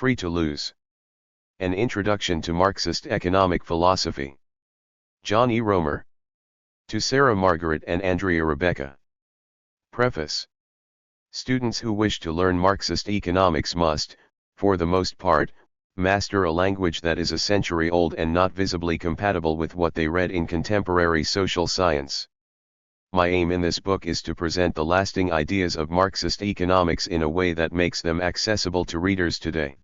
Free to Lose. An Introduction to Marxist Economic Philosophy. John E. Roemer. To Sarah Margaret and Andrea Rebecca. Preface. Students who wish to learn Marxist economics must, for the most part, master a language that is a century old and not visibly compatible with what they read in contemporary social science. My aim in this book is to present the lasting ideas of Marxist economics in a way that makes them accessible to readers today.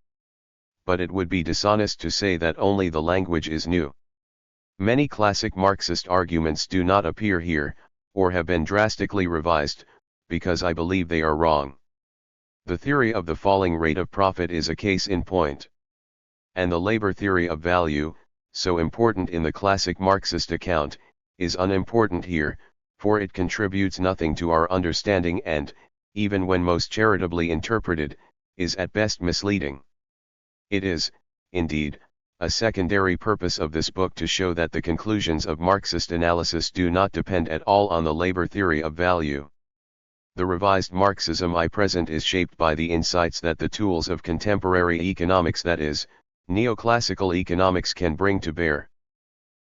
But it would be dishonest to say that only the language is new. Many classic Marxist arguments do not appear here, or have been drastically revised, because I believe they are wrong. The theory of the falling rate of profit is a case in point. And the labor theory of value, so important in the classic Marxist account, is unimportant here, for it contributes nothing to our understanding and, even when most charitably interpreted, is at best misleading. It is, indeed, a secondary purpose of this book to show that the conclusions of Marxist analysis do not depend at all on the labor theory of value. The revised Marxism I present is shaped by the insights that the tools of contemporary economics, that is, neoclassical economics, can bring to bear.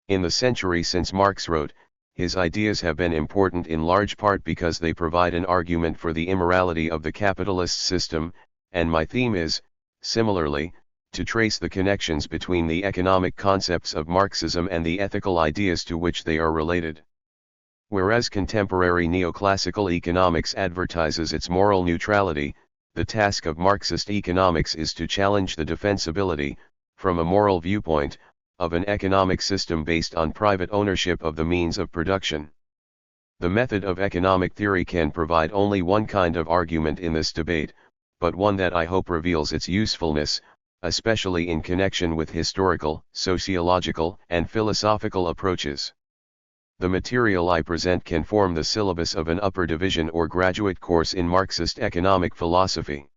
In the century since Marx wrote, his ideas have been important in large part because they provide an argument for the immorality of the capitalist system, and my theme is, similarly, to trace the connections between the economic concepts of Marxism and the ethical ideas to which they are related. Whereas contemporary neoclassical economics advertises its moral neutrality, the task of Marxist economics is to challenge the defensibility, from a moral viewpoint, of an economic system based on private ownership of the means of production. The method of economic theory can provide only one kind of argument in this debate, but one that I hope reveals its usefulness, especially in connection with historical, sociological, and philosophical approaches. The material I present can form the syllabus of an upper division or graduate course in Marxist economic philosophy.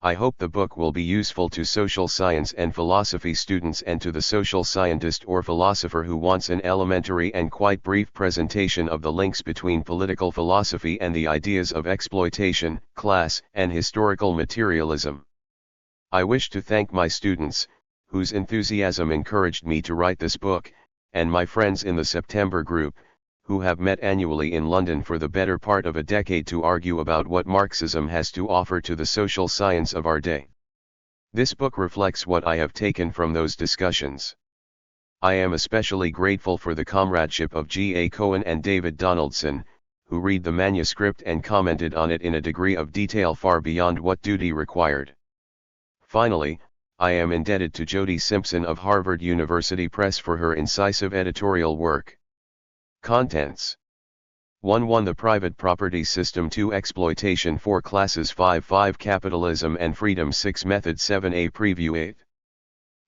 I hope the book will be useful to social science and philosophy students and to the social scientist or philosopher who wants an elementary and quite brief presentation of the links between political philosophy and the ideas of exploitation, class, and historical materialism. I wish to thank my students, whose enthusiasm encouraged me to write this book, and my friends in the September group, who have met annually in London for the better part of a decade to argue about what Marxism has to offer to the social science of our day. This book reflects what I have taken from those discussions. I am especially grateful for the comradeship of G. A. Cohen and David Donaldson, who read the manuscript and commented on it in a degree of detail far beyond what duty required. Finally, I am indebted to Jody Simpson of Harvard University Press for her incisive editorial work. Contents. 1. The private property system. 2. Exploitation. 4. Classes. 5. Capitalism and freedom. 6. Method. 7a. Preview. 8.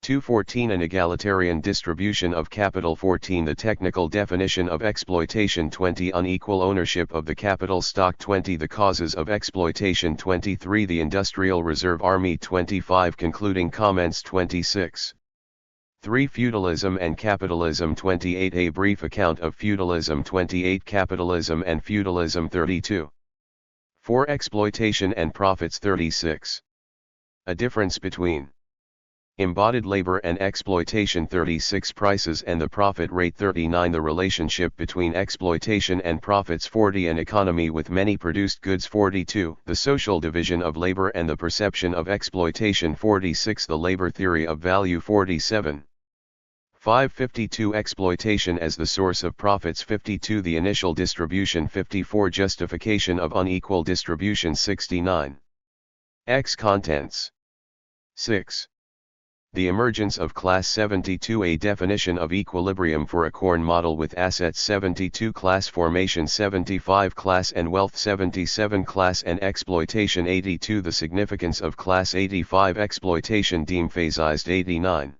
2.14 An egalitarian distribution of capital. 14 The technical definition of exploitation. 20 Unequal ownership of the capital stock. 20 The causes of exploitation. 23 The Industrial Reserve Army. 25 Concluding comments. 26 3. Feudalism and capitalism. 28 A brief account of feudalism. 28 Capitalism and feudalism. 32 4. Exploitation and profits. 36 A difference between embodied labor and exploitation. 36 Prices and the profit rate. 39 The relationship between exploitation and profits. 40 An economy with many produced goods. 42 The social division of labor and the perception of exploitation. 46 The labor theory of value. 47 552 Exploitation as the source of profits. 52 The initial distribution. 54 Justification of unequal distribution. 69 X Contents. 6. The emergence of class. 72 A definition of equilibrium for a corn model with assets. 72 Class formation. 75 Class and wealth. 77 Class and exploitation. 82 The significance of class. 85 Exploitation deemphasized. 89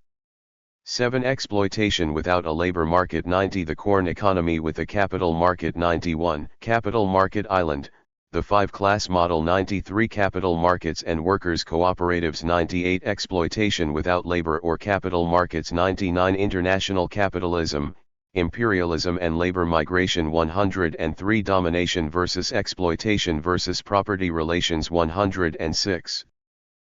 7 Exploitation without a labor market. 90 The corn economy with a capital market. 91 Capital market island, the 5-class model. 93 Capital markets and workers' cooperatives. 98 Exploitation without labor or capital markets. 99 International capitalism, imperialism and labor migration. 103 Domination versus exploitation versus property relations. 106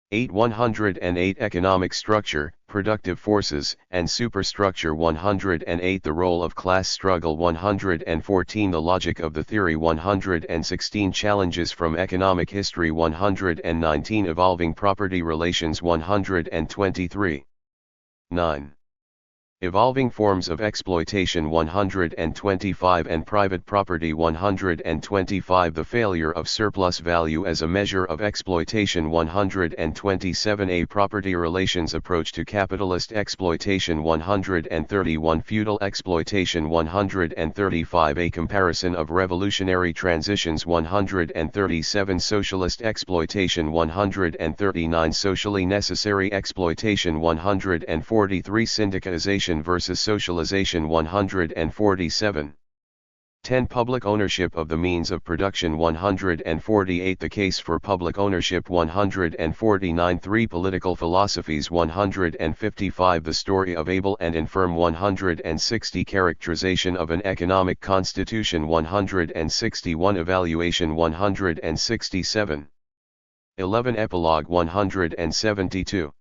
108 Economic structure, productive forces, and superstructure 108 The role of class struggle 114 The logic of the theory 116 Challenges from economic history 119 Evolving property relations 123 9. Evolving forms of exploitation 125 and private property 125 The failure of surplus value as a measure of exploitation 127 A property relations approach to capitalist exploitation 131 Feudal exploitation 135 A comparison of revolutionary transitions 137 Socialist exploitation 139 Socially necessary exploitation 143 Syndicalization versus socialization 147. 10 Public ownership of the means of production 148 The case for public ownership 149 3 Political philosophies 155 The story of able and infirm 160 Characterization of an economic constitution 161 Evaluation 167 11 Epilogue 172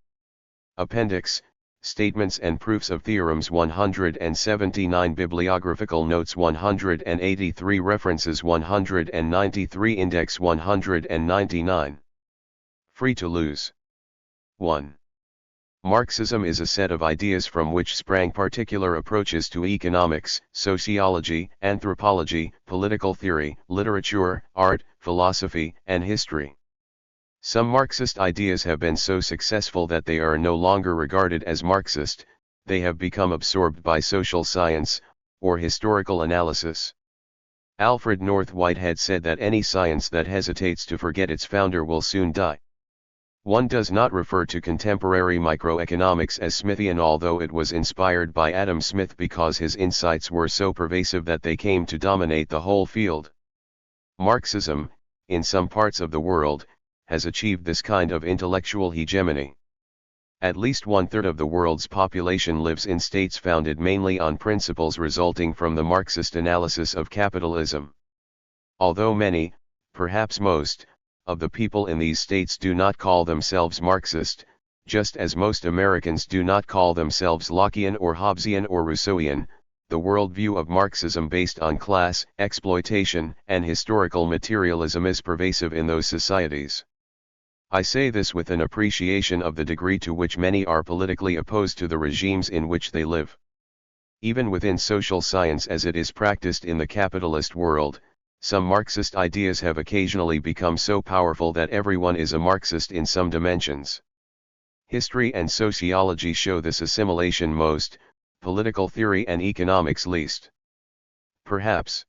Appendix Statements and Proofs of Theorems 179 Bibliographical Notes 183 References 193 Index 199 Free to lose 1. Marxism is a set of ideas from which sprang particular approaches to economics, sociology, anthropology, political theory, literature, art, philosophy, and history. Some Marxist ideas have been so successful that they are no longer regarded as Marxist, they have become absorbed by social science, or historical analysis. Alfred North Whitehead said that any science that hesitates to forget its founder will soon die. One does not refer to contemporary microeconomics as Smithian, although it was inspired by Adam Smith because his insights were so pervasive that they came to dominate the whole field. Marxism, in some parts of the world, has achieved this kind of intellectual hegemony. At least one-third of the world's population lives in states founded mainly on principles resulting from the Marxist analysis of capitalism. Although many, perhaps most, of the people in these states do not call themselves Marxist, just as most Americans do not call themselves Lockean or Hobbesian or Rousseauian, the worldview of Marxism based on class, exploitation, and historical materialism is pervasive in those societies. I say this with an appreciation of the degree to which many are politically opposed to the regimes in which they live. Even within social science as it is practiced in the capitalist world, some Marxist ideas have occasionally become so powerful that everyone is a Marxist in some dimensions. History and sociology show this assimilation most, political theory and economics least. Perhaps.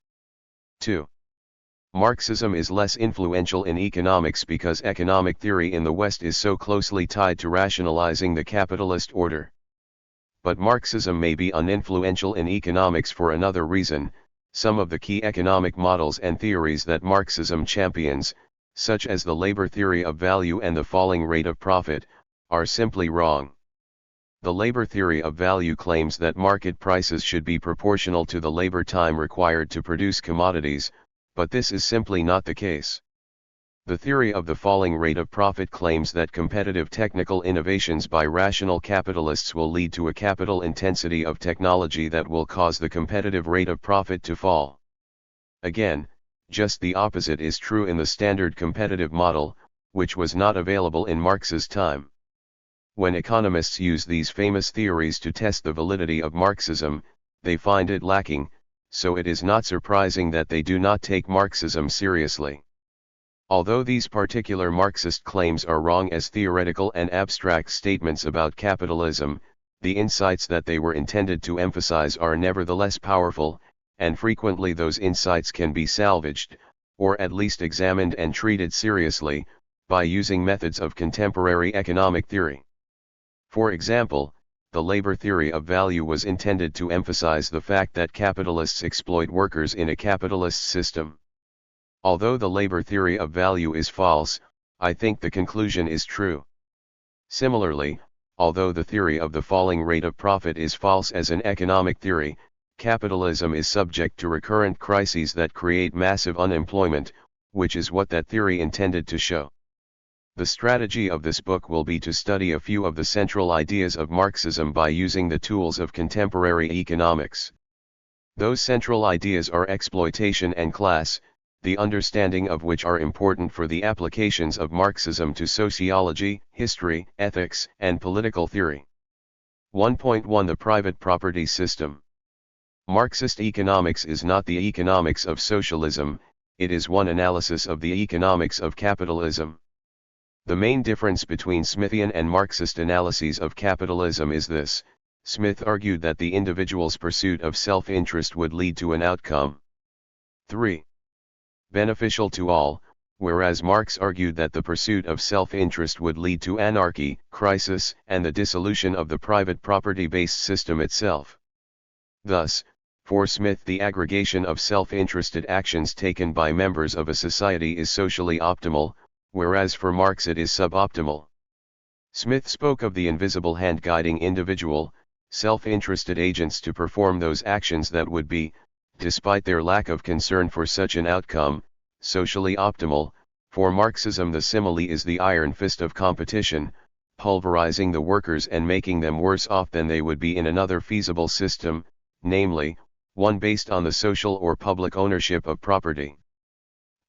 2. Marxism is less influential in economics because economic theory in the West is so closely tied to rationalizing the capitalist order. But Marxism may be uninfluential in economics for another reason. Some of the key economic models and theories that Marxism champions, such as the labor theory of value and the falling rate of profit, are simply wrong. The labor theory of value claims that market prices should be proportional to the labor time required to produce commodities, but this is simply not the case. The theory of the falling rate of profit claims that competitive technical innovations by rational capitalists will lead to a capital intensity of technology that will cause the competitive rate of profit to fall. Again, just the opposite is true in the standard competitive model, which was not available in Marx's time. When economists use these famous theories to test the validity of Marxism, they find it lacking, so it is not surprising that they do not take Marxism seriously. Although these particular Marxist claims are wrong as theoretical and abstract statements about capitalism, the insights that they were intended to emphasize are nevertheless powerful, and frequently those insights can be salvaged, or at least examined and treated seriously, by using methods of contemporary economic theory. For example, the labor theory of value was intended to emphasize the fact that capitalists exploit workers in a capitalist system. Although the labor theory of value is false, I think the conclusion is true. Similarly, although the theory of the falling rate of profit is false as an economic theory, capitalism is subject to recurrent crises that create massive unemployment, which is what that theory intended to show. The strategy of this book will be to study a few of the central ideas of Marxism by using the tools of contemporary economics. Those central ideas are exploitation and class, the understanding of which are important for the applications of Marxism to sociology, history, ethics, and political theory. 1.1 The private property system. Marxist economics is not the economics of socialism, it is one analysis of the economics of capitalism. The main difference between Smithian and Marxist analyses of capitalism is this: Smith argued that the individual's pursuit of self-interest would lead to an outcome 3. beneficial to all, whereas Marx argued that the pursuit of self-interest would lead to anarchy, crisis, and the dissolution of the private property-based system itself. Thus, for Smith, the aggregation of self-interested actions taken by members of a society is socially optimal, whereas for Marx it is suboptimal. Smith spoke of the invisible hand guiding individual, self-interested agents to perform those actions that would be, despite their lack of concern for such an outcome, socially optimal. For Marxism, the simile is the iron fist of competition, pulverizing the workers and making them worse off than they would be in another feasible system, namely, one based on the social or public ownership of property.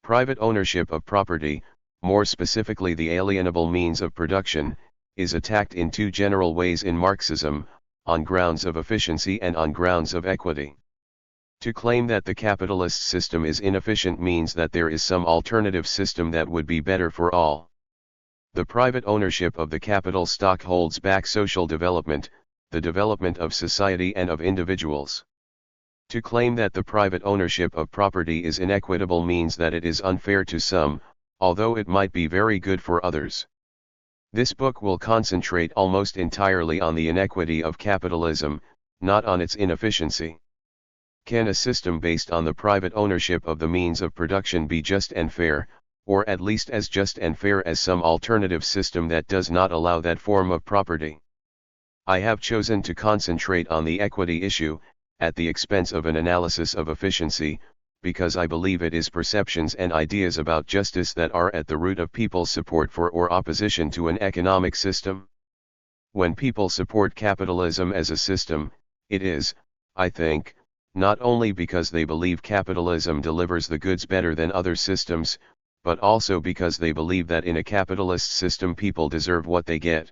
Private ownership of property, more specifically the alienable means of production, is attacked in two general ways in Marxism, on grounds of efficiency and on grounds of equity. To claim that the capitalist system is inefficient means that there is some alternative system that would be better for all. The private ownership of the capital stock holds back social development, the development of society and of individuals. To claim that the private ownership of property is inequitable means that it is unfair to some, although it might be very good for others. This book will concentrate almost entirely on the inequity of capitalism, not on its inefficiency. Can a system based on the private ownership of the means of production be just and fair, or at least as just and fair as some alternative system that does not allow that form of property? I have chosen to concentrate on the equity issue, at the expense of an analysis of efficiency, because I believe it is perceptions and ideas about justice that are at the root of people's support for or opposition to an economic system. When people support capitalism as a system, it is, I think, not only because they believe capitalism delivers the goods better than other systems, but also because they believe that in a capitalist system people deserve what they get.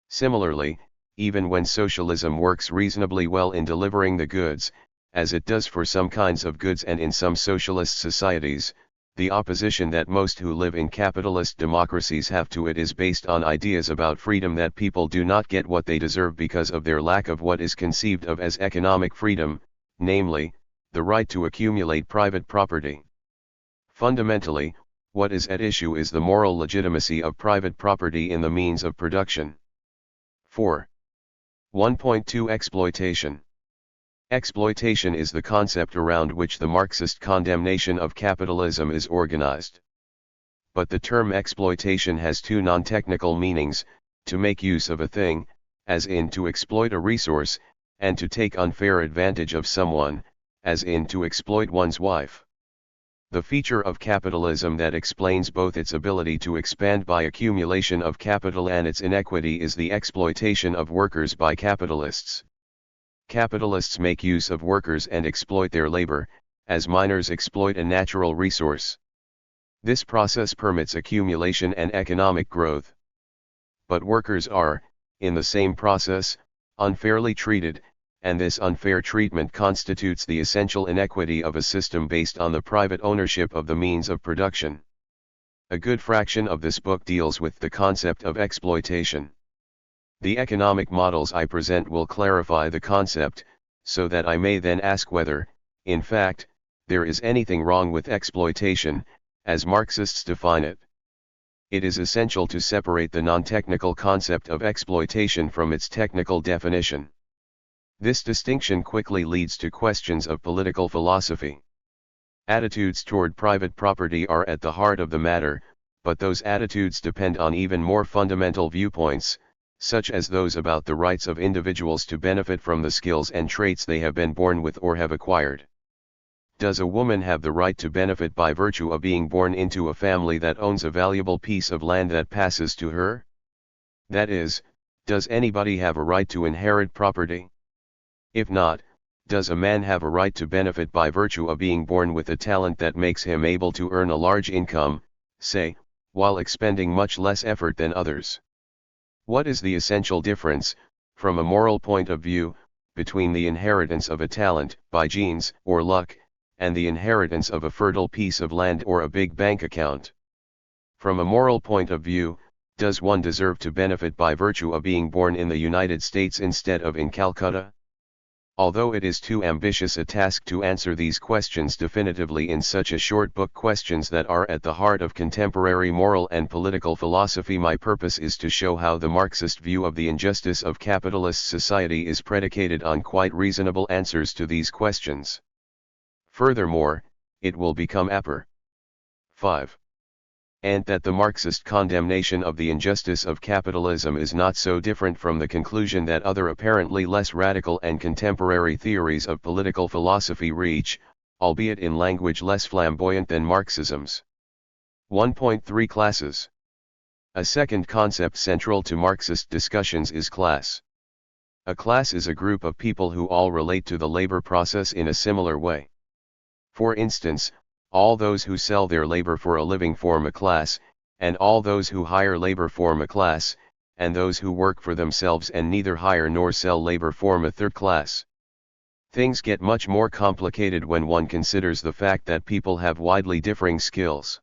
Similarly, even when socialism works reasonably well in delivering the goods, as it does for some kinds of goods and in some socialist societies, the opposition that most who live in capitalist democracies have to it is based on ideas about freedom that people do not get what they deserve because of their lack of what is conceived of as economic freedom, namely, the right to accumulate private property. Fundamentally, what is at issue is the moral legitimacy of private property in the means of production. 4. 1.2 Exploitation. Exploitation is the concept around which the Marxist condemnation of capitalism is organized. But the term exploitation has two non-technical meanings: to make use of a thing, as in to exploit a resource, and to take unfair advantage of someone, as in to exploit one's wife. The feature of capitalism that explains both its ability to expand by accumulation of capital and its inequity is the exploitation of workers by capitalists. Capitalists make use of workers and exploit their labor, as miners exploit a natural resource. This process permits accumulation and economic growth. But workers are, in the same process, unfairly treated, and this unfair treatment constitutes the essential inequity of a system based on the private ownership of the means of production. A good fraction of this book deals with the concept of exploitation. The economic models I present will clarify the concept, so that I may then ask whether, in fact, there is anything wrong with exploitation, as Marxists define it. It is essential to separate the non-technical concept of exploitation from its technical definition. This distinction quickly leads to questions of political philosophy. Attitudes toward private property are at the heart of the matter, but those attitudes depend on even more fundamental viewpoints, such as those about the rights of individuals to benefit from the skills and traits they have been born with or have acquired. Does a woman have the right to benefit by virtue of being born into a family that owns a valuable piece of land that passes to her? That is, does anybody have a right to inherit property? If not, does a man have a right to benefit by virtue of being born with a talent that makes him able to earn a large income, say, while expending much less effort than others? What is the essential difference, from a moral point of view, between the inheritance of a talent, by genes or luck, and the inheritance of a fertile piece of land or a big bank account? From a moral point of view, does one deserve to benefit by virtue of being born in the United States instead of in Calcutta? Although it is too ambitious a task to answer these questions definitively in such a short book, questions that are at the heart of contemporary moral and political philosophy, my purpose is to show how the Marxist view of the injustice of capitalist society is predicated on quite reasonable answers to these questions. Furthermore, it will become apparent 5. And that the Marxist condemnation of the injustice of capitalism is not so different from the conclusion that other apparently less radical and contemporary theories of political philosophy reach, albeit in language less flamboyant than Marxism's. 1.3 Classes. A second concept central to Marxist discussions is class. A class is a group of people who all relate to the labor process in a similar way. For instance, all those who sell their labor for a living form a class, and all those who hire labor form a class, and those who work for themselves and neither hire nor sell labor form a third class. Things get much more complicated when one considers the fact that people have widely differing skills.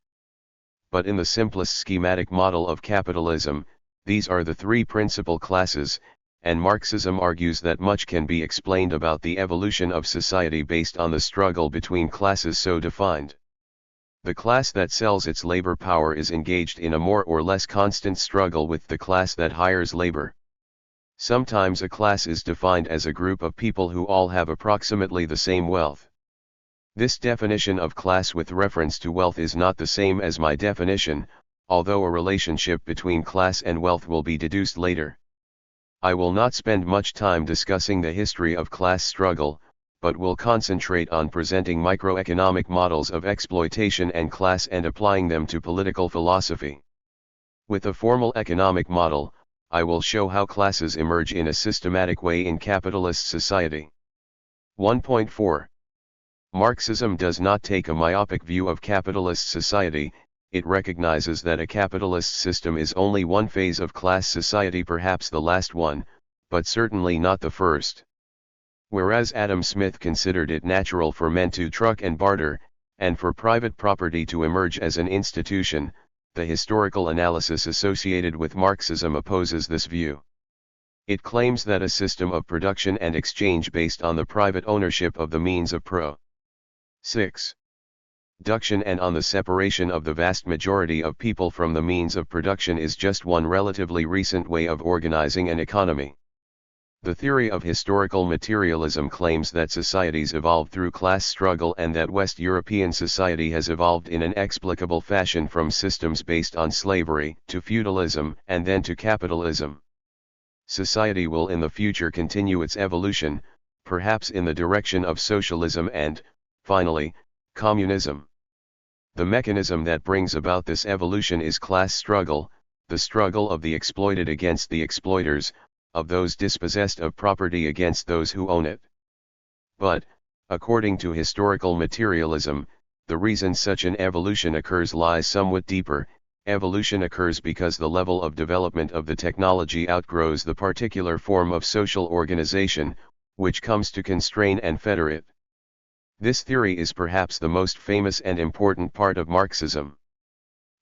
But in the simplest schematic model of capitalism, these are the three principal classes, and Marxism argues that much can be explained about the evolution of society based on the struggle between classes so defined. The class that sells its labor power is engaged in a more or less constant struggle with the class that hires labor. Sometimes a class is defined as a group of people who all have approximately the same wealth. This definition of class with reference to wealth is not the same as my definition, although a relationship between class and wealth will be deduced later. I will not spend much time discussing the history of class struggle, but will concentrate on presenting microeconomic models of exploitation and class and applying them to political philosophy. With a formal economic model, I will show how classes emerge in a systematic way in capitalist society. 1.4. Marxism does not take a myopic view of capitalist society. It recognizes that a capitalist system is only one phase of class society, perhaps the last one, but certainly not the first. Whereas Adam Smith considered it natural for men to truck and barter, and for private property to emerge as an institution, the historical analysis associated with Marxism opposes this view. It claims that a system of production and exchange based on the private ownership of the means of production and on the separation of the vast majority of people from the means of production is just one relatively recent way of organizing an economy. The theory of historical materialism claims that societies evolved through class struggle and that West European society has evolved in an explicable fashion from systems based on slavery to feudalism and then to capitalism. Society will in the future continue its evolution, perhaps in the direction of socialism and, finally, communism. The mechanism that brings about this evolution is class struggle, the struggle of the exploited against the exploiters, of those dispossessed of property against those who own it. But, according to historical materialism, the reason such an evolution occurs lies somewhat deeper. Evolution occurs because the level of development of the technology outgrows the particular form of social organization, which comes to constrain and fetter it. This theory is perhaps the most famous and important part of Marxism.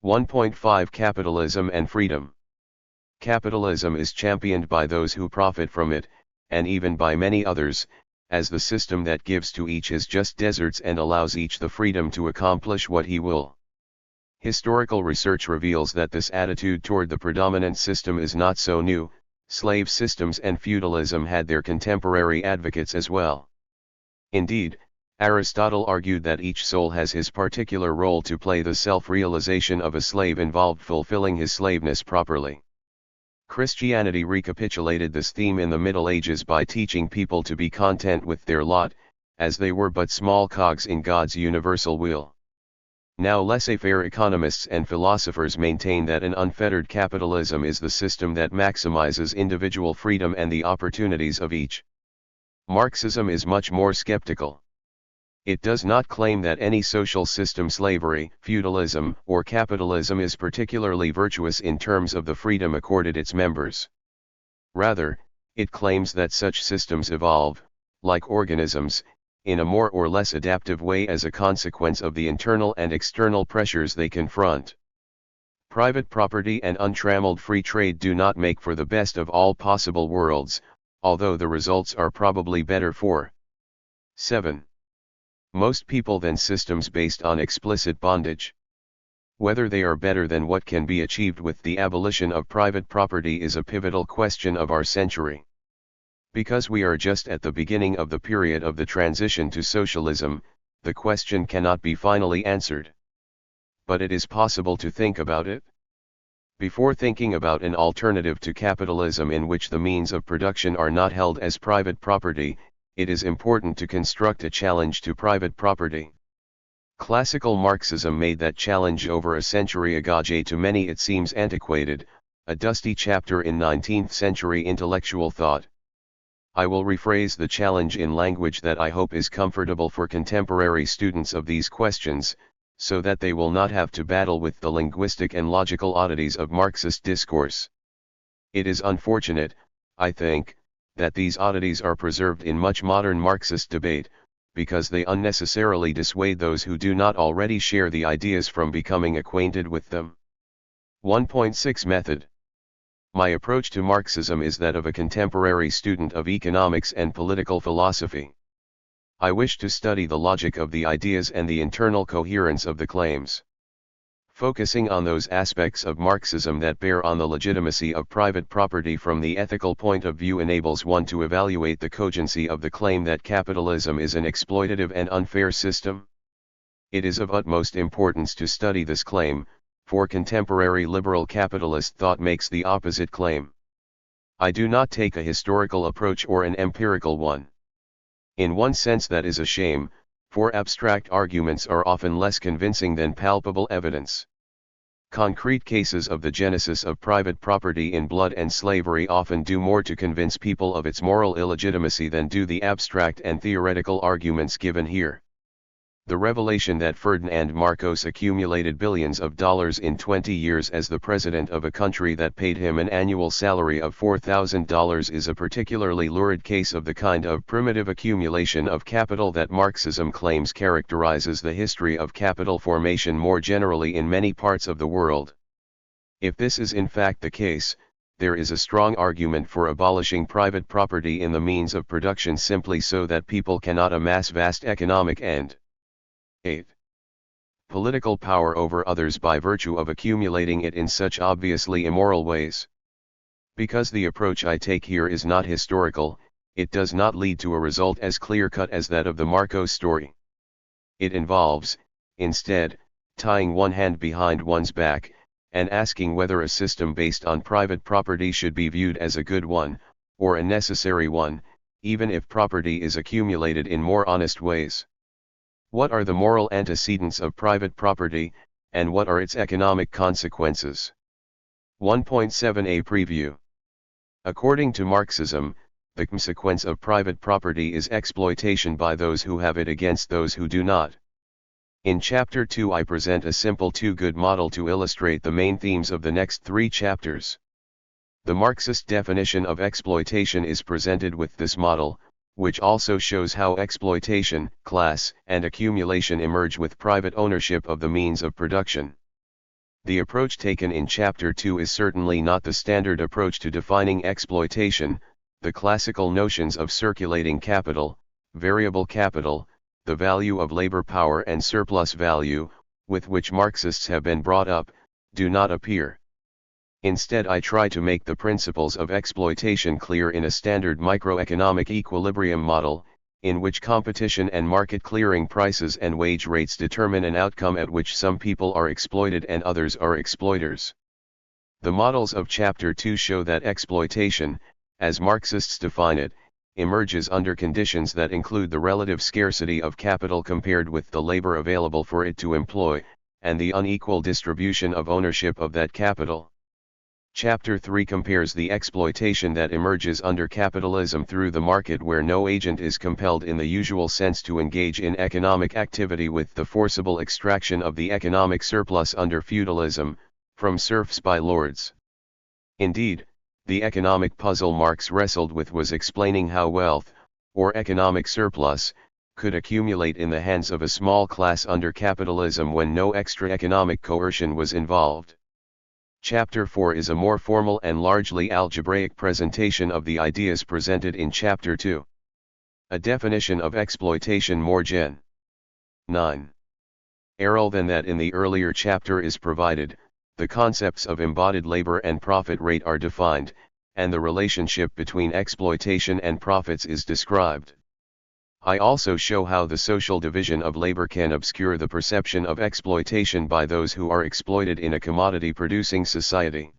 1.5 Capitalism and Freedom. Capitalism is championed by those who profit from it, and even by many others, as the system that gives to each his just deserts and allows each the freedom to accomplish what he will. Historical research reveals that this attitude toward the predominant system is not so new. Slave systems and feudalism had their contemporary advocates as well. Indeed, Aristotle argued that each soul has his particular role to play. The self-realization of a slave involved fulfilling his slaveness properly. Christianity recapitulated this theme in the Middle Ages by teaching people to be content with their lot, as they were but small cogs in God's universal wheel. Now laissez-faire economists and philosophers maintain that an unfettered capitalism is the system that maximizes individual freedom and the opportunities of each. Marxism is much more skeptical. It does not claim that any social system, slavery, feudalism, or capitalism, is particularly virtuous in terms of the freedom accorded its members. Rather, it claims that such systems evolve, like organisms, in a more or less adaptive way as a consequence of the internal and external pressures they confront. Private property and untrammeled free trade do not make for the best of all possible worlds, although the results are probably better for 7. Most people than systems based on explicit bondage. Whether they are better than what can be achieved with the abolition of private property is a pivotal question of our century. Because we are just at the beginning of the period of the transition to socialism, the question cannot be finally answered. But it is possible to think about it. Before thinking about an alternative to capitalism in which the means of production are not held as private property, it is important to construct a challenge to private property. Classical Marxism made that challenge over a century ago. To many it seems antiquated, a dusty chapter in 19th century intellectual thought. I will rephrase the challenge in language that I hope is comfortable for contemporary students of these questions, so that they will not have to battle with the linguistic and logical oddities of Marxist discourse. It is unfortunate, I think, that these oddities are preserved in much modern Marxist debate, because they unnecessarily dissuade those who do not already share the ideas from becoming acquainted with them. 1.6 Method. My approach to Marxism is that of a contemporary student of economics and political philosophy. I wish to study the logic of the ideas and the internal coherence of the claims. Focusing on those aspects of Marxism that bear on the legitimacy of private property from the ethical point of view enables one to evaluate the cogency of the claim that capitalism is an exploitative and unfair system. It is of utmost importance to study this claim, for contemporary liberal capitalist thought makes the opposite claim. I do not take a historical approach or an empirical one. In one sense that is a shame, for abstract arguments are often less convincing than palpable evidence. Concrete cases of the genesis of private property in blood and slavery often do more to convince people of its moral illegitimacy than do the abstract and theoretical arguments given here. The revelation that Ferdinand Marcos accumulated billions of dollars in 20 years as the president of a country that paid him an annual salary of $4,000 is a particularly lurid case of the kind of primitive accumulation of capital that Marxism claims characterizes the history of capital formation more generally in many parts of the world. If this is in fact the case, there is a strong argument for abolishing private property in the means of production simply so that people cannot amass vast economic and 8. Political power over others by virtue of accumulating it in such obviously immoral ways. Because the approach I take here is not historical, it does not lead to a result as clear-cut as that of the Marcos story. It involves, instead, tying one hand behind one's back, and asking whether a system based on private property should be viewed as a good one, or a necessary one, even if property is accumulated in more honest ways. What are the moral antecedents of private property, and what are its economic consequences? 1.7a Preview. According to Marxism, the consequence of private property is exploitation by those who have it against those who do not. In Chapter 2 I present a simple two-good model to illustrate the main themes of the next 3 chapters. The Marxist definition of exploitation is presented with this model, which also shows how exploitation, class, and accumulation emerge with private ownership of the means of production. The approach taken in Chapter 2 is certainly not the standard approach to defining exploitation. The classical notions of circulating capital, variable capital, the value of labor power and surplus value, with which Marxists have been brought up, do not appear. Instead I try to make the principles of exploitation clear in a standard microeconomic equilibrium model, in which competition and market clearing prices and wage rates determine an outcome at which some people are exploited and others are exploiters. The models of Chapter 2 show that exploitation, as Marxists define it, emerges under conditions that include the relative scarcity of capital compared with the labor available for it to employ, and the unequal distribution of ownership of that capital. Chapter 3 compares the exploitation that emerges under capitalism through the market, where no agent is compelled in the usual sense to engage in economic activity, with the forcible extraction of the economic surplus under feudalism, from serfs by lords. Indeed, the economic puzzle Marx wrestled with was explaining how wealth, or economic surplus, could accumulate in the hands of a small class under capitalism when no extra economic coercion was involved. Chapter 4 is a more formal and largely algebraic presentation of the ideas presented in Chapter 2. A definition of exploitation more gen. 9. Than that in the earlier chapter is provided, the concepts of embodied labor and profit rate are defined, and the relationship between exploitation and profits is described. I also show how the social division of labor can obscure the perception of exploitation by those who are exploited in a commodity-producing society.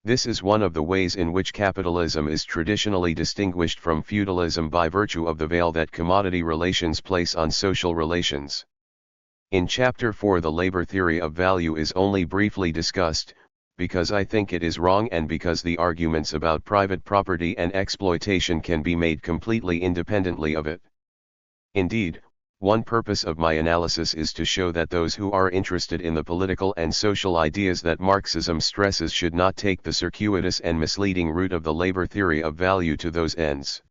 This is one of the ways in which capitalism is traditionally distinguished from feudalism by virtue of the veil that commodity relations place on social relations. In Chapter 4 the labor theory of value is only briefly discussed, because I think it is wrong and because the arguments about private property and exploitation can be made completely independently of it. Indeed, one purpose of my analysis is to show that those who are interested in the political and social ideas that Marxism stresses should not take the circuitous and misleading route of the labor theory of value to those ends.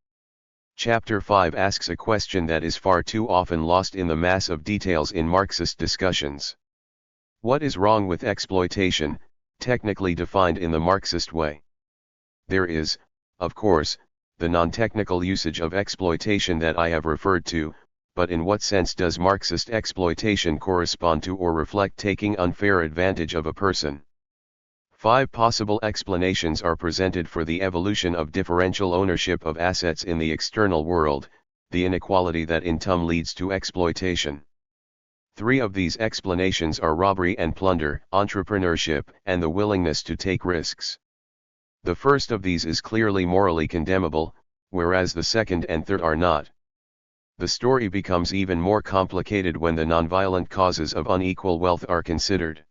Chapter 5 asks a question that is far too often lost in the mass of details in Marxist discussions. What is wrong with exploitation, technically defined in the Marxist way? There is, of course, the non-technical usage of exploitation that I have referred to, but in what sense does Marxist exploitation correspond to or reflect taking unfair advantage of a person? 5 possible explanations are presented for the evolution of differential ownership of assets in the external world, the inequality that in turn leads to exploitation. 3 of these explanations are robbery and plunder, entrepreneurship, and the willingness to take risks. The first of these is clearly morally condemnable, whereas the second and third are not. The story becomes even more complicated when the nonviolent causes of unequal wealth are considered.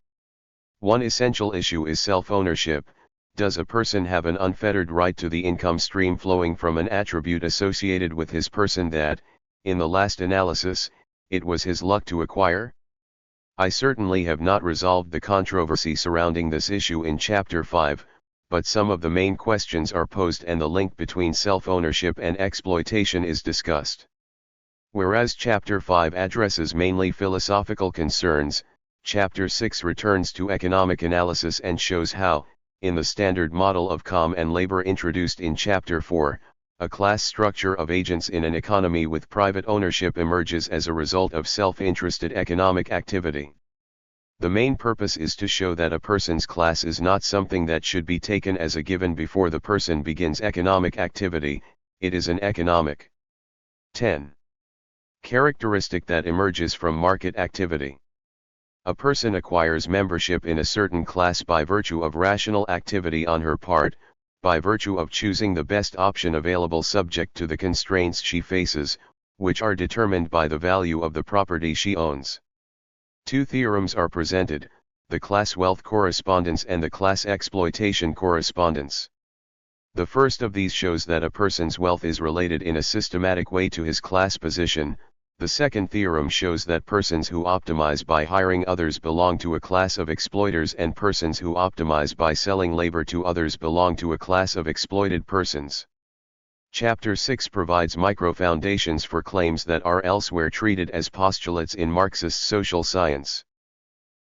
One essential issue is self-ownership. Does a person have an unfettered right to the income stream flowing from an attribute associated with his person that, in the last analysis, it was his luck to acquire? I certainly have not resolved the controversy surrounding this issue in Chapter 5, but some of the main questions are posed and the link between self-ownership and exploitation is discussed. Whereas Chapter 5 addresses mainly philosophical concerns, Chapter 6 returns to economic analysis and shows how, in the standard model of com and labor introduced in Chapter 4, a class structure of agents in an economy with private ownership emerges as a result of self-interested economic activity. The main purpose is to show that a person's class is not something that should be taken as a given before the person begins economic activity, it is an economic 10. Characteristic that emerges from market activity. A person acquires membership in a certain class by virtue of rational activity on her part, by virtue of choosing the best option available subject to the constraints she faces, which are determined by the value of the property she owns. 2 theorems are presented, the class wealth correspondence and the class exploitation correspondence. The first of these shows that a person's wealth is related in a systematic way to his class position. The second theorem shows that persons who optimize by hiring others belong to a class of exploiters and persons who optimize by selling labor to others belong to a class of exploited persons. Chapter 6 provides micro-foundations for claims that are elsewhere treated as postulates in Marxist social science.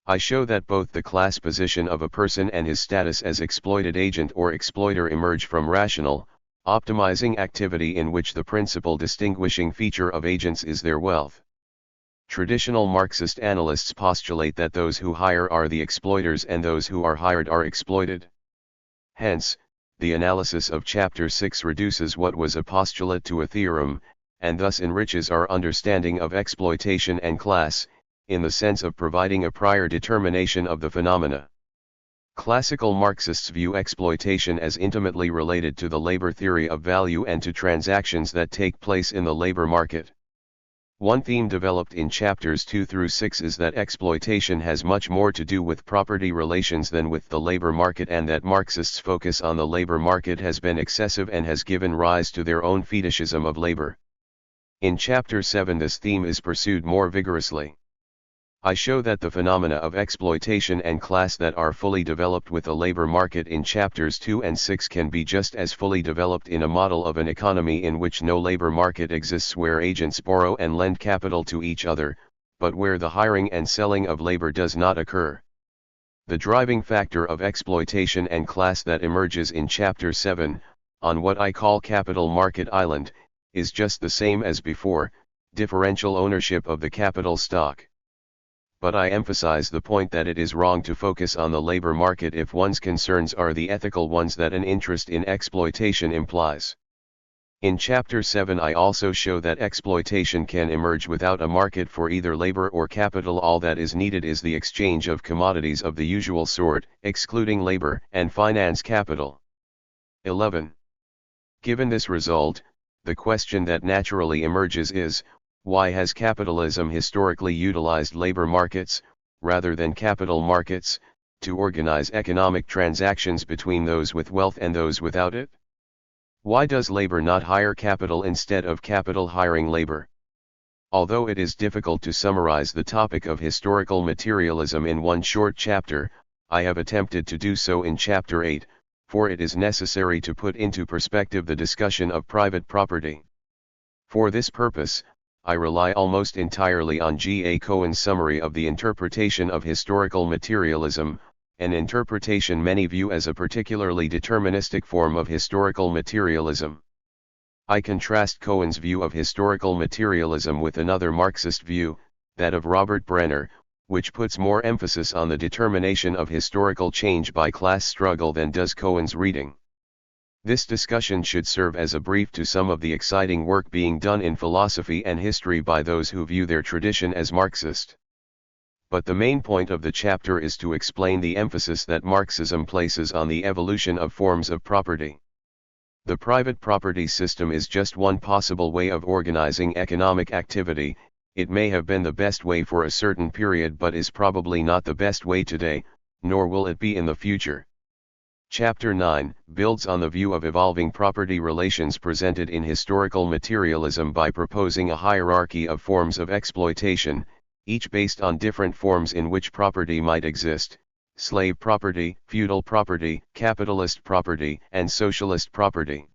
I show that both the class position of a person and his status as exploited agent or exploiter emerge from rational, optimizing activity in which the principal distinguishing feature of agents is their wealth. Traditional Marxist analysts postulate that those who hire are the exploiters and those who are hired are exploited. Hence, the analysis of Chapter 6 reduces what was a postulate to a theorem, and thus enriches our understanding of exploitation and class, in the sense of providing a prior determination of the phenomena. Classical Marxists view exploitation as intimately related to the labor theory of value and to transactions that take place in the labor market. One theme developed in chapters 2 through 6 is that exploitation has much more to do with property relations than with the labor market, and that Marxists' focus on the labor market has been excessive and has given rise to their own fetishism of labor. In chapter 7 this theme is pursued more vigorously. I show that the phenomena of exploitation and class that are fully developed with a labor market in chapters 2 and 6 can be just as fully developed in a model of an economy in which no labor market exists, where agents borrow and lend capital to each other, but where the hiring and selling of labor does not occur. The driving factor of exploitation and class that emerges in chapter 7, on what I call Capital Market Island, is just the same as before: differential ownership of the capital stock. But I emphasize the point that it is wrong to focus on the labor market if one's concerns are the ethical ones that an interest in exploitation implies. In chapter 7 I also show that exploitation can emerge without a market for either labor or capital. All that is needed is the exchange of commodities of the usual sort, excluding labor and finance capital. 11. Given this result, the question that naturally emerges is, why has capitalism historically utilized labor markets, rather than capital markets, to organize economic transactions between those with wealth and those without it? Why does labor not hire capital instead of capital hiring labor? Although it is difficult to summarize the topic of historical materialism in one short chapter, I have attempted to do so in chapter 8, for it is necessary to put into perspective the discussion of private property. For this purpose, I rely almost entirely on G. A. Cohen's summary of the interpretation of historical materialism, an interpretation many view as a particularly deterministic form of historical materialism. I contrast Cohen's view of historical materialism with another Marxist view, that of Robert Brenner, which puts more emphasis on the determination of historical change by class struggle than does Cohen's reading. This discussion should serve as a brief to some of the exciting work being done in philosophy and history by those who view their tradition as Marxist. But the main point of the chapter is to explain the emphasis that Marxism places on the evolution of forms of property. The private property system is just one possible way of organizing economic activity. It may have been the best way for a certain period, but is probably not the best way today, nor will it be in the future. Chapter 9 builds on the view of evolving property relations presented in historical materialism by proposing a hierarchy of forms of exploitation, each based on different forms in which property might exist: slave property, feudal property, capitalist property, and socialist property.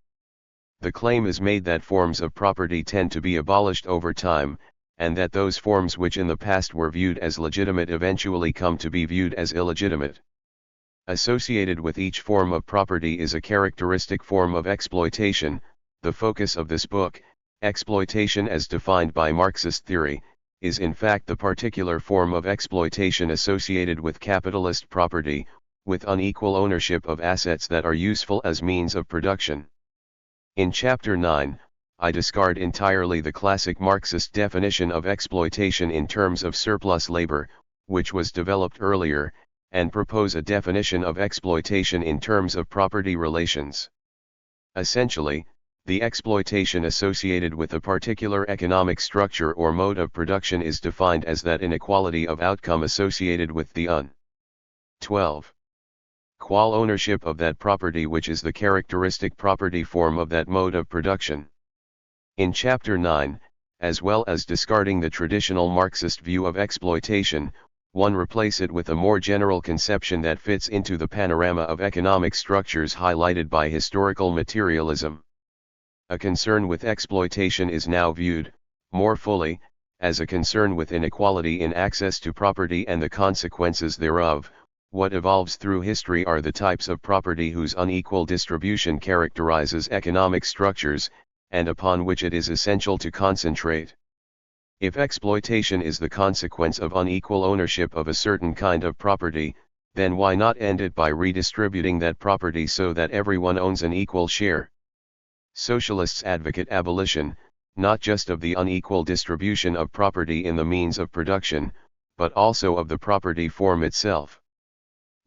The claim is made that forms of property tend to be abolished over time, and that those forms which in the past were viewed as legitimate eventually come to be viewed as illegitimate. Associated with each form of property is a characteristic form of exploitation. The focus of this book, exploitation as defined by Marxist theory, is in fact the particular form of exploitation associated with capitalist property, with unequal ownership of assets that are useful as means of production. In chapter 9, I discard entirely the classic Marxist definition of exploitation in terms of surplus labor, which was developed earlier, and propose a definition of exploitation in terms of property relations. Essentially, the exploitation associated with a particular economic structure or mode of production is defined as that inequality of outcome associated with the 12. Qual ownership of that property which is the characteristic property form of that mode of production. In chapter 9, as well as discarding the traditional Marxist view of exploitation, one replace it with a more general conception that fits into the panorama of economic structures highlighted by historical materialism. A concern with exploitation is now viewed, more fully, as a concern with inequality in access to property and the consequences thereof. What evolves through history are the types of property whose unequal distribution characterizes economic structures, and upon which it is essential to concentrate. If exploitation is the consequence of unequal ownership of a certain kind of property, then why not end it by redistributing that property so that everyone owns an equal share? Socialists advocate abolition, not just of the unequal distribution of property in the means of production, but also of the property form itself.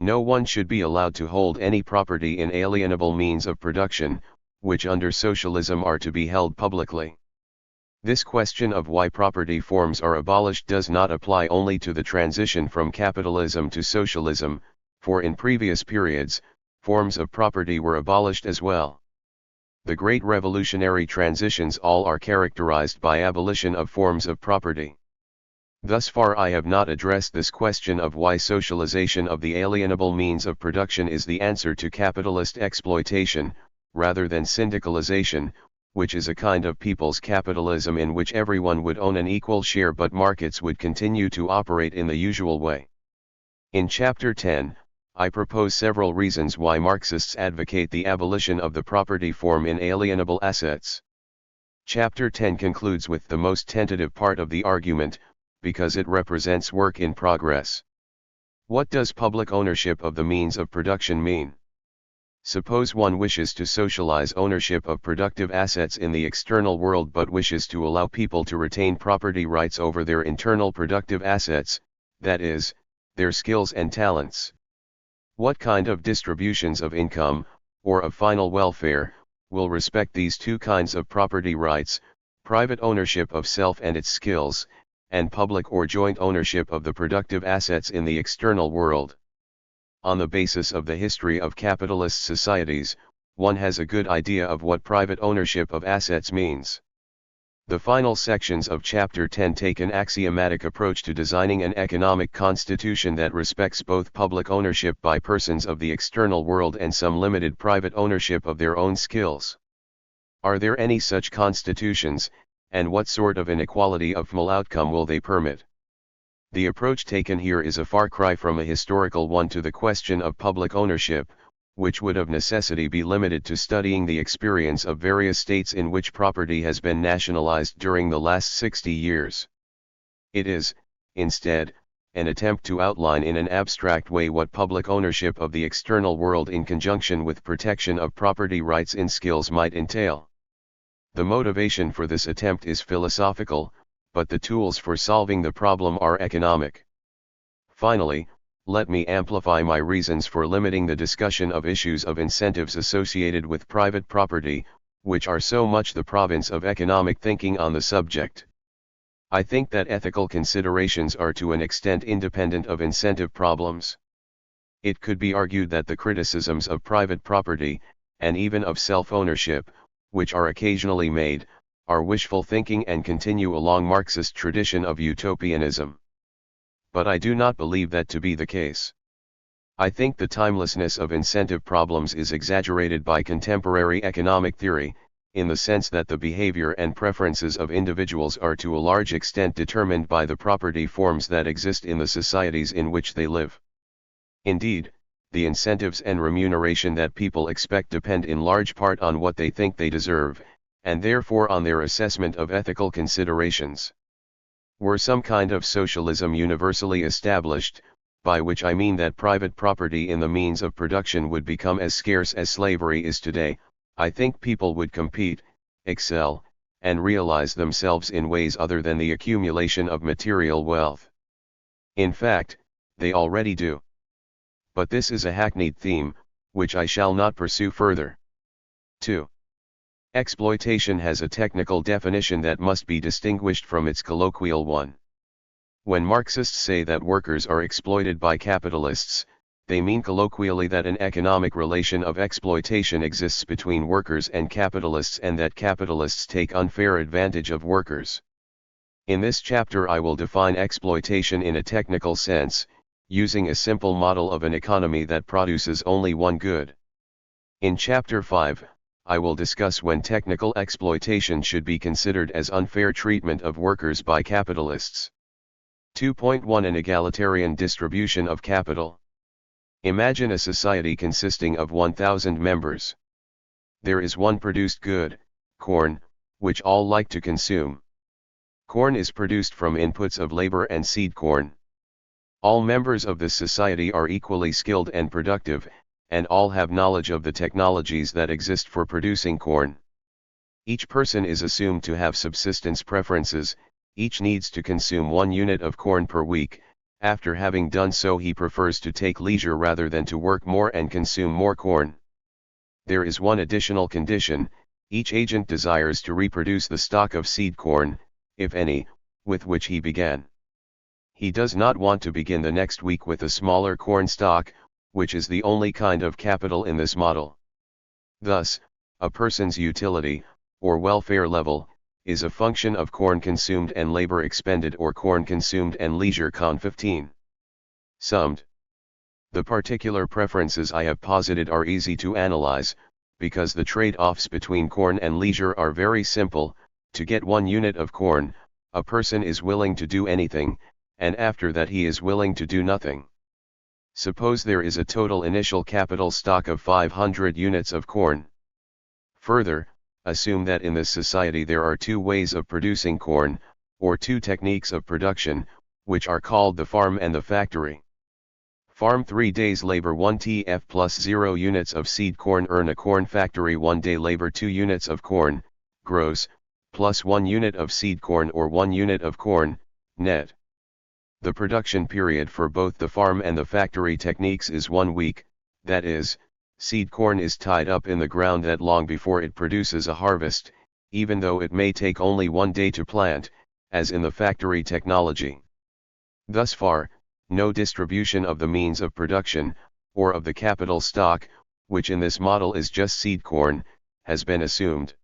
No one should be allowed to hold any property in alienable means of production, which under socialism are to be held publicly. This question of why property forms are abolished does not apply only to the transition from capitalism to socialism, for in previous periods, forms of property were abolished as well. The great revolutionary transitions all are characterized by abolition of forms of property. Thus far I have not addressed this question of why socialization of the alienable means of production is the answer to capitalist exploitation, rather than syndicalization, which is a kind of people's capitalism in which everyone would own an equal share but markets would continue to operate in the usual way. In Chapter 10, I propose several reasons why Marxists advocate the abolition of the property form in alienable assets. Chapter 10 concludes with the most tentative part of the argument, because it represents work in progress. What does public ownership of the means of production mean? Suppose one wishes to socialize ownership of productive assets in the external world but wishes to allow people to retain property rights over their internal productive assets, that is, their skills and talents. What kind of distributions of income, or of final welfare, will respect these two kinds of property rights, private ownership of self and its skills, and public or joint ownership of the productive assets in the external world? On the basis of the history of capitalist societies, one has a good idea of what private ownership of assets means. The final sections of Chapter 10 take an axiomatic approach to designing an economic constitution that respects both public ownership by persons of the external world and some limited private ownership of their own skills. Are there any such constitutions, and what sort of inequality of moral outcome will they permit? The approach taken here is a far cry from a historical one to the question of public ownership, which would of necessity be limited to studying the experience of various states in which property has been nationalized during the last 60 years. It is, instead, an attempt to outline in an abstract way what public ownership of the external world in conjunction with protection of property rights in skills might entail. The motivation for this attempt is philosophical, but the tools for solving the problem are economic. Finally, let me amplify my reasons for limiting the discussion of issues of incentives associated with private property, which are so much the province of economic thinking on the subject. I think that ethical considerations are to an extent independent of incentive problems. It could be argued that the criticisms of private property, and even of self-ownership, which are occasionally made, are wishful thinking and continue a long Marxist tradition of utopianism. But I do not believe that to be the case. I think the timelessness of incentive problems is exaggerated by contemporary economic theory, in the sense that the behavior and preferences of individuals are to a large extent determined by the property forms that exist in the societies in which they live. Indeed, the incentives and remuneration that people expect depend in large part on what they think they deserve, and therefore on their assessment of ethical considerations. Were some kind of socialism universally established, by which I mean that private property in the means of production would become as scarce as slavery is today, I think people would compete, excel, and realize themselves in ways other than the accumulation of material wealth. In fact, they already do. But this is a hackneyed theme, which I shall not pursue further. 2. Exploitation has a technical definition that must be distinguished from its colloquial one. When Marxists say that workers are exploited by capitalists, they mean colloquially that an economic relation of exploitation exists between workers and capitalists and that capitalists take unfair advantage of workers. In this chapter I will define exploitation in a technical sense, using a simple model of an economy that produces only one good. In Chapter 5, I will discuss when technical exploitation should be considered as unfair treatment of workers by capitalists. 2.1 An egalitarian distribution of capital. Imagine a society consisting of 1,000 members. There is one produced good, corn, which all like to consume. Corn is produced from inputs of labor and seed corn. All members of this society are equally skilled and productive, and all have knowledge of the technologies that exist for producing corn. Each person is assumed to have subsistence preferences, each needs to consume 1 unit of corn per week, After having done so, he prefers to take leisure rather than to work more and consume more corn. There is one additional condition: each agent desires to reproduce the stock of seed corn, if any, with which he began. He does not want to begin the next week with a smaller corn stock, which is the only kind of capital in this model. Thus, a person's utility, or welfare level, is a function of corn consumed and labor expended, or corn consumed and leisure con 15. Summed. The particular preferences I have posited are easy to analyze, because the trade-offs between corn and leisure are very simple. To get 1 unit of corn, a person is willing to do anything, and after that he is willing to do nothing. Suppose there is a total initial capital stock of 500 units of corn. Further, assume that in this society there are 2 ways of producing corn, or 2 techniques of production, which are called the farm and the factory. Farm 3 days labor 1 TF plus 0 units of seed corn earn a corn factory 1 day labor 2 units of corn, gross, plus 1 unit of seed corn or 1 unit of corn, net. The production period for both the farm and the factory techniques is 1 week, that is, seed corn is tied up in the ground that long before it produces a harvest, even though it may take only 1 day to plant, as in the factory technology. Thus far, no distribution of the means of production, or of the capital stock, which in this model is just seed corn, has been assumed.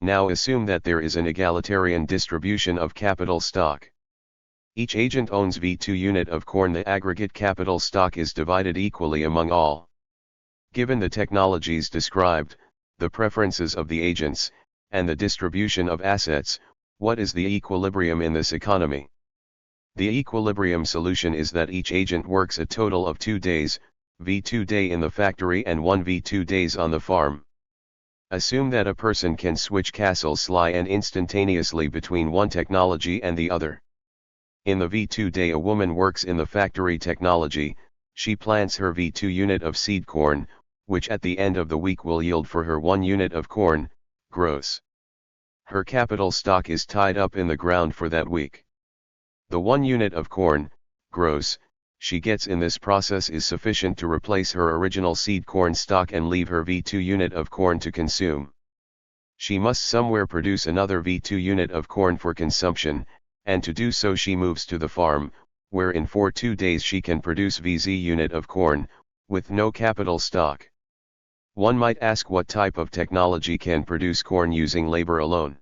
Now assume that there is an egalitarian distribution of capital stock. Each agent owns V2 unit of corn. The aggregate capital stock is divided equally among all. Given the technologies described, the preferences of the agents, and the distribution of assets, what is the equilibrium in this economy? The equilibrium solution is that each agent works a total of 2 days, V2 day in the factory and 1 V2 days on the farm. Assume that a person can switch castles sly and instantaneously between one technology and the other. In the V2 day a woman works in the factory technology. She plants her V2 unit of seed corn, which at the end of the week will yield for her 1 unit of corn, gross. Her capital stock is tied up in the ground for that week. The 1 unit of corn, gross, she gets in this process is sufficient to replace her original seed corn stock and leave her V2 unit of corn to consume. She must somewhere produce another V2 unit of corn for consumption, and to do so she moves to the farm, where in 2 days she can produce VZ unit of corn, with no capital stock. One might ask, what type of technology can produce corn using labor alone?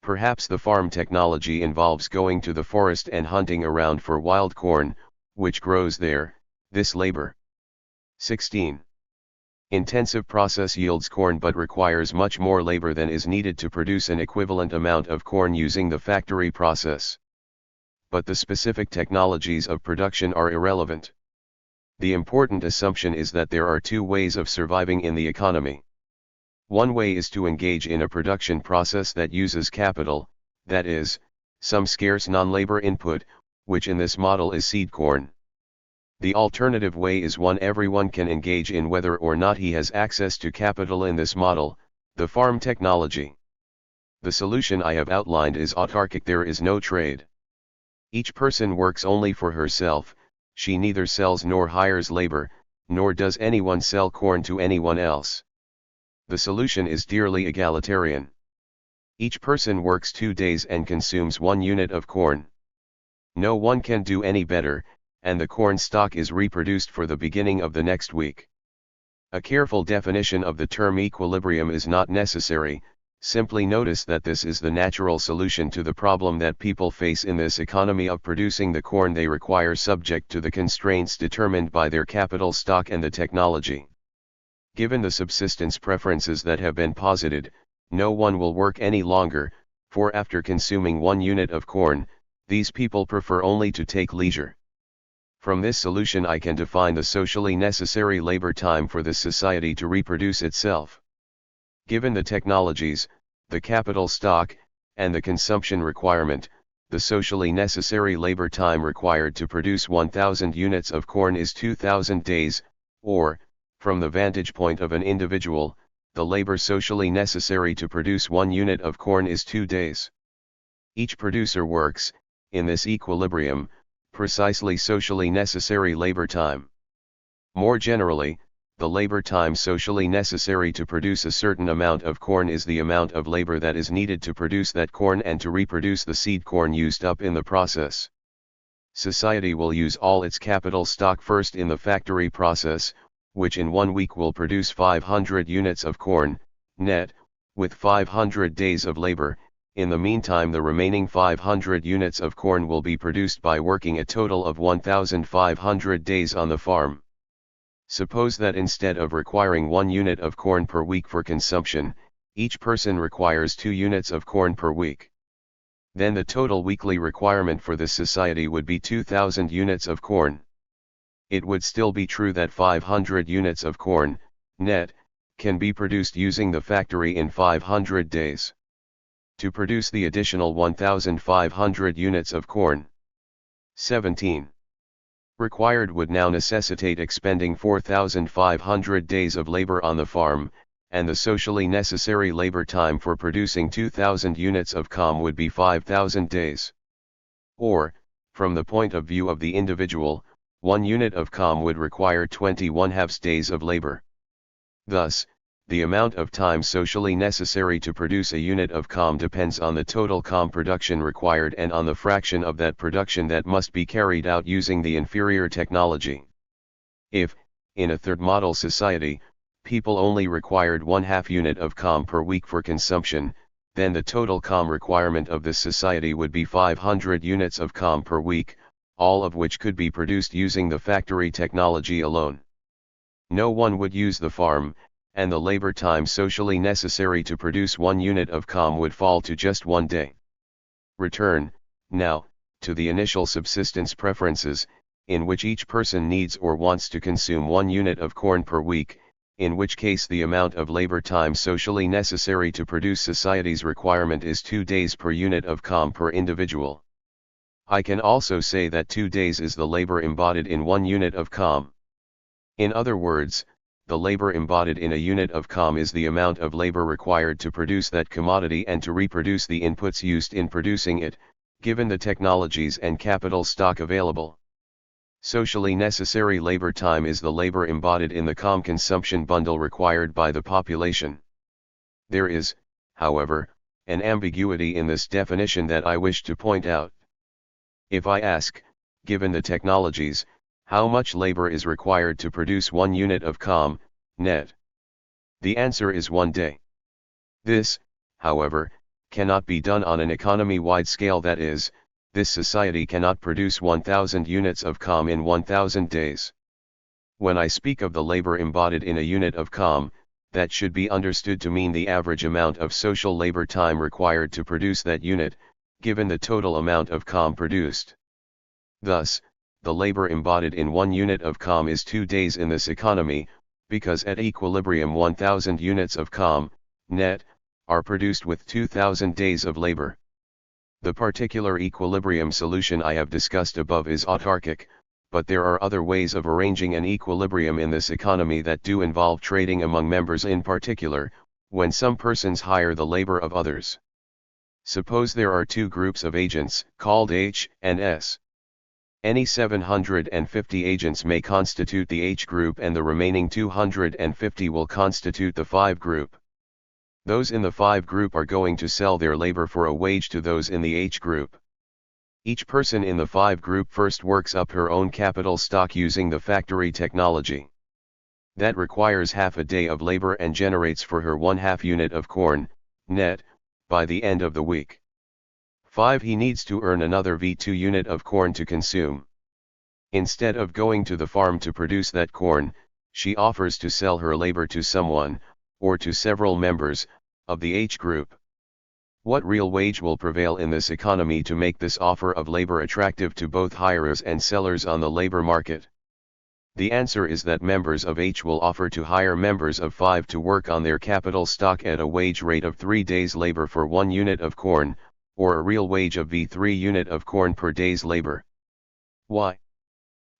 Perhaps the farm technology involves going to the forest and hunting around for wild corn, which grows there. This labor. 16. Intensive process yields corn but requires much more labor than is needed to produce an equivalent amount of corn using the factory process. But the specific technologies of production are irrelevant. The important assumption is that there are 2 ways of surviving in the economy. One way is to engage in a production process that uses capital, that is, some scarce non-labor input, which in this model is seed corn. The alternative way is one everyone can engage in whether or not he has access to capital in this model, the farm technology. The solution I have outlined is autarkic. There is no trade. Each person works only for herself. She neither sells nor hires labor, nor does anyone sell corn to anyone else. The solution is dearly egalitarian. Each person works 2 days and consumes 1 unit of corn. No one can do any better, and the corn stock is reproduced for the beginning of the next week. A careful definition of the term equilibrium is not necessary. Simply notice that this is the natural solution to the problem that people face in this economy of producing the corn they require, subject to the constraints determined by their capital stock and the technology. Given the subsistence preferences that have been posited, no one will work any longer, for after consuming 1 unit of corn, these people prefer only to take leisure. From this solution I can define the socially necessary labor time for this society to reproduce itself. Given the technologies, the capital stock, and the consumption requirement, the socially necessary labor time required to produce 1,000 units of corn is 2,000 days, or, from the vantage point of an individual, the labor socially necessary to produce 1 unit of corn is 2 days. Each producer works, in this equilibrium, precisely socially necessary labor time. More generally, the labor time socially necessary to produce a certain amount of corn is the amount of labor that is needed to produce that corn and to reproduce the seed corn used up in the process. Society will use all its capital stock first in the factory process, which in 1 week will produce 500 units of corn, net, with 500 days of labor. In the meantime, the remaining 500 units of corn will be produced by working a total of 1,500 days on the farm. Suppose that instead of requiring 1 unit of corn per week for consumption, each person requires 2 units of corn per week. Then the total weekly requirement for this society would be 2,000 units of corn. It would still be true that 500 units of corn, net, can be produced using the factory in 500 days. To produce the additional 1,500 units of corn, 17. Required would now necessitate expending 4,500 days of labor on the farm, and the socially necessary labor time for producing 2,000 units of corn would be 5,000 days. Or, from the point of view of the individual, 1 unit of corn would require 21/2 days of labor. Thus, the amount of time socially necessary to produce a unit of corn depends on the total corn production required and on the fraction of that production that must be carried out using the inferior technology. If, in a third model society, people only required 1/2 unit of corn per week for consumption, then the total corn requirement of this society would be 500 units of corn per week, all of which could be produced using the factory technology alone. No one would use the farm, and the labor time socially necessary to produce 1 unit of corn would fall to just 1 day. Return, now, to the initial subsistence preferences, in which each person needs or wants to consume 1 unit of corn per week, in which case the amount of labor time socially necessary to produce society's requirement is 2 days per unit of corn per individual. I can also say that 2 days is the labor embodied in 1 unit of corn. In other words, the labor embodied in a unit of corn is the amount of labor required to produce that commodity and to reproduce the inputs used in producing it, given the technologies and capital stock available. Socially necessary labor time is the labor embodied in the corn consumption bundle required by the population. There is, however, an ambiguity in this definition that I wish to point out. If I ask, given the technologies, how much labor is required to produce 1 unit of corn, net? The answer is 1 day. This, however, cannot be done on an economy-wide scale, that is, this society cannot produce 1,000 units of corn in 1,000 days. When I speak of the labor embodied in a unit of corn, that should be understood to mean the average amount of social labor time required to produce that unit, given the total amount of corn produced. Thus, the labor embodied in 1 unit of corn is 2 days in this economy, because at equilibrium 1,000 units of corn, net, are produced with 2,000 days of labor. The particular equilibrium solution I have discussed above is autarkic, but there are other ways of arranging an equilibrium in this economy that do involve trading among members, in particular, when some persons hire the labor of others. Suppose there are 2 groups of agents, called H and S. Any 750 agents may constitute the H group, and the remaining 250 will constitute the 5 group. Those in the 5 group are going to sell their labor for a wage to those in the H group. Each person in the 5 group first works up her own capital stock using the factory technology. That requires half a day of labor and generates for her 1/2 unit of corn, net, by the end of the week. 5. He needs to earn another V2 unit of corn to consume. Instead of going to the farm to produce that corn, she offers to sell her labor to someone, or to several members, of the H group. What real wage will prevail in this economy to make this offer of labor attractive to both hirers and sellers on the labor market? The answer is that members of H will offer to hire members of 5 to work on their capital stock at a wage rate of 3 days labor for 1 unit of corn, or a real wage of V3 unit of corn per day's labor. Why?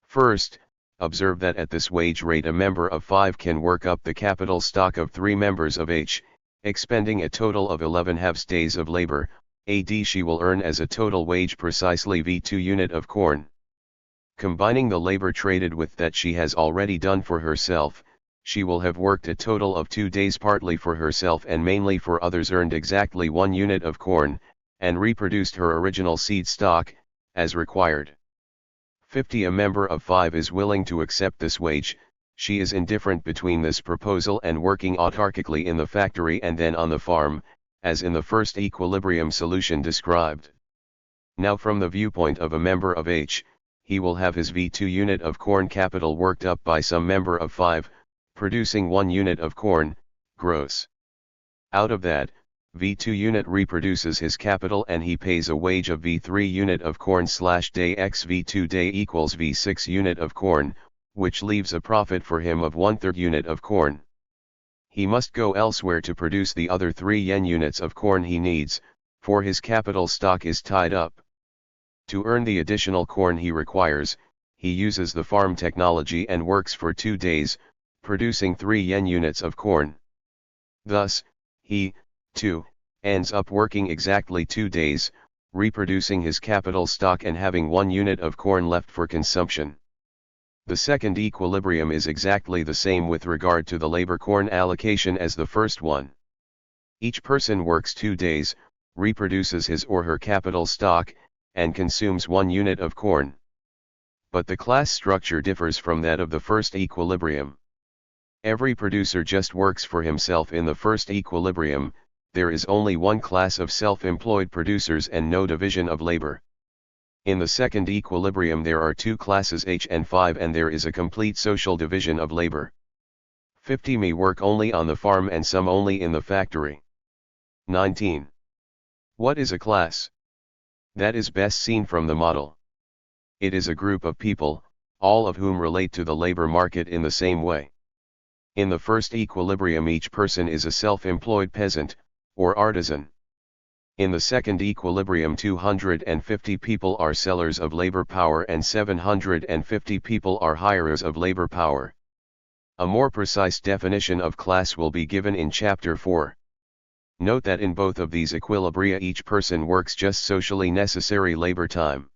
First, observe that at this wage rate a member of 5 can work up the capital stock of 3 members of H, expending a total of 11/2 days of labor, AD she will earn as a total wage precisely V2 unit of corn. Combining the labor traded with that she has already done for herself, she will have worked a total of 2 days partly for herself and mainly for others, earned exactly 1 unit of corn, and reproduced her original seed stock, as required. 50. A member of 5 is willing to accept this wage. She is indifferent between this proposal and working autarkically in the factory and then on the farm, as in the first equilibrium solution described. Now from the viewpoint of a member of H, he will have his V2 unit of corn capital worked up by some member of 5, producing 1 unit of corn, gross. Out of that, V2 unit reproduces his capital and he pays a wage of V3 unit of corn / day x V2 day equals V6 unit of corn, which leaves a profit for him of 1/3 unit of corn. He must go elsewhere to produce the other 3 yen units of corn he needs, for his capital stock is tied up. To earn the additional corn he requires, he uses the farm technology and works for 2 days, producing 3 yen units of corn. Thus, he, too, ends up working exactly 2 days, reproducing his capital stock and having 1 unit of corn left for consumption. The second equilibrium is exactly the same with regard to the labor corn allocation as the first one. Each person works 2 days, reproduces his or her capital stock, and consumes 1 unit of corn. But the class structure differs from that of the first equilibrium. Every producer just works for himself in the first equilibrium. There is only one class of self-employed producers and no division of labor. In the second equilibrium there are 2 classes H and 5 and there is a complete social division of labor. 50 may work only on the farm and some only in the factory. 19. What is a class? That is best seen from the model. It is a group of people, all of whom relate to the labor market in the same way. In the first equilibrium each person is a self-employed peasant, or artisan. In the second equilibrium 250 people are sellers of labor power and 750 people are hirers of labor power. A more precise definition of class will be given in Chapter 4. Note that in both of these equilibria each person works just socially necessary labor time.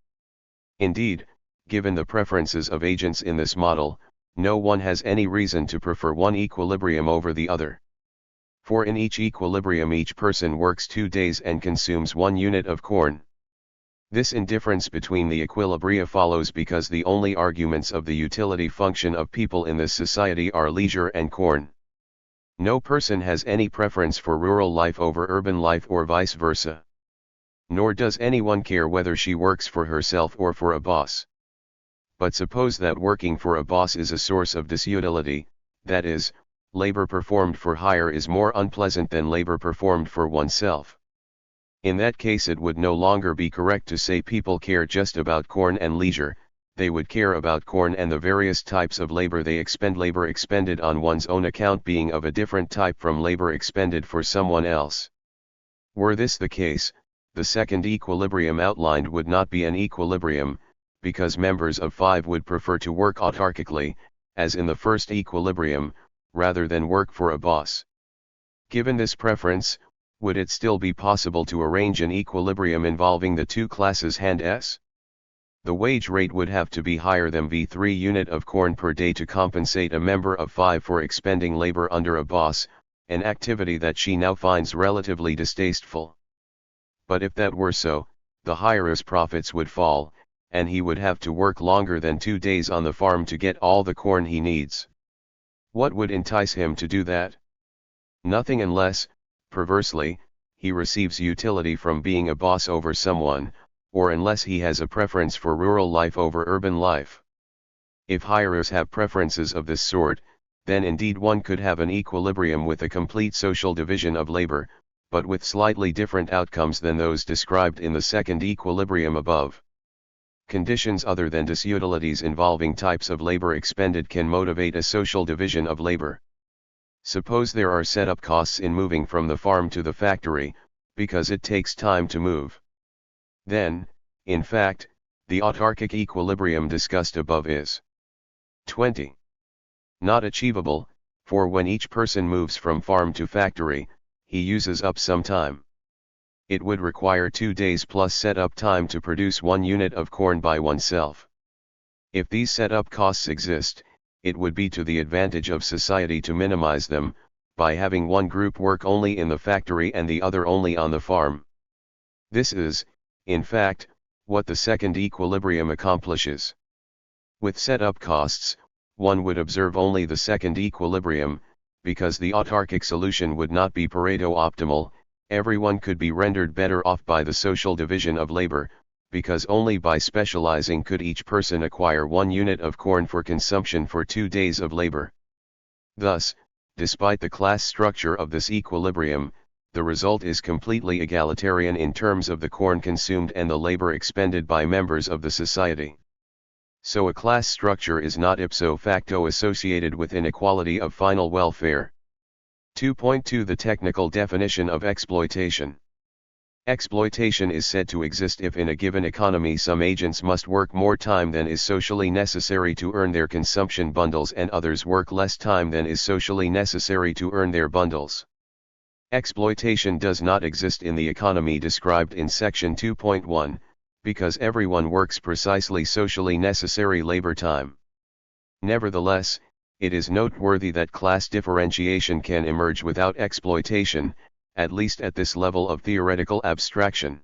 Indeed, given the preferences of agents in this model, no one has any reason to prefer one equilibrium over the other. For in each equilibrium each person works 2 days and consumes 1 unit of corn. This indifference between the equilibria follows because the only arguments of the utility function of people in this society are leisure and corn. No person has any preference for rural life over urban life or vice versa. Nor does anyone care whether she works for herself or for a boss. But suppose that working for a boss is a source of disutility, that is, labor performed for hire is more unpleasant than labor performed for oneself. In that case it would no longer be correct to say people care just about corn and leisure, they would care about corn and the various types of labor they expend, labor expended on one's own account being of a different type from labor expended for someone else. Were this the case, the second equilibrium outlined would not be an equilibrium, because members of 5 would prefer to work autarkically, as in the first equilibrium, rather than work for a boss. Given this preference, would it still be possible to arrange an equilibrium involving the 2 classes hand S? The wage rate would have to be higher than V3 unit of corn per day to compensate a member of 5 for expending labor under a boss, an activity that she now finds relatively distasteful. But if that were so, the hirer's profits would fall, and he would have to work longer than 2 days on the farm to get all the corn he needs. What would entice him to do that? Nothing unless, perversely, he receives utility from being a boss over someone, or unless he has a preference for rural life over urban life. If hirers have preferences of this sort, then indeed one could have an equilibrium with a complete social division of labor, but with slightly different outcomes than those described in the second equilibrium above. Conditions other than disutilities involving types of labor expended can motivate a social division of labor. Suppose there are setup costs in moving from the farm to the factory, because it takes time to move. Then, in fact, the autarkic equilibrium discussed above is 20. Not achievable, for when each person moves from farm to factory, he uses up some time. It would require 2 days plus setup time to produce 1 unit of corn by oneself. If these setup costs exist, it would be to the advantage of society to minimize them, by having one group work only in the factory and the other only on the farm. This is, in fact, what the second equilibrium accomplishes. With setup costs, one would observe only the second equilibrium, because the autarkic solution would not be Pareto optimal. Everyone could be rendered better off by the social division of labor, because only by specializing could each person acquire 1 unit of corn for consumption for 2 days of labor. Thus, despite the class structure of this equilibrium, the result is completely egalitarian in terms of the corn consumed and the labor expended by members of the society. So a class structure is not ipso facto associated with inequality of final welfare. 2.2 The technical definition of exploitation. Exploitation is said to exist if in a given economy some agents must work more time than is socially necessary to earn their consumption bundles and others work less time than is socially necessary to earn their bundles. Exploitation does not exist in the economy described in section 2.1, because everyone works precisely socially necessary labor time. Nevertheless, it is noteworthy that class differentiation can emerge without exploitation, at least at this level of theoretical abstraction.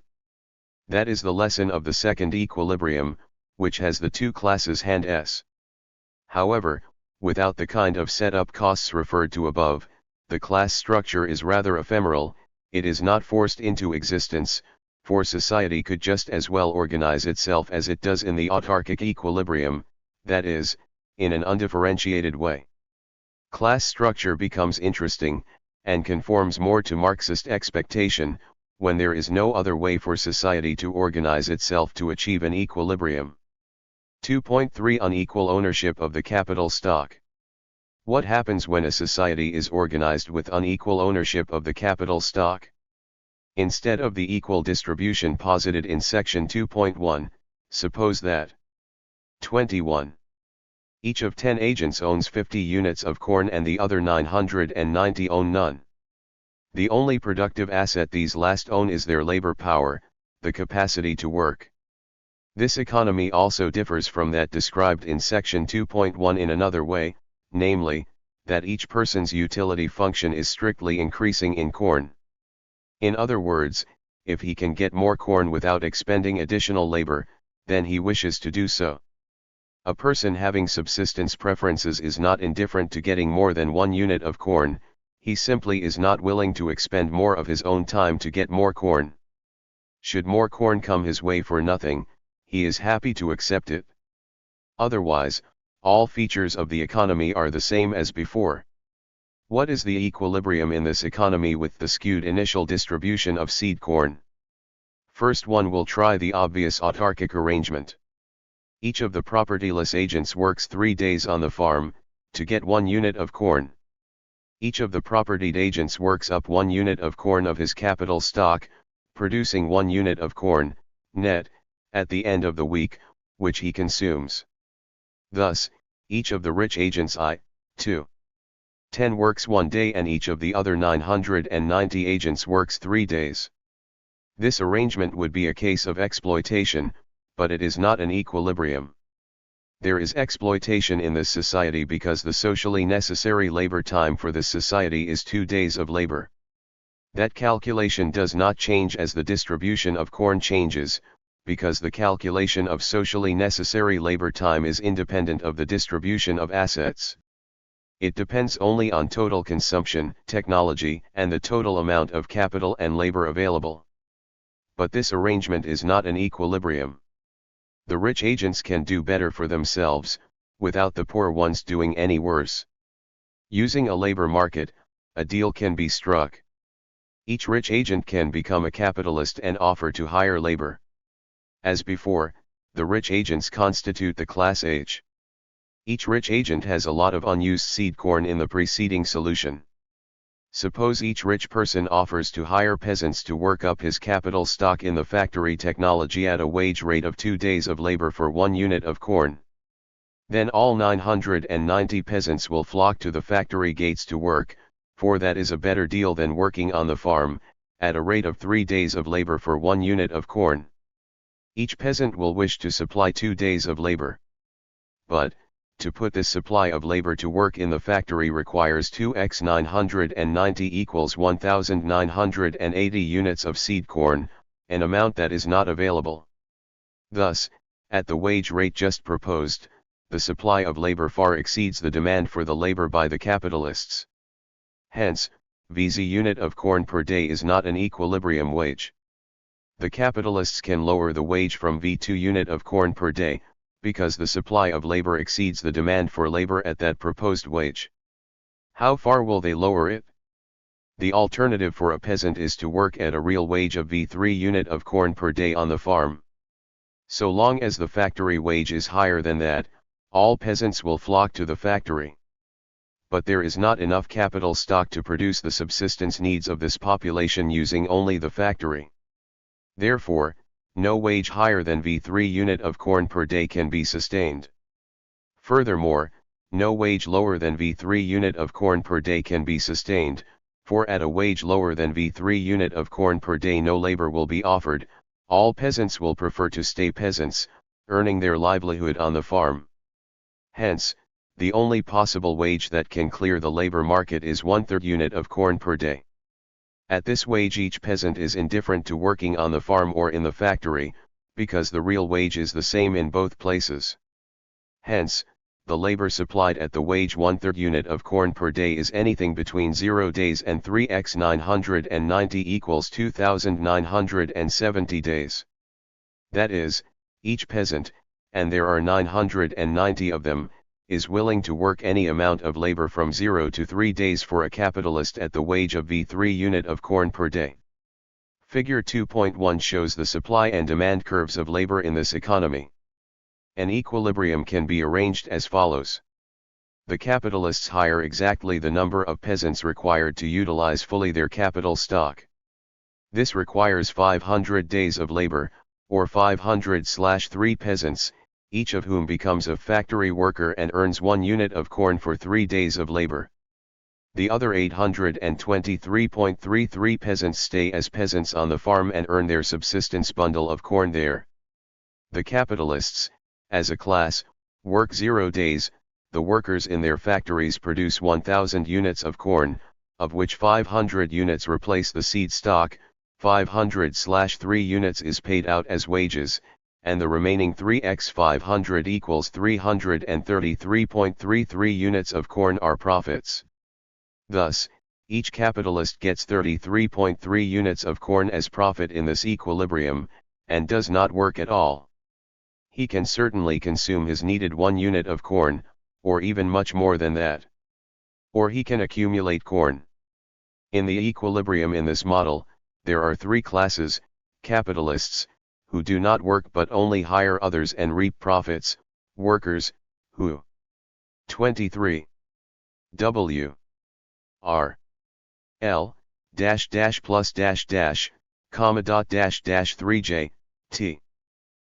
That is the lesson of the second equilibrium, which has the two classes hand s. However, without the kind of setup costs referred to above, the class structure is rather ephemeral. It is not forced into existence, for society could just as well organize itself as it does in the autarkic equilibrium, that is, in an undifferentiated way. Class structure becomes interesting, and conforms more to Marxist expectation, when there is no other way for society to organize itself to achieve an equilibrium. 2.3 Unequal ownership of the capital stock. What happens when a society is organized with unequal ownership of the capital stock? Instead of the equal distribution posited in section 2.1, suppose that 21. Each of 10 agents owns 50 units of corn and the other 990 own none. The only productive asset these last own is their labor power, the capacity to work. This economy also differs from that described in section 2.1 in another way, namely, that each person's utility function is strictly increasing in corn. In other words, if he can get more corn without expending additional labor, then he wishes to do so. A person having subsistence preferences is not indifferent to getting more than 1 unit of corn, he simply is not willing to expend more of his own time to get more corn. Should more corn come his way for nothing, he is happy to accept it. Otherwise, all features of the economy are the same as before. What is the equilibrium in this economy with the skewed initial distribution of seed corn? First, one will try the obvious autarkic arrangement. Each of the propertyless agents works 3 days on the farm, to get 1 unit of corn. Each of the propertied agents works up 1 unit of corn of his capital stock, producing 1 unit of corn, net, at the end of the week, which he consumes. Thus, each of the rich agents I, 10 works 1 day and each of the other 990 agents works 3 days. This arrangement would be a case of exploitation, but it is not an equilibrium. There is exploitation in this society because the socially necessary labor time for this society is 2 days of labor. That calculation does not change as the distribution of corn changes, because the calculation of socially necessary labor time is independent of the distribution of assets. It depends only on total consumption, technology, and the total amount of capital and labor available. But this arrangement is not an equilibrium. The rich agents can do better for themselves, without the poor ones doing any worse. Using a labor market, a deal can be struck. Each rich agent can become a capitalist and offer to hire labor. As before, the rich agents constitute the class H. Each rich agent has a lot of unused seed corn in the preceding solution. Suppose each rich person offers to hire peasants to work up his capital stock in the factory technology at a wage rate of 2 days of labor for 1 unit of corn. Then all 990 peasants will flock to the factory gates to work, for that is a better deal than working on the farm, at a rate of 3 days of labor for 1 unit of corn. Each peasant will wish to supply 2 days of labor. but, to put this supply of labor to work in the factory requires 2x 990 equals 1980 units of seed corn, an amount that is not available. Thus, at the wage rate just proposed, the supply of labor far exceeds the demand for the labor by the capitalists. Hence, VZ unit of corn per day is not an equilibrium wage. The capitalists can lower the wage from V2 unit of corn per day, because the supply of labor exceeds the demand for labor at that proposed wage. How far will they lower it? The alternative for a peasant is to work at a real wage of V3 unit of corn per day on the farm. So long as the factory wage is higher than that, all peasants will flock to the factory. But there is not enough capital stock to produce the subsistence needs of this population using only the factory. Therefore, no wage higher than V3 unit of corn per day can be sustained. Furthermore, no wage lower than V3 unit of corn per day can be sustained, for at a wage lower than V3 unit of corn per day no labor will be offered, all peasants will prefer to stay peasants, earning their livelihood on the farm. Hence, the only possible wage that can clear the labor market is 1/3 unit of corn per day. At this wage each peasant is indifferent to working on the farm or in the factory, because the real wage is the same in both places. Hence, the labor supplied at the wage 1/3 unit of corn per day is anything between 0 days and 3x 990 equals 2,970 days. That is, each peasant, and there are 990 of them, is willing to work any amount of labor from 0 to 3 days for a capitalist at the wage of V3 unit of corn per day. Figure 2.1 shows the supply and demand curves of labor in this economy. An equilibrium can be arranged as follows. The capitalists hire exactly the number of peasants required to utilize fully their capital stock. This requires 500 days of labor, or 500/3 peasants, each of whom becomes a factory worker and earns 1 unit of corn for 3 days of labor. The other 823.33 peasants stay as peasants on the farm and earn their subsistence bundle of corn there. The capitalists, as a class, work 0 days. The workers in their factories produce 1,000 units of corn, of which 500 units replace the seed stock, 500/3 units is paid out as wages, and the remaining 3x 500 equals 333.33 units of corn are profits. Thus, each capitalist gets 33.3 units of corn as profit in this equilibrium, and does not work at all. He can certainly consume his needed 1 unit of corn, or even much more than that. Or he can accumulate corn. In the equilibrium in this model, there are 3 classes: capitalists, who do not work but only hire others and reap profits; workers, who 23 W R L dash dash plus dash dash comma dot dash dash 3J T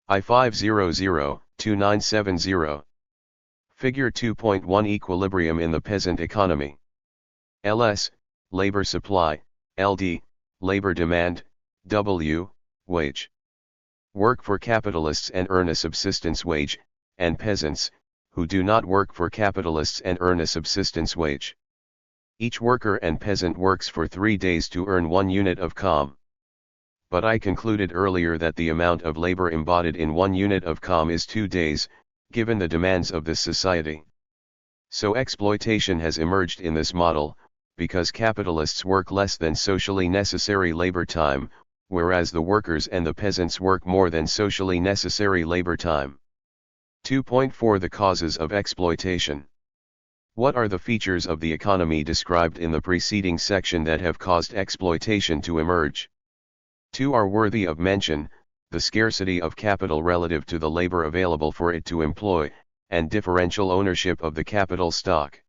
I 5002970. Figure 2.1 Equilibrium in the peasant economy. LS, labor supply; LD, labor demand; W, wage. Work for capitalists and earn a subsistence wage, and peasants, who do not work for capitalists and earn a subsistence wage. Each worker and peasant works for 3 days to earn 1 unit of com. But I concluded earlier that the amount of labor embodied in 1 unit of com is 2 days, given the demands of this society. So exploitation has emerged in this model, because capitalists work less than socially necessary labor time, whereas the workers and the peasants work more than socially necessary labor time. 2.4 The causes of exploitation. What are the features of the economy described in the preceding section that have caused exploitation to emerge? 2 are worthy of mention: the scarcity of capital relative to the labor available for it to employ, and differential ownership of the capital stock.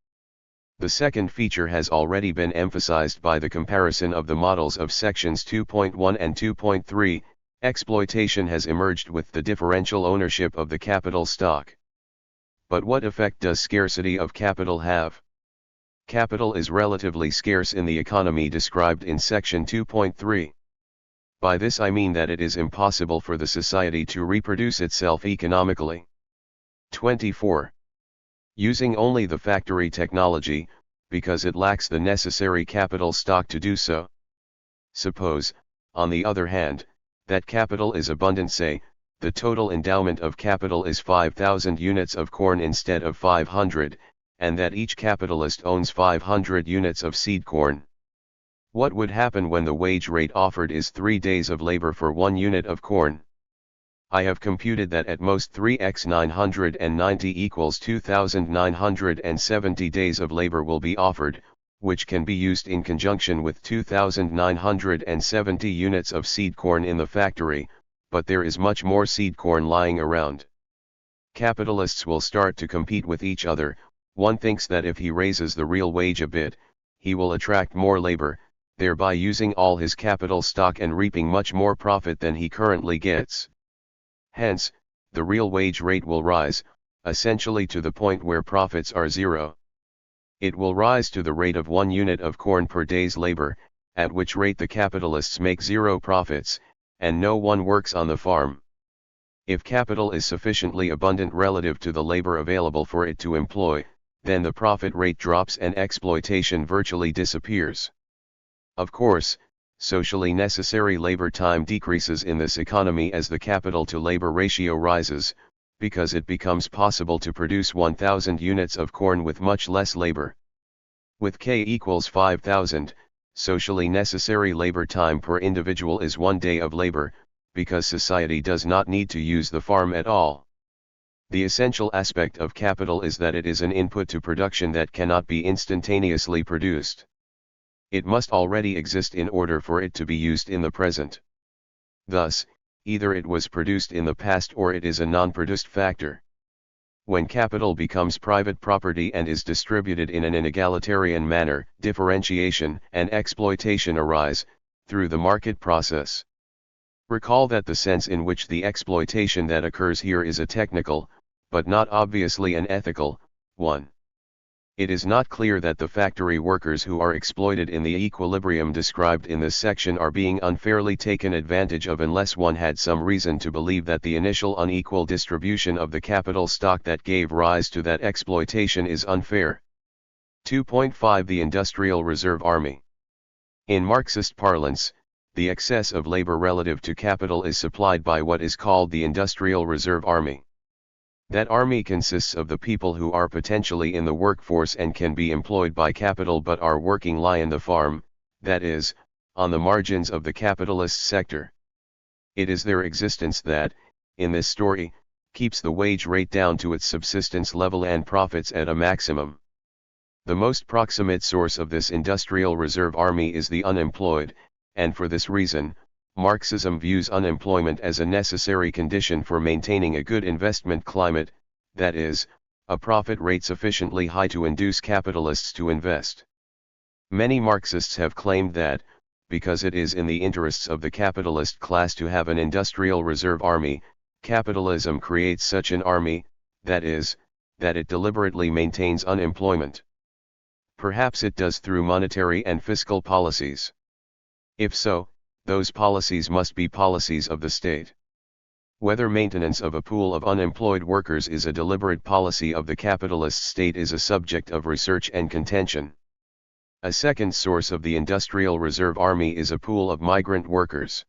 The second feature has already been emphasized by the comparison of the models of sections 2.1 and 2.3, exploitation has emerged with the differential ownership of the capital stock. But what effect does scarcity of capital have? Capital is relatively scarce in the economy described in section 2.3. By this I mean that it is impossible for the society to reproduce itself economically. 24. using only the factory technology, because it lacks the necessary capital stock to do so. Suppose, on the other hand, that capital is abundant, say, the total endowment of capital is 5,000 units of corn instead of 500, and that each capitalist owns 500 units of seed corn. What would happen when the wage rate offered is 3 days of labor for 1 unit of corn? I have computed that at most 3x 990 equals 2,970 days of labor will be offered, which can be used in conjunction with 2,970 units of seed corn in the factory, but there is much more seed corn lying around. Capitalists will start to compete with each other. One thinks that if he raises the real wage a bit, he will attract more labor, thereby using all his capital stock and reaping much more profit than he currently gets. Hence, the real wage rate will rise, essentially to the point where profits are zero. It will rise to the rate of 1 unit of corn per day's labor, at which rate the capitalists make zero profits, and no one works on the farm. If capital is sufficiently abundant relative to the labor available for it to employ, then the profit rate drops and exploitation virtually disappears. Of course, socially necessary labor time decreases in this economy as the capital to labor ratio rises, because it becomes possible to produce 1,000 units of corn with much less labor. With K equals 5,000, socially necessary labor time per individual is 1 day of labor, because society does not need to use the farm at all. The essential aspect of capital is that it is an input to production that cannot be instantaneously produced. It must already exist in order for it to be used in the present. Thus, either it was produced in the past or it is a non-produced factor. When capital becomes private property and is distributed in an inegalitarian manner, differentiation and exploitation arise, through the market process. Recall that the sense in which the exploitation that occurs here is a technical, but not obviously an ethical, one. It is not clear that the factory workers who are exploited in the equilibrium described in this section are being unfairly taken advantage of unless one had some reason to believe that the initial unequal distribution of the capital stock that gave rise to that exploitation is unfair. 2.5 The Industrial Reserve Army. In Marxist parlance, the excess of labor relative to capital is supplied by what is called the Industrial Reserve Army. That army consists of the people who are potentially in the workforce and can be employed by capital but are working lie in the farm, that is, on the margins of the capitalist sector. It is their existence that, in this story, keeps the wage rate down to its subsistence level and profits at a maximum. The most proximate source of this industrial reserve army is the unemployed, and for this reason, Marxism views unemployment as a necessary condition for maintaining a good investment climate, that is, a profit rate sufficiently high to induce capitalists to invest. Many Marxists have claimed that, because it is in the interests of the capitalist class to have an industrial reserve army, capitalism creates such an army, that is, that it deliberately maintains unemployment. Perhaps it does through monetary and fiscal policies. If so, those policies must be policies of the state. Whether maintenance of a pool of unemployed workers is a deliberate policy of the capitalist state is a subject of research and contention. A second source of the industrial reserve army is a pool of migrant workers.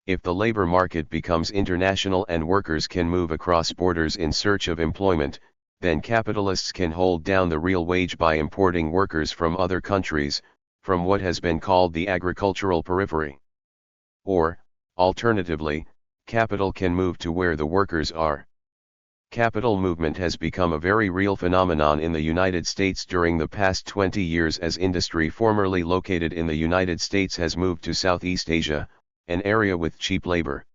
If the labor market becomes international and workers can move across borders in search of employment, then capitalists can hold down the real wage by importing workers from other countries, from what has been called the agricultural periphery. Or, alternatively, capital can move to where the workers are. Capital movement has become a very real phenomenon in the United States during the past 20 years as industry formerly located in the United States has moved to Southeast Asia, an area with cheap labor.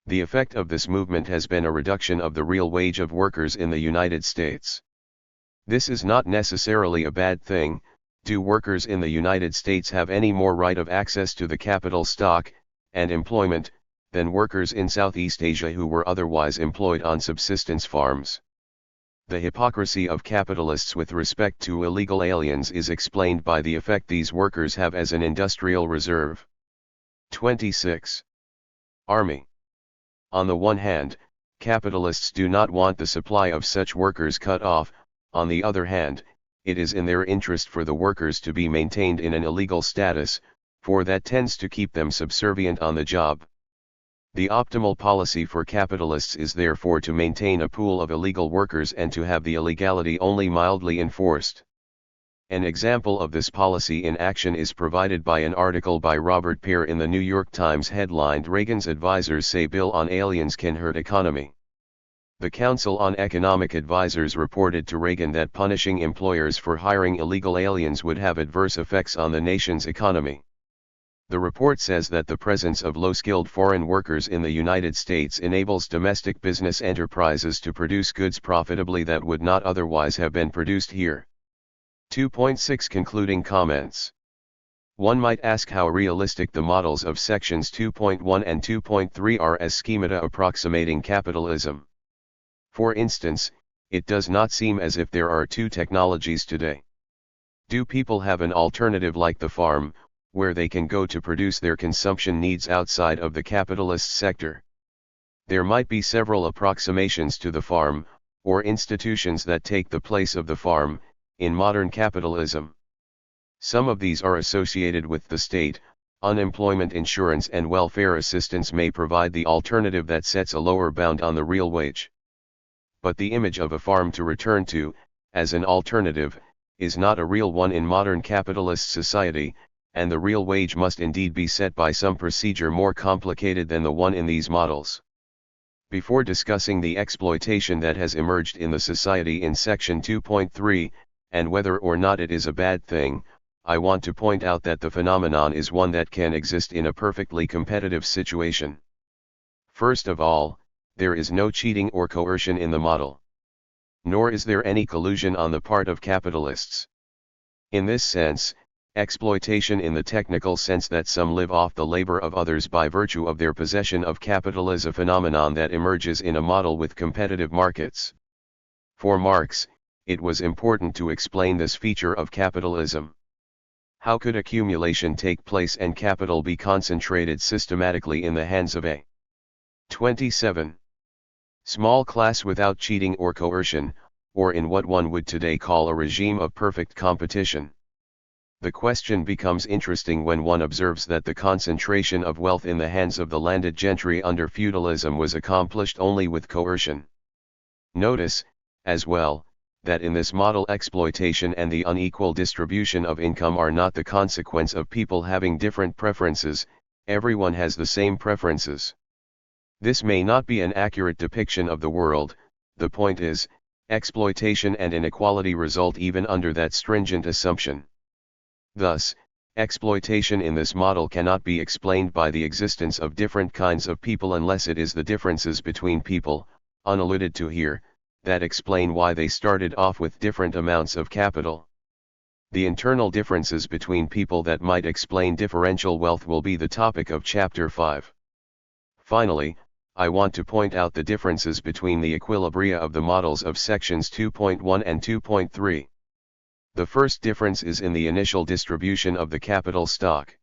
The effect of this movement has been a reduction of the real wage of workers in the United States. This is not necessarily a bad thing. Do workers in the United States have any more right of access to the capital stock, and employment, than workers in Southeast Asia who were otherwise employed on subsistence farms? The hypocrisy of capitalists with respect to illegal aliens is explained by the effect these workers have as an industrial reserve. 26. Army. On the one hand, capitalists do not want the supply of such workers cut off, On the other hand, it is in their interest for the workers to be maintained in an illegal status, for that tends to keep them subservient on the job. The optimal policy for capitalists is therefore to maintain a pool of illegal workers and to have the illegality only mildly enforced. An example of this policy in action is provided by an article by Robert Pear in the New York Times headlined "Reagan's Advisors Say Bill on Aliens Can Hurt Economy." The Council on Economic Advisers reported to Reagan that punishing employers for hiring illegal aliens would have adverse effects on the nation's economy. The report says that the presence of low-skilled foreign workers in the United States enables domestic business enterprises to produce goods profitably that would not otherwise have been produced here. 2.6 Concluding comments. One might ask how realistic the models of sections 2.1 and 2.3 are as schemata approximating capitalism. For instance, it does not seem as if there are two technologies today. Do people have an alternative like the farm, where they can go to produce their consumption needs outside of the capitalist sector? There might be several approximations to the farm, or institutions that take the place of the farm, in modern capitalism. Some of these are associated with the state. Unemployment insurance and welfare assistance may provide the alternative that sets a lower bound on the real wage. But the image of a farm to return to, as an alternative, is not a real one in modern capitalist society, and the real wage must indeed be set by some procedure more complicated than the one in these models. Before discussing the exploitation that has emerged in the society in section 2.3, and whether or not it is a bad thing, I want to point out that the phenomenon is one that can exist in a perfectly competitive situation. First of all, there is no cheating or coercion in the model. Nor is there any collusion on the part of capitalists. In this sense, exploitation in the technical sense that some live off the labor of others by virtue of their possession of capital is a phenomenon that emerges in a model with competitive markets. For Marx, it was important to explain this feature of capitalism. How could accumulation take place and capital be concentrated systematically in the hands of a 27. small class without cheating or coercion, or in what one would today call a regime of perfect competition? The question becomes interesting when one observes that the concentration of wealth in the hands of the landed gentry under feudalism was accomplished only with coercion. Notice, as well, that in this model exploitation and the unequal distribution of income are not the consequence of people having different preferences. Everyone has the same preferences. This may not be an accurate depiction of the world. The point is, exploitation and inequality result even under that stringent assumption. Thus, exploitation in this model cannot be explained by the existence of different kinds of people unless it is the differences between people, unalluded to here, that explain why they started off with different amounts of capital. The internal differences between people that might explain differential wealth will be the topic of Chapter 5. Finally, I want to point out the differences between the equilibria of the models of sections 2.1 and 2.3. The first difference is in the initial distribution of the capital stock.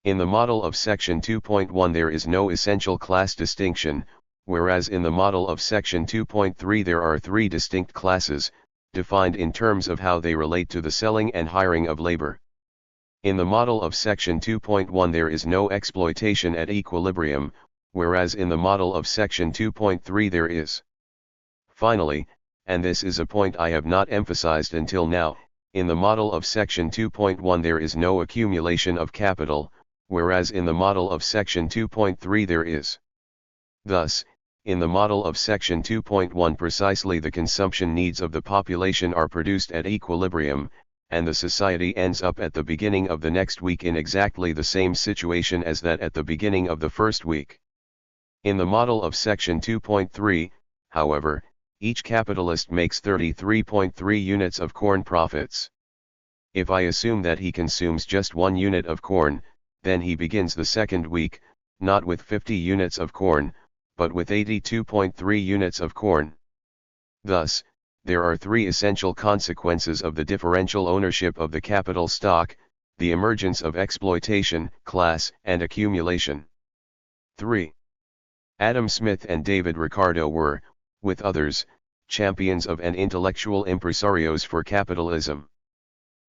In the model of section 2.1 there is no essential class distinction, whereas in the model of section 2.3 there are three distinct classes, defined in terms of how they relate to the selling and hiring of labor. In the model of section 2.1 there is no exploitation at equilibrium, whereas in the model of section 2.3 there is. Finally, and this is a point I have not emphasized until now, in the model of section 2.1 there is no accumulation of capital, whereas in the model of section 2.3 there is. Thus, in the model of section 2.1 precisely the consumption needs of the population are produced at equilibrium, and the society ends up at the beginning of the next week in exactly the same situation as that at the beginning of the first week. In the model of section 2.3, however, each capitalist makes 33.3 units of corn profits. If I assume that he consumes just 1 unit of corn, then he begins the second week, not with 50 units of corn, but with 82.3 units of corn. Thus, there are three essential consequences of the differential ownership of the capital stock: the emergence of exploitation, class, and accumulation. 3. Adam Smith and David Ricardo were, with others, champions of and intellectual impresarios for capitalism.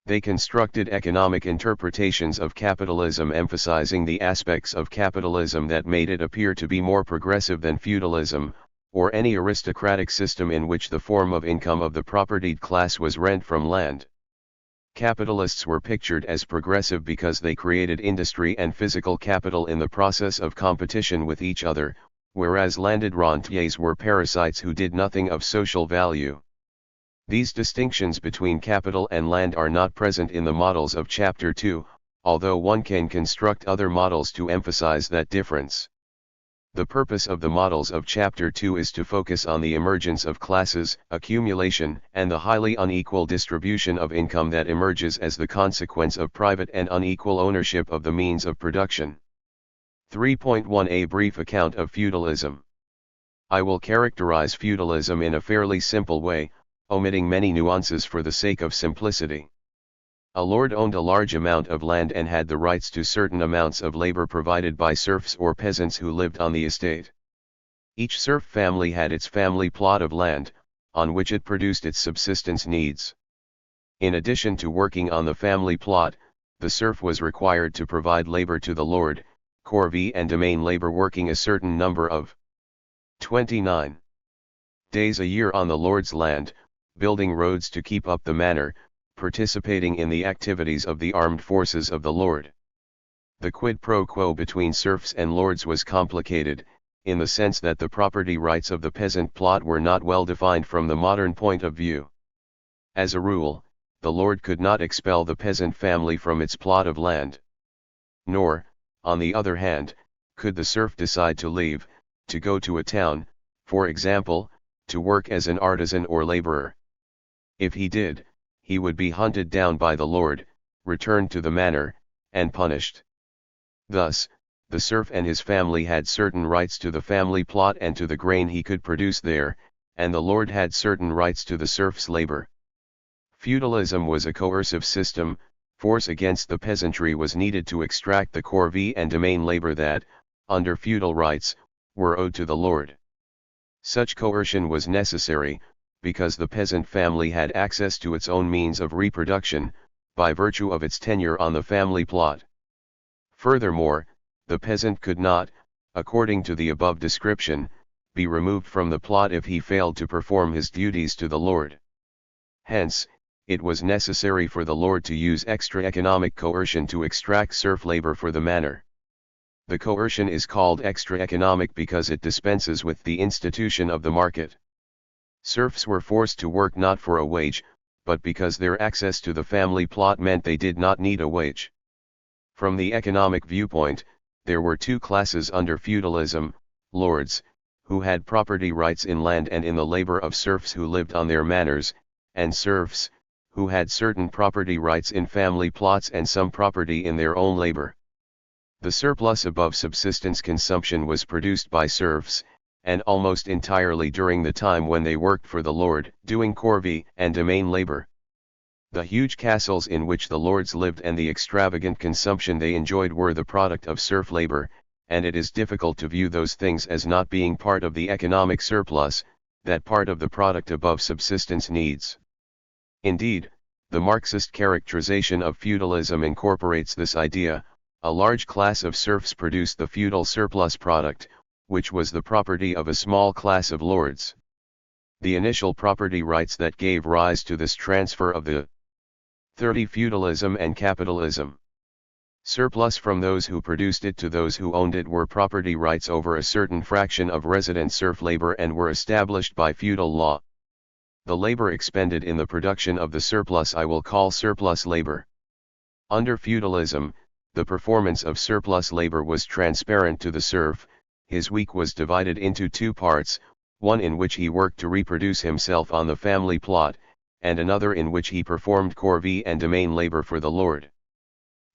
They constructed economic interpretations of capitalism emphasizing the aspects of capitalism that made it appear to be more progressive than feudalism, or any aristocratic system in which the form of income of the propertied class was rent from land. Capitalists were pictured as progressive because they created industry and physical capital in the process of competition with each other, whereas landed rentiers were parasites who did nothing of social value. These distinctions between capital and land are not present in the models of Chapter 2, although one can construct other models to emphasize that difference. The purpose of the models of Chapter 2 is to focus on the emergence of classes, accumulation, and the highly unequal distribution of income that emerges as the consequence of private and unequal ownership of the means of production. 3.1 A brief account of feudalism. I will characterize feudalism in a fairly simple way, omitting many nuances for the sake of simplicity. A lord owned a large amount of land and had the rights to certain amounts of labor provided by serfs or peasants who lived on the estate. Each serf family had its family plot of land, on which it produced its subsistence needs. In addition to working on the family plot, the serf was required to provide labor to the lord, corvée and domain labor working a certain number of 29 days a year on the lord's land, building roads to keep up the manor, participating in the activities of the armed forces of the lord. The quid pro quo between serfs and lords was complicated, in the sense that the property rights of the peasant plot were not well defined from the modern point of view. As a rule, the lord could not expel the peasant family from its plot of land. Nor, on the other hand, could the serf decide to leave, to go to a town, for example, to work as an artisan or laborer. If he did, he would be hunted down by the lord, returned to the manor, and punished. Thus, the serf and his family had certain rights to the family plot and to the grain he could produce there, and the lord had certain rights to the serf's labor. Feudalism was a coercive system. Force against the peasantry was needed to extract the corvée and domain labor that, under feudal rights, were owed to the lord. Such coercion was necessary, because the peasant family had access to its own means of reproduction, by virtue of its tenure on the family plot. Furthermore, the peasant could not, according to the above description, be removed from the plot if he failed to perform his duties to the lord. Hence, it was necessary for the lord to use extra economic coercion to extract serf labor for the manor. The coercion is called extra economic because it dispenses with the institution of the market. Serfs were forced to work not for a wage, but because their access to the family plot meant they did not need a wage. From the economic viewpoint, there were two classes under feudalism: lords, who had property rights in land and in the labor of serfs who lived on their manors, and serfs, who had certain property rights in family plots and some property in their own labor. The surplus above subsistence consumption was produced by serfs, and almost entirely during the time when they worked for the lord, doing corvée and domain labor. The huge castles in which the lords lived and the extravagant consumption they enjoyed were the product of serf labor, and it is difficult to view those things as not being part of the economic surplus, that part of the product above subsistence needs. Indeed, the Marxist characterization of feudalism incorporates this idea. A large class of serfs produced the feudal surplus product, which was the property of a small class of lords. The initial property rights that gave rise to this transfer of the feudalism and capitalism. Surplus from those who produced it to those who owned it were property rights over a certain fraction of resident serf labor and were established by feudal law. The labor expended in the production of the surplus I will call surplus labor. Under feudalism, the performance of surplus labor was transparent to the serf. His week was divided into two parts, one in which he worked to reproduce himself on the family plot, and another in which he performed corvée and domain labor for the lord.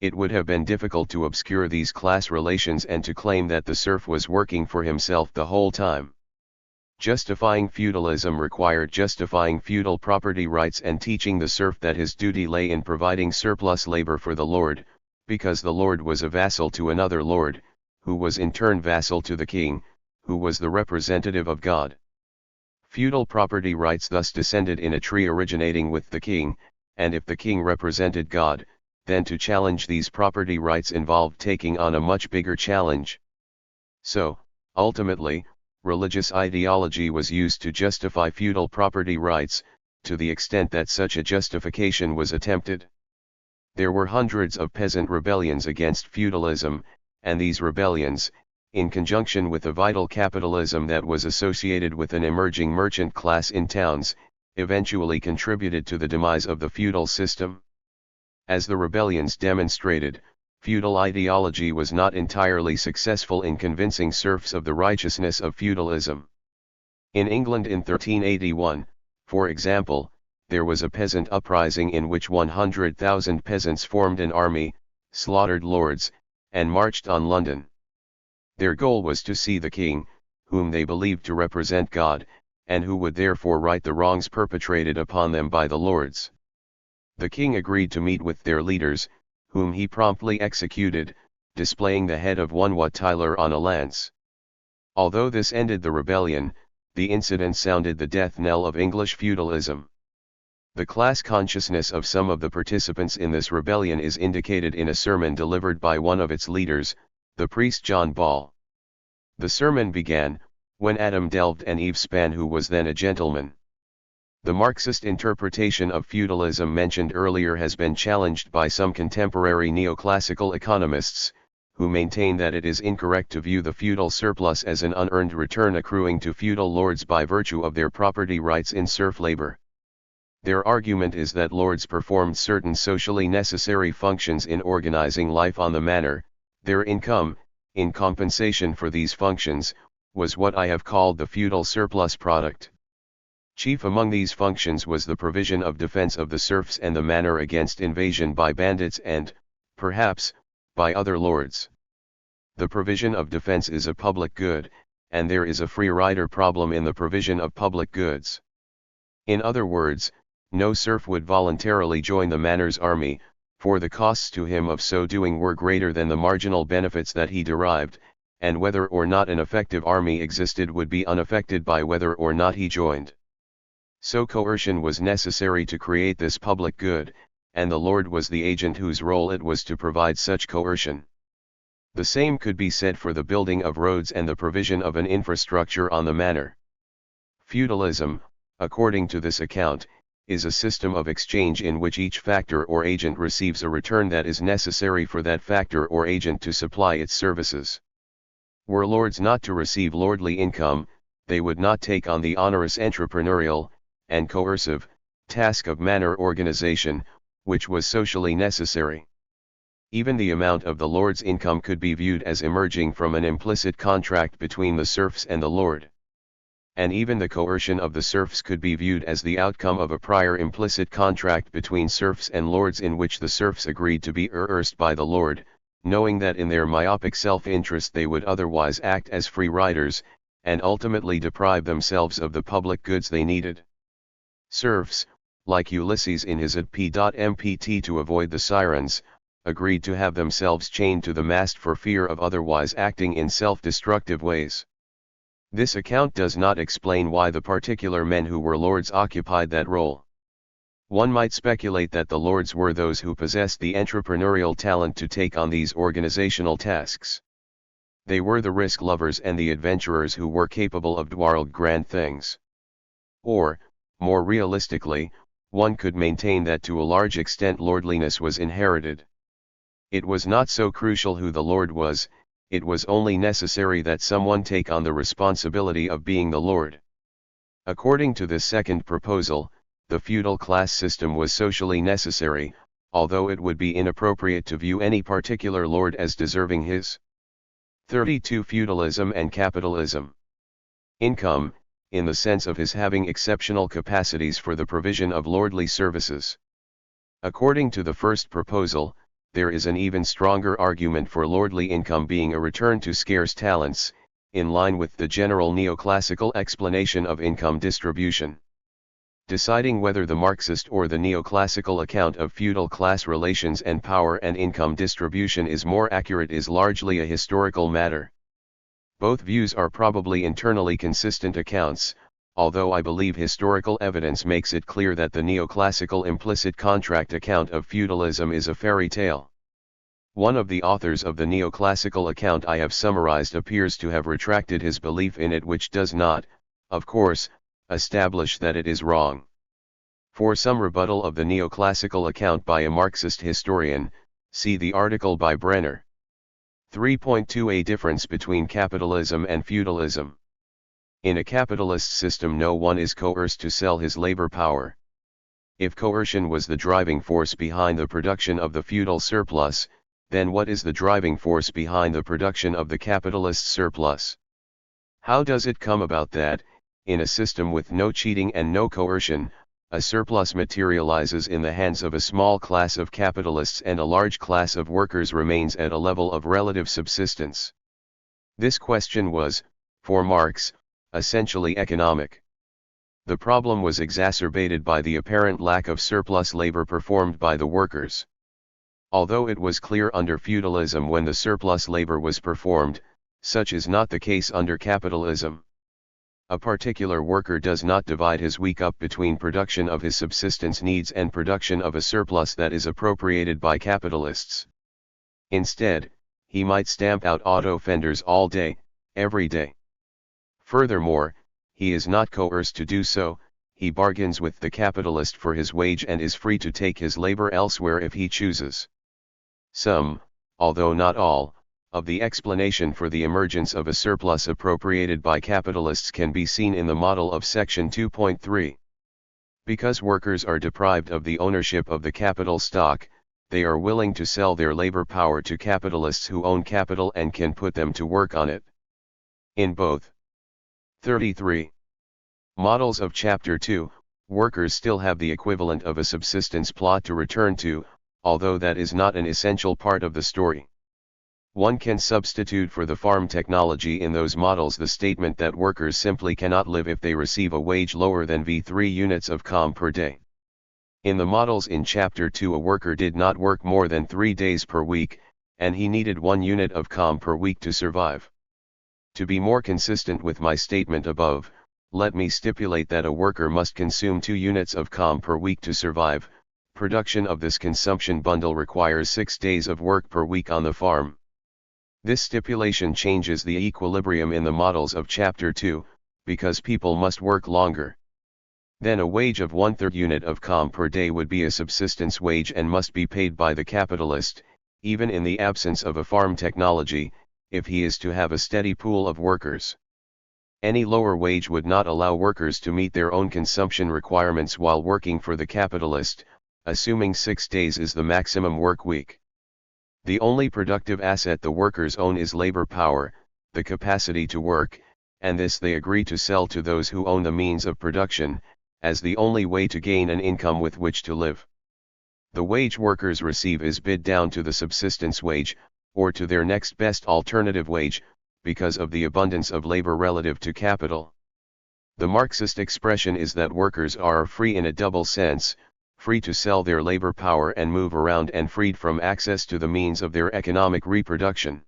It would have been difficult to obscure these class relations and to claim that the serf was working for himself the whole time. Justifying feudalism required justifying feudal property rights and teaching the serf that his duty lay in providing surplus labor for the lord, because the lord was a vassal to another lord, who was in turn vassal to the king, who was the representative of God. Feudal property rights thus descended in a tree originating with the king, and if the king represented God, then to challenge these property rights involved taking on a much bigger challenge. So, ultimately, religious ideology was used to justify feudal property rights, to the extent that such a justification was attempted. There were hundreds of peasant rebellions against feudalism, and these rebellions, in conjunction with a vital capitalism that was associated with an emerging merchant class in towns, eventually contributed to the demise of the feudal system. As the rebellions demonstrated, feudal ideology was not entirely successful in convincing serfs of the righteousness of feudalism. In England in 1381, for example, there was a peasant uprising in which 100,000 peasants formed an army, slaughtered lords, and marched on London. Their goal was to see the king, whom they believed to represent God, and who would therefore right the wrongs perpetrated upon them by the lords. The king agreed to meet with their leaders, whom he promptly executed, displaying the head of one Wat Tyler on a lance. Although this ended the rebellion, the incident sounded the death knell of English feudalism. The class consciousness of some of the participants in this rebellion is indicated in a sermon delivered by one of its leaders, the priest John Ball. The sermon began, "When Adam delved and Eve span, who was then a gentleman." The Marxist interpretation of feudalism mentioned earlier has been challenged by some contemporary neoclassical economists, who maintain that it is incorrect to view the feudal surplus as an unearned return accruing to feudal lords by virtue of their property rights in serf labor. Their argument is that lords performed certain socially necessary functions in organizing life on the manor. Their income, in compensation for these functions, was what I have called the feudal surplus product. Chief among these functions was the provision of defense of the serfs and the manor against invasion by bandits and, perhaps, by other lords. The provision of defense is a public good, and there is a free rider problem in the provision of public goods. In other words, no serf would voluntarily join the manor's army, for the costs to him of so doing were greater than the marginal benefits that he derived, and whether or not an effective army existed would be unaffected by whether or not he joined. So coercion was necessary to create this public good, and the lord was the agent whose role it was to provide such coercion. The same could be said for the building of roads and the provision of an infrastructure on the manor. Feudalism, according to this account, is a system of exchange in which each factor or agent receives a return that is necessary for that factor or agent to supply its services. Were lords not to receive lordly income, they would not take on the onerous entrepreneurial, and coercive, task of manor organization, which was socially necessary. Even the amount of the lord's income could be viewed as emerging from an implicit contract between the serfs and the lord. And even the coercion of the serfs could be viewed as the outcome of a prior implicit contract between serfs and lords in which the serfs agreed to be coerced by the lord, knowing that in their myopic self-interest they would otherwise act as free riders, and ultimately deprive themselves of the public goods they needed. Serfs, like Ulysses in his P.MPT to avoid the sirens, agreed to have themselves chained to the mast for fear of otherwise acting in self-destructive ways. This account does not explain why the particular men who were lords occupied that role. One might speculate that the lords were those who possessed the entrepreneurial talent to take on these organizational tasks. They were the risk lovers and the adventurers who were capable of doing grand things. Or, more realistically, one could maintain that to a large extent lordliness was inherited. It was not so crucial who the lord was, it was only necessary that someone take on the responsibility of being the lord. According to this second proposal, the feudal class system was socially necessary, although it would be inappropriate to view any particular lord as deserving his. 32. Feudalism and capitalism. Income, in the sense of his having exceptional capacities for the provision of lordly services. According to the first proposal, there is an even stronger argument for lordly income being a return to scarce talents, in line with the general neoclassical explanation of income distribution. Deciding whether the Marxist or the neoclassical account of feudal class relations and power and income distribution is more accurate is largely a historical matter. Both views are probably internally consistent accounts, although I believe historical evidence makes it clear that the neoclassical implicit contract account of feudalism is a fairy tale. One of the authors of the neoclassical account I have summarized appears to have retracted his belief in it, which does not, of course, establish that it is wrong. For some rebuttal of the neoclassical account by a Marxist historian, see the article by Brenner. 3.2 A difference between capitalism and feudalism. In a capitalist system, no one is coerced to sell his labor power. If coercion was the driving force behind the production of the feudal surplus, then what is the driving force behind the production of the capitalist surplus? How does it come about that, in a system with no cheating and no coercion, a surplus materializes in the hands of a small class of capitalists and a large class of workers remains at a level of relative subsistence? This question was, for Marx, essentially economic. The problem was exacerbated by the apparent lack of surplus labor performed by the workers. Although it was clear under feudalism when the surplus labor was performed, such is not the case under capitalism. A particular worker does not divide his week up between production of his subsistence needs and production of a surplus that is appropriated by capitalists. Instead, he might stamp out auto fenders all day, every day. Furthermore, he is not coerced to do so, he bargains with the capitalist for his wage and is free to take his labor elsewhere if he chooses. Some, although not all, of the explanation for the emergence of a surplus appropriated by capitalists can be seen in the model of section 2.3. Because workers are deprived of the ownership of the capital stock, they are willing to sell their labor power to capitalists who own capital and can put them to work on it. In both 33 models of Chapter 2, workers still have the equivalent of a subsistence plot to return to, although that is not an essential part of the story. One can substitute for the farm technology in those models the statement that workers simply cannot live if they receive a wage lower than V3 units of com per day. In the models in Chapter 2, a worker did not work more than 3 days per week, and he needed 1 unit of com per week to survive. To be more consistent with my statement above, let me stipulate that a worker must consume 2 units of com per week to survive. Production of this consumption bundle requires 6 days of work per week on the farm. This stipulation changes the equilibrium in the models of Chapter 2, because people must work longer. Then a wage of 1/3 unit of com per day would be a subsistence wage and must be paid by the capitalist, even in the absence of a farm technology, if he is to have a steady pool of workers. Any lower wage would not allow workers to meet their own consumption requirements while working for the capitalist, assuming 6 days is the maximum work week. The only productive asset the workers own is labor power, the capacity to work, and this they agree to sell to those who own the means of production, as the only way to gain an income with which to live. The wage workers receive is bid down to the subsistence wage, or to their next best alternative wage, because of the abundance of labor relative to capital. The Marxist expression is that workers are free in a double sense, free to sell their labor power and move around, and freed from access to the means of their economic reproduction.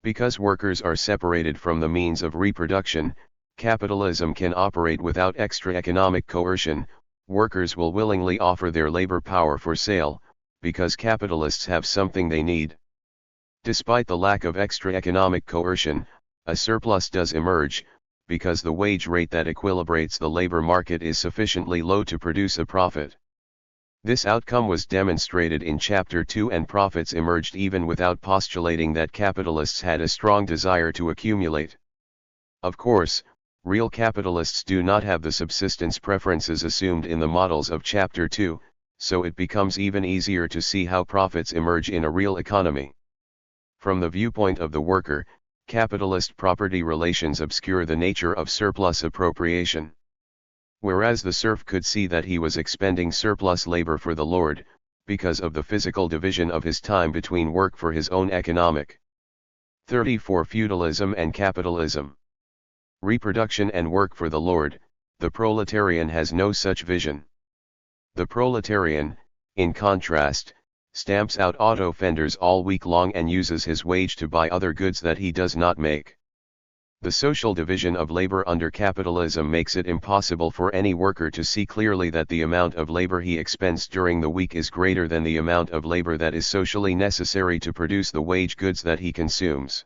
Because workers are separated from the means of reproduction, capitalism can operate without extra economic coercion. Workers will willingly offer their labor power for sale, because capitalists have something they need. Despite the lack of extra economic coercion, a surplus does emerge, because the wage rate that equilibrates the labor market is sufficiently low to produce a profit. This outcome was demonstrated in Chapter 2, and profits emerged even without postulating that capitalists had a strong desire to accumulate. Of course, real capitalists do not have the subsistence preferences assumed in the models of Chapter 2, so it becomes even easier to see how profits emerge in a real economy. From the viewpoint of the worker, capitalist property relations obscure the nature of surplus appropriation. Whereas the serf could see that he was expending surplus labor for the lord, because of the physical division of his time between work for his own economic. 34 Feudalism and capitalism. Reproduction and work for the lord, the proletarian has no such vision. The proletarian, in contrast, stamps out auto fenders all week long and uses his wage to buy other goods that he does not make. The social division of labor under capitalism makes it impossible for any worker to see clearly that the amount of labor he expends during the week is greater than the amount of labor that is socially necessary to produce the wage goods that he consumes.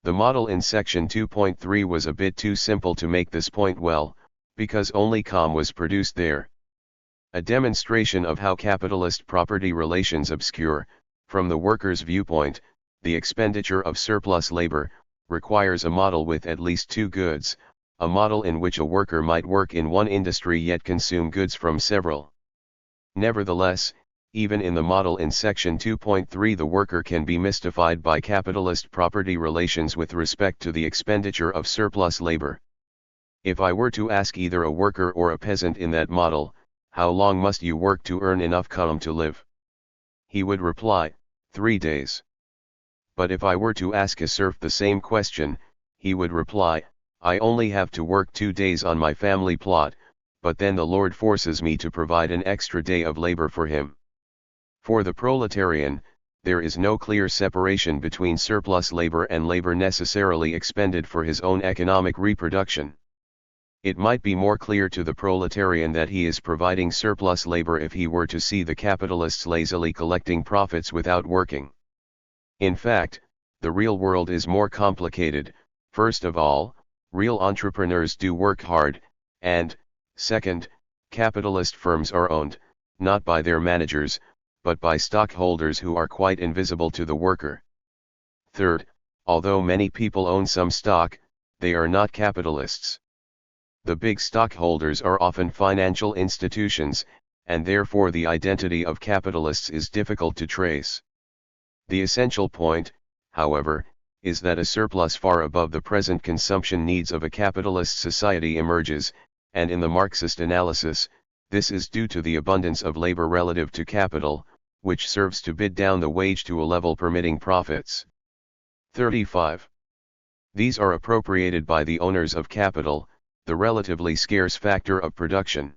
The model in section 2.3 was a bit too simple to make this point well, because only com was produced there. A demonstration of how capitalist property relations obscure, from the worker's viewpoint, the expenditure of surplus labor, requires a model with at least two goods, a model in which a worker might work in one industry yet consume goods from several. Nevertheless, even in the model in section 2.3 the worker can be mystified by capitalist property relations with respect to the expenditure of surplus labor. If I were to ask either a worker or a peasant in that model, how long must you work to earn enough come to live? He would reply, 3 days. But if I were to ask a serf the same question, he would reply, I only have to work 2 days on my family plot, but then the Lord forces me to provide an extra day of labor for him. For the proletarian, there is no clear separation between surplus labor and labor necessarily expended for his own economic reproduction. It might be more clear to the proletarian that he is providing surplus labor if he were to see the capitalists lazily collecting profits without working. In fact, the real world is more complicated. First of all, real entrepreneurs do work hard, and, second, capitalist firms are owned, not by their managers, but by stockholders who are quite invisible to the worker. Third, although many people own some stock, they are not capitalists. The big stockholders are often financial institutions, and therefore the identity of capitalists is difficult to trace. The essential point, however, is that a surplus far above the present consumption needs of a capitalist society emerges, and in the Marxist analysis, this is due to the abundance of labor relative to capital, which serves to bid down the wage to a level permitting profits. 35. These are appropriated by the owners of capital, the relatively scarce factor of production.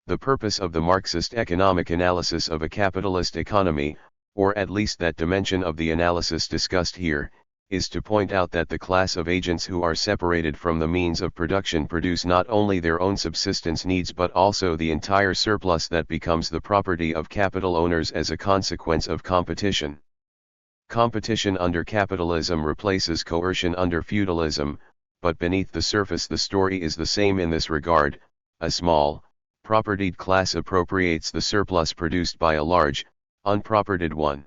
The purpose of the Marxist economic analysis of a capitalist economy, or at least that dimension of the analysis discussed here, is to point out that the class of agents who are separated from the means of production produce not only their own subsistence needs but also the entire surplus that becomes the property of capital owners as a consequence of competition. Competition under capitalism replaces coercion under feudalism, but beneath the surface the story is the same in this regard: a small, propertied class appropriates the surplus produced by a large, unpropertied one.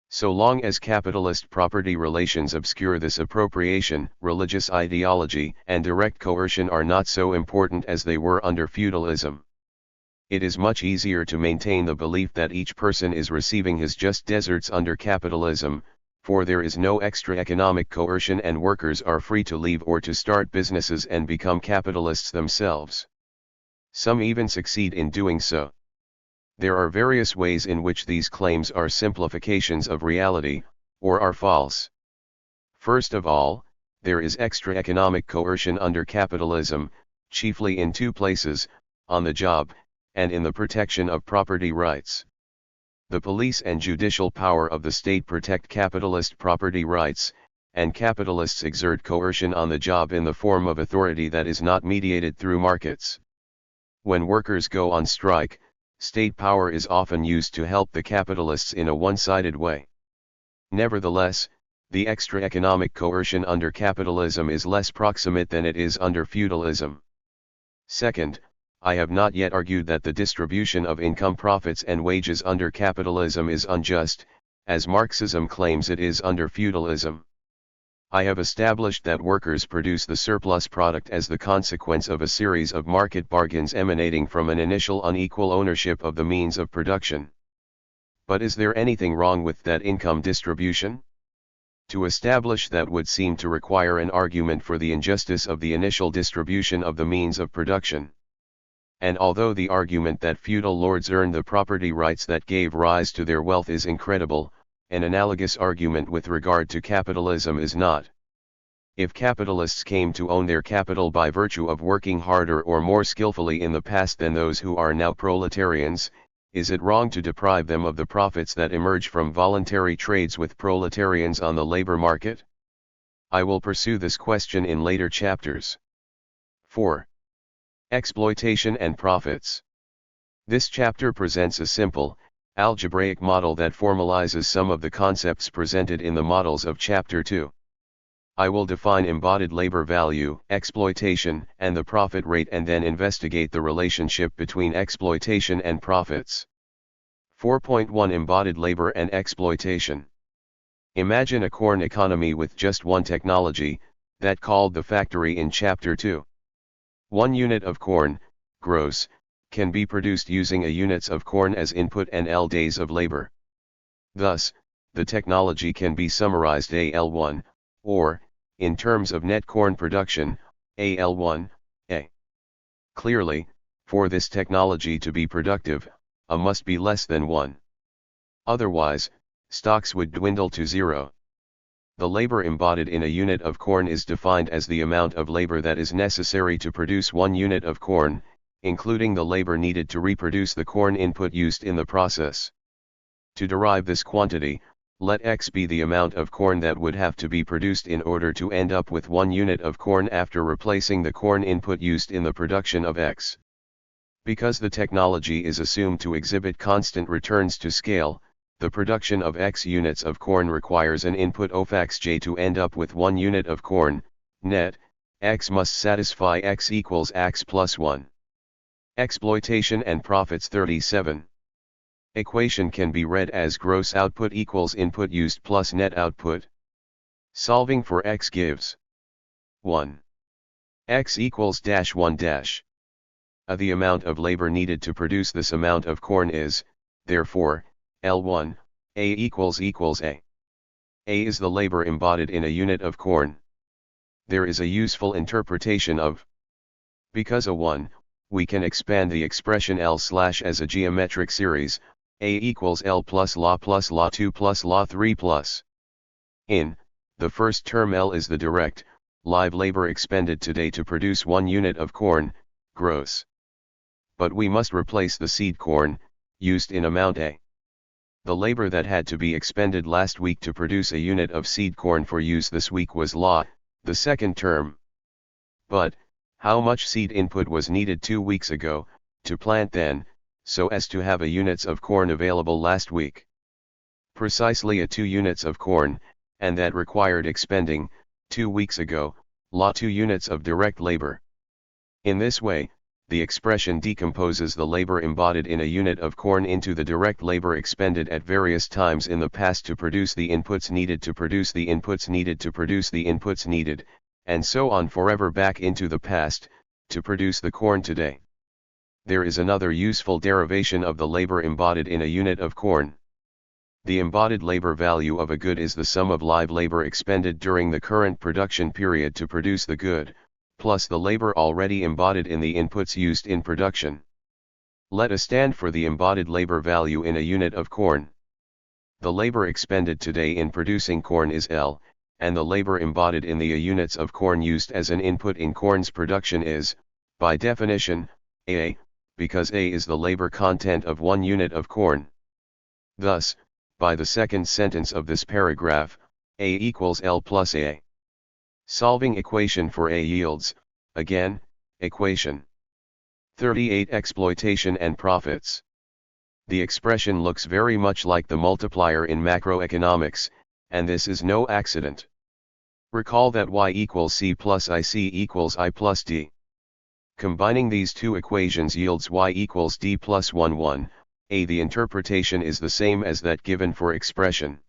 So long as capitalist property relations obscure this appropriation, religious ideology and direct coercion are not so important as they were under feudalism. It is much easier to maintain the belief that each person is receiving his just deserts under capitalism, for there is no extra economic coercion and workers are free to leave or to start businesses and become capitalists themselves. Some even succeed in doing so. There are various ways in which these claims are simplifications of reality, or are false. First of all, there is extra economic coercion under capitalism, chiefly in two places, on the job, and in the protection of property rights. The police and judicial power of the state protect capitalist property rights, and capitalists exert coercion on the job in the form of authority that is not mediated through markets. When workers go on strike, state power is often used to help the capitalists in a one-sided way. Nevertheless, the extra economic coercion under capitalism is less proximate than it is under feudalism. Second, I have not yet argued that the distribution of income, profits and wages under capitalism is unjust, as Marxism claims it is under feudalism. I have established that workers produce the surplus product as the consequence of a series of market bargains emanating from an initial unequal ownership of the means of production. But is there anything wrong with that income distribution? To establish that would seem to require an argument for the injustice of the initial distribution of the means of production. And although the argument that feudal lords earned the property rights that gave rise to their wealth is incredible, an analogous argument with regard to capitalism is not. If capitalists came to own their capital by virtue of working harder or more skillfully in the past than those who are now proletarians, is it wrong to deprive them of the profits that emerge from voluntary trades with proletarians on the labor market? I will pursue this question in later chapters. 4. Exploitation and profits. This chapter presents a simple, algebraic model that formalizes some of the concepts presented in the models of Chapter 2. I will define embodied labor value, exploitation, and the profit rate, and then investigate the relationship between exploitation and profits. 4.1 Embodied labor and exploitation. Imagine a corn economy with just one technology, that called the factory in Chapter 2. 1 unit of corn, gross, can be produced using a units of corn as input and L days of labor. Thus, the technology can be summarized AL1, or, in terms of net corn production, AL1, A. Clearly, for this technology to be productive, A must be less than 1. Otherwise, stocks would dwindle to 0. The labor embodied in a unit of corn is defined as the amount of labor that is necessary to produce 1 unit of corn, including the labor needed to reproduce the corn input used in the process. To derive this quantity, let X be the amount of corn that would have to be produced in order to end up with 1 unit of corn after replacing the corn input used in the production of X. Because the technology is assumed to exhibit constant returns to scale, the production of X units of corn requires an input of Xj to end up with 1 unit of corn, net, X must satisfy X equals X plus 1. Exploitation and profits. 37. Equation can be read as gross output equals input used plus net output. Solving for X gives 1. X equals dash 1 dash. The amount of labor needed to produce this amount of corn is, therefore, L1, A equals A. A is the labor embodied in a unit of corn. There is a useful interpretation of, because A1, we can expand the expression L slash as a geometric series, A equals L plus La 2 plus La 3 plus. In the first term, L is the direct, live labor expended today to produce 1 unit of corn, gross. But we must replace the seed corn, used in amount A. The labor that had to be expended last week to produce a unit of seed corn for use this week was La, the second term. But, how much seed input was needed 2 weeks ago, to plant then, so as to have a units of corn available last week? Precisely a 2 units of corn, and that required expending, 2 weeks ago, La 2 units of direct labor. In this way, the expression decomposes the labor embodied in a unit of corn into the direct labor expended at various times in the past to produce the inputs needed to produce the inputs needed to produce the inputs needed, and so on forever back into the past, to produce the corn today. There is another useful derivation of the labor embodied in a unit of corn. The embodied labor value of a good is the sum of live labor expended during the current production period to produce the good, plus the labor already embodied in the inputs used in production. Let us stand for the embodied labor value in a unit of corn. The labor expended today in producing corn is L, and the labor embodied in the units of corn used as an input in corn's production is, by definition, A, because A is the labor content of 1 unit of corn. Thus, by the second sentence of this paragraph, A equals L plus A. Solving equation for A yields, again, equation 38. Exploitation and profits. The expression looks very much like the multiplier in macroeconomics, and this is no accident. Recall that Y equals C plus I, C equals I plus D. Combining these two equations yields Y equals D plus 1 1, A. The interpretation is the same as that given for expression.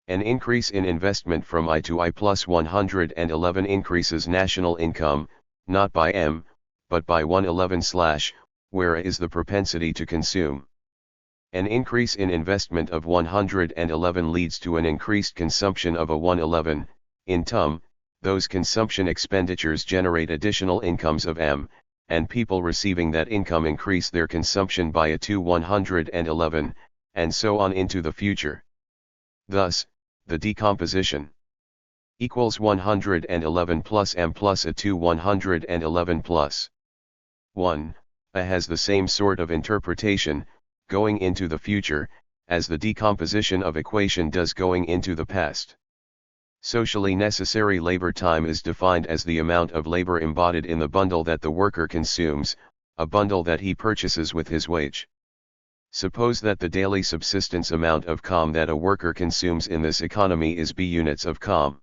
An increase in investment from I to I plus 111 increases national income, not by M, but by 111 / where A is the propensity to consume. An increase in investment of 111 leads to an increased consumption of a 111, in TUM, those consumption expenditures generate additional incomes of M, and people receiving that income increase their consumption by a 111, and so on into the future. Thus, the decomposition equals 111 plus M plus A to 111 plus 1, A has the same sort of interpretation, going into the future, as the decomposition of equation does going into the past. Socially necessary labor time is defined as the amount of labor embodied in the bundle that the worker consumes, a bundle that he purchases with his wage. Suppose that the daily subsistence amount of com that a worker consumes in this economy is B units of com.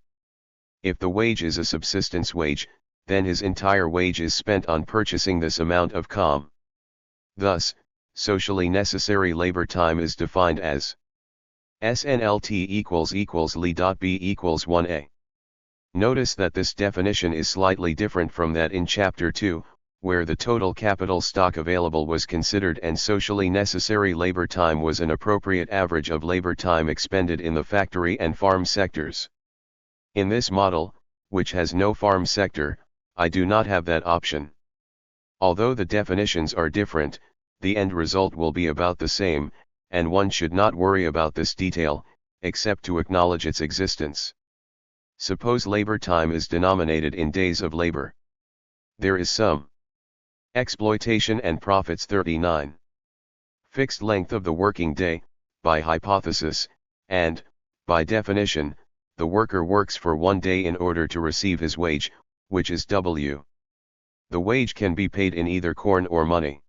If the wage is a subsistence wage, then his entire wage is spent on purchasing this amount of com. Thus, socially necessary labor time is defined as SNLT equals Li.B equals 1A. Notice that this definition is slightly different from that in Chapter 2, where the total capital stock available was considered and socially necessary labor time was an appropriate average of labor time expended in the factory and farm sectors. In this model, which has no farm sector, I do not have that option. Although the definitions are different, the end result will be about the same, and one should not worry about this detail, except to acknowledge its existence. Suppose labor time is denominated in days of labor. There is some exploitation and profits 39. Fixed length of the working day, by hypothesis, and, by definition, the worker works for 1 day in order to receive his wage, which is W. The wage can be paid in either corn or money.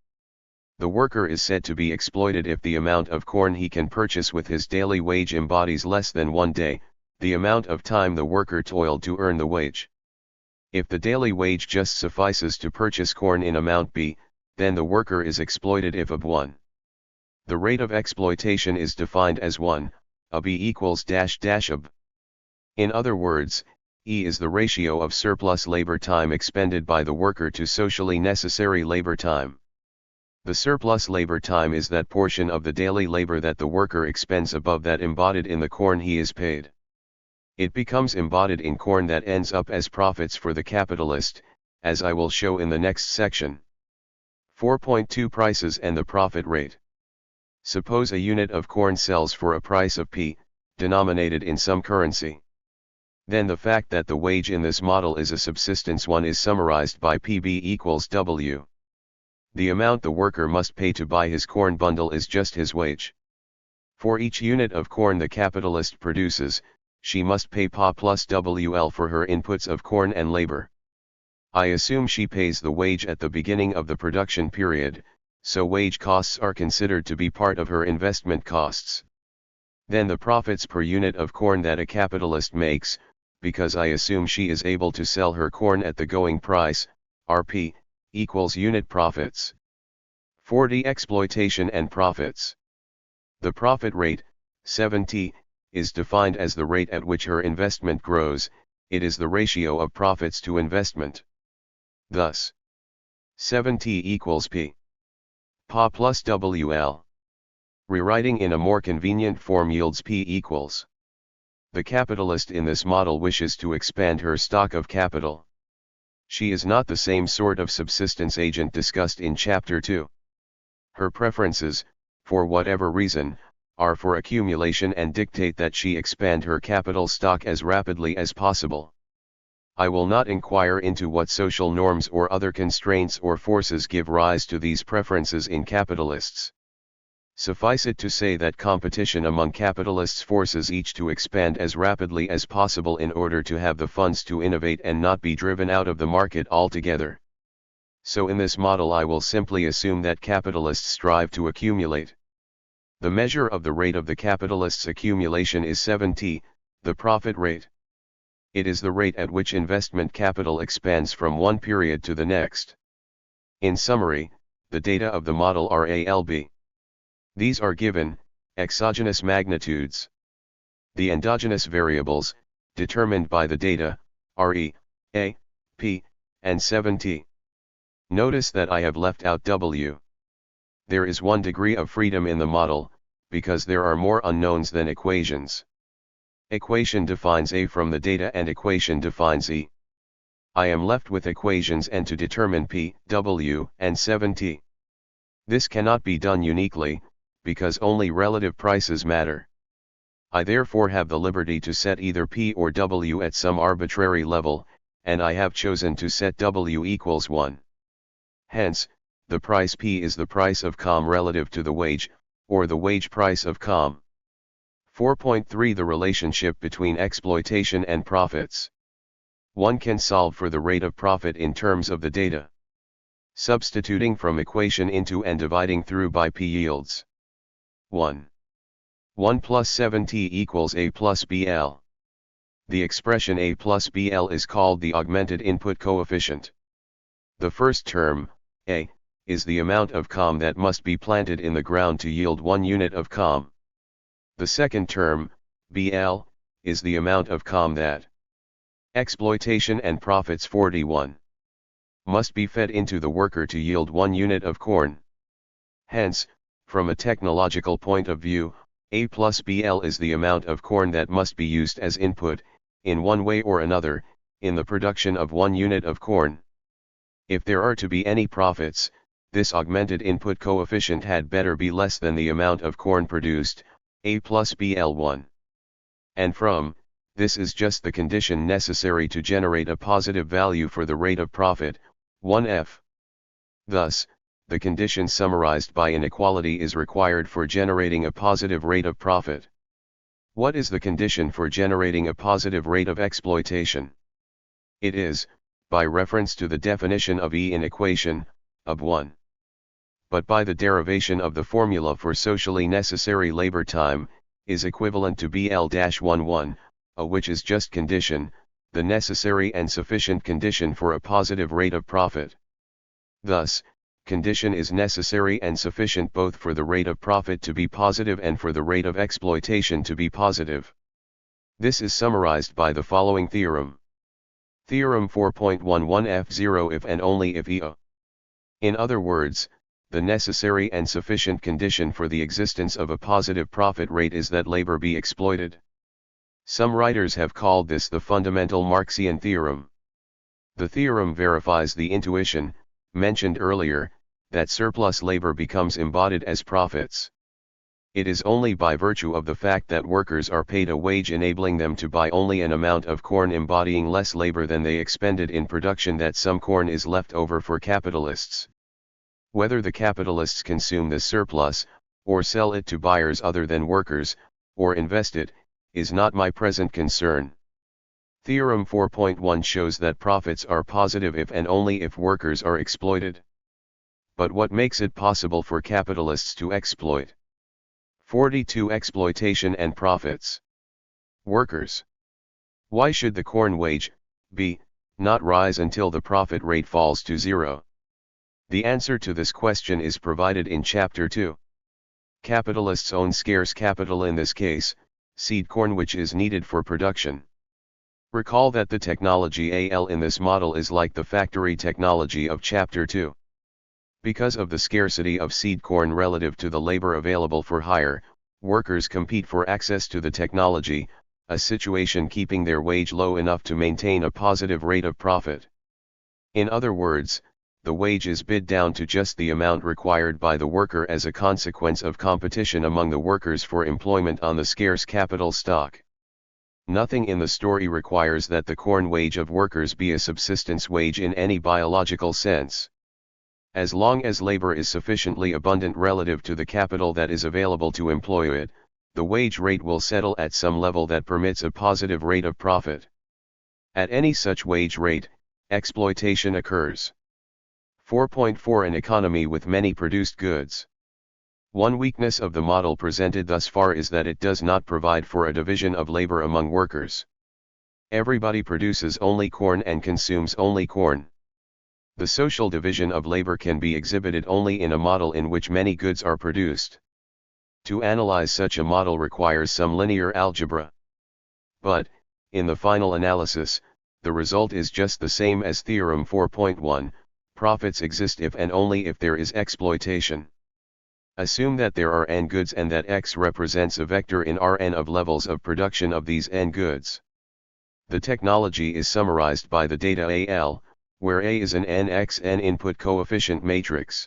The worker is said to be exploited if the amount of corn he can purchase with his daily wage embodies less than 1 day, the amount of time the worker toiled to earn the wage. If the daily wage just suffices to purchase corn in amount B, then the worker is exploited if ab 1. The rate of exploitation is defined as 1, ab equals ab. In other words, E is the ratio of surplus labor time expended by the worker to socially necessary labor time. The surplus labor time is that portion of the daily labor that the worker expends above that embodied in the corn he is paid. It becomes embodied in corn that ends up as profits for the capitalist, as I will show in the next section. 4.2 Prices and the profit rate. Suppose a unit of corn sells for a price of P, denominated in some currency. Then the fact that the wage in this model is a subsistence one is summarized by PB equals W. The amount the worker must pay to buy his corn bundle is just his wage. For each unit of corn the capitalist produces, she must pay Pa plus WL for her inputs of corn and labor. I assume she pays the wage at the beginning of the production period, so wage costs are considered to be part of her investment costs. Then the profits per unit of corn that a capitalist makes, because I assume she is able to sell her corn at the going price, RP, equals unit profits. 40 Exploitation and profits. The profit rate, 7T, is defined as the rate at which her investment grows. It is the ratio of profits to investment. Thus, 7T equals P. Pa plus WL. Rewriting in a more convenient form yields P equals. The capitalist in this model wishes to expand her stock of capital. She is not the same sort of subsistence agent discussed in Chapter 2. Her preferences, for whatever reason, are for accumulation and dictate that she expand her capital stock as rapidly as possible. I will not inquire into what social norms or other constraints or forces give rise to these preferences in capitalists. Suffice it to say that competition among capitalists forces each to expand as rapidly as possible in order to have the funds to innovate and not be driven out of the market altogether. So in this model I will simply assume that capitalists strive to accumulate. The measure of the rate of the capitalist's accumulation is 7T, the profit rate. It is the rate at which investment capital expands from one period to the next. In summary, the data of the model are ALB. These are given, exogenous magnitudes. The endogenous variables, determined by the data, are E, A, P, and 7T. Notice that I have left out W. There is one degree of freedom in the model, because there are more unknowns than equations. Equation defines A from the data and equation defines E. I am left with equations and to determine P, W, and 7T. This cannot be done uniquely, because only relative prices matter. I therefore have the liberty to set either P or W at some arbitrary level, and I have chosen to set W equals 1. Hence, the price P is the price of com relative to the wage, or the wage price of com. 4.3 The relationship between exploitation and profits. One can solve for the rate of profit in terms of the data. Substituting from equation into and dividing through by P yields 1. 1 plus 7t equals A plus BL. The expression A plus BL is called the augmented input coefficient. The first term, A, is the amount of com that must be planted in the ground to yield 1 unit of com. The second term, BL, is the amount of com that exploitation and profits 41 must be fed into the worker to yield 1 unit of corn. Hence, from a technological point of view, A plus BL is the amount of corn that must be used as input, in one way or another, in the production of 1 unit of corn. If there are to be any profits, this augmented input coefficient had better be less than the amount of corn produced, A plus BL1. And from, this is just the condition necessary to generate a positive value for the rate of profit, 1f. Thus, the condition summarized by inequality is required for generating a positive rate of profit. What is the condition for generating a positive rate of exploitation? It is, by reference to the definition of E in equation, of 1. But by the derivation of the formula for socially necessary labor time, is equivalent to BL-11, A, which is just condition, the necessary and sufficient condition for a positive rate of profit. Thus, condition is necessary and sufficient both for the rate of profit to be positive and for the rate of exploitation to be positive. This is summarized by the following theorem. Theorem 4.11 F0 if and only if E. In other words, the necessary and sufficient condition for the existence of a positive profit rate is that labor be exploited. Some writers have called this the fundamental Marxian theorem. The theorem verifies the intuition, mentioned earlier, that surplus labor becomes embodied as profits. It is only by virtue of the fact that workers are paid a wage enabling them to buy only an amount of corn embodying less labor than they expended in production that some corn is left over for capitalists. Whether the capitalists consume this surplus, or sell it to buyers other than workers, or invest it, is not my present concern. Theorem 4.1 shows that profits are positive if and only if workers are exploited. But what makes it possible for capitalists to exploit? 42 Exploitation and profits. Workers. Why should the corn wage, B, not rise until the profit rate falls to 0? The answer to this question is provided in Chapter 2. Capitalists own scarce capital, in this case, seed corn, which is needed for production. Recall that the technology AL in this model is like the factory technology of Chapter 2. Because of the scarcity of seed corn relative to the labor available for hire, workers compete for access to the technology, a situation keeping their wage low enough to maintain a positive rate of profit. In other words, the wage is bid down to just the amount required by the worker as a consequence of competition among the workers for employment on the scarce capital stock. Nothing in the story requires that the corn wage of workers be a subsistence wage in any biological sense. As long as labor is sufficiently abundant relative to the capital that is available to employ it, the wage rate will settle at some level that permits a positive rate of profit. At any such wage rate, exploitation occurs. 4.4 An economy with many produced goods. One weakness of the model presented thus far is that it does not provide for a division of labor among workers. Everybody produces only corn and consumes only corn. The social division of labor can be exhibited only in a model in which many goods are produced. To analyze such a model requires some linear algebra. But, in the final analysis, the result is just the same as Theorem 4.1, profits exist if and only if there is exploitation. Assume that there are n goods and that x represents a vector in Rn of levels of production of these n goods. The technology is summarized by the data AL, where A is an nxn input coefficient matrix.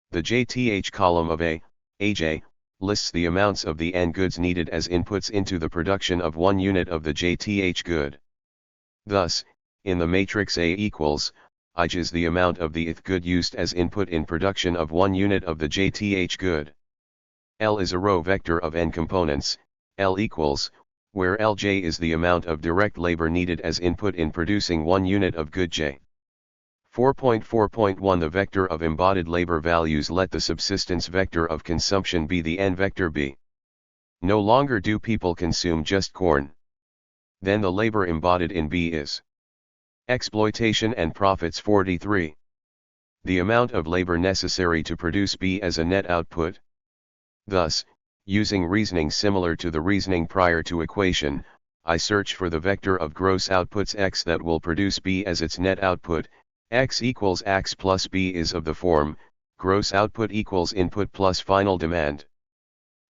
The JTH column of A, AJ, lists the amounts of the n goods needed as inputs into the production of 1 unit of the JTH good. Thus, in the matrix A equals, IJ is the amount of the ith good used as input in production of 1 unit of the JTH good. L is a row vector of n components, L equals, where Lj is the amount of direct labor needed as input in producing 1 unit of good J. 4.4.1 The vector of embodied labor values. Let the subsistence vector of consumption be the n vector b. No longer do people consume just corn. Then the labor embodied in b is exploitation and profits. 43. The amount of labor necessary to produce b as a net output. Thus, using reasoning similar to the reasoning prior to equation, I search for the vector of gross outputs x that will produce b as its net output. X equals x plus b is of the form, gross output equals input plus final demand.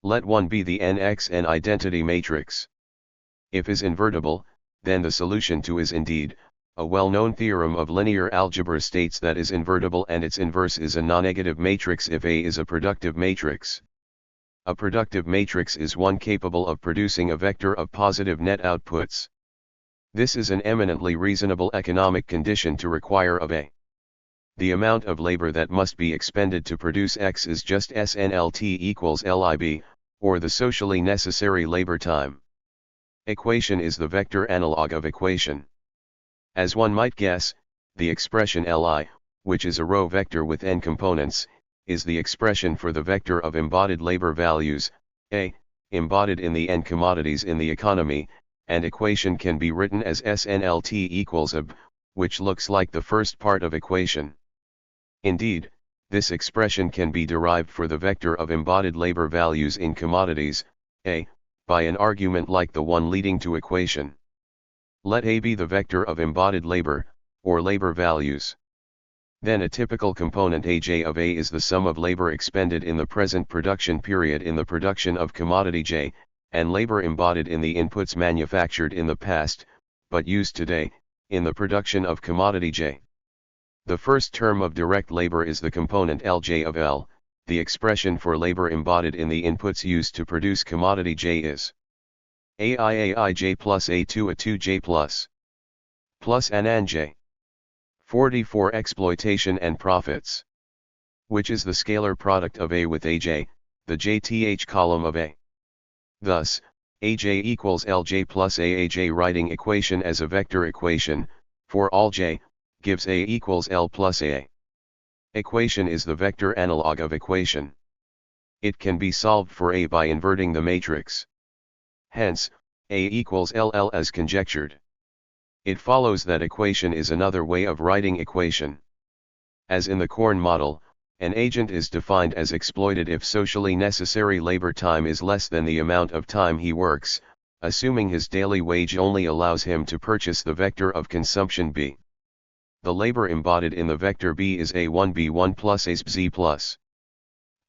Let 1 be the nxn identity matrix. If is invertible, then the solution to is indeed. A well-known theorem of linear algebra states that is invertible and its inverse is a non-negative matrix if A is a productive matrix. A productive matrix is one capable of producing a vector of positive net outputs. This is an eminently reasonable economic condition to require of A. The amount of labor that must be expended to produce X is just SNLT equals LIB, or the socially necessary labor time. Equation is the vector analog of equation. As one might guess, the expression Li, which is a row vector with n components, is the expression for the vector of embodied labor values, A, embodied in the n commodities in the economy, and equation can be written as SNLT equals AB, which looks like the first part of equation. Indeed, this expression can be derived for the vector of embodied labor values in commodities, A, by an argument like the one leading to equation. Let A be the vector of embodied labor, or labor values. Then a typical component Aj of A is the sum of labor expended in the present production period in the production of commodity J, and labor embodied in the inputs manufactured in the past, but used today, in the production of commodity J. The first term of direct labor is the component Lj of L. The expression for labor embodied in the inputs used to produce commodity J is Aij plus A2J plus Nj. 44 Exploitation and profits, which is the scalar product of A with Aj, the jth column of A. Thus, Aj equals Lj plus Aaj. Writing equation as a vector equation, for all J, gives A equals L plus A. Equation is the vector analog of equation. It can be solved for A by inverting the matrix. Hence, A equals LL as conjectured. It follows that equation is another way of writing equation. As in the corn model, an agent is defined as exploited if socially necessary labor time is less than the amount of time he works, assuming his daily wage only allows him to purchase the vector of consumption B. The labor embodied in the vector B is A1B1 plus ASBZ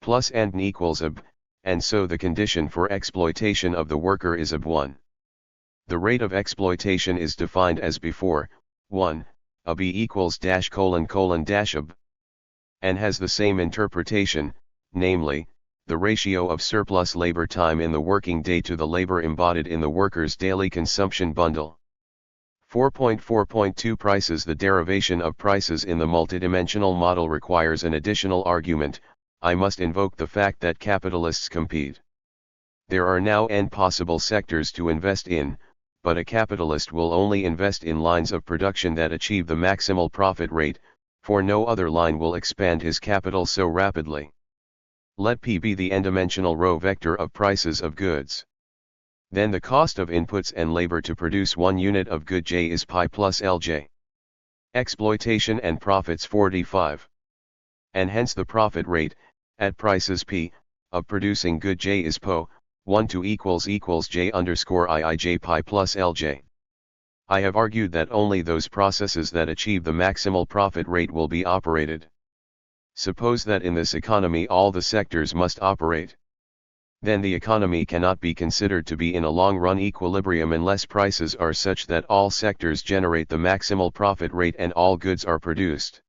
plus N equals AB, and so the condition for exploitation of the worker is AB1. The rate of exploitation is defined as before, 1, AB equals dash colon dash AB, and has the same interpretation, namely, the ratio of surplus labor time in the working day to the labor embodied in the worker's daily consumption bundle. 4.4.2 Prices. The derivation of prices in the multidimensional model requires an additional argument. I must invoke the fact that capitalists compete. There are now n possible sectors to invest in, but a capitalist will only invest in lines of production that achieve the maximal profit rate, for no other line will expand his capital so rapidly. Let P be the n-dimensional row vector of prices of goods. Then the cost of inputs and labor to produce 1 unit of good J is pi plus Lj. Exploitation and profits. 45. And hence the profit rate, at prices P, of producing good J is PO, 1 to equals J underscore Iij pi plus Lj. I have argued that only those processes that achieve the maximal profit rate will be operated. Suppose that in this economy all the sectors must operate. Then the economy cannot be considered to be in a long-run equilibrium unless prices are such that all sectors generate the maximal profit rate and all goods are produced.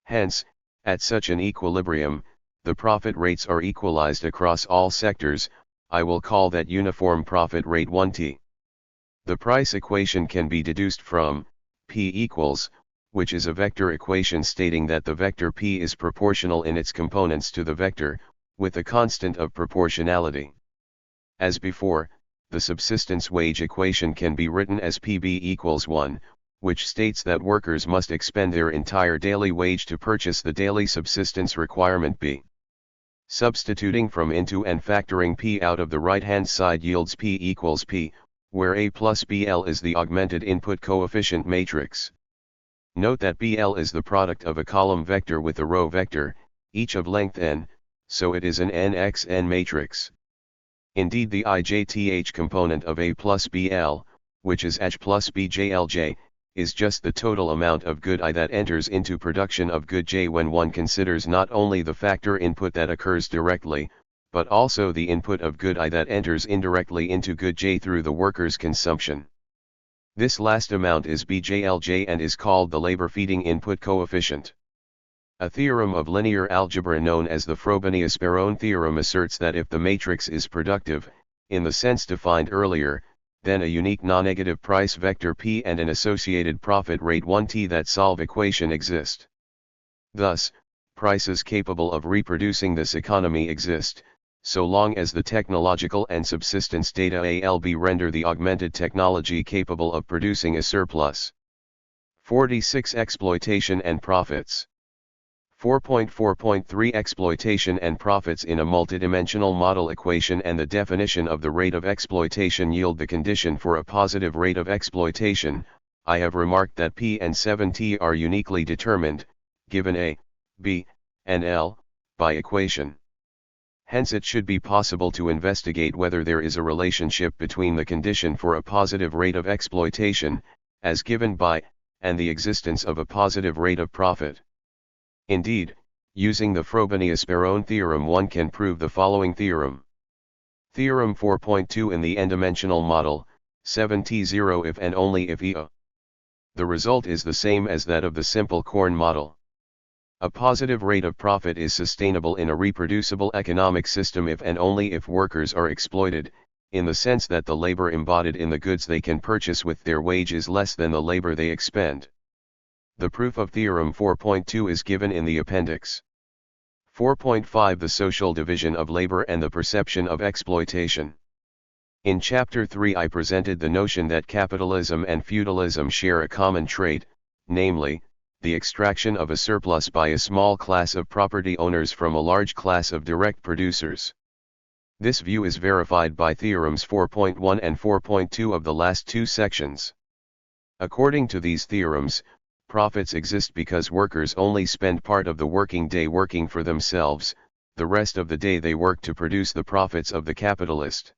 Hence, at such an equilibrium, the profit rates are equalized across all sectors. I will call that uniform profit rate 1T. The price equation can be deduced from P equals, which is a vector equation stating that the vector P is proportional in its components to the vector, with a constant of proportionality. As before, the subsistence wage equation can be written as PB equals 1, which states that workers must expend their entire daily wage to purchase the daily subsistence requirement B. Substituting from into and factoring P out of the right-hand side yields P equals P, where A plus BL is the augmented input coefficient matrix. Note that BL is the product of a column vector with a row vector, each of length n, so it is an nxn matrix. Indeed, the ijth component of A plus BL, which is H plus BJLJ, is just the total amount of good I that enters into production of good J when one considers not only the factor input that occurs directly, but also the input of good I that enters indirectly into good J through the worker's consumption. This last amount is BJLJ and is called the labor feeding input coefficient. A theorem of linear algebra known as the Frobenius-Perron theorem asserts that if the matrix is productive, in the sense defined earlier, then a unique non-negative price vector P and an associated profit rate 1T that solve equation exist. Thus, prices capable of reproducing this economy exist, so long as the technological and subsistence data ALB render the augmented technology capable of producing a surplus. 46 Exploitation and profits. 4.4.3 Exploitation and profits in a multidimensional model equation and the definition of the rate of exploitation yield the condition for a positive rate of exploitation. I have remarked that P and 7T are uniquely determined, given A, B, and L, by equation. Hence it should be possible to investigate whether there is a relationship between the condition for a positive rate of exploitation, as given by, and the existence of a positive rate of profit. Indeed, using the Frobenius-Perron theorem one can prove the following theorem. Theorem 4.2 in the n-dimensional model, 7T0 if and only if E. The result is the same as that of the simple Korn model. A positive rate of profit is sustainable in a reproducible economic system if and only if workers are exploited, in the sense that the labor embodied in the goods they can purchase with their wage is less than the labor they expend. The proof of Theorem 4.2 is given in the appendix. 4.5 The social division of labor and the perception of exploitation. In Chapter 3 I presented the notion that capitalism and feudalism share a common trait, namely, the extraction of a surplus by a small class of property owners from a large class of direct producers. This view is verified by Theorems 4.1 and 4.2 of the last two sections. According to these theorems, profits exist because workers only spend part of the working day working for themselves, the rest of the day they work to produce the profits of the capitalist.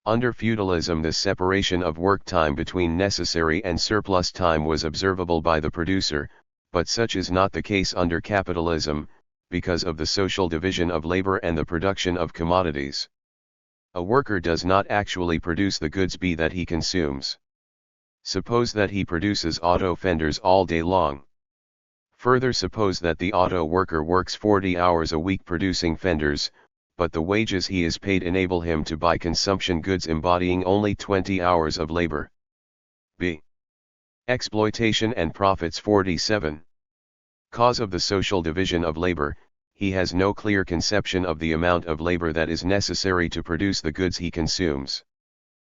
Under feudalism this separation of work time between necessary and surplus time was observable by the producer, but such is not the case under capitalism, because of the social division of labor and the production of commodities. A worker does not actually produce the goods B that he consumes. Suppose that he produces auto fenders all day long. Further, suppose that the auto worker works 40 hours a week producing fenders, but the wages he is paid enable him to buy consumption goods embodying only 20 hours of labor. B. Exploitation and profits 47. Cause of the social division of labor, he has no clear conception of the amount of labor that is necessary to produce the goods he consumes.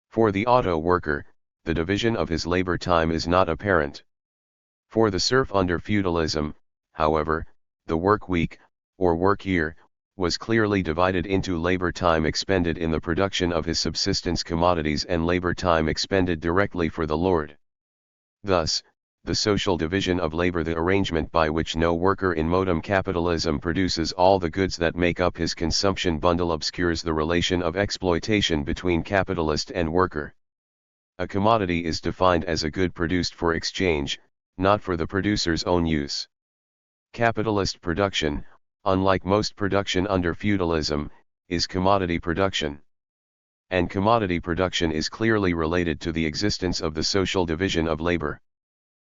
For the auto worker, the division of his labor time is not apparent. For the serf under feudalism, however, the work week, or work year, was clearly divided into labor time expended in the production of his subsistence commodities and labor time expended directly for the lord. Thus, the social division of labor, the arrangement by which no worker in modem capitalism produces all the goods that make up his consumption bundle, obscures the relation of exploitation between capitalist and worker. A commodity is defined as a good produced for exchange, not for the producer's own use. Capitalist production, unlike most production under feudalism, is commodity production. And commodity production is clearly related to the existence of the social division of labor.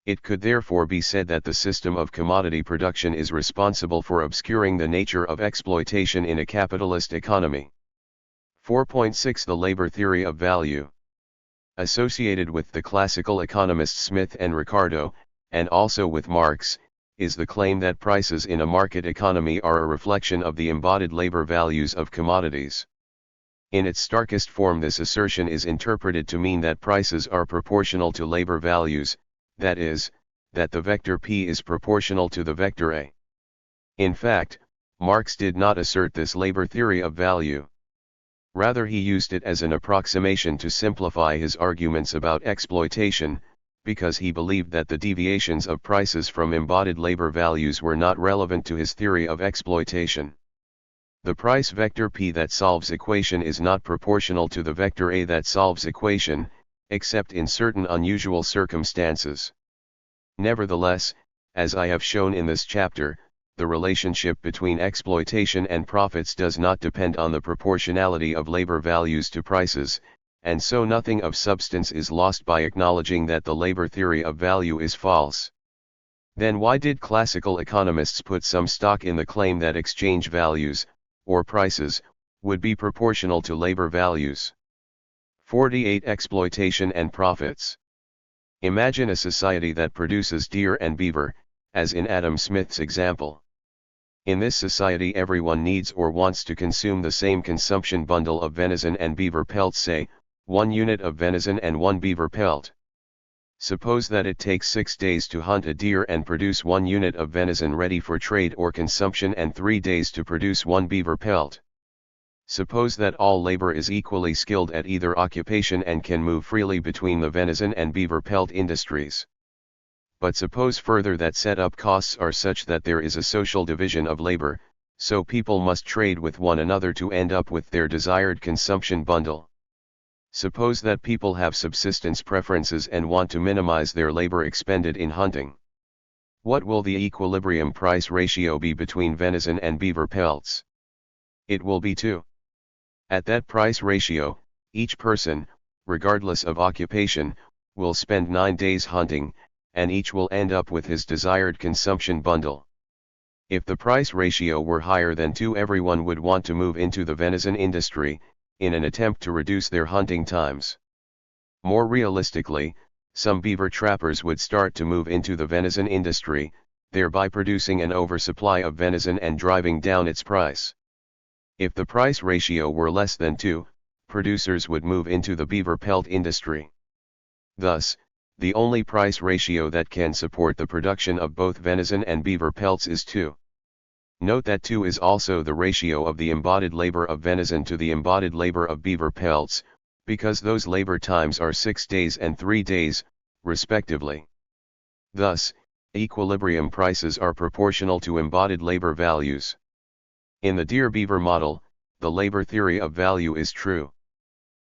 It could therefore be said that the system of commodity production is responsible for obscuring the nature of exploitation in a capitalist economy. 4.6 The labor theory of value. Associated with the classical economists Smith and Ricardo, and also with Marx, is the claim that prices in a market economy are a reflection of the embodied labor values of commodities. In its starkest form, this assertion is interpreted to mean that prices are proportional to labor values, that is, that the vector P is proportional to the vector A. In fact, Marx did not assert this labor theory of value. Rather, he used it as an approximation to simplify his arguments about exploitation, because he believed that the deviations of prices from embodied labor values were not relevant to his theory of exploitation. The price vector P that solves equation is not proportional to the vector A that solves equation, except in certain unusual circumstances. Nevertheless, as I have shown in this chapter, the relationship between exploitation and profits does not depend on the proportionality of labor values to prices, and so nothing of substance is lost by acknowledging that the labor theory of value is false. Then why did classical economists put some stock in the claim that exchange values, or prices, would be proportional to labor values? 48. Exploitation and profits. Imagine a society that produces deer and beaver, as in Adam Smith's example. In this society, everyone needs or wants to consume the same consumption bundle of venison and beaver pelts, say, 1 unit of venison and 1 beaver pelt. Suppose that it takes 6 days to hunt a deer and produce 1 unit of venison ready for trade or consumption and 3 days to produce 1 beaver pelt. Suppose that all labor is equally skilled at either occupation and can move freely between the venison and beaver pelt industries. But suppose further that setup costs are such that there is a social division of labor, so people must trade with one another to end up with their desired consumption bundle. Suppose that people have subsistence preferences and want to minimize their labor expended in hunting. What will the equilibrium price ratio be between venison and beaver pelts? It will be 2. At that price ratio, each person, regardless of occupation, will spend 9 days hunting, and each will end up with his desired consumption bundle. If the price ratio were higher than 2, everyone would want to move into the venison industry, in an attempt to reduce their hunting times. More realistically, some beaver trappers would start to move into the venison industry, thereby producing an oversupply of venison and driving down its price. If the price ratio were less than 2, producers would move into the beaver pelt industry. Thus, the only price ratio that can support the production of both venison and beaver pelts is 2. Note that 2 is also the ratio of the embodied labor of venison to the embodied labor of beaver pelts, because those labor times are 6 days and 3 days, respectively. Thus, equilibrium prices are proportional to embodied labor values. In the deer-beaver model, the labor theory of value is true.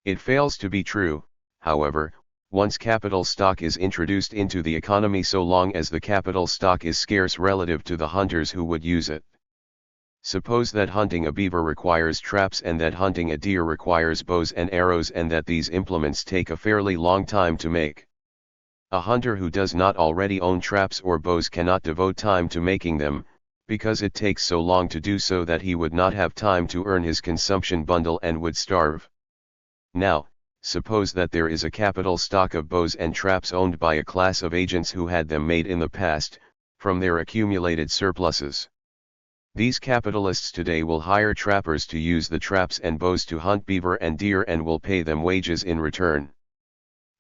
It fails to be true, however, once capital stock is introduced into the economy, so long as the capital stock is scarce relative to the hunters who would use it. Suppose that hunting a beaver requires traps and that hunting a deer requires bows and arrows, and that these implements take a fairly long time to make. A hunter who does not already own traps or bows cannot devote time to making them, because it takes so long to do so that he would not have time to earn his consumption bundle and would starve. Now, suppose that there is a capital stock of bows and traps owned by a class of agents who had them made in the past, from their accumulated surpluses. These capitalists today will hire trappers to use the traps and bows to hunt beaver and deer and will pay them wages in return.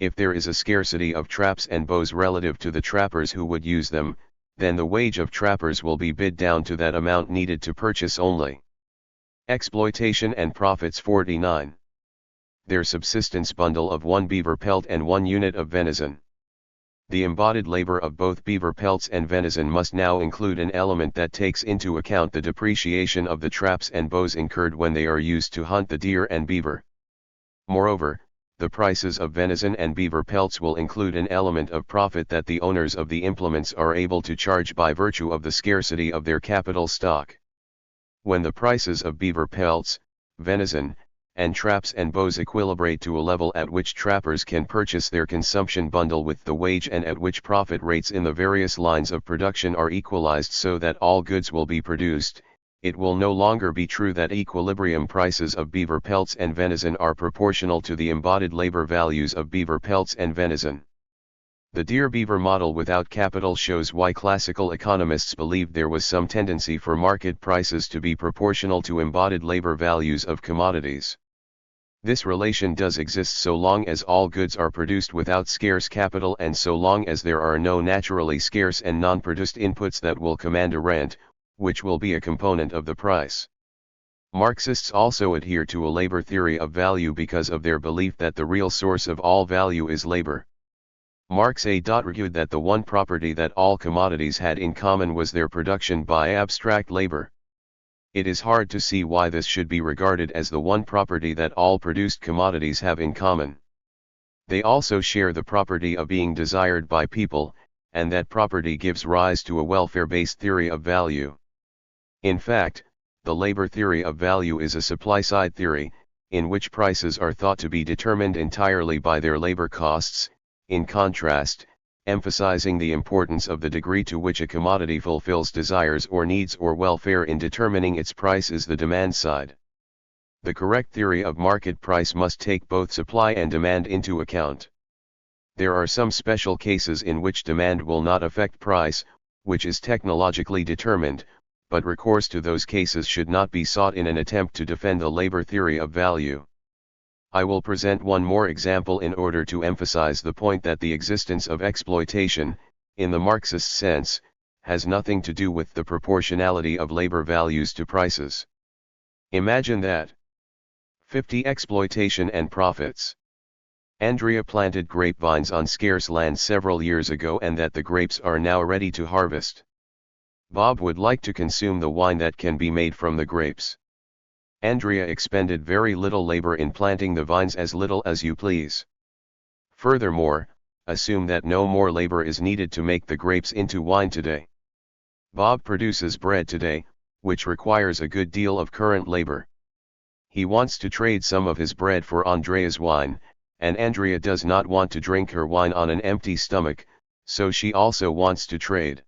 If there is a scarcity of traps and bows relative to the trappers who would use them, then the wage of trappers will be bid down to that amount needed to purchase only. Exploitation and profits. 49. Their subsistence bundle of 1 beaver pelt and 1 unit of venison. The embodied labor of both beaver pelts and venison must now include an element that takes into account the depreciation of the traps and bows incurred when they are used to hunt the deer and beaver. Moreover, the prices of venison and beaver pelts will include an element of profit that the owners of the implements are able to charge by virtue of the scarcity of their capital stock. When the prices of beaver pelts, venison, and traps and bows equilibrate to a level at which trappers can purchase their consumption bundle with the wage, and at which profit rates in the various lines of production are equalized so that all goods will be produced, it will no longer be true that equilibrium prices of beaver pelts and venison are proportional to the embodied labor values of beaver pelts and venison. The deer-beaver model without capital shows why classical economists believed there was some tendency for market prices to be proportional to embodied labor values of commodities. This relation does exist so long as all goods are produced without scarce capital and so long as there are no naturally scarce and non-produced inputs that will command a rent, which will be a component of the price. Marxists also adhere to a labor theory of value because of their belief that the real source of all value is labor. Marx argued that the one property that all commodities had in common was their production by abstract labor. It is hard to see why this should be regarded as the one property that all produced commodities have in common. They also share the property of being desired by people, and that property gives rise to a welfare-based theory of value. In fact, the labor theory of value is a supply-side theory, in which prices are thought to be determined entirely by their labor costs, in contrast, emphasizing the importance of the degree to which a commodity fulfills desires or needs or welfare in determining its price is the demand side. The correct theory of market price must take both supply and demand into account. There are some special cases in which demand will not affect price, which is technologically determined, but recourse to those cases should not be sought in an attempt to defend the labor theory of value. I will present one more example in order to emphasize the point that the existence of exploitation, in the Marxist sense, has nothing to do with the proportionality of labor values to prices. Imagine that 50 exploitation and profits. Andrea planted grapevines on scarce land several years ago and that the grapes are now ready to harvest. Bob would like to consume the wine that can be made from the grapes. Andrea expended very little labor in planting the vines, as little as you please. Furthermore, assume that no more labor is needed to make the grapes into wine today. Bob produces bread today, which requires a good deal of current labor. He wants to trade some of his bread for Andrea's wine, and Andrea does not want to drink her wine on an empty stomach, so she also wants to trade.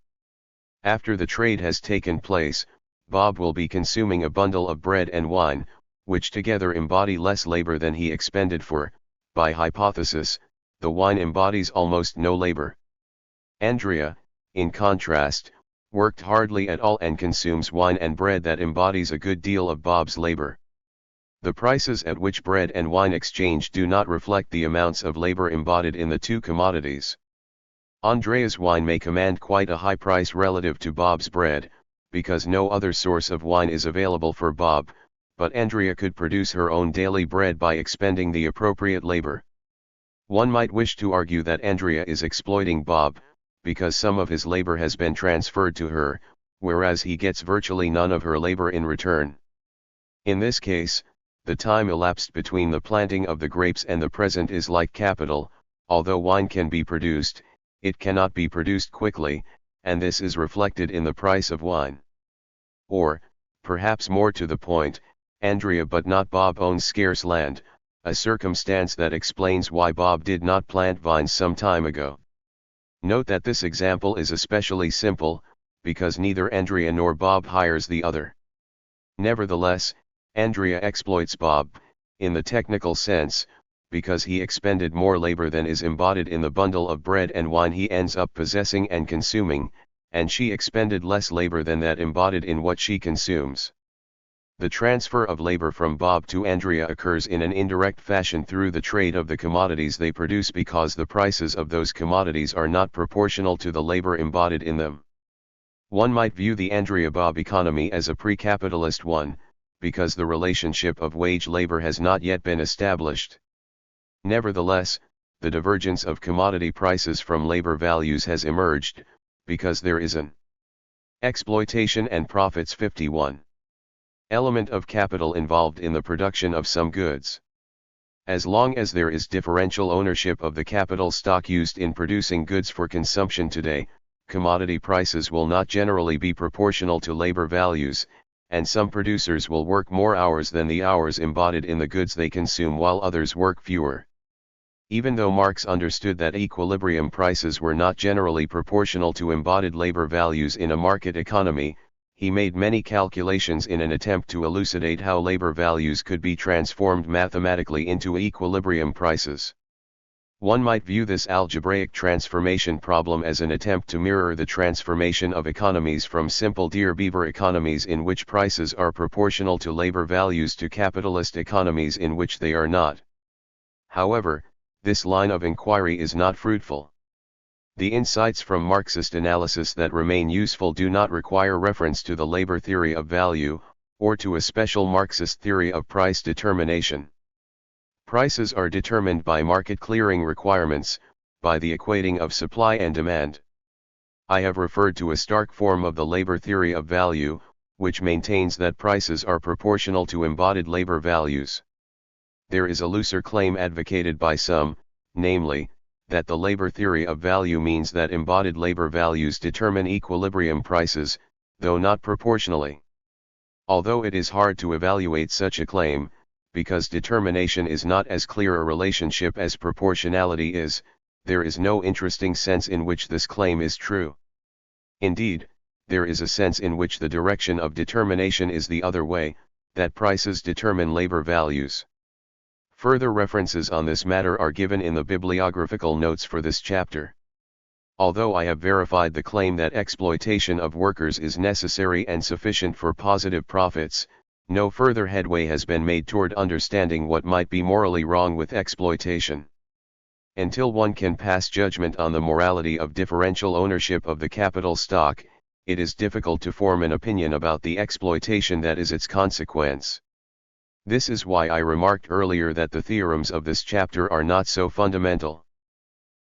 After the trade has taken place, Bob will be consuming a bundle of bread and wine, which together embody less labor than he expended for, by hypothesis, the wine embodies almost no labor. Andrea, in contrast, worked hardly at all and consumes wine and bread that embodies a good deal of Bob's labor. The prices at which bread and wine exchange do not reflect the amounts of labor embodied in the two commodities. Andrea's wine may command quite a high price relative to Bob's bread, because no other source of wine is available for Bob, but Andrea could produce her own daily bread by expending the appropriate labor. One might wish to argue that Andrea is exploiting Bob, because some of his labor has been transferred to her, whereas he gets virtually none of her labor in return. In this case, the time elapsed between the planting of the grapes and the present is like capital. Although wine can be produced, it cannot be produced quickly, and this is reflected in the price of wine. Or, perhaps more to the point, Andrea but not Bob owns scarce land, a circumstance that explains why Bob did not plant vines some time ago. Note that this example is especially simple, because neither Andrea nor Bob hires the other. Nevertheless, Andrea exploits Bob, in the technical sense, because he expended more labor than is embodied in the bundle of bread and wine he ends up possessing and consuming, and she expended less labor than that embodied in what she consumes. The transfer of labor from Bob to Andrea occurs in an indirect fashion through the trade of the commodities they produce because the prices of those commodities are not proportional to the labor embodied in them. One might view the Andrea-Bob economy as a pre-capitalist one, because the relationship of wage-labor has not yet been established. Nevertheless, the divergence of commodity prices from labor values has emerged, because there is an exploitation and profits 51 element of capital involved in the production of some goods. As long as there is differential ownership of the capital stock used in producing goods for consumption today, commodity prices will not generally be proportional to labor values, and some producers will work more hours than the hours embodied in the goods they consume while others work fewer. Even though Marx understood that equilibrium prices were not generally proportional to embodied labor values in a market economy, he made many calculations in an attempt to elucidate how labor values could be transformed mathematically into equilibrium prices. One might view this algebraic transformation problem as an attempt to mirror the transformation of economies from simple deer-beaver economies in which prices are proportional to labor values to capitalist economies in which they are not. However, this line of inquiry is not fruitful. The insights from Marxist analysis that remain useful do not require reference to the labor theory of value, or to a special Marxist theory of price determination. Prices are determined by market clearing requirements, by the equating of supply and demand. I have referred to a stark form of the labor theory of value, which maintains that prices are proportional to embodied labor values. There is a looser claim advocated by some, namely, that the labor theory of value means that embodied labor values determine equilibrium prices, though not proportionally. Although it is hard to evaluate such a claim, because determination is not as clear a relationship as proportionality is, there is no interesting sense in which this claim is true. Indeed, there is a sense in which the direction of determination is the other way, that prices determine labor values. Further references on this matter are given in the bibliographical notes for this chapter. Although I have verified the claim that exploitation of workers is necessary and sufficient for positive profits, no further headway has been made toward understanding what might be morally wrong with exploitation. Until one can pass judgment on the morality of differential ownership of the capital stock, it is difficult to form an opinion about the exploitation that is its consequence. This is why I remarked earlier that the theorems of this chapter are not so fundamental.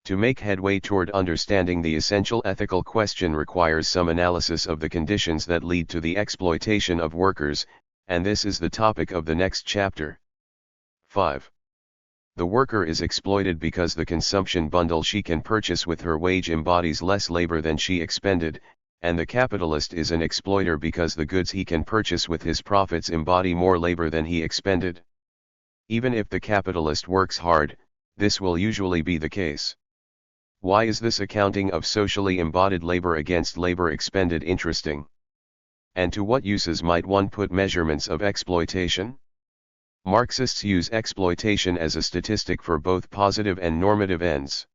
To make headway toward understanding the essential ethical question requires some analysis of the conditions that lead to the exploitation of workers, and this is the topic of the next chapter. 5. The worker is exploited because the consumption bundle she can purchase with her wage embodies less labor than she expended, and the capitalist is an exploiter because the goods he can purchase with his profits embody more labor than he expended. Even if the capitalist works hard, this will usually be the case. Why is this accounting of socially embodied labor against labor expended interesting? And to what uses might one put measurements of exploitation? Marxists use exploitation as a statistic for both positive and normative ends.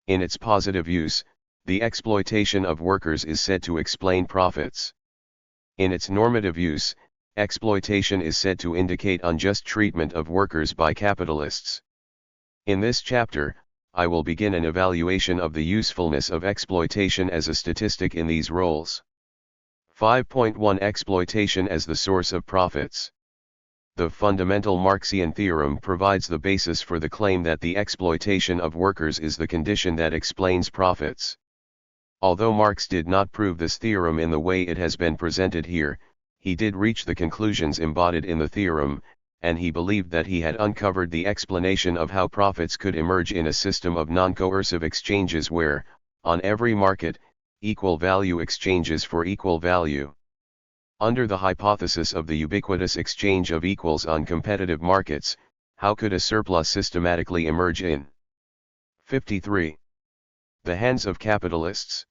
In its positive use, the exploitation of workers is said to explain profits. In its normative use, exploitation is said to indicate unjust treatment of workers by capitalists. In this chapter, I will begin an evaluation of the usefulness of exploitation as a statistic in these roles. 5.1 Exploitation as the source of profits. The fundamental Marxian theorem provides the basis for the claim that the exploitation of workers is the condition that explains profits. Although Marx did not prove this theorem in the way it has been presented here, he did reach the conclusions embodied in the theorem, and he believed that he had uncovered the explanation of how profits could emerge in a system of non-coercive exchanges where, on every market, equal value exchanges for equal value. Under the hypothesis of the ubiquitous exchange of equals on competitive markets, how could a surplus systematically emerge in 53. The hands of capitalists?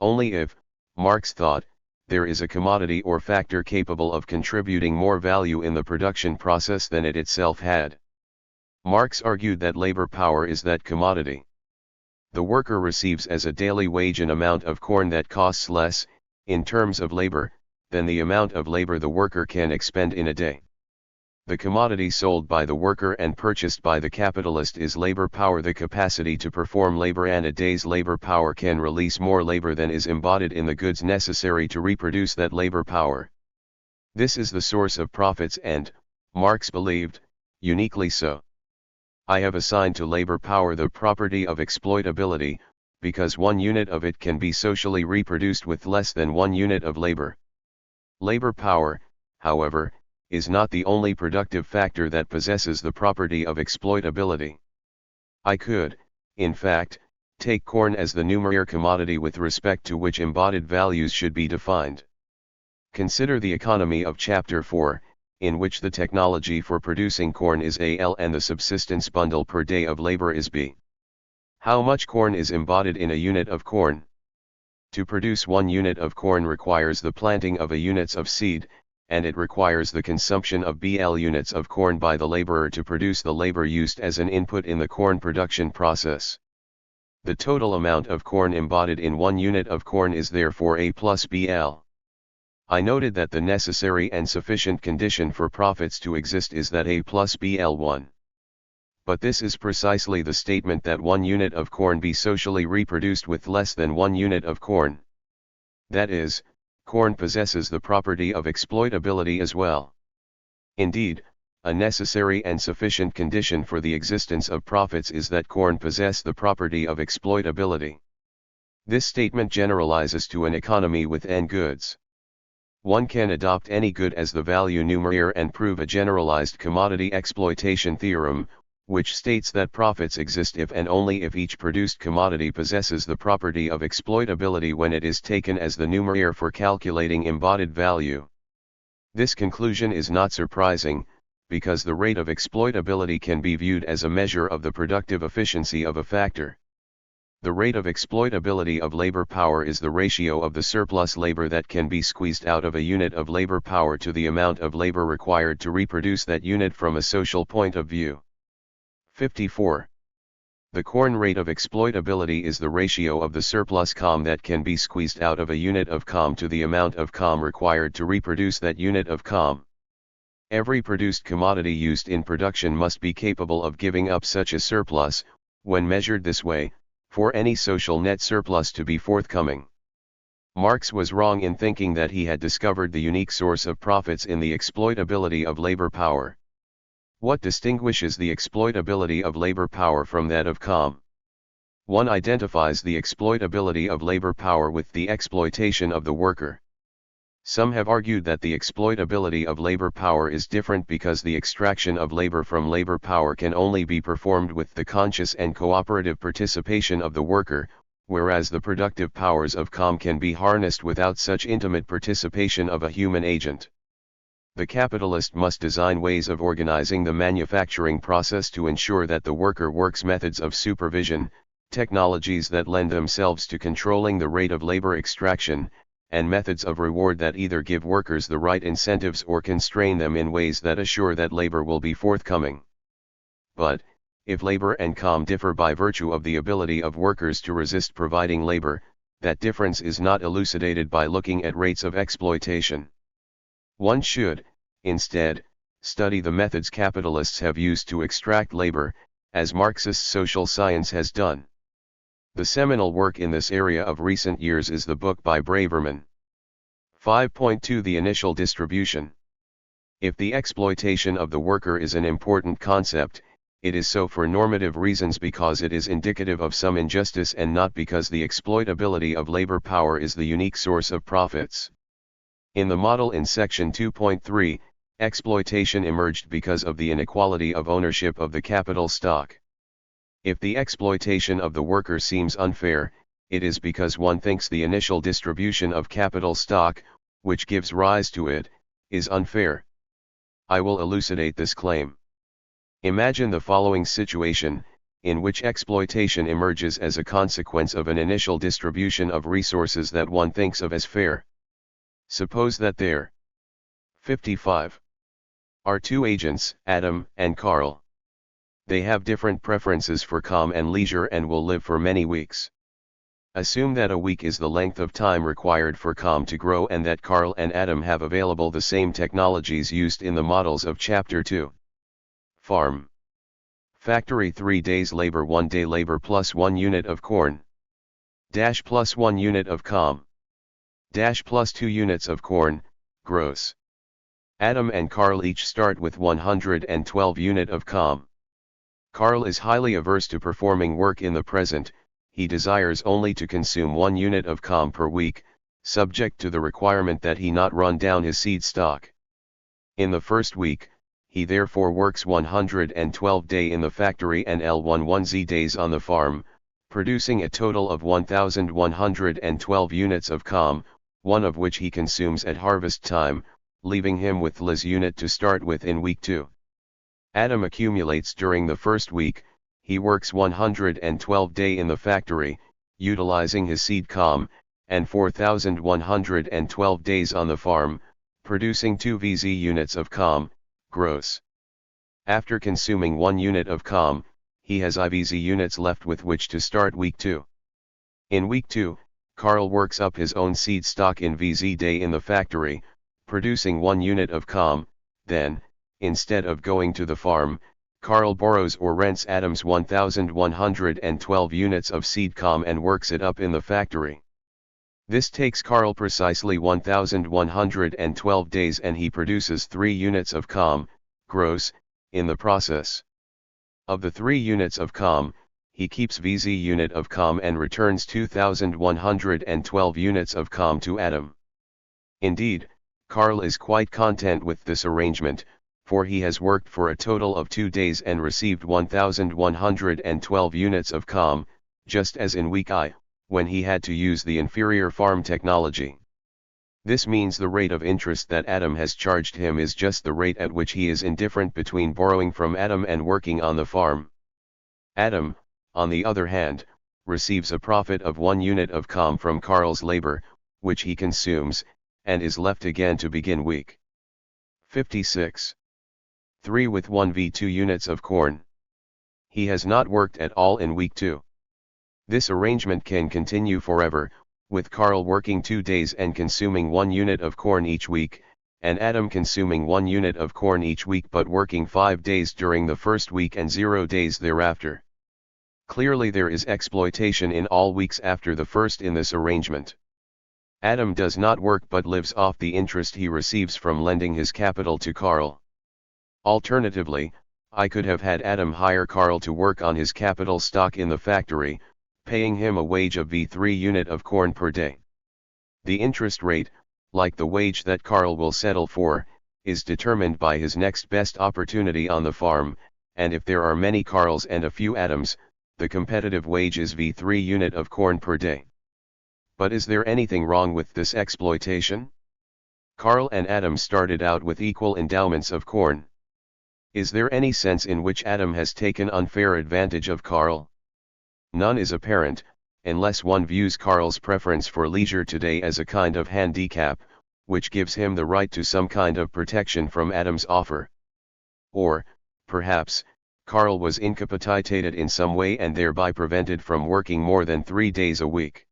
Only if, Marx thought, there is a commodity or factor capable of contributing more value in the production process than it itself had. Marx argued that labor power is that commodity. The worker receives as a daily wage an amount of corn that costs less, in terms of labor, than the amount of labor the worker can expend in a day. The commodity sold by the worker and purchased by the capitalist is labor power, the capacity to perform labor, and a day's labor power can release more labor than is embodied in the goods necessary to reproduce that labor power. This is the source of profits and, Marx believed, uniquely so. I have assigned to labor power the property of exploitability, because 1 unit of it can be socially reproduced with less than 1 unit of labor. Labor power, however, is not the only productive factor that possesses the property of exploitability. I could, in fact, take corn as the numeraire commodity with respect to which embodied values should be defined. Consider the economy of Chapter 4, in which the technology for producing corn is AL and the subsistence bundle per day of labor is B. How much corn is embodied in a unit of corn? To produce 1 unit of corn requires the planting of a units of seed, and it requires the consumption of BL units of corn by the laborer to produce the labor used as an input in the corn production process. The total amount of corn embodied in 1 unit of corn is therefore A plus BL. I noted that the necessary and sufficient condition for profits to exist is that A plus BL1. But this is precisely the statement that 1 unit of corn be socially reproduced with less than 1 unit of corn. That is, corn possesses the property of exploitability as well. Indeed, a necessary and sufficient condition for the existence of profits is that corn possess the property of exploitability. This statement generalizes to an economy with n goods. One can adopt any good as the value numeraire and prove a generalized commodity exploitation theorem, which states that profits exist if and only if each produced commodity possesses the property of exploitability when it is taken as the numeraire for calculating embodied value. This conclusion is not surprising, because the rate of exploitability can be viewed as a measure of the productive efficiency of a factor. The rate of exploitability of labor power is the ratio of the surplus labor that can be squeezed out of a unit of labor power to the amount of labor required to reproduce that unit from a social point of view. 54. The corn rate of exploitability is the ratio of the surplus com that can be squeezed out of a unit of com to the amount of com required to reproduce that unit of com. Every produced commodity used in production must be capable of giving up such a surplus, when measured this way, for any social net surplus to be forthcoming. Marx was wrong in thinking that he had discovered the unique source of profits in the exploitability of labor power. What distinguishes the exploitability of labor power from that of com? One identifies the exploitability of labor power with the exploitation of the worker. Some have argued that the exploitability of labor power is different because the extraction of labor from labor power can only be performed with the conscious and cooperative participation of the worker, whereas the productive powers of com can be harnessed without such intimate participation of a human agent. The capitalist must design ways of organizing the manufacturing process to ensure that the worker works methods of supervision, technologies that lend themselves to controlling the rate of labor extraction, and methods of reward that either give workers the right incentives or constrain them in ways that assure that labor will be forthcoming. But, if labor and com differ by virtue of the ability of workers to resist providing labor, that difference is not elucidated by looking at rates of exploitation. One should, instead, study the methods capitalists have used to extract labor, as Marxist social science has done. The seminal work in this area of recent years is the book by Braverman. 5.2 The Initial Distribution. If the exploitation of the worker is an important concept, it is so for normative reasons because it is indicative of some injustice and not because the exploitability of labor power is the unique source of profits. In the model in section 2.3, exploitation emerged because of the inequality of ownership of the capital stock. If the exploitation of the worker seems unfair, it is because one thinks the initial distribution of capital stock, which gives rise to it, is unfair. I will elucidate this claim. Imagine the following situation, in which exploitation emerges as a consequence of an initial distribution of resources that one thinks of as fair. Suppose that there 55 are two agents, Adam and Carl. They have different preferences for calm and leisure and will live for many weeks. Assume that a week is the length of time required for calm to grow and that Carl and Adam have available the same technologies used in the models of Chapter 2. Farm. Factory 3 days labor 1 day labor plus 1 unit of corn. Dash plus 1 unit of calm. Dash plus 2 units of corn, gross. Adam and Carl each start with 112 unit of calm. Carl is highly averse to performing work in the present, he desires only to consume 1 unit of calm per week, subject to the requirement that he not run down his seed stock. In the first week, he therefore works 112 days in the factory and L11Z days on the farm, producing a total of 1,112 units of calm, one of which he consumes at harvest time, leaving him with Liz unit to start with in week 2. Adam accumulates during the first week, he works 112 days in the factory, utilizing his seed calm, and 4,112 days on the farm, producing 2 VZ units of COM, gross. After consuming 1 unit of COM, he has IVZ units left with which to start week 2. In week 2, Carl works up his own seed stock in VZ day in the factory, producing 1 unit of COM, then, instead of going to the farm, Carl borrows or rents Adam's 1,112 units of seed COM and works it up in the factory. This takes Carl precisely 1,112 days and he produces 3 units of COM, gross, in the process. Of the 3 units of COM, he keeps VZ unit of COM and returns 2,112 units of COM to Adam. Indeed, Carl is quite content with this arrangement, for he has worked for a total of 2 days and received 1,112 units of COM, just as in week I, when he had to use the inferior farm technology. This means the rate of interest that Adam has charged him is just the rate at which he is indifferent between borrowing from Adam and working on the farm. Adam, on the other hand, receives a profit of 1 unit of COM from Carl's labor, which he consumes, and is left again to begin week 56. 3 with 1 V2 units of corn. He has not worked at all in week 2. This arrangement can continue forever, with Carl working 2 days and consuming 1 unit of corn each week, and Adam consuming 1 unit of corn each week but working 5 days during the first week and 0 days thereafter. Clearly there is exploitation in all weeks after the first in this arrangement. Adam does not work but lives off the interest he receives from lending his capital to Carl. Alternatively, I could have had Adam hire Carl to work on his capital stock in the factory, paying him a wage of V3 unit of corn per day. The interest rate, like the wage that Carl will settle for, is determined by his next best opportunity on the farm, and if there are many Carls and a few Adams, the competitive wage is V3 unit of corn per day. But is there anything wrong with this exploitation? Carl and Adam started out with equal endowments of corn. Is there any sense in which Adam has taken unfair advantage of Carl? None is apparent, unless one views Carl's preference for leisure today as a kind of handicap, which gives him the right to some kind of protection from Adam's offer. Or, perhaps, Carl was incapacitated in some way and thereby prevented from working more than 3 days a week.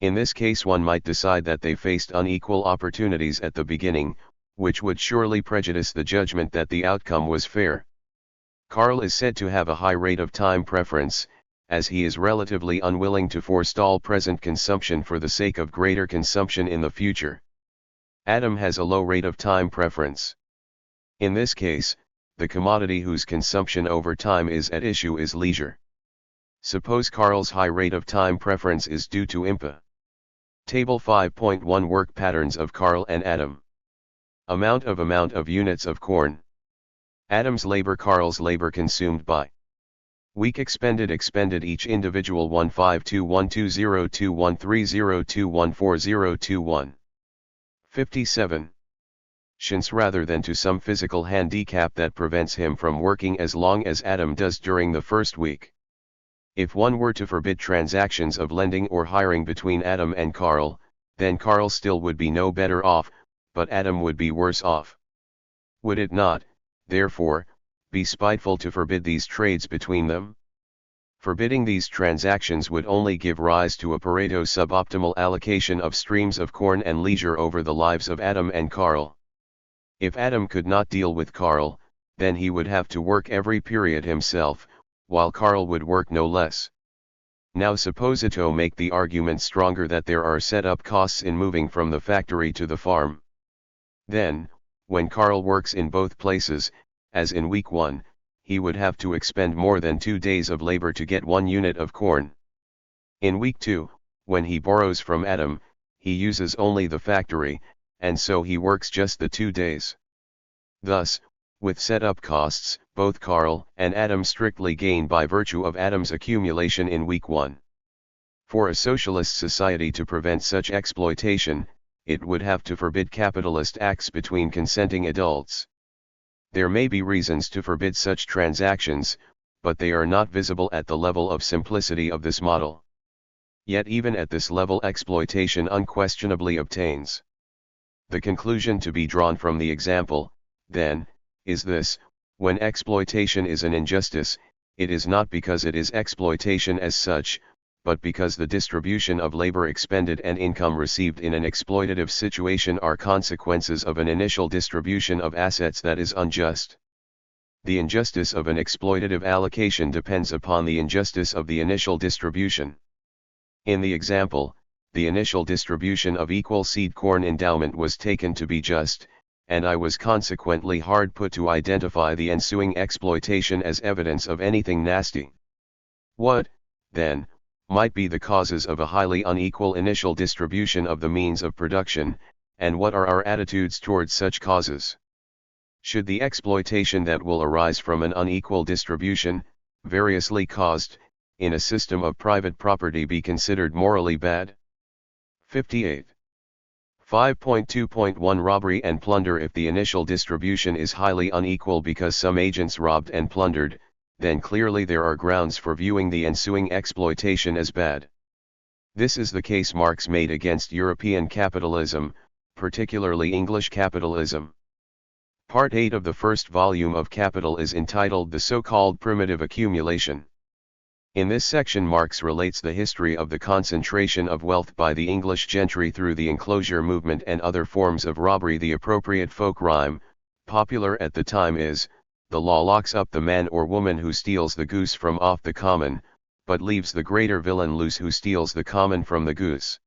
In this case one might decide that they faced unequal opportunities at the beginning, which would surely prejudice the judgment that the outcome was fair. Carl is said to have a high rate of time preference, as he is relatively unwilling to forestall present consumption for the sake of greater consumption in the future. Adam has a low rate of time preference. In this case, the commodity whose consumption over time is at issue is leisure. Suppose Carl's high rate of time preference is due to IMPA. Table 5.1 Work patterns of Carl and Adam. Amount of units of corn. Adam's labor, Carl's labor consumed by week expended each individual 15212021302140021. 57. Since rather than to some physical handicap that prevents him from working as long as Adam does during the first week. If one were to forbid transactions of lending or hiring between Adam and Carl, then Carl still would be no better off, but Adam would be worse off. Would it not, therefore, be spiteful to forbid these trades between them? Forbidding these transactions would only give rise to a Pareto suboptimal allocation of streams of corn and leisure over the lives of Adam and Carl. If Adam could not deal with Carl, then he would have to work every period himself, while Carl would work no less. Now supposito make the argument stronger that there are set-up costs in moving from the factory to the farm. Then, when Carl works in both places, as in week 1, he would have to expend more than 2 days of labor to get 1 unit of corn. In week 2, when he borrows from Adam, he uses only the factory, and so he works just the 2 days. Thus, with set-up costs, both Carl and Adam strictly gain by virtue of Adam's accumulation in week 1. For a socialist society to prevent such exploitation, it would have to forbid capitalist acts between consenting adults. There may be reasons to forbid such transactions, but they are not visible at the level of simplicity of this model. Yet even at this level exploitation unquestionably obtains. The conclusion to be drawn from the example, then, is this: when exploitation is an injustice, it is not because it is exploitation as such, but because the distribution of labor expended and income received in an exploitative situation are consequences of an initial distribution of assets that is unjust. The injustice of an exploitative allocation depends upon the injustice of the initial distribution. In the example, the initial distribution of equal seed corn endowment was taken to be just, and I was consequently hard put to identify the ensuing exploitation as evidence of anything nasty. What, then, might be the causes of a highly unequal initial distribution of the means of production, and what are our attitudes towards such causes? Should the exploitation that will arise from an unequal distribution, variously caused, in a system of private property be considered morally bad? 58. 5.2.1 Robbery and plunder. If the initial distribution is highly unequal because some agents robbed and plundered, then clearly there are grounds for viewing the ensuing exploitation as bad. This is the case Marx made against European capitalism, particularly English capitalism. Part 8 of the first volume of Capital is entitled The So-Called Primitive Accumulation. In this section Marx relates the history of the concentration of wealth by the English gentry through the enclosure movement and other forms of robbery. The appropriate folk rhyme, popular at the time, is, "The law locks up the man or woman who steals the goose from off the common, but leaves the greater villain loose who steals the common from the goose."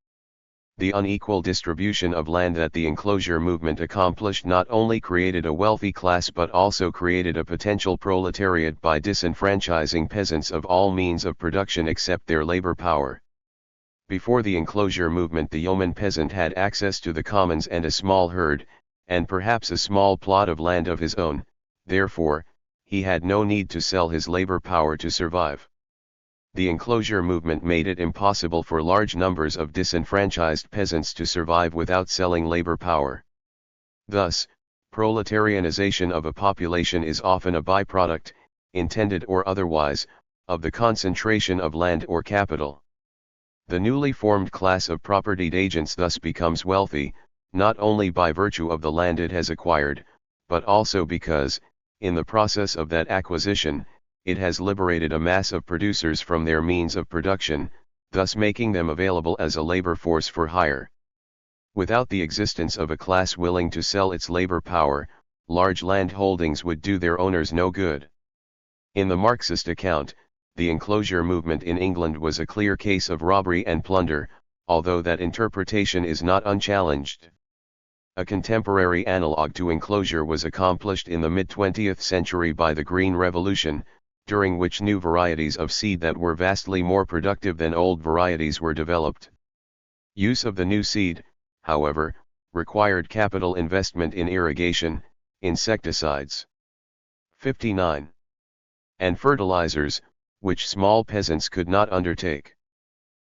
The unequal distribution of land that the enclosure movement accomplished not only created a wealthy class but also created a potential proletariat by disenfranchising peasants of all means of production except their labor power. Before the enclosure movement the yeoman peasant had access to the commons and a small herd, and perhaps a small plot of land of his own, therefore, he had no need to sell his labor power to survive. The enclosure movement made it impossible for large numbers of disenfranchised peasants to survive without selling labor power. Thus, proletarianization of a population is often a byproduct, intended or otherwise, of the concentration of land or capital. The newly formed class of propertied agents thus becomes wealthy, not only by virtue of the land it has acquired, but also because, in the process of that acquisition, it has liberated a mass of producers from their means of production, thus making them available as a labor force for hire. Without the existence of a class willing to sell its labor power, large land holdings would do their owners no good. In the Marxist account, the enclosure movement in England was a clear case of robbery and plunder, although that interpretation is not unchallenged. A contemporary analogue to enclosure was accomplished in the mid-20th century by the Green Revolution, during which new varieties of seed that were vastly more productive than old varieties were developed. Use of the new seed, however, required capital investment in irrigation, insecticides. 59. And fertilizers, which small peasants could not undertake.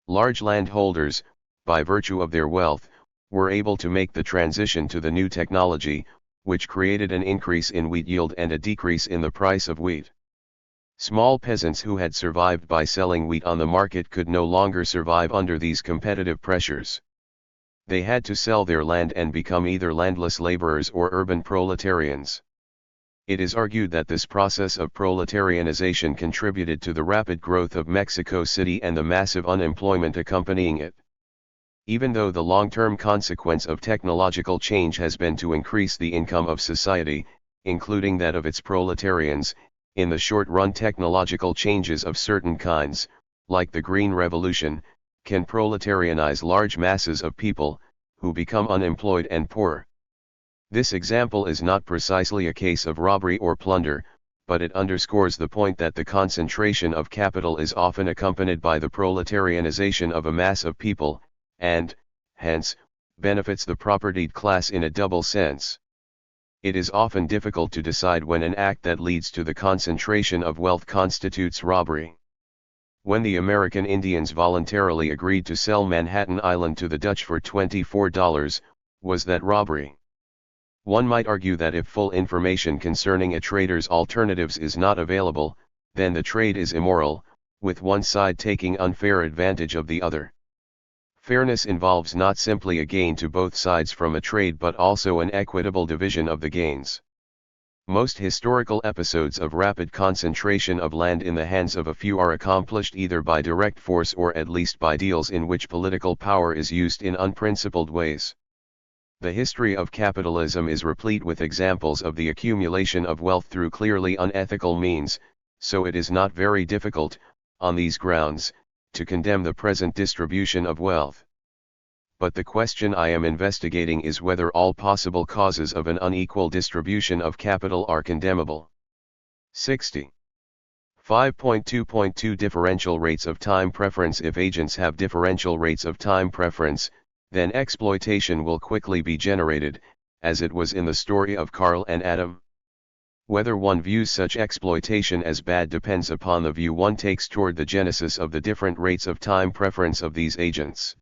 Large landholders, by virtue of their wealth, were able to make the transition to the new technology, which created an increase in wheat yield and a decrease in the price of wheat. Small peasants who had survived by selling wheat on the market could no longer survive under these competitive pressures. They had to sell their land and become either landless laborers or urban proletarians. It is argued that this process of proletarianization contributed to the rapid growth of Mexico City and the massive unemployment accompanying it. Even though the long-term consequence of technological change has been to increase the income of society, including that of its proletarians, in the short run technological changes of certain kinds, like the Green Revolution, can proletarianize large masses of people, who become unemployed and poor. This example is not precisely a case of robbery or plunder, but it underscores the point that the concentration of capital is often accompanied by the proletarianization of a mass of people, and, hence, benefits the propertied class in a double sense. It is often difficult to decide when an act that leads to the concentration of wealth constitutes robbery. When the American Indians voluntarily agreed to sell Manhattan Island to the Dutch for $24, was that robbery? One might argue that if full information concerning a trader's alternatives is not available, then the trade is immoral, with one side taking unfair advantage of the other. Fairness involves not simply a gain to both sides from a trade but also an equitable division of the gains. Most historical episodes of rapid concentration of land in the hands of a few are accomplished either by direct force or at least by deals in which political power is used in unprincipled ways. The history of capitalism is replete with examples of the accumulation of wealth through clearly unethical means, so it is not very difficult, on these grounds, to condemn the present distribution of wealth. But the question I am investigating is whether all possible causes of an unequal distribution of capital are condemnable. 60. 5.2.2 Differential rates of time preference. If agents have differential rates of time preference, then exploitation will quickly be generated, as it was in the story of Carl and Adam. Whether one views such exploitation as bad depends upon the view one takes toward the genesis of the different rates of time preference of these agents.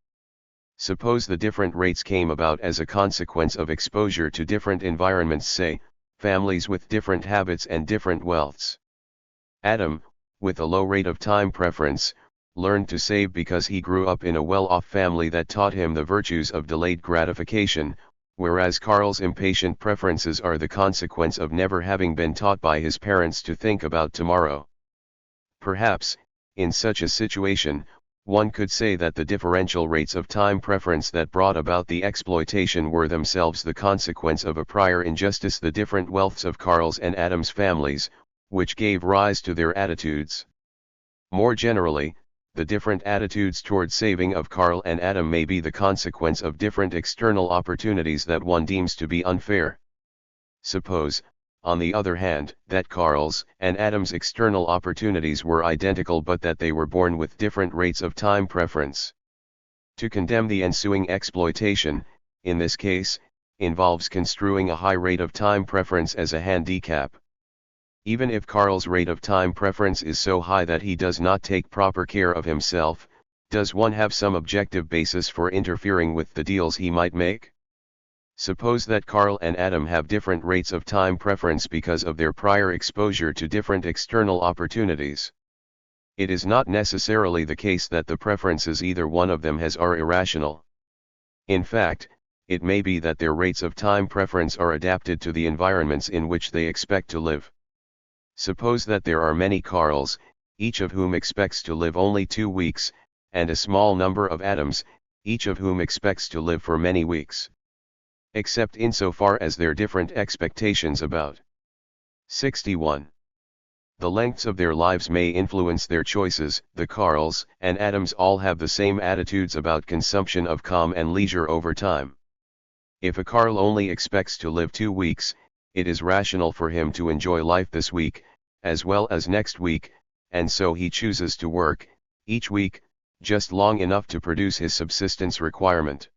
Suppose the different rates came about as a consequence of exposure to different environments, say, families with different habits and different wealths. Adam, with a low rate of time preference, learned to save because he grew up in a well-off family that taught him the virtues of delayed gratification, whereas Carl's impatient preferences are the consequence of never having been taught by his parents to think about tomorrow. Perhaps, in such a situation, one could say that the differential rates of time preference that brought about the exploitation were themselves the consequence of a prior injustice, the different wealths of Carl's and Adam's families, which gave rise to their attitudes. More generally, the different attitudes toward saving of Carl and Adam may be the consequence of different external opportunities that one deems to be unfair. Suppose, on the other hand, that Carl's and Adam's external opportunities were identical but that they were born with different rates of time preference. To condemn the ensuing exploitation, in this case, involves construing a high rate of time preference as a handicap. Even if Carl's rate of time preference is so high that he does not take proper care of himself, does one have some objective basis for interfering with the deals he might make? Suppose that Carl and Adam have different rates of time preference because of their prior exposure to different external opportunities. It is not necessarily the case that the preferences either one of them has are irrational. In fact, it may be that their rates of time preference are adapted to the environments in which they expect to live. Suppose that there are many Carls, each of whom expects to live only 2 weeks, and a small number of Adams, each of whom expects to live for many weeks. Except insofar as their different expectations about 61. The lengths of their lives may influence their choices. The Carls and Adams all have the same attitudes about consumption of calm and leisure over time. If a Carl only expects to live 2 weeks, it is rational for him to enjoy life this week, as well as next week, and so he chooses to work, each week, just long enough to produce his subsistence requirement.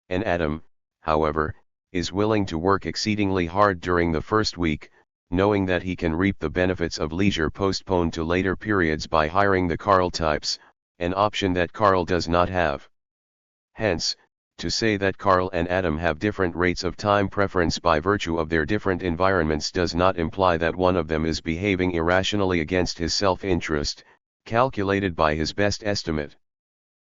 An Adam, however, is willing to work exceedingly hard during the first week, knowing that he can reap the benefits of leisure postponed to later periods by hiring the Carl types, an option that Carl does not have. Hence, to say that Carl and Adam have different rates of time preference by virtue of their different environments does not imply that one of them is behaving irrationally against his self-interest, calculated by his best estimate.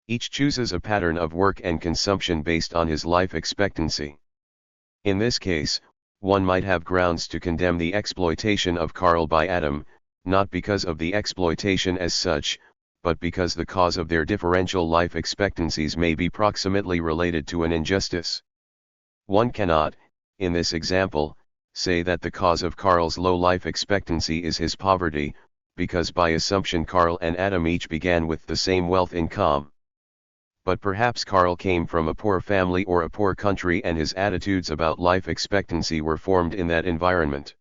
Each chooses a pattern of work and consumption based on his life expectancy. In this case, one might have grounds to condemn the exploitation of Carl by Adam, not because of the exploitation as such, but because the cause of their differential life expectancies may be proximately related to an injustice. One cannot, in this example, say that the cause of Carl's low life expectancy is his poverty, because by assumption Carl and Adam each began with the same wealth income. But perhaps Carl came from a poor family or a poor country and his attitudes about life expectancy were formed in that environment.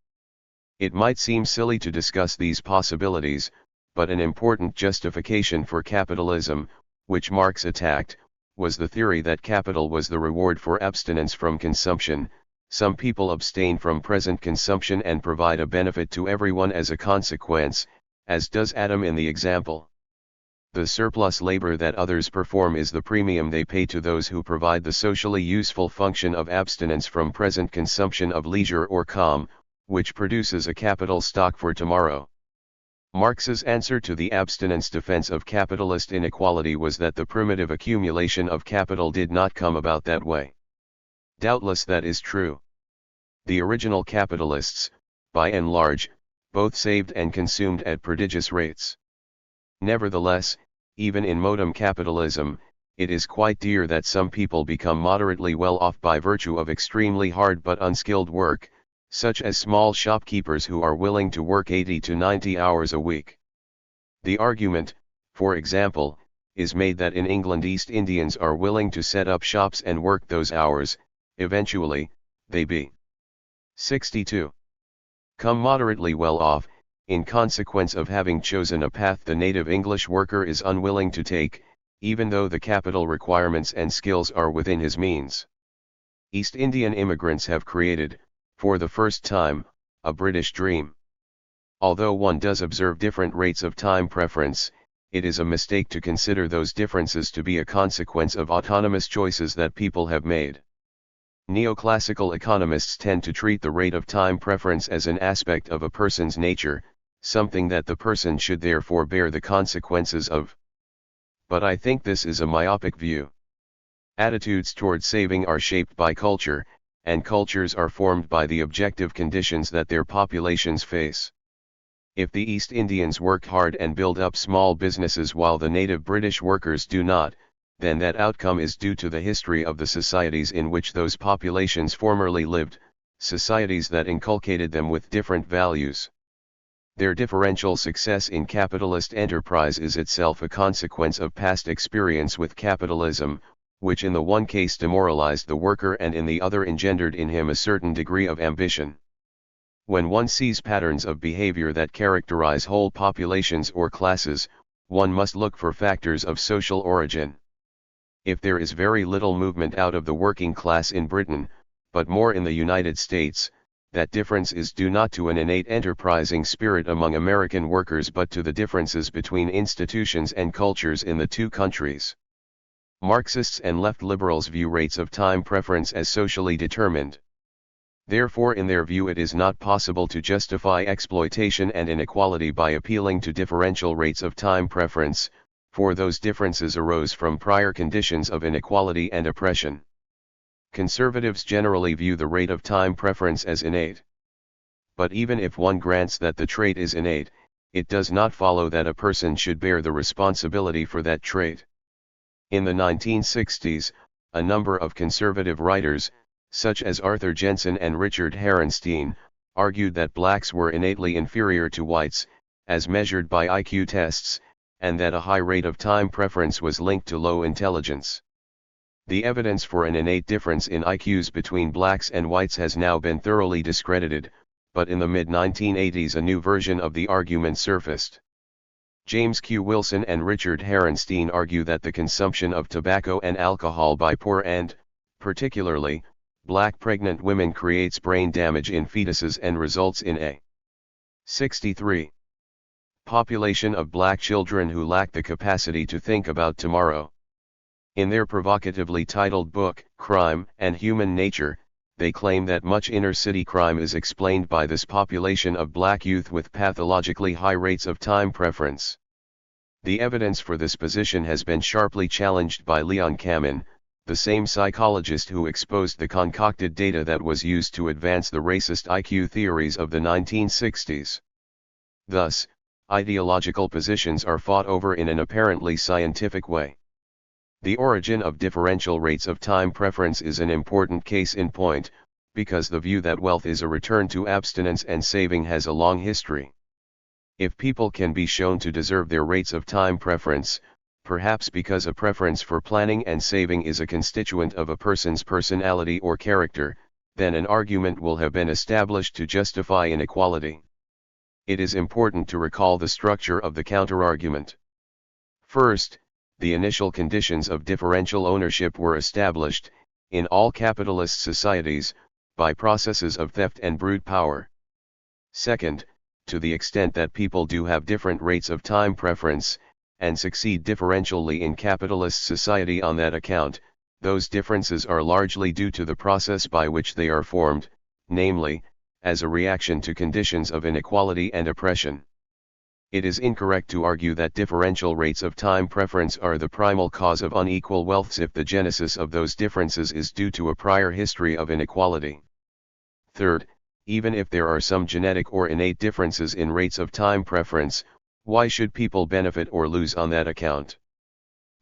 It might seem silly to discuss these possibilities, but an important justification for capitalism, which Marx attacked, was the theory that capital was the reward for abstinence from consumption. Some people abstain from present consumption and provide a benefit to everyone as a consequence, as does Adam in the example. The surplus labor that others perform is the premium they pay to those who provide the socially useful function of abstinence from present consumption of leisure or calm, which produces a capital stock for tomorrow. Marx's answer to the abstinence defense of capitalist inequality was that the primitive accumulation of capital did not come about that way. Doubtless that is true. The original capitalists, by and large, both saved and consumed at prodigious rates. Nevertheless, even in modern capitalism, it is quite dear that some people become moderately well off by virtue of extremely hard but unskilled work, such as small shopkeepers who are willing to work 80 to 90 hours a week. The argument, for example, is made that in England East Indians are willing to set up shops and work those hours, eventually, they be 62. Come moderately well off, in consequence of having chosen a path the native English worker is unwilling to take, even though the capital requirements and skills are within his means. East Indian immigrants have created, for the first time, a British dream. Although one does observe different rates of time preference, it is a mistake to consider those differences to be a consequence of autonomous choices that people have made. Neoclassical economists tend to treat the rate of time preference as an aspect of a person's nature, something that the person should therefore bear the consequences of. But I think this is a myopic view. Attitudes toward saving are shaped by culture, and cultures are formed by the objective conditions that their populations face. If the East Indians work hard and build up small businesses while the native British workers do not, then that outcome is due to the history of the societies in which those populations formerly lived, societies that inculcated them with different values. Their differential success in capitalist enterprise is itself a consequence of past experience with capitalism, which in the one case demoralized the worker and in the other engendered in him a certain degree of ambition. When one sees patterns of behavior that characterize whole populations or classes, one must look for factors of social origin. If there is very little movement out of the working class in Britain, but more in the United States, that difference is due not to an innate enterprising spirit among American workers but to the differences between institutions and cultures in the two countries. Marxists and left liberals view rates of time preference as socially determined. Therefore, in their view, it is not possible to justify exploitation and inequality by appealing to differential rates of time preference, for those differences arose from prior conditions of inequality and oppression. Conservatives generally view the rate of time preference as innate. But even if one grants that the trait is innate, it does not follow that a person should bear the responsibility for that trait. In the 1960s, a number of conservative writers, such as Arthur Jensen and Richard Herrenstein, argued that blacks were innately inferior to whites, as measured by IQ tests, and that a high rate of time preference was linked to low intelligence. The evidence for an innate difference in IQs between blacks and whites has now been thoroughly discredited, but in the mid-1980s a new version of the argument surfaced. James Q. Wilson and Richard Herrenstein argue that the consumption of tobacco and alcohol by poor and, particularly, black pregnant women creates brain damage in fetuses and results in a 63 population of black children who lack the capacity to think about tomorrow. In their provocatively titled book, Crime and Human Nature, they claim that much inner-city crime is explained by this population of black youth with pathologically high rates of time preference. The evidence for this position has been sharply challenged by Leon Kamin, the same psychologist who exposed the concocted data that was used to advance the racist IQ theories of the 1960s. Thus, ideological positions are fought over in an apparently scientific way. The origin of differential rates of time preference is an important case in point, because the view that wealth is a return to abstinence and saving has a long history. If people can be shown to deserve their rates of time preference, perhaps because a preference for planning and saving is a constituent of a person's personality or character, then an argument will have been established to justify inequality. It is important to recall the structure of the counterargument. First, the initial conditions of differential ownership were established, in all capitalist societies, by processes of theft and brute power. Second, to the extent that people do have different rates of time preference, and succeed differentially in capitalist society on that account, those differences are largely due to the process by which they are formed, namely, as a reaction to conditions of inequality and oppression. It is incorrect to argue that differential rates of time preference are the primal cause of unequal wealths if the genesis of those differences is due to a prior history of inequality. Third, even if there are some genetic or innate differences in rates of time preference, why should people benefit or lose on that account?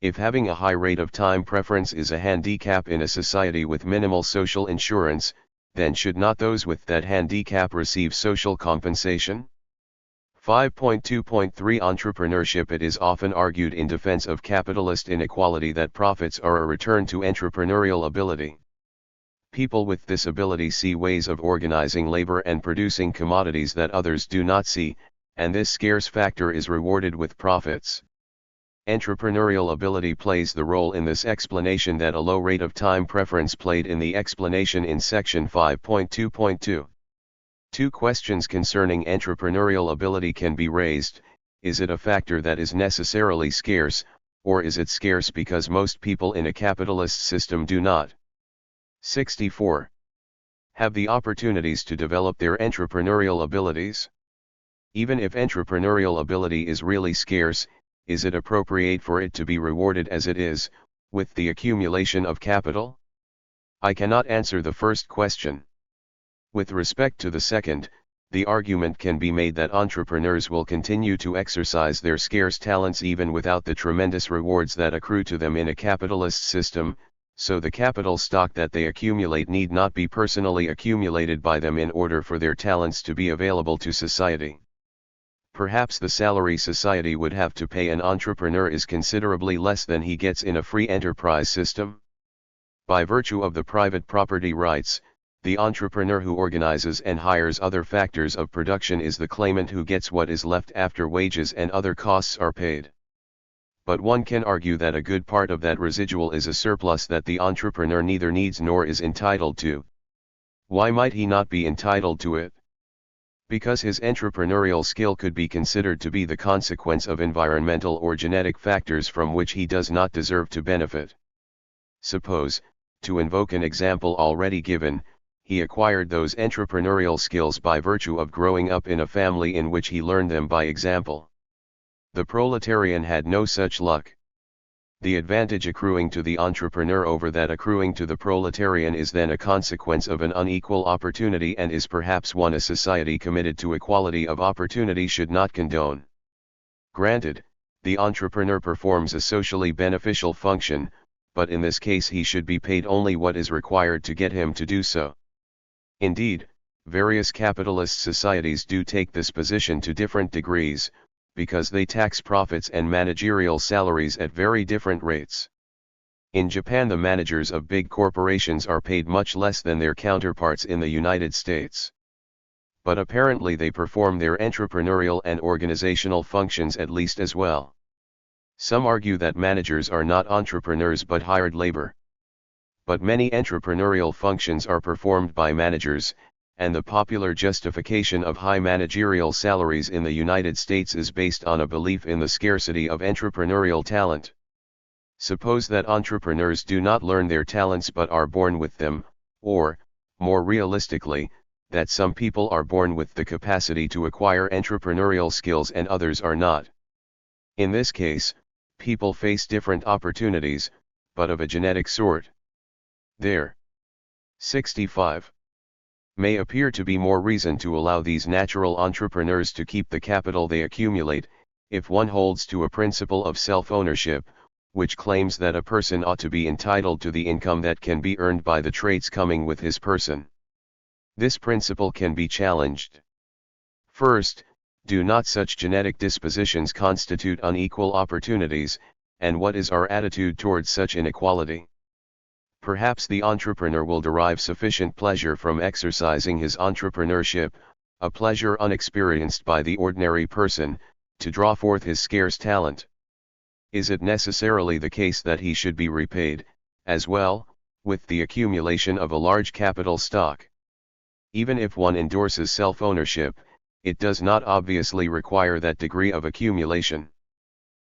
If having a high rate of time preference is a handicap in a society with minimal social insurance, then should not those with that handicap receive social compensation? 5.2.3 Entrepreneurship. It is often argued in defense of capitalist inequality that profits are a return to entrepreneurial ability. People with this ability see ways of organizing labor and producing commodities that others do not see, and this scarce factor is rewarded with profits. Entrepreneurial ability plays the role in this explanation that a low rate of time preference played in the explanation in section 5.2.2. Two questions concerning entrepreneurial ability can be raised: is it a factor that is necessarily scarce, or is it scarce because most people in a capitalist system do not 64. Have the opportunities to develop their entrepreneurial abilities? Even if entrepreneurial ability is really scarce, is it appropriate for it to be rewarded as it is, with the accumulation of capital? I cannot answer the first question. With respect to the second, the argument can be made that entrepreneurs will continue to exercise their scarce talents even without the tremendous rewards that accrue to them in a capitalist system, so the capital stock that they accumulate need not be personally accumulated by them in order for their talents to be available to society. Perhaps the salary society would have to pay an entrepreneur is considerably less than he gets in a free enterprise system. By virtue of the private property rights, the entrepreneur who organizes and hires other factors of production is the claimant who gets what is left after wages and other costs are paid. But one can argue that a good part of that residual is a surplus that the entrepreneur neither needs nor is entitled to. Why might he not be entitled to it? Because his entrepreneurial skill could be considered to be the consequence of environmental or genetic factors from which he does not deserve to benefit. Suppose, to invoke an example already given, he acquired those entrepreneurial skills by virtue of growing up in a family in which he learned them by example. The proletarian had no such luck. The advantage accruing to the entrepreneur over that accruing to the proletarian is then a consequence of an unequal opportunity and is perhaps one a society committed to equality of opportunity should not condone. Granted, the entrepreneur performs a socially beneficial function, but in this case he should be paid only what is required to get him to do so. Indeed, various capitalist societies do take this position to different degrees, because they tax profits and managerial salaries at very different rates. In Japan, the managers of big corporations are paid much less than their counterparts in the United States. But apparently they perform their entrepreneurial and organizational functions at least as well. Some argue that managers are not entrepreneurs but hired labor. But many entrepreneurial functions are performed by managers, and the popular justification of high managerial salaries in the United States is based on a belief in the scarcity of entrepreneurial talent. Suppose that entrepreneurs do not learn their talents but are born with them, or, more realistically, that some people are born with the capacity to acquire entrepreneurial skills and others are not. In this case, people face different opportunities, but of a genetic sort. There. 65. May appear to be more reason to allow these natural entrepreneurs to keep the capital they accumulate, if one holds to a principle of self-ownership, which claims that a person ought to be entitled to the income that can be earned by the traits coming with his person. This principle can be challenged. First, do not such genetic dispositions constitute unequal opportunities, and what is our attitude towards such inequality? Perhaps the entrepreneur will derive sufficient pleasure from exercising his entrepreneurship, a pleasure unexperienced by the ordinary person, to draw forth his scarce talent. Is it necessarily the case that he should be repaid, as well, with the accumulation of a large capital stock? Even if one endorses self-ownership, it does not obviously require that degree of accumulation.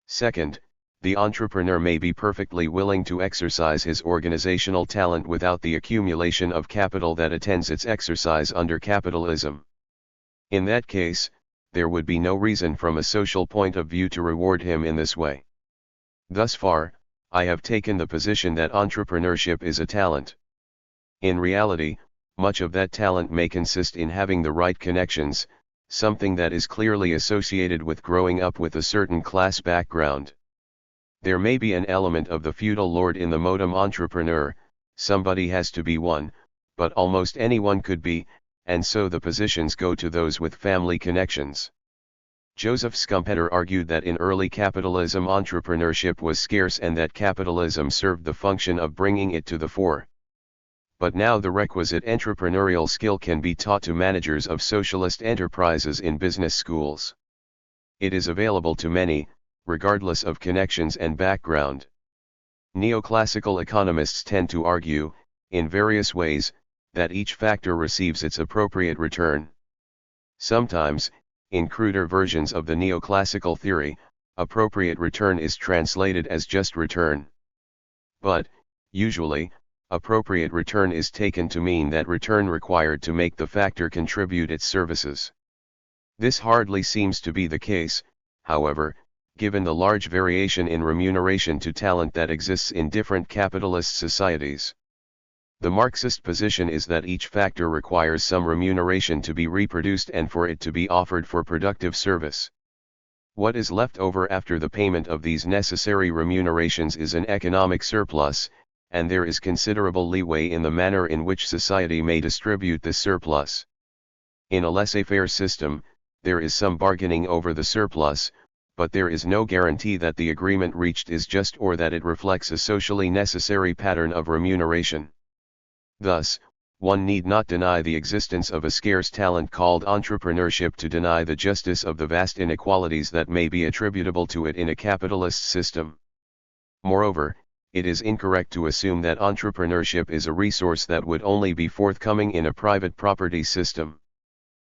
Second, the entrepreneur may be perfectly willing to exercise his organizational talent without the accumulation of capital that attends its exercise under capitalism. In that case, there would be no reason from a social point of view to reward him in this way. Thus far, I have taken the position that entrepreneurship is a talent. In reality, much of that talent may consist in having the right connections, something that is clearly associated with growing up with a certain class background. There may be an element of the feudal lord in the modem entrepreneur, somebody has to be one, but almost anyone could be, and so the positions go to those with family connections. Joseph Schumpeter argued that in early capitalism entrepreneurship was scarce and that capitalism served the function of bringing it to the fore. But now the requisite entrepreneurial skill can be taught to managers of socialist enterprises in business schools. It is available to many, regardless of connections and background. Neoclassical economists tend to argue, in various ways, that each factor receives its appropriate return. Sometimes, in cruder versions of the neoclassical theory, appropriate return is translated as just return. But, usually, appropriate return is taken to mean that return required to make the factor contribute its services. This hardly seems to be the case, however, given the large variation in remuneration to talent that exists in different capitalist societies. The Marxist position is that each factor requires some remuneration to be reproduced and for it to be offered for productive service. What is left over after the payment of these necessary remunerations is an economic surplus, and there is considerable leeway in the manner in which society may distribute this surplus. In a laissez-faire system, there is some bargaining over the surplus, but there is no guarantee that the agreement reached is just or that it reflects a socially necessary pattern of remuneration. Thus, one need not deny the existence of a scarce talent called entrepreneurship to deny the justice of the vast inequalities that may be attributable to it in a capitalist system. Moreover, it is incorrect to assume that entrepreneurship is a resource that would only be forthcoming in a private property system.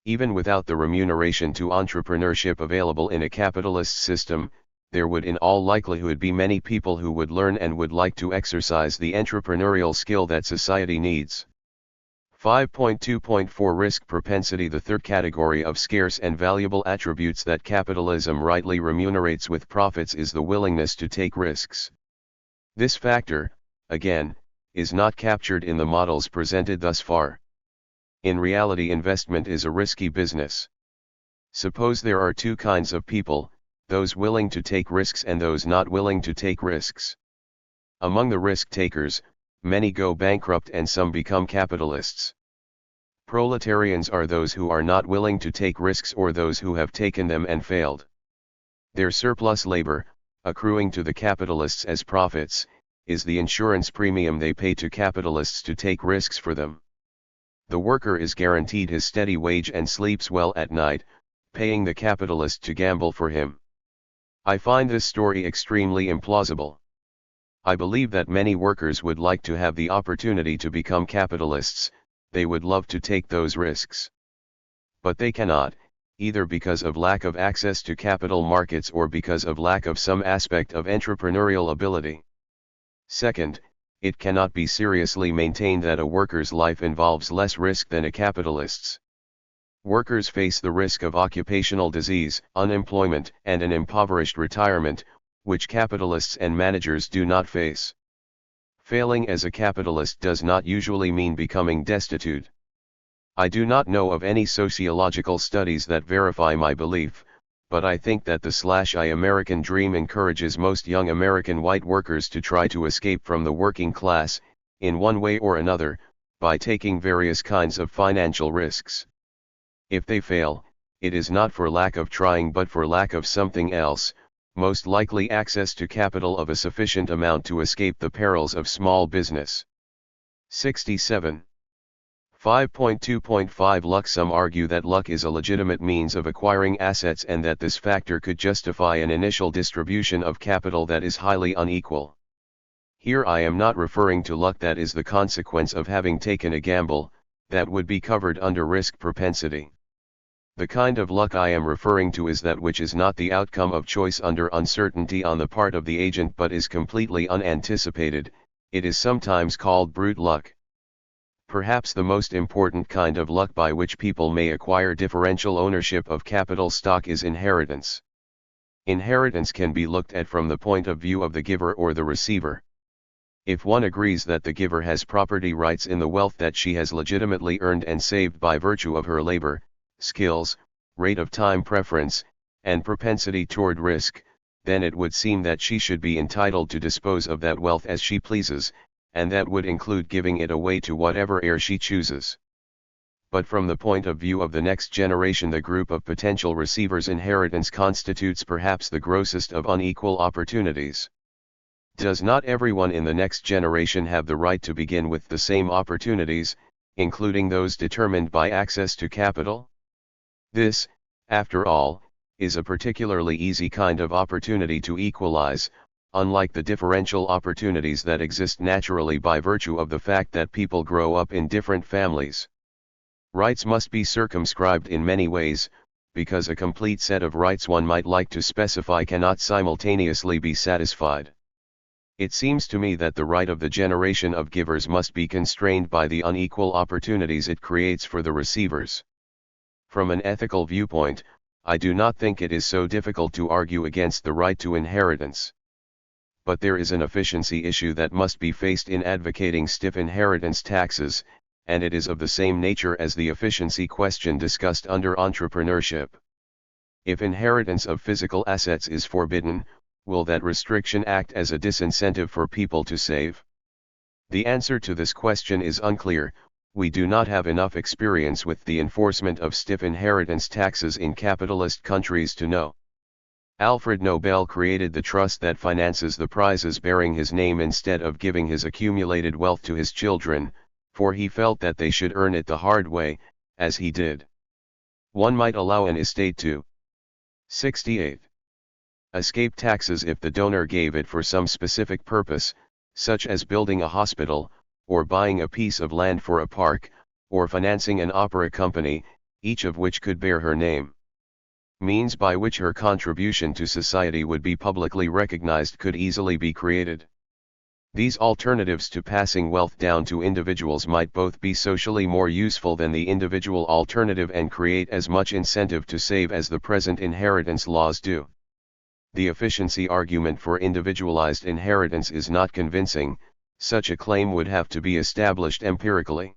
Even without the remuneration to entrepreneurship available in a capitalist system, there would in all likelihood be many people who would learn and would like to exercise the entrepreneurial skill that society needs. 5.2.4 Risk propensity. The third category of scarce and valuable attributes that capitalism rightly remunerates with profits is the willingness to take risks. This factor, again, is not captured in the models presented thus far. In reality, investment is a risky business. Suppose there are two kinds of people, those willing to take risks and those not willing to take risks. Among the risk takers, many go bankrupt and some become capitalists. Proletarians are those who are not willing to take risks or those who have taken them and failed. Their surplus labor, accruing to the capitalists as profits, is the insurance premium they pay to capitalists to take risks for them. The worker is guaranteed his steady wage and sleeps well at night, paying the capitalist to gamble for him. I find this story extremely implausible. I believe that many workers would like to have the opportunity to become capitalists, they would love to take those risks. But they cannot, either because of lack of access to capital markets or because of lack of some aspect of entrepreneurial ability. Second, it cannot be seriously maintained that a worker's life involves less risk than a capitalist's. Workers face the risk of occupational disease, unemployment, and an impoverished retirement, which capitalists and managers do not face. Failing as a capitalist does not usually mean becoming destitute. I do not know of any sociological studies that verify my belief, but I think that the American dream encourages most young American white workers to try to escape from the working class, in one way or another, by taking various kinds of financial risks. If they fail, it is not for lack of trying but for lack of something else, most likely access to capital of a sufficient amount to escape the perils of small business. 67. 5.2.5 Luck. Some argue that luck is a legitimate means of acquiring assets and that this factor could justify an initial distribution of capital that is highly unequal. Here I am not referring to luck that is the consequence of having taken a gamble, that would be covered under risk propensity. The kind of luck I am referring to is that which is not the outcome of choice under uncertainty on the part of the agent but is completely unanticipated. It is sometimes called brute luck. Perhaps the most important kind of luck by which people may acquire differential ownership of capital stock is inheritance. Inheritance can be looked at from the point of view of the giver or the receiver. If one agrees that the giver has property rights in the wealth that she has legitimately earned and saved by virtue of her labor, skills, rate of time preference, and propensity toward risk, then it would seem that she should be entitled to dispose of that wealth as she pleases, and that would include giving it away to whatever heir she chooses. But from the point of view of the next generation, the group of potential receivers' inheritance constitutes perhaps the grossest of unequal opportunities. Does not everyone in the next generation have the right to begin with the same opportunities, including those determined by access to capital? This, after all, is a particularly easy kind of opportunity to equalize, unlike the differential opportunities that exist naturally by virtue of the fact that people grow up in different families. Rights must be circumscribed in many ways, because a complete set of rights one might like to specify cannot simultaneously be satisfied. It seems to me that the right of the generation of givers must be constrained by the unequal opportunities it creates for the receivers. From an ethical viewpoint, I do not think it is so difficult to argue against the right to inheritance. But there is an efficiency issue that must be faced in advocating stiff inheritance taxes, and it is of the same nature as the efficiency question discussed under entrepreneurship. If inheritance of physical assets is forbidden, will that restriction act as a disincentive for people to save? The answer to this question is unclear. We do not have enough experience with the enforcement of stiff inheritance taxes in capitalist countries to know. Alfred Nobel created the trust that finances the prizes bearing his name instead of giving his accumulated wealth to his children, for he felt that they should earn it the hard way, as he did. One might allow an estate to 68. Escape taxes if the donor gave it for some specific purpose, such as building a hospital, or buying a piece of land for a park, or financing an opera company, each of which could bear her name. Means by which her contribution to society would be publicly recognized could easily be created. These alternatives to passing wealth down to individuals might both be socially more useful than the individual alternative and create as much incentive to save as the present inheritance laws do. The efficiency argument for individualized inheritance is not convincing. Such a claim would have to be established empirically.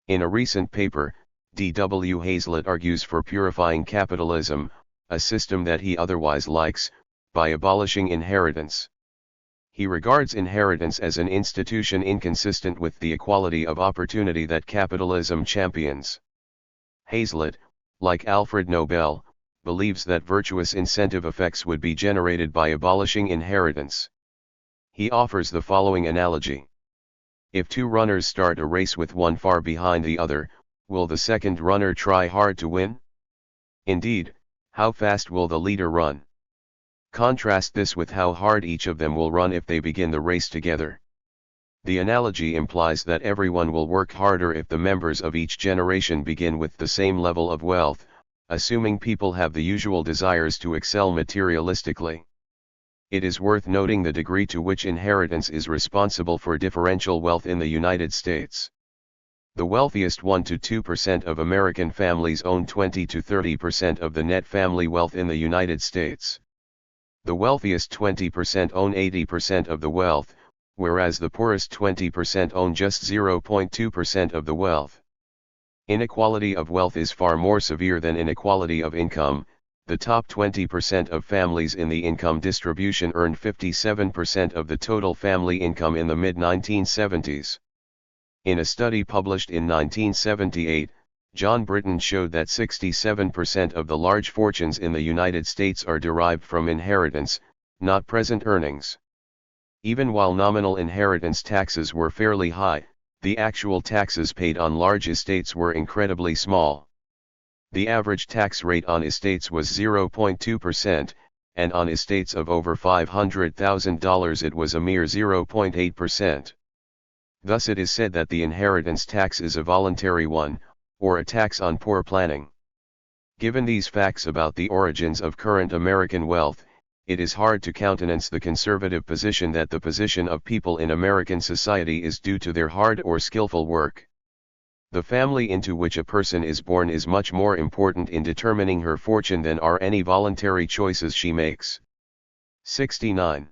In a recent paper, D.W. Hazlitt argues for purifying capitalism, a system that he otherwise likes, by abolishing inheritance. He regards inheritance as an institution inconsistent with the equality of opportunity that capitalism champions. Hazlitt, like Alfred Nobel, believes that virtuous incentive effects would be generated by abolishing inheritance. He offers the following analogy. If two runners start a race with one far behind the other, will the second runner try hard to win? Indeed, how fast will the leader run? Contrast this with how hard each of them will run if they begin the race together. The analogy implies that everyone will work harder if the members of each generation begin with the same level of wealth, assuming people have the usual desires to excel materialistically. It is worth noting the degree to which inheritance is responsible for differential wealth in the United States. The wealthiest 1 to 2% of American families own 20 to 30% of the net family wealth in the United States. The wealthiest 20% own 80% of the wealth, whereas the poorest 20% own just 0.2% of the wealth. Inequality of wealth is far more severe than inequality of income. The top 20% of families in the income distribution earned 57% of the total family income in the mid-1970s. In a study published in 1978, John Britton showed that 67% of the large fortunes in the United States are derived from inheritance, not present earnings. Even while nominal inheritance taxes were fairly high, the actual taxes paid on large estates were incredibly small. The average tax rate on estates was 0.2%, and on estates of over $500,000 it was a mere 0.8%. Thus it is said that the inheritance tax is a voluntary one, or a tax on poor planning. Given these facts about the origins of current American wealth, it is hard to countenance the conservative position that the position of people in American society is due to their hard or skillful work. The family into which a person is born is much more important in determining her fortune than are any voluntary choices she makes. 69.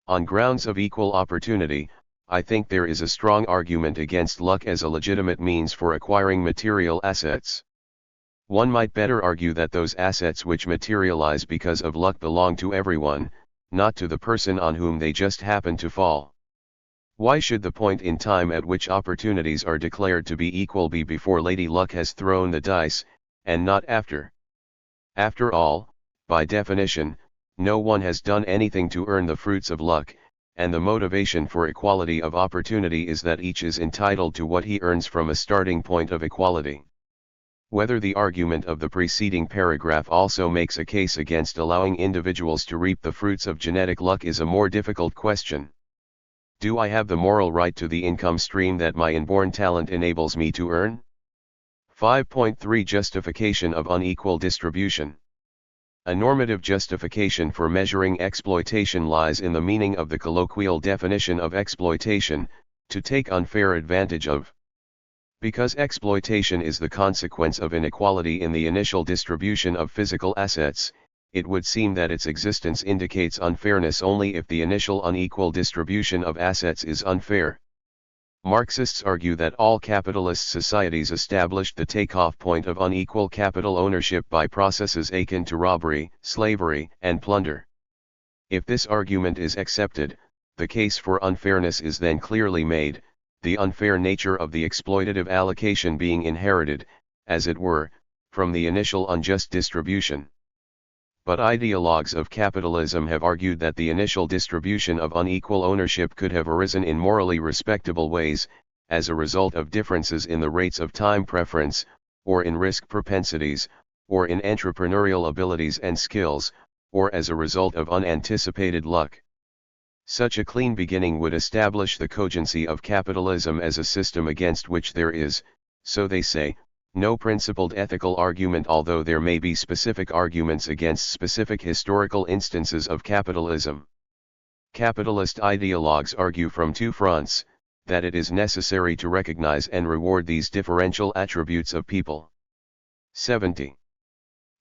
On grounds of equal opportunity, I think there is a strong argument against luck as a legitimate means for acquiring material assets. One might better argue that those assets which materialize because of luck belong to everyone, not to the person on whom they just happen to fall. Why should the point in time at which opportunities are declared to be equal be before Lady Luck has thrown the dice, and not after? After all, by definition, no one has done anything to earn the fruits of luck, and the motivation for equality of opportunity is that each is entitled to what he earns from a starting point of equality. Whether the argument of the preceding paragraph also makes a case against allowing individuals to reap the fruits of genetic luck is a more difficult question. Do I have the moral right to the income stream that my inborn talent enables me to earn? 5.3 Justification of unequal distribution. A normative justification for measuring exploitation lies in the meaning of the colloquial definition of exploitation, to take unfair advantage of. Because exploitation is the consequence of inequality in the initial distribution of physical assets, it would seem that its existence indicates unfairness only if the initial unequal distribution of assets is unfair. Marxists argue that all capitalist societies established the takeoff point of unequal capital ownership by processes akin to robbery, slavery, and plunder. If this argument is accepted, the case for unfairness is then clearly made, the unfair nature of the exploitative allocation being inherited, as it were, from the initial unjust distribution. But ideologues of capitalism have argued that the initial distribution of unequal ownership could have arisen in morally respectable ways, as a result of differences in the rates of time preference, or in risk propensities, or in entrepreneurial abilities and skills, or as a result of unanticipated luck. Such a clean beginning would establish the cogency of capitalism as a system against which there is, so they say, no principled ethical argument, although there may be specific arguments against specific historical instances of capitalism. Capitalist ideologues argue from two fronts, that it is necessary to recognize and reward these differential attributes of people. 70.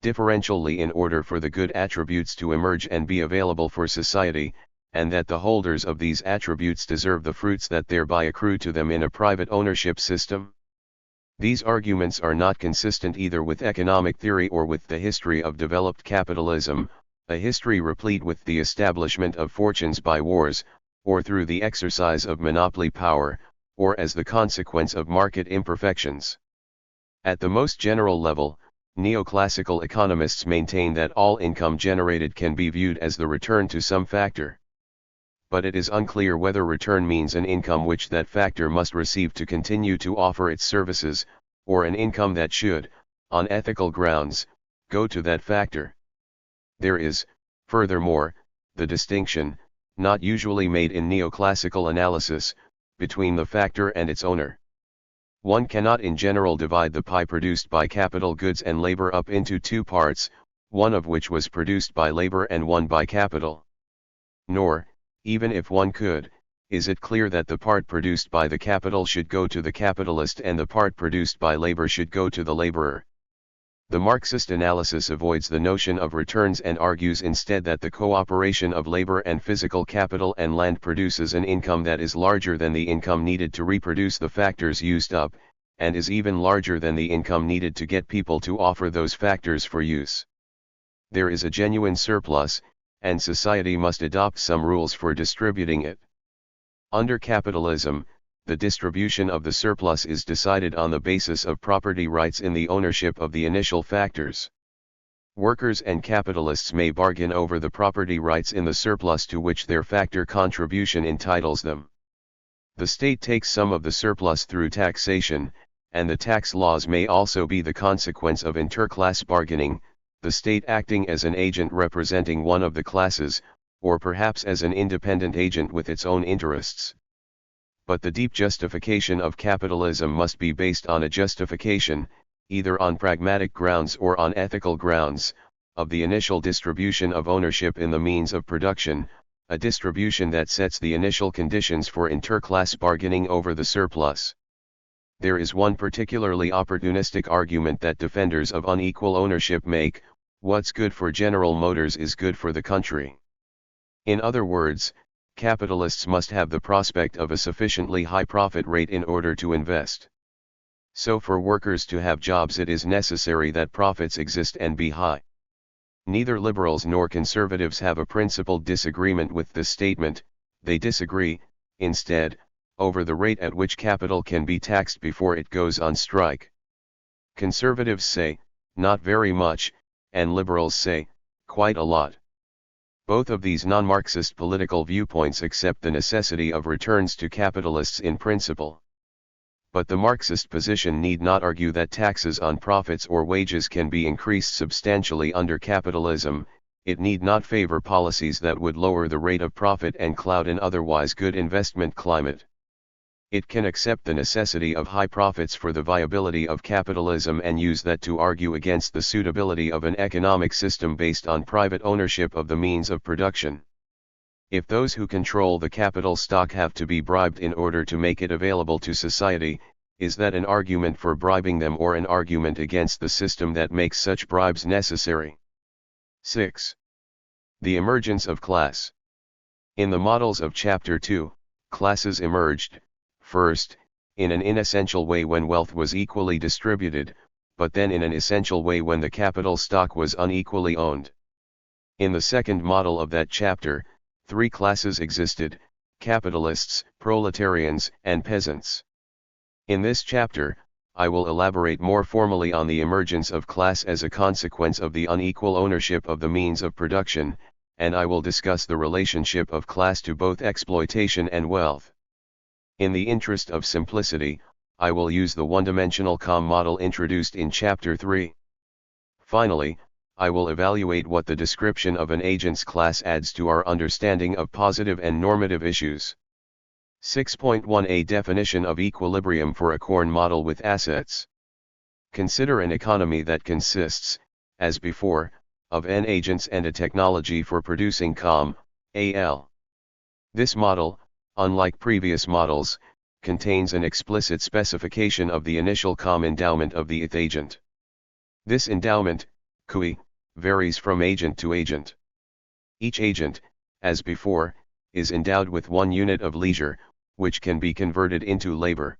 Differentially in order for the good attributes to emerge and be available for society, and that the holders of these attributes deserve the fruits that thereby accrue to them in a private ownership system. These arguments are not consistent either with economic theory or with the history of developed capitalism, a history replete with the establishment of fortunes by wars, or through the exercise of monopoly power, or as the consequence of market imperfections. At the most general level, neoclassical economists maintain that all income generated can be viewed as the return to some factor. But it is unclear whether return means an income which that factor must receive to continue to offer its services, or an income that should, on ethical grounds, go to that factor. There is, furthermore, the distinction, not usually made in neoclassical analysis, between the factor and its owner. One cannot in general divide the pie produced by capital goods and labor up into two parts, one of which was produced by labor and one by capital. Nor, even if one could, is it clear that the part produced by the capital should go to the capitalist and the part produced by labor should go to the laborer. The Marxist analysis avoids the notion of returns and argues instead that the cooperation of labor and physical capital and land produces an income that is larger than the income needed to reproduce the factors used up, and is even larger than the income needed to get people to offer those factors for use. There is a genuine surplus, and society must adopt some rules for distributing it. Under capitalism, the distribution of the surplus is decided on the basis of property rights in the ownership of the initial factors. Workers and capitalists may bargain over the property rights in the surplus to which their factor contribution entitles them. The state takes some of the surplus through taxation, and the tax laws may also be the consequence of interclass bargaining, the state acting as an agent representing one of the classes, or perhaps as an independent agent with its own interests. But the deep justification of capitalism must be based on a justification, either on pragmatic grounds or on ethical grounds, of the initial distribution of ownership in the means of production, a distribution that sets the initial conditions for interclass bargaining over the surplus. There is one particularly opportunistic argument that defenders of unequal ownership make: what's good for General Motors is good for the country. In other words, capitalists must have the prospect of a sufficiently high profit rate in order to invest. So for workers to have jobs, it is necessary that profits exist and be high. Neither liberals nor conservatives have a principled disagreement with this statement. They disagree, instead, over the rate at which capital can be taxed before it goes on strike. Conservatives say, not very much, and liberals say, quite a lot. Both of these non-Marxist political viewpoints accept the necessity of returns to capitalists in principle. But the Marxist position need not argue that taxes on profits or wages can be increased substantially under capitalism. It need not favor policies that would lower the rate of profit and cloud an otherwise good investment climate. It can accept the necessity of high profits for the viability of capitalism and use that to argue against the suitability of an economic system based on private ownership of the means of production. If those who control the capital stock have to be bribed in order to make it available to society, is that an argument for bribing them or an argument against the system that makes such bribes necessary? 6. The emergence of class. In the models of Chapter 2, classes emerged, first, in an inessential way when wealth was equally distributed, but then in an essential way when the capital stock was unequally owned. In the second model of that chapter, 3 classes existed: capitalists, proletarians, and peasants. In this chapter, I will elaborate more formally on the emergence of class as a consequence of the unequal ownership of the means of production, and I will discuss the relationship of class to both exploitation and wealth. In the interest of simplicity, I will use the one-dimensional COM model introduced in Chapter 3. Finally, I will evaluate what the description of an agent's class adds to our understanding of positive and normative issues. 6.1 A definition of equilibrium for a Korn model with assets. Consider an economy that consists, as before, of n agents and a technology for producing COM, AL. This model, unlike previous models, contains an explicit specification of the initial COM endowment of the ith agent. This endowment, QE, varies from agent to agent. Each agent, as before, is endowed with 1 unit of leisure, which can be converted into labor.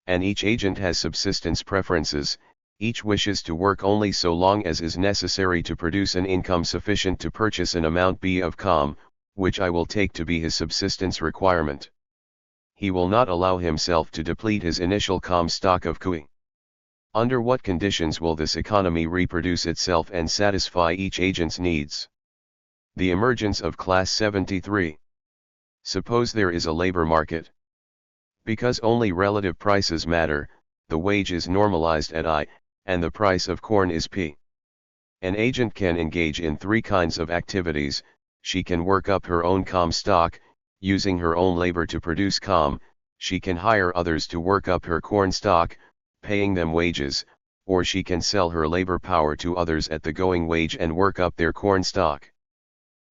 And each agent has subsistence preferences. Each wishes to work only so long as is necessary to produce an income sufficient to purchase an amount B of COM, which I will take to be his subsistence requirement. He will not allow himself to deplete his initial COM stock of QE. Under what conditions will this economy reproduce itself and satisfy each agent's needs? The emergence of Class 73. Suppose there is a labor market. Because only relative prices matter, the wage is normalized at I, and the price of corn is P. An agent can engage in 3 kinds of activities. She can work up her own COM stock, using her own labor to produce COM. She can hire others to work up her corn stock, paying them wages, or she can sell her labor power to others at the going wage and work up their corn stock.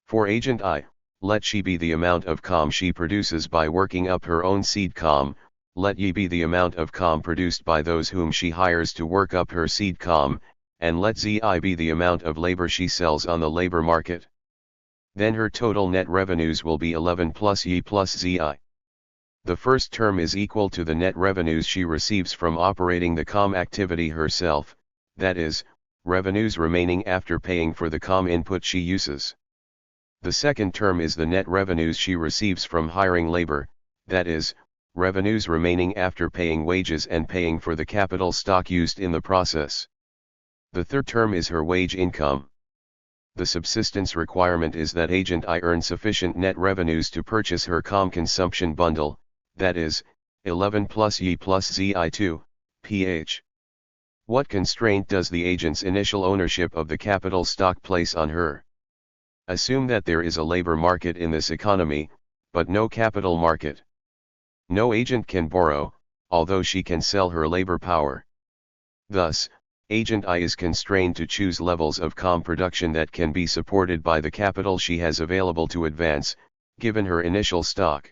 For agent I, let she be the amount of COM she produces by working up her own seed COM, let ye be the amount of COM produced by those whom she hires to work up her seed COM, and let zi be the amount of labor she sells on the labor market. Then her total net revenues will be 11 plus ye plus zi. The first term is equal to the net revenues she receives from operating the COM activity herself, that is, revenues remaining after paying for the COM input she uses. The second term is the net revenues she receives from hiring labor, that is, revenues remaining after paying wages and paying for the capital stock used in the process. The third term is her wage income. The subsistence requirement is that agent I earn sufficient net revenues to purchase her COM consumption bundle, that is, 11 plus ye plus zi2, ph. What constraint does the agent's initial ownership of the capital stock place on her? Assume that there is a labor market in this economy, but no capital market. No agent can borrow, although she can sell her labor power. Thus, agent I is constrained to choose levels of COM production that can be supported by the capital she has available to advance, given her initial stock.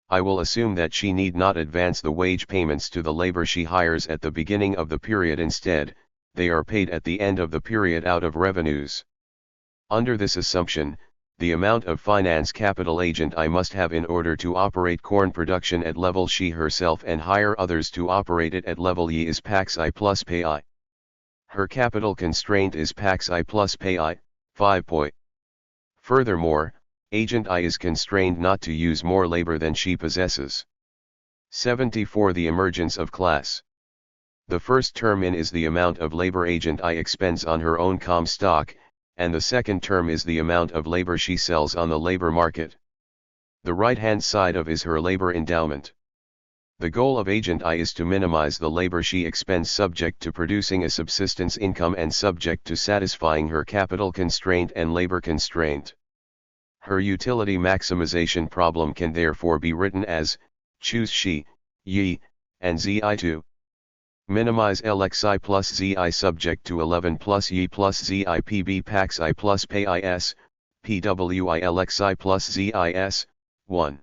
I will assume that she need not advance the wage payments to the labor she hires at the beginning of the period. Instead, they are paid at the end of the period out of revenues. Under this assumption, the amount of finance capital agent I must have in order to operate corn production at level she herself and hire others to operate it at level Y is Pax I plus Pay I. Her capital constraint is Pax I plus Pay I, 5 point. Furthermore, agent I is constrained not to use more labor than she possesses. 74. The emergence of class. The first term in is the amount of labor agent I expends on her own stock, and the second term is the amount of labor she sells on the labor market. The right-hand side of is her labor endowment. The goal of agent I is to minimize the labor she expends subject to producing a subsistence income and subject to satisfying her capital constraint and labor constraint. Her utility maximization problem can therefore be written as, choose she, y, and zi to minimize lxi plus zi subject to 11 plus y plus zi pb pax I plus pay is, pwi lxi plus zis, 1.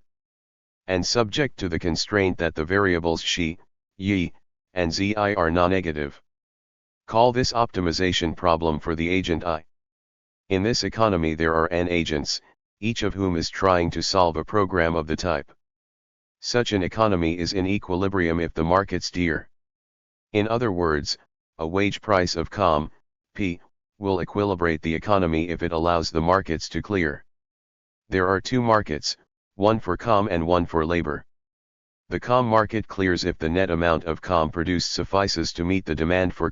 And subject to the constraint that the variables she, y, and zi are non-negative. Call this optimization problem for the agent I. In this economy there are n agents, each of whom is trying to solve a program of the type. Such an economy is in equilibrium if the markets dear. In other words, a wage price of P, will equilibrate the economy if it allows the markets to clear. There are two markets, one for and one for labor. The market clears if the net amount of produced suffices to meet the demand for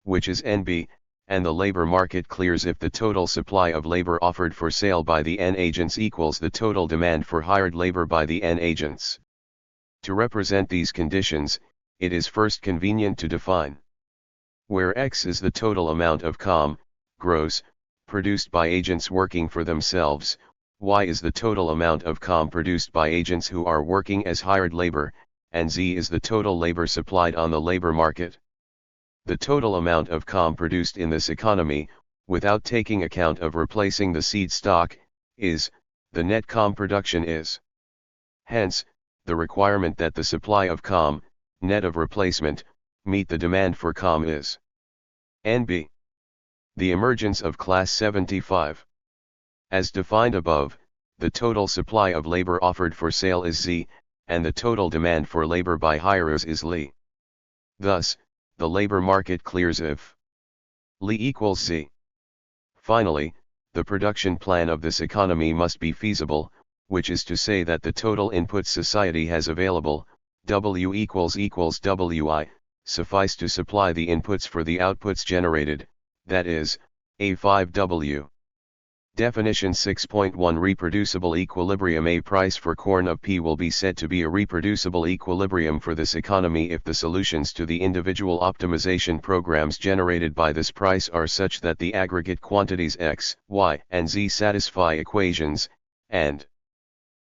which is NB, and the labor market clears if the total supply of labor offered for sale by the N agents equals the total demand for hired labor by the N agents. To represent these conditions, it is first convenient to define where X is the total amount of gross, produced by agents working for themselves, Y is the total amount of produced by agents who are working as hired labor, and Z is the total labor supplied on the labor market. The total amount of produced in this economy, without taking account of replacing the seed stock, is, the net production is. Hence, the requirement that the supply of net of replacement, meet the demand for is NB. The emergence of class 75. As defined above, the total supply of labor offered for sale is Z, and the total demand for labor by hirers is Li. Thus, the labor market clears if Li equals Z. Finally, the production plan of this economy must be feasible, which is to say that the total inputs society has available, W equals Wi, suffice to supply the inputs for the outputs generated, that is, A5W. Definition 6.1 Reproducible equilibrium. A price for corn of P will be said to be a reproducible equilibrium for this economy if the solutions to the individual optimization programs generated by this price are such that the aggregate quantities X, Y, and Z satisfy equations, and,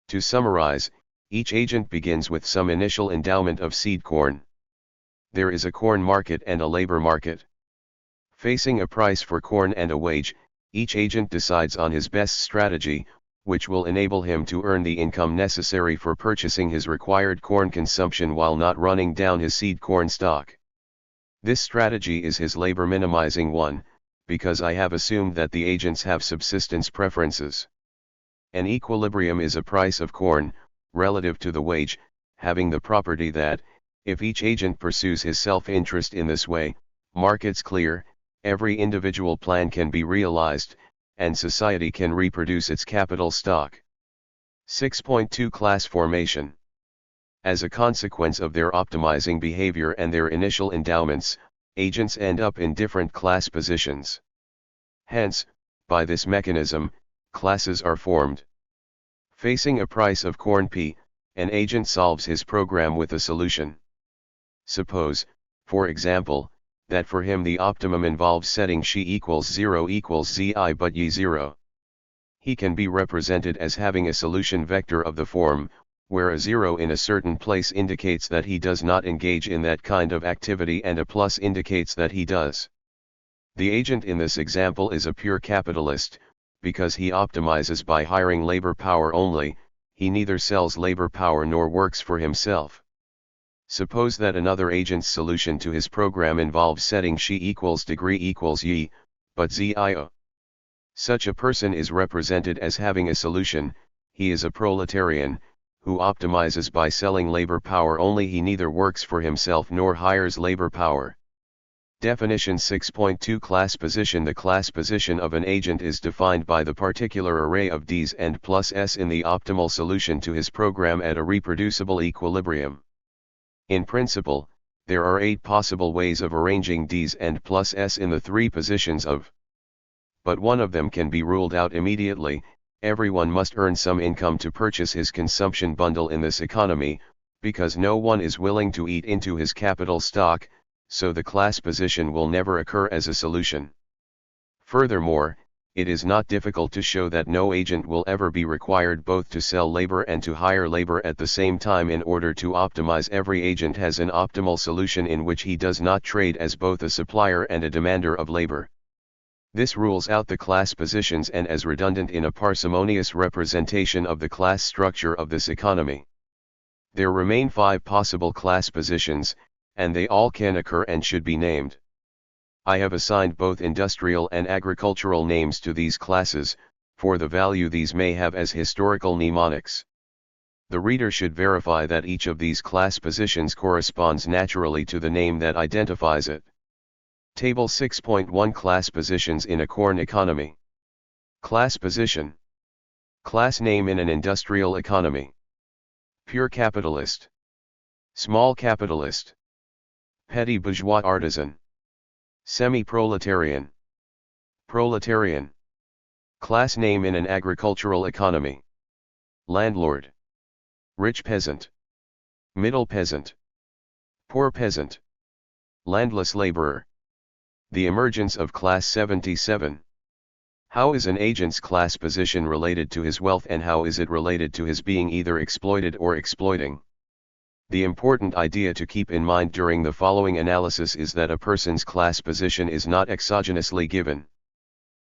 to summarize, each agent begins with some initial endowment of seed corn. There is a corn market and a labor market. Facing a price for corn and a wage, each agent decides on his best strategy, which will enable him to earn the income necessary for purchasing his required corn consumption while not running down his seed corn stock. This strategy is his labor minimizing one, because I have assumed that the agents have subsistence preferences. An equilibrium is a price of corn, relative to the wage, having the property that, if each agent pursues his self-interest in this way, markets clear, every individual plan can be realized, and society can reproduce its capital stock. 6.2 Class formation. As a consequence of their optimizing behavior and their initial endowments, agents end up in different class positions. Hence, by this mechanism, classes are formed. Facing a price of corn P, an agent solves his program with a solution. Suppose, for example, that for him the optimum involves setting she equals 0 equals zi but y 0. He can be represented as having a solution vector of the form, where a 0 in a certain place indicates that he does not engage in that kind of activity and a plus indicates that he does. The agent in this example is a pure capitalist, because he optimizes by hiring labor power only. he neither sells labor power nor works for himself. Suppose that another agent's solution to his program involves setting xi equals degree equals y, but zio. Such a person is represented as having a solution. He is a proletarian, who optimizes by selling labor power only. He neither works for himself nor hires labor power. Definition 6.2 Class position. The class position of an agent is defined by the particular array of Ds and plus S in the optimal solution to his program at a reproducible equilibrium. In principle, there are 8 possible ways of arranging Ds and plus S in the 3 positions of. But one of them can be ruled out immediately. Everyone must earn some income to purchase his consumption bundle in this economy, because no one is willing to eat into his capital stock, so the class position will never occur as a solution. Furthermore, it is not difficult to show that no agent will ever be required both to sell labor and to hire labor at the same time. In order to optimize, every agent has an optimal solution in which he does not trade as both a supplier and a demander of labor. This rules out the class positions and is redundant in a parsimonious representation of the class structure of this economy. There remain 5 possible class positions, and they all can occur and should be named. I have assigned both industrial and agricultural names to these classes, for the value these may have as historical mnemonics. The reader should verify that each of these class positions corresponds naturally to the name that identifies it. Table 6.1 Class positions in a corn economy. Class position. Class name in an industrial economy. Pure capitalist. Small capitalist. Petty bourgeois artisan. Semi-proletarian. Proletarian. Class name in an agricultural economy. Landlord. Rich peasant. Middle peasant. Poor peasant. Landless laborer. The emergence of Class 77. How is an agent's class position related to his wealth, and how is it related to his being either exploited or exploiting? The important idea to keep in mind during the following analysis is that a person's class position is not exogenously given.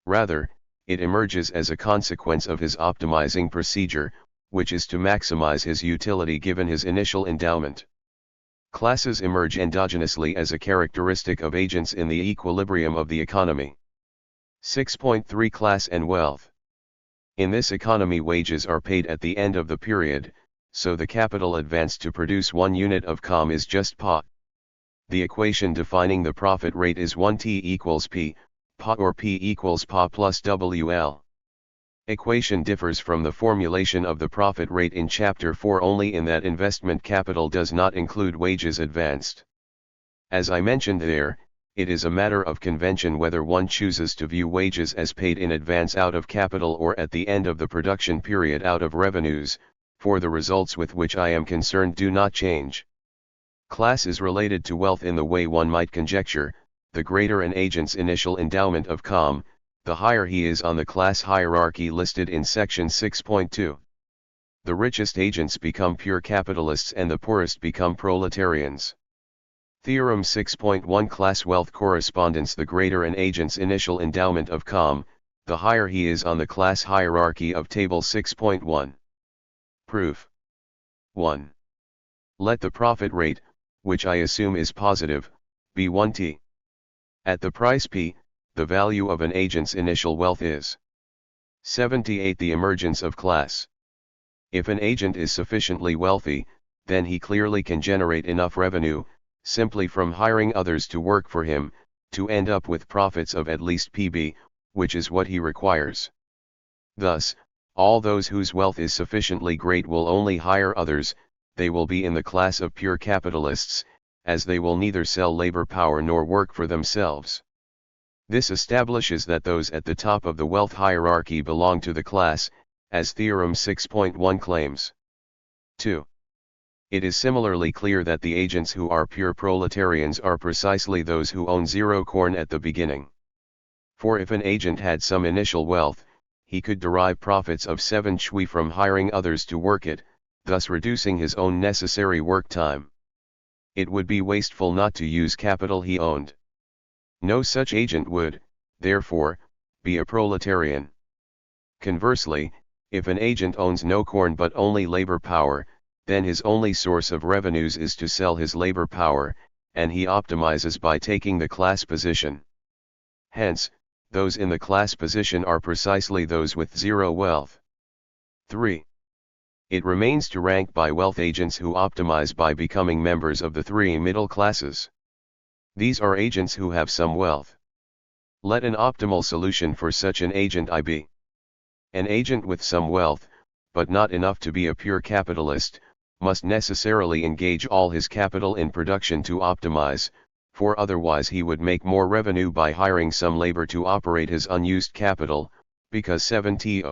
Rather, it emerges as a consequence of his optimizing procedure, which is to maximize his utility given his initial endowment. Classes emerge endogenously as a characteristic of agents in the equilibrium of the economy. 6.3 Class and wealth. In this economy, wages are paid at the end of the period, so the capital advanced to produce 1 unit of com is just PA. The equation defining the profit rate is 1T equals P, PA, or P equals PA plus WL. Equation differs from the formulation of the profit rate in Chapter 4 only in that investment capital does not include wages advanced. As I mentioned there, it is a matter of convention whether one chooses to view wages as paid in advance out of capital or at the end of the production period out of revenues, for the results with which I am concerned do not change. Class is related to wealth in the way one might conjecture. The greater an agent's initial endowment of com, the higher he is on the class hierarchy listed in section 6.2. The richest agents become pure capitalists and the poorest become proletarians. Theorem 6.1 Class wealth correspondence. The greater an agent's initial endowment of com, the higher he is on the class hierarchy of table 6.1. Proof. 1. Let the profit rate, which I assume is positive, be 1T. At the price P, the value of an agent's initial wealth is 78. The emergence of class. If an agent is sufficiently wealthy, then he clearly can generate enough revenue, simply from hiring others to work for him, to end up with profits of at least PB, which is what he requires. Thus, all those whose wealth is sufficiently great will only hire others. They will be in the class of pure capitalists, as they will neither sell labor power nor work for themselves. This establishes that those at the top of the wealth hierarchy belong to the class, as Theorem 6.1 claims. 2. It is similarly clear that the agents who are pure proletarians are precisely those who own zero corn at the beginning. For if an agent had some initial wealth, he could derive profits of 7 shui from hiring others to work it, thus reducing his own necessary work time. It would be wasteful not to use capital he owned. No such agent would, therefore, be a proletarian. Conversely, If an agent owns no corn but only labor power, then his only source of revenues is to sell his labor power, and he optimizes by taking the class position. Hence, those in the class position are precisely those with zero wealth. 3. It remains to rank by wealth agents who optimize by becoming members of the three middle classes. These are agents who have some wealth. Let an optimal solution for such an agent I be. An agent with some wealth, but not enough to be a pure capitalist, must necessarily engage all his capital in production to optimize, for otherwise he would make more revenue by hiring some labor to operate his unused capital, because 70.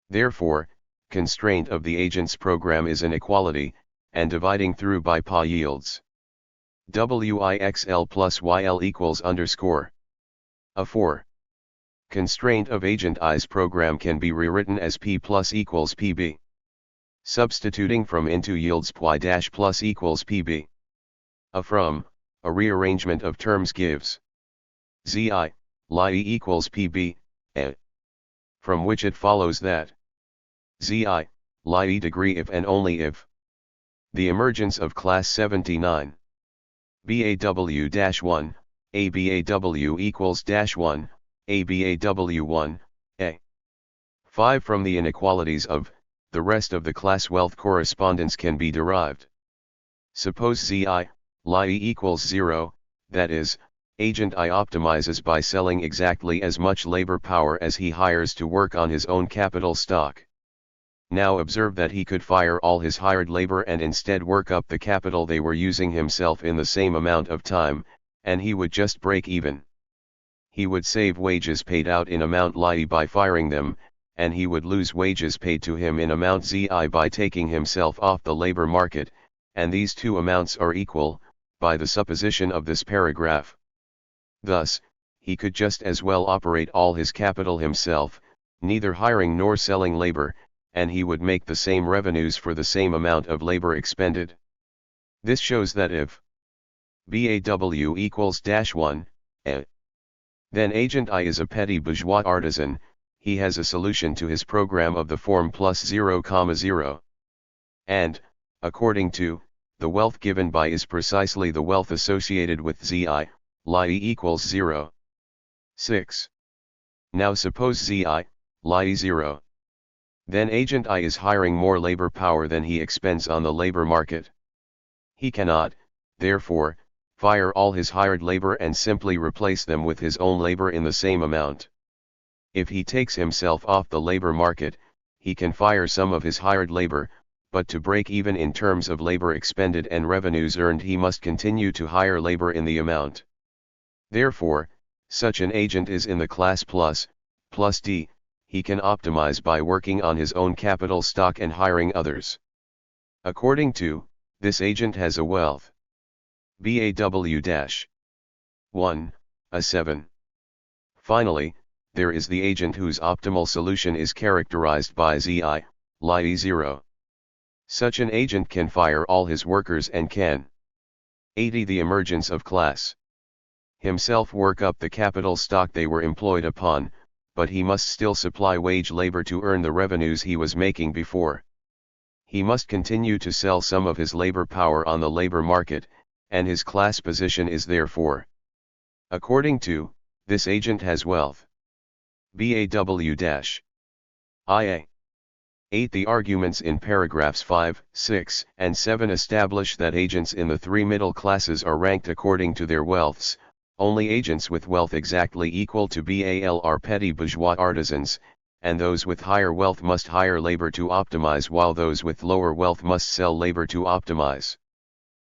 Therefore, constraint of the agent's program is inequality, and dividing through by Pa yields Wixl plus YL equals _. A 4. Constraint of agent I's program can be rewritten as P plus equals PB. Substituting from into yields Py dash plus equals PB. A from, a rearrangement of terms gives Zi, Li equals PB, from which it follows that Zi, Li degree if and only if the emergence of class 79 BAW-1, ABAW equals -1, ABAW1, A. 5. From the inequalities of the rest of the class wealth correspondence can be derived. Suppose Zi, Li equals 0, that is, agent I optimizes by selling exactly as much labor power as he hires to work on his own capital stock. Now observe that he could fire all his hired labor and instead work up the capital they were using himself in the same amount of time, and he would just break even. He would save wages paid out in amount Li by firing them, and he would lose wages paid to him in amount Zi by taking himself off the labor market, and these two amounts are equal, by the supposition of this paragraph. Thus, he could just as well operate all his capital himself, neither hiring nor selling labor, and he would make the same revenues for the same amount of labor expended. This shows that if BAW equals -1, then agent I is a petty bourgeois artisan, he has a solution to his program of the form +0,0. And, according to, the wealth given by is precisely the wealth associated with Zi, Li equals 0. 6. Now suppose Zi, Li 0. Then agent I is hiring more labor power than he expends on the labor market. He cannot, therefore, fire all his hired labor and simply replace them with his own labor in the same amount. If he takes himself off the labor market, he can fire some of his hired labor, but to break even in terms of labor expended and revenues earned he must continue to hire labor in the amount. Therefore, such an agent is in the class plus D, he can optimize by working on his own capital stock and hiring others. According to, this agent has a wealth BAW-1, a 7. Finally, there is the agent whose optimal solution is characterized by Zi, Li 0. Such an agent can fire all his workers and can 80. The emergence of class himself work up the capital stock they were employed upon, but he must still supply wage labor to earn the revenues he was making before. He must continue to sell some of his labor power on the labor market, and his class position is therefore. According to, this agent has wealth BAW-IA. 8. The arguments in paragraphs 5, 6, and 7 establish that agents in the three middle classes are ranked according to their wealths. Only agents with wealth exactly equal to BAL are petty bourgeois artisans, and those with higher wealth must hire labor to optimize while those with lower wealth must sell labor to optimize.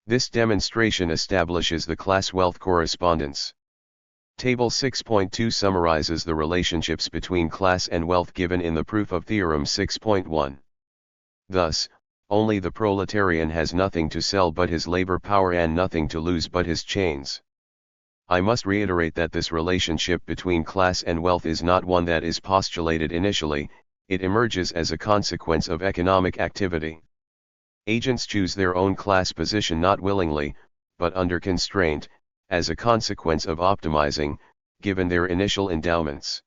This demonstration establishes the class wealth correspondence. Table 6.2 summarizes the relationships between class and wealth given in the proof of Theorem 6.1. Thus, only the proletarian has nothing to sell but his labor power and nothing to lose but his chains. I must reiterate that this relationship between class and wealth is not one that is postulated initially, it emerges as a consequence of economic activity. Agents choose their own class position not willingly, but under constraint, as a consequence of optimizing, given their initial endowments.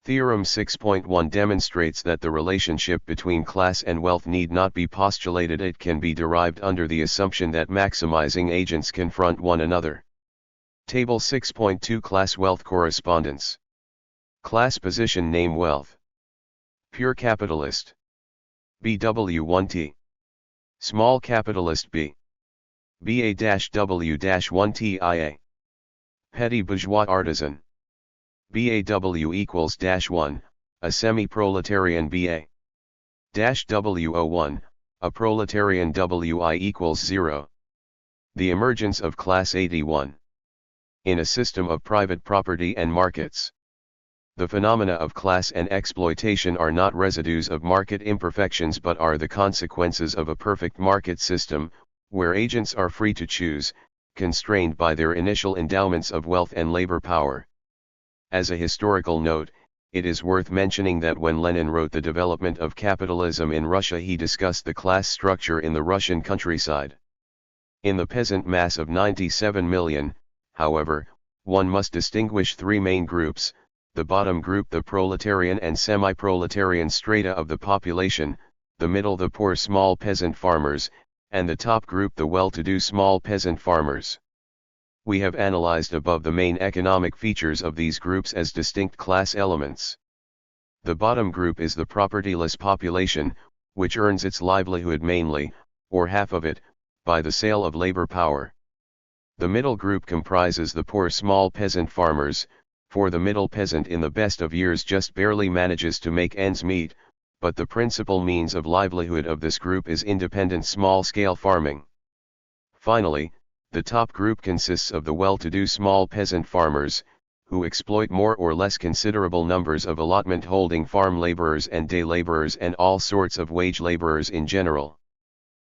Theorem 6.1 demonstrates that the relationship between class and wealth need not be postulated. It can be derived under the assumption that maximizing agents confront one another. Table 6.2 Class wealth correspondence. Class position name wealth. Pure capitalist. BW1T. Small capitalist B. BA-W-1TIA. Petty bourgeois artisan. BAW equals -1, a semi-proletarian BA-W01, a proletarian WI equals 0. The emergence of Class 81. In a system of private property and markets. The phenomena of class and exploitation are not residues of market imperfections but are the consequences of a perfect market system, where agents are free to choose, constrained by their initial endowments of wealth and labor power. As a historical note, it is worth mentioning that when Lenin wrote The Development of Capitalism in Russia, he discussed the class structure in the Russian countryside. In the peasant mass of 97 million, however, one must distinguish three main groups: the bottom group, the proletarian and semi-proletarian strata of the population, the middle, the poor small peasant farmers, and the top group, the well-to-do small peasant farmers. We have analyzed above the main economic features of these groups as distinct class elements. The bottom group is the propertyless population, which earns its livelihood mainly, or half of it, by the sale of labor power. The middle group comprises the poor small peasant farmers, for the middle peasant in the best of years just barely manages to make ends meet, but the principal means of livelihood of this group is independent small-scale farming. Finally, the top group consists of the well-to-do small peasant farmers, who exploit more or less considerable numbers of allotment-holding farm laborers and day laborers and all sorts of wage laborers in general.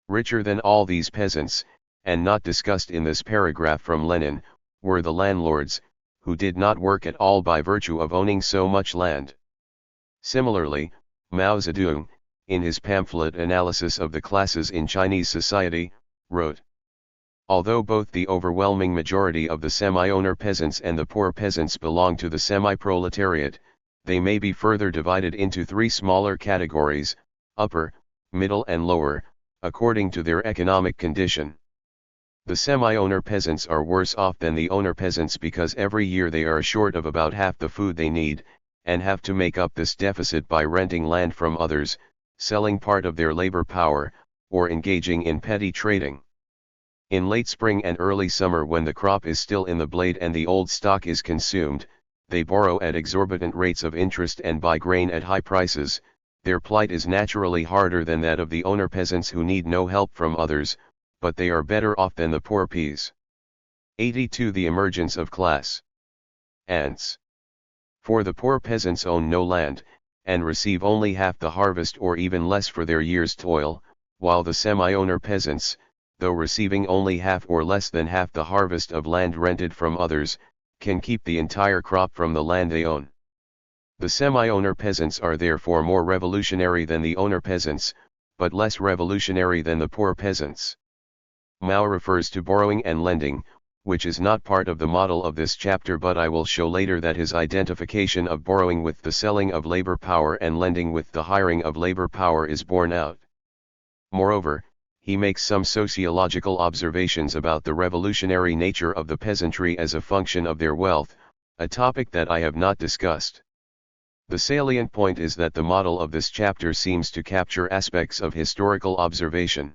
Richer than all these peasants, and not discussed in this paragraph from Lenin, were the landlords, who did not work at all by virtue of owning so much land. Similarly, Mao Zedong, in his pamphlet Analysis of the Classes in Chinese Society, wrote, "Although both the overwhelming majority of the semi-owner peasants and the poor peasants belong to the semi-proletariat, they may be further divided into three smaller categories, upper, middle and lower, according to their economic condition. The semi-owner peasants are worse off than the owner peasants because every year they are short of about half the food they need, and have to make up this deficit by renting land from others, selling part of their labor power, or engaging in petty trading. In late spring and early summer, when the crop is still in the blade and the old stock is consumed, they borrow at exorbitant rates of interest and buy grain at high prices. Their plight is naturally harder than that of the owner peasants who need no help from others, but they are better off than the poor peas." 82 The emergence of class. Ants. For the poor peasants own no land, and receive only half the harvest or even less for their year's toil, while the semi-owner peasants, though receiving only half or less than half the harvest of land rented from others, can keep the entire crop from the land they own. The semi-owner peasants are therefore more revolutionary than the owner peasants, but less revolutionary than the poor peasants. Mao refers to borrowing and lending, which is not part of the model of this chapter, but I will show later that his identification of borrowing with the selling of labor power and lending with the hiring of labor power is borne out. Moreover, he makes some sociological observations about the revolutionary nature of the peasantry as a function of their wealth, a topic that I have not discussed. The salient point is that the model of this chapter seems to capture aspects of historical observation.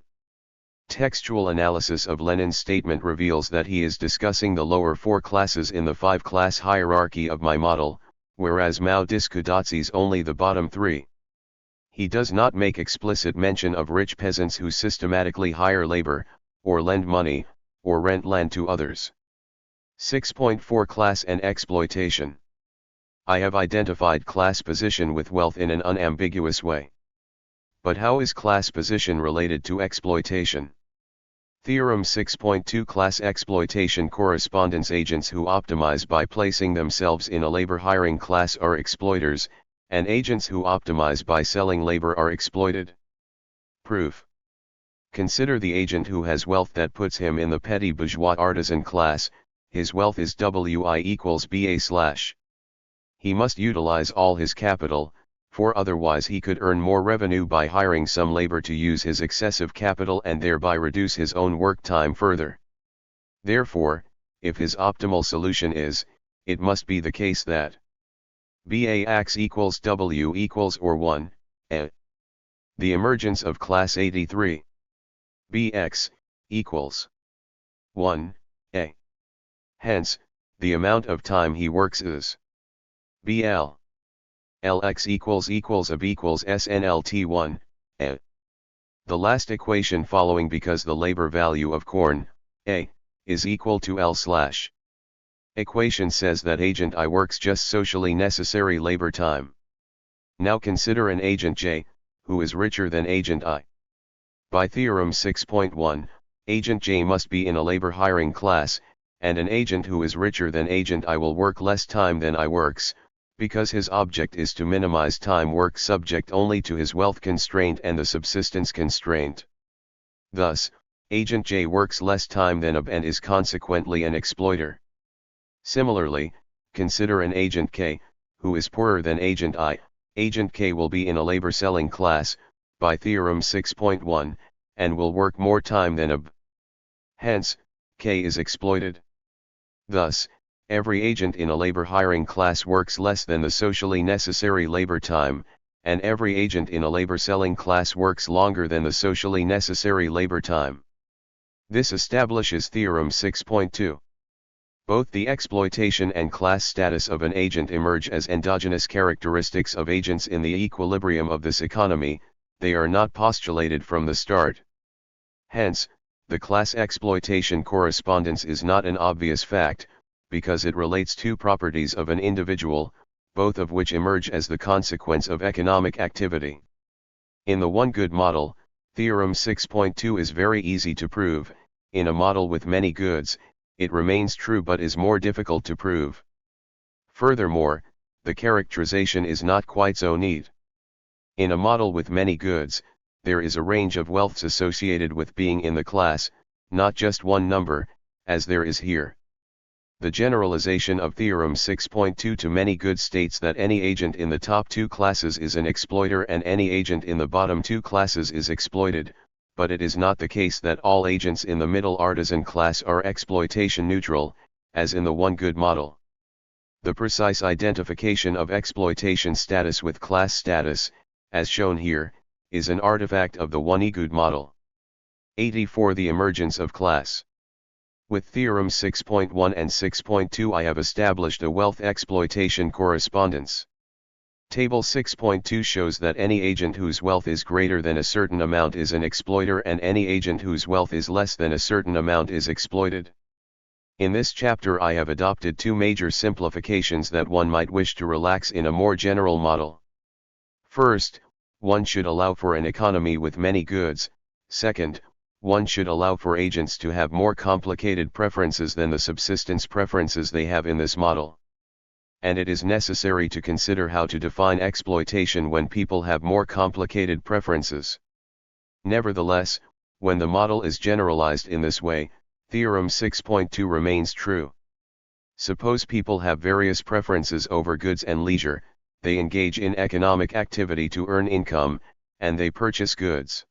Textual analysis of Lenin's statement reveals that he is discussing the lower four classes in the five-class hierarchy of my model, whereas Mao discusses only the bottom three. He does not make explicit mention of rich peasants who systematically hire labor, or lend money, or rent land to others. 6.4 Class and exploitation. I have identified class position with wealth in an unambiguous way. But how is class position related to exploitation? Theorem 6.2 Class exploitation correspondence. Agents who optimize by placing themselves in a labor hiring class are exploiters, and agents who optimize by selling labor are exploited. Proof. Consider the agent who has wealth that puts him in the petty bourgeois artisan class. His wealth is WI equals BA/. He must utilize all his capital, for otherwise he could earn more revenue by hiring some labor to use his excessive capital and thereby reduce his own work time further. Therefore, if his optimal solution is, it must be the case that BAX equals W equals or 1, A. The emergence of class 83. BX equals 1, A. Hence, the amount of time he works is BL. LX equals of equals SNLT1, A. The last equation following because the labor value of corn, A, is equal to L slash. Equation says that agent I works just socially necessary labor time. Now consider an agent J, who is richer than agent I. By theorem 6.1, agent J must be in a labor hiring class, and an agent who is richer than agent I will work less time than I works, because his object is to minimize time work subject only to his wealth constraint and the subsistence constraint. Thus, agent J works less time than AB and is consequently an exploiter. Similarly, consider an agent K, who is poorer than agent I. Agent K will be in a labor selling class, by theorem 6.1, and will work more time than AB. Hence, K is exploited. Thus, every agent in a labor hiring class works less than the socially necessary labor time, and every agent in a labor selling class works longer than the socially necessary labor time. This establishes theorem 6.2. Both the exploitation and class status of an agent emerge as endogenous characteristics of agents in the equilibrium of this economy, they are not postulated from the start. Hence, the class exploitation correspondence is not an obvious fact, because it relates two properties of an individual, both of which emerge as the consequence of economic activity. In the one-good model, theorem 6.2 is very easy to prove. In a model with many goods, it remains true but is more difficult to prove. Furthermore, the characterization is not quite so neat. In a model with many goods, there is a range of wealths associated with being in the class, not just one number, as there is here. The generalization of theorem 6.2 to many goods states that any agent in the top two classes is an exploiter and any agent in the bottom two classes is exploited, but it is not the case that all agents in the middle artisan class are exploitation neutral, as in the one-good model. The precise identification of exploitation status with class status, as shown here, is an artifact of the one-good model. 84 The emergence of class. With theorem 6.1 and 6.2 I have established a wealth exploitation correspondence. Table 6.2 shows that any agent whose wealth is greater than a certain amount is an exploiter and any agent whose wealth is less than a certain amount is exploited. In this chapter I have adopted two major simplifications that one might wish to relax in a more general model. First, one should allow for an economy with many goods. Second, one should allow for agents to have more complicated preferences than the subsistence preferences they have in this model. And it is necessary to consider how to define exploitation when people have more complicated preferences. Nevertheless, when the model is generalized in this way, theorem 6.2 remains true. Suppose people have various preferences over goods and leisure, they engage in economic activity to earn income, and they purchase goods.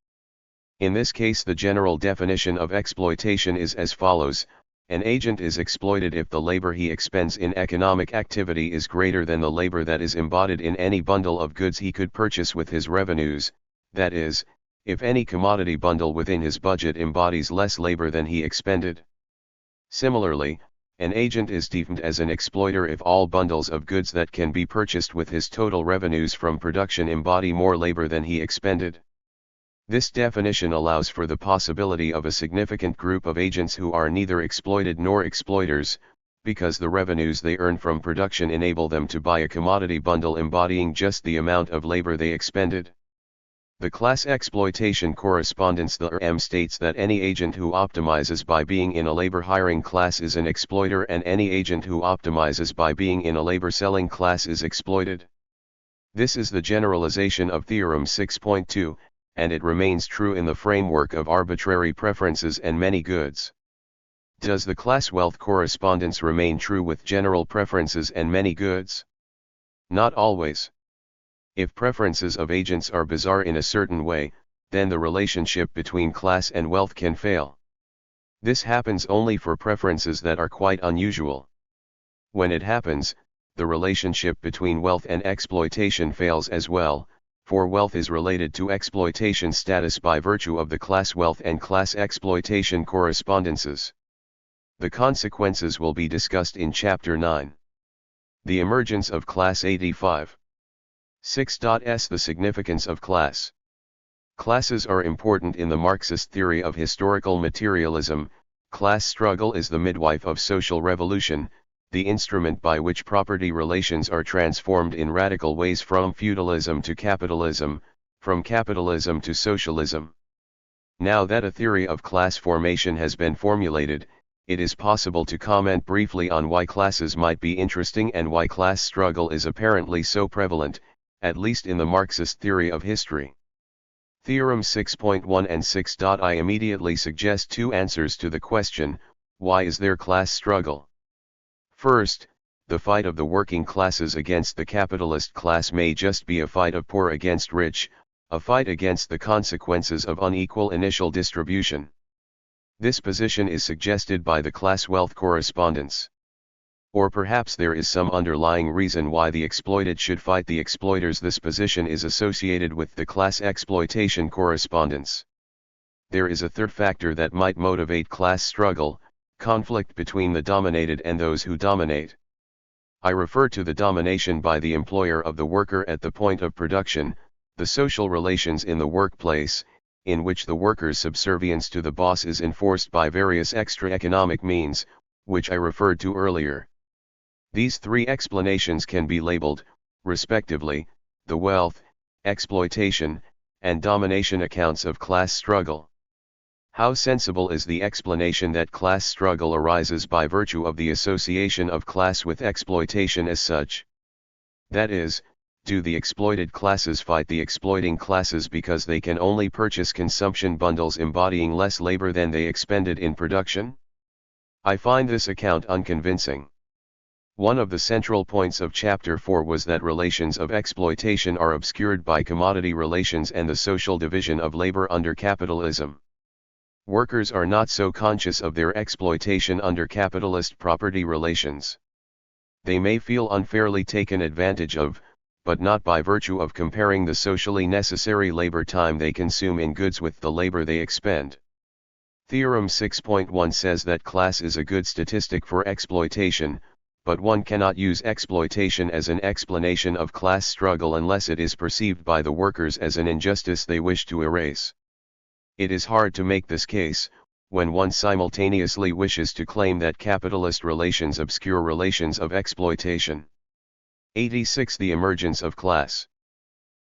In this case the general definition of exploitation is as follows: an agent is exploited if the labor he expends in economic activity is greater than the labor that is embodied in any bundle of goods he could purchase with his revenues, that is, if any commodity bundle within his budget embodies less labor than he expended. Similarly, an agent is defined as an exploiter if all bundles of goods that can be purchased with his total revenues from production embody more labor than he expended. This definition allows for the possibility of a significant group of agents who are neither exploited nor exploiters, because the revenues they earn from production enable them to buy a commodity bundle embodying just the amount of labor they expended. The class exploitation correspondence THIRD-WORLDISM states that any agent who optimizes by being in a labor hiring class is an exploiter and any agent who optimizes by being in a labor selling class is exploited. This is the generalization of theorem 6.2, and it remains true in the framework of arbitrary preferences and many goods. Does the class wealth correspondence remain true with general preferences and many goods? Not always. If preferences of agents are bizarre in a certain way, then the relationship between class and wealth can fail. This happens only for preferences that are quite unusual. When it happens, the relationship between wealth and exploitation fails as well, for wealth is related to exploitation status by virtue of the class wealth and class exploitation correspondences. The consequences will be discussed in Chapter 9. The emergence of class. 85. 6.S The significance of class. Classes are important in the Marxist theory of historical materialism. Class struggle is the midwife of social revolution, the instrument by which property relations are transformed in radical ways from feudalism to capitalism, from capitalism to socialism. Now that a theory of class formation has been formulated, it is possible to comment briefly on why classes might be interesting and why class struggle is apparently so prevalent, at least in the Marxist theory of history. Theorem 6.1 and 6. I immediately suggest two answers to the question, why is there class struggle? First, the fight of the working classes against the capitalist class may just be a fight of poor against rich, a fight against the consequences of unequal initial distribution. This position is suggested by the class-wealth correspondence. Or perhaps there is some underlying reason why the exploited should fight the exploiters. This position is associated with the class exploitation correspondence. There is a third factor that might motivate class struggle, conflict between the dominated and those who dominate. I refer to the domination by the employer of the worker at the point of production, the social relations in the workplace, in which the worker's subservience to the boss is enforced by various extra economic means, which I referred to earlier. These three explanations can be labeled, respectively, the wealth, exploitation, and domination accounts of class struggle. How sensible is the explanation that class struggle arises by virtue of the association of class with exploitation as such? That is, do the exploited classes fight the exploiting classes because they can only purchase consumption bundles embodying less labor than they expended in production? I find this account unconvincing. One of the central points of Chapter 4 was that relations of exploitation are obscured by commodity relations and the social division of labor under capitalism. Workers are not so conscious of their exploitation under capitalist property relations. They may feel unfairly taken advantage of, but not by virtue of comparing the socially necessary labor time they consume in goods with the labor they expend. Theorem 6.1 says that class is a good statistic for exploitation, but one cannot use exploitation as an explanation of class struggle unless it is perceived by the workers as an injustice they wish to erase. It is hard to make this case, when one simultaneously wishes to claim that capitalist relations obscure relations of exploitation. 86 The emergence of class.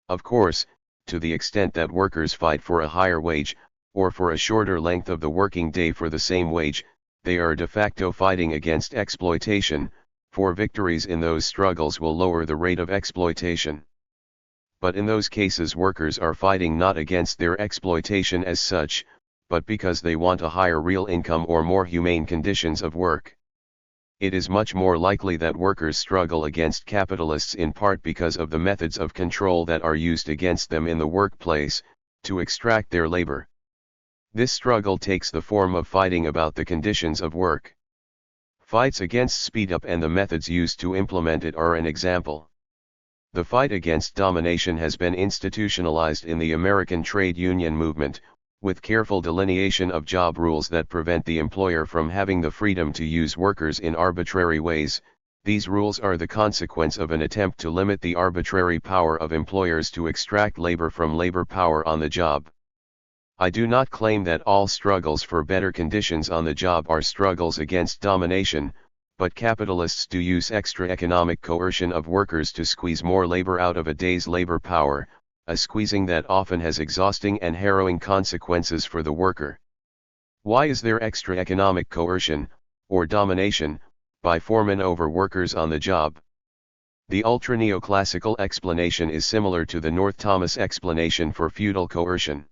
Of course, to the extent that workers fight for a higher wage, or for a shorter length of the working day for the same wage, they are de facto fighting against exploitation, for victories in those struggles will lower the rate of exploitation. But in those cases workers are fighting not against their exploitation as such, but because they want a higher real income or more humane conditions of work. It is much more likely that workers struggle against capitalists in part because of the methods of control that are used against them in the workplace, to extract their labor. This struggle takes the form of fighting about the conditions of work. Fights against speed up and the methods used to implement it are an example. The fight against domination has been institutionalized in the American trade union movement, with careful delineation of job rules that prevent the employer from having the freedom to use workers in arbitrary ways. These rules are the consequence of an attempt to limit the arbitrary power of employers to extract labor from labor power on the job. I do not claim that all struggles for better conditions on the job are struggles against domination, but capitalists do use extra economic coercion of workers to squeeze more labor out of a day's labor power, a squeezing that often has exhausting and harrowing consequences for the worker. Why is there extra economic coercion, or domination, by foremen over workers on the job? The ultra-neoclassical explanation is similar to the North Thomas explanation for feudal coercion.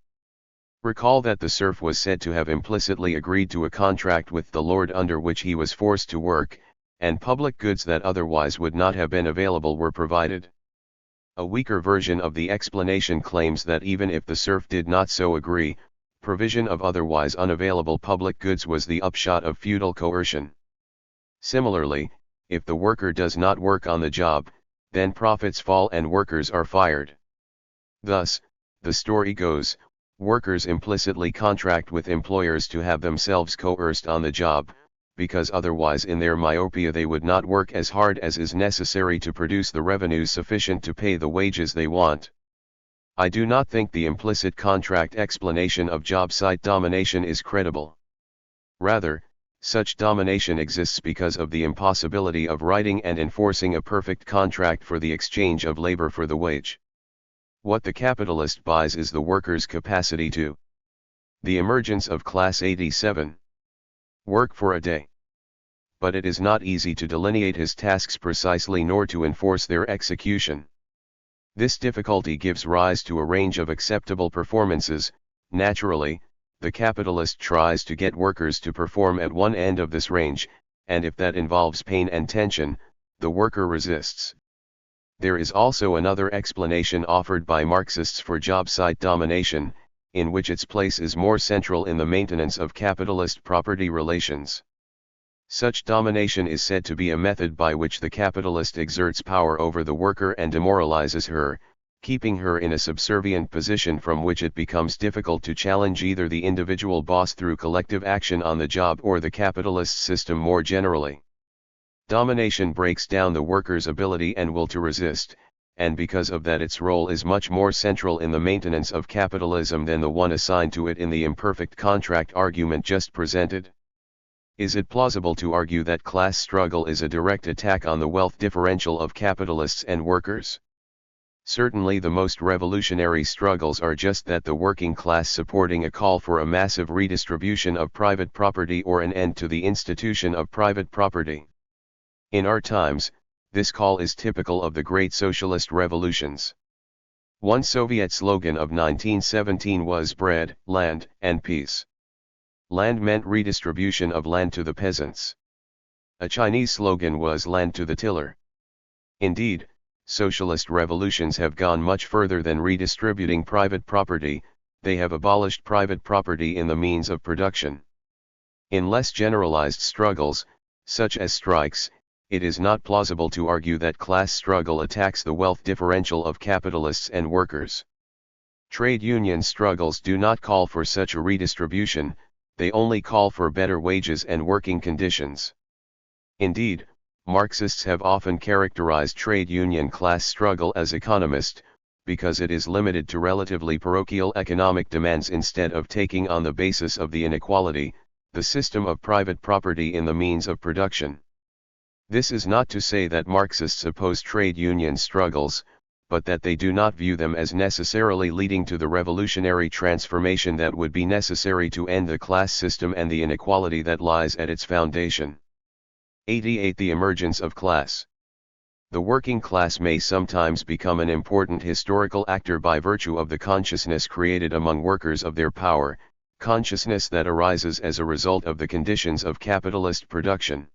Recall that the serf was said to have implicitly agreed to a contract with the lord under which he was forced to work, and public goods that otherwise would not have been available were provided. A weaker version of the explanation claims that even if the serf did not so agree, provision of otherwise unavailable public goods was the upshot of feudal coercion. Similarly, if the worker does not work on the job, then profits fall and workers are fired. Thus, the story goes, workers implicitly contract with employers to have themselves coerced on the job, because otherwise in their myopia they would not work as hard as is necessary to produce the revenues sufficient to pay the wages they want. I do not think the implicit contract explanation of job site domination is credible. Rather, such domination exists because of the impossibility of writing and enforcing a perfect contract for the exchange of labor for the wage. What the capitalist buys is the worker's capacity to. The emergence of Class 87. Work for a day. But it is not easy to delineate his tasks precisely nor to enforce their execution. This difficulty gives rise to a range of acceptable performances. Naturally, the capitalist tries to get workers to perform at one end of this range, and if that involves pain and tension, the worker resists. There is also another explanation offered by Marxists for job site domination, in which its place is more central in the maintenance of capitalist property relations. Such domination is said to be a method by which the capitalist exerts power over the worker and demoralizes her, keeping her in a subservient position from which it becomes difficult to challenge either the individual boss through collective action on the job or the capitalist system more generally. Domination breaks down the worker's ability and will to resist, and because of that its role is much more central in the maintenance of capitalism than the one assigned to it in the imperfect contract argument just presented. Is it plausible to argue that class struggle is a direct attack on the wealth differential of capitalists and workers? Certainly the most revolutionary struggles are just that, the working class supporting a call for a massive redistribution of private property or an end to the institution of private property. In our times, this call is typical of the great socialist revolutions. One Soviet slogan of 1917 was bread, land, and peace. Land meant redistribution of land to the peasants. A Chinese slogan was land to the tiller. Indeed, socialist revolutions have gone much further than redistributing private property. They have abolished private property in the means of production. In less generalized struggles, such as strikes, it is not plausible to argue that class struggle attacks the wealth differential of capitalists and workers. Trade union struggles do not call for such a redistribution, they only call for better wages and working conditions. Indeed, Marxists have often characterized trade union class struggle as economist, because it is limited to relatively parochial economic demands instead of taking on the basis of the inequality, the system of private property in the means of production. This is not to say that Marxists oppose trade union struggles, but that they do not view them as necessarily leading to the revolutionary transformation that would be necessary to end the class system and the inequality that lies at its foundation. 88. The emergence of class. The working class may sometimes become an important historical actor by virtue of the consciousness created among workers of their power, consciousness that arises as a result of the conditions of capitalist production.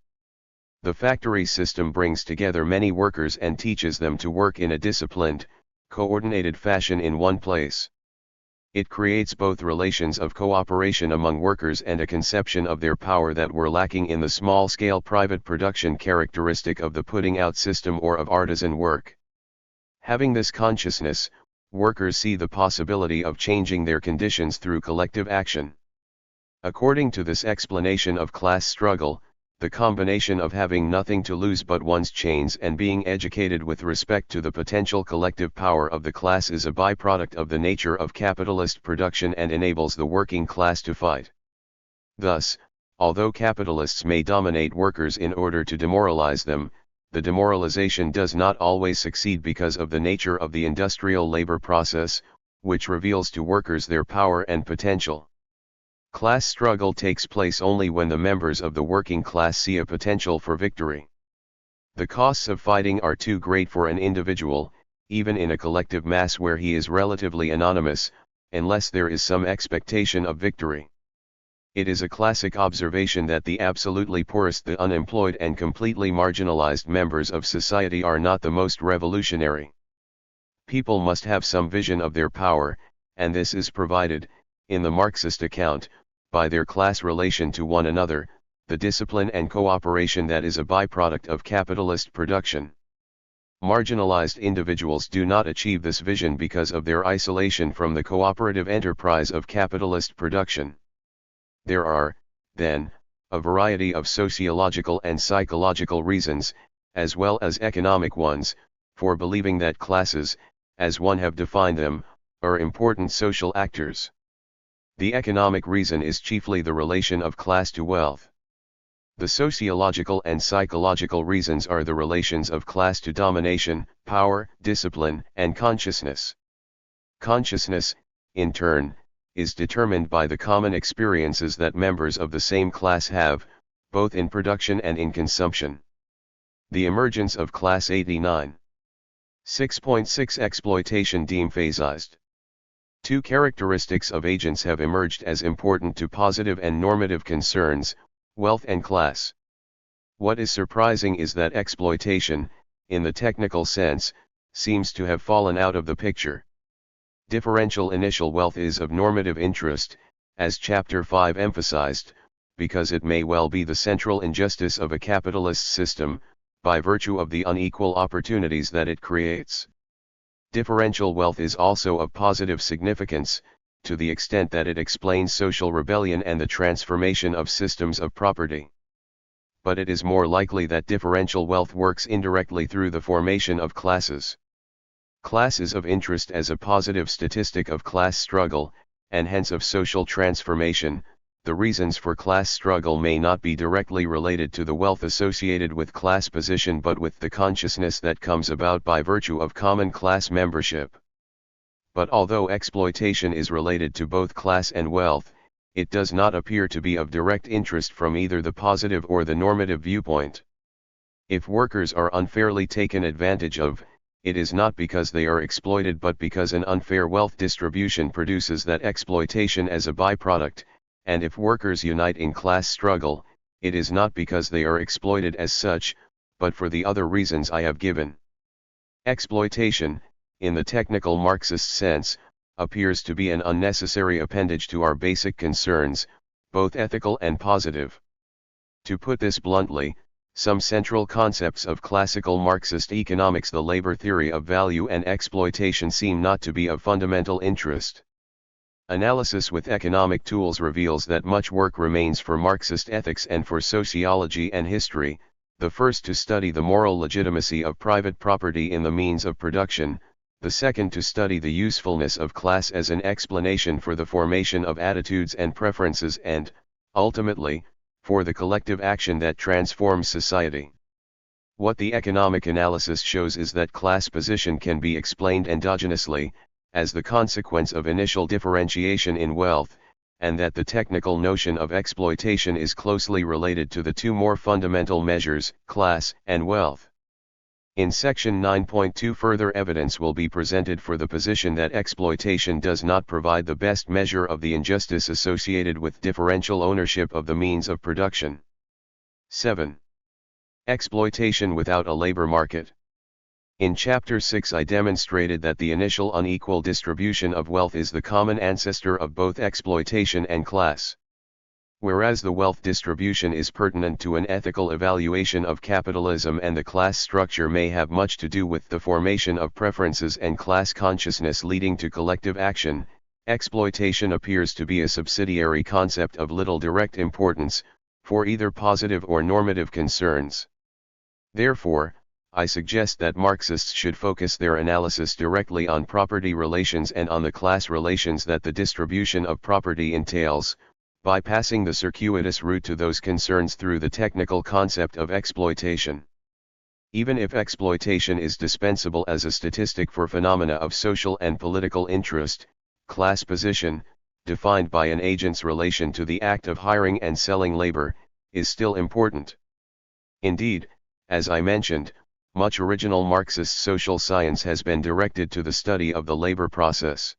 The factory system brings together many workers and teaches them to work in a disciplined, coordinated fashion in one place. It creates both relations of cooperation among workers and a conception of their power that were lacking in the small-scale private production characteristic of the putting-out system or of artisan work. Having this consciousness, workers see the possibility of changing their conditions through collective action. According to this explanation of class struggle, the combination of having nothing to lose but one's chains and being educated with respect to the potential collective power of the class is a byproduct of the nature of capitalist production and enables the working class to fight. Thus, although capitalists may dominate workers in order to demoralize them, the demoralization does not always succeed because of the nature of the industrial labor process, which reveals to workers their power and potential. Class struggle takes place only when the members of the working class see a potential for victory. The costs of fighting are too great for an individual, even in a collective mass where he is relatively anonymous, unless there is some expectation of victory. It is a classic observation that the absolutely poorest, the unemployed and completely marginalized members of society are not the most revolutionary. People must have some vision of their power, and this is provided, in the Marxist account, by their class relation to one another, the discipline and cooperation that is a byproduct of capitalist production. Marginalized individuals do not achieve this vision because of their isolation from the cooperative enterprise of capitalist production. There are, then, a variety of sociological and psychological reasons, as well as economic ones, for believing that classes, as one have defined them, are important social actors. The economic reason is chiefly the relation of class to wealth. The sociological and psychological reasons are the relations of class to domination, power, discipline, and consciousness. Consciousness, in turn, is determined by the common experiences that members of the same class have, both in production and in consumption. The emergence of Class 89. 6.6 Exploitation deemphasized. Two characteristics of agents have emerged as important to positive and normative concerns, wealth and class. What is surprising is that exploitation, in the technical sense, seems to have fallen out of the picture. Differential initial wealth is of normative interest, as Chapter 5 emphasized, because it may well be the central injustice of a capitalist system, by virtue of the unequal opportunities that it creates. Differential wealth is also of positive significance, to the extent that it explains social rebellion and the transformation of systems of property. But it is more likely that differential wealth works indirectly through the formation of classes. Class is of interest as a positive statistic of class struggle, and hence of social transformation. The reasons for class struggle may not be directly related to the wealth associated with class position but with the consciousness that comes about by virtue of common class membership. But although exploitation is related to both class and wealth, it does not appear to be of direct interest from either the positive or the normative viewpoint. If workers are unfairly taken advantage of, it is not because they are exploited but because an unfair wealth distribution produces that exploitation as a byproduct, and if workers unite in class struggle, it is not because they are exploited as such, but for the other reasons I have given. Exploitation, in the technical Marxist sense, appears to be an unnecessary appendage to our basic concerns, both ethical and positive. To put this bluntly, some central concepts of classical Marxist economics, the labor theory of value and exploitation, seem not to be of fundamental interest. Analysis with economic tools reveals that much work remains for Marxist ethics and for sociology and history, the first to study the moral legitimacy of private property in the means of production, the second to study the usefulness of class as an explanation for the formation of attitudes and preferences and, ultimately, for the collective action that transforms society. What the economic analysis shows is that class position can be explained endogenously, as the consequence of initial differentiation in wealth, and that the technical notion of exploitation is closely related to the two more fundamental measures, class and wealth. In section 9.2 further evidence will be presented for the position that exploitation does not provide the best measure of the injustice associated with differential ownership of the means of production. 7. Exploitation without a labor market. In Chapter 6 I demonstrated that the initial unequal distribution of wealth is the common ancestor of both exploitation and class. Whereas the wealth distribution is pertinent to an ethical evaluation of capitalism and the class structure may have much to do with the formation of preferences and class consciousness leading to collective action, exploitation appears to be a subsidiary concept of little direct importance, for either positive or normative concerns. Therefore, I suggest that Marxists should focus their analysis directly on property relations and on the class relations that the distribution of property entails, bypassing the circuitous route to those concerns through the technical concept of exploitation. Even if exploitation is dispensable as a statistic for phenomena of social and political interest, class position, defined by an agent's relation to the act of hiring and selling labor, is still important. Indeed, as I mentioned, much original Marxist social science has been directed to the study of the labor process.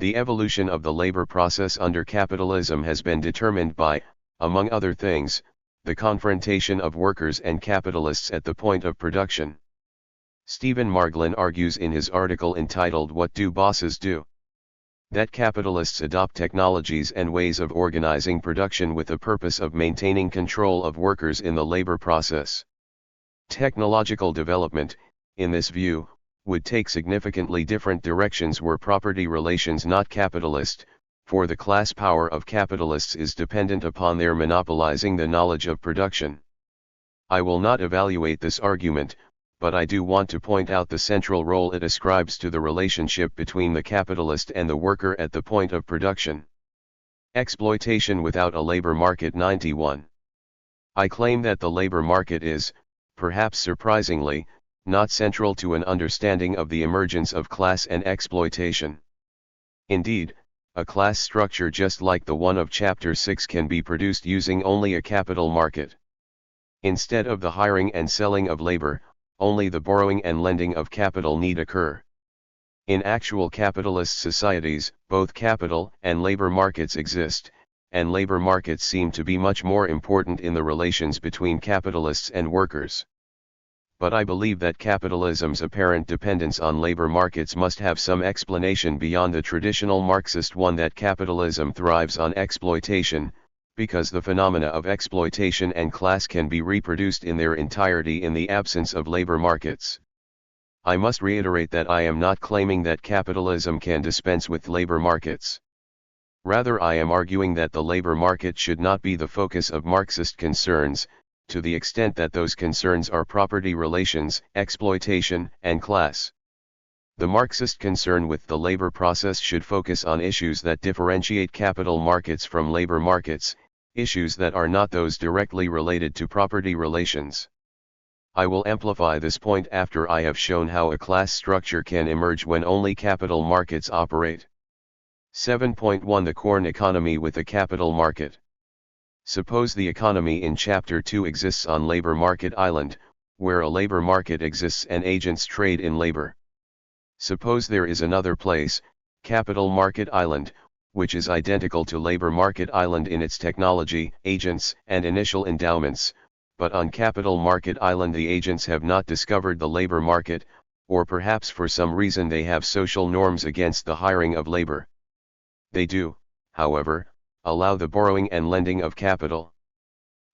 The evolution of the labor process under capitalism has been determined by, among other things, the confrontation of workers and capitalists at the point of production. Stephen Marglin argues in his article entitled "What Do Bosses Do?" that capitalists adopt technologies and ways of organizing production with the purpose of maintaining control of workers in the labor process. Technological development, in this view, would take significantly different directions were property relations not capitalist, for the class power of capitalists is dependent upon their monopolizing the knowledge of production. I will not evaluate this argument, but I do want to point out the central role it ascribes to the relationship between the capitalist and the worker at the point of production. Exploitation without a labor market. 91. I claim that the labor market is, perhaps surprisingly, not central to an understanding of the emergence of class and exploitation. Indeed, a class structure just like the one of Chapter 6 can be produced using only a capital market. Instead of the hiring and selling of labor, only the borrowing and lending of capital need occur. In actual capitalist societies, both capital and labor markets exist, and labor markets seem to be much more important in the relations between capitalists and workers. But I believe that capitalism's apparent dependence on labor markets must have some explanation beyond the traditional Marxist one that capitalism thrives on exploitation, because the phenomena of exploitation and class can be reproduced in their entirety in the absence of labor markets. I must reiterate that I am not claiming that capitalism can dispense with labor markets. Rather, I am arguing that the labor market should not be the focus of Marxist concerns, to the extent that those concerns are property relations, exploitation, and class. The Marxist concern with the labor process should focus on issues that differentiate capital markets from labor markets, issues that are not those directly related to property relations. I will amplify this point after I have shown how a class structure can emerge when only capital markets operate. 7.1 The corn economy with a capital market. Suppose the economy in Chapter 2 exists on Labor Market Island, where a labor market exists and agents trade in labor. Suppose there is another place, Capital Market Island, which is identical to Labor Market Island in its technology, agents, and initial endowments, but on Capital Market Island the agents have not discovered the labor market, or perhaps for some reason they have social norms against the hiring of labor. They do, however, allow the borrowing and lending of capital.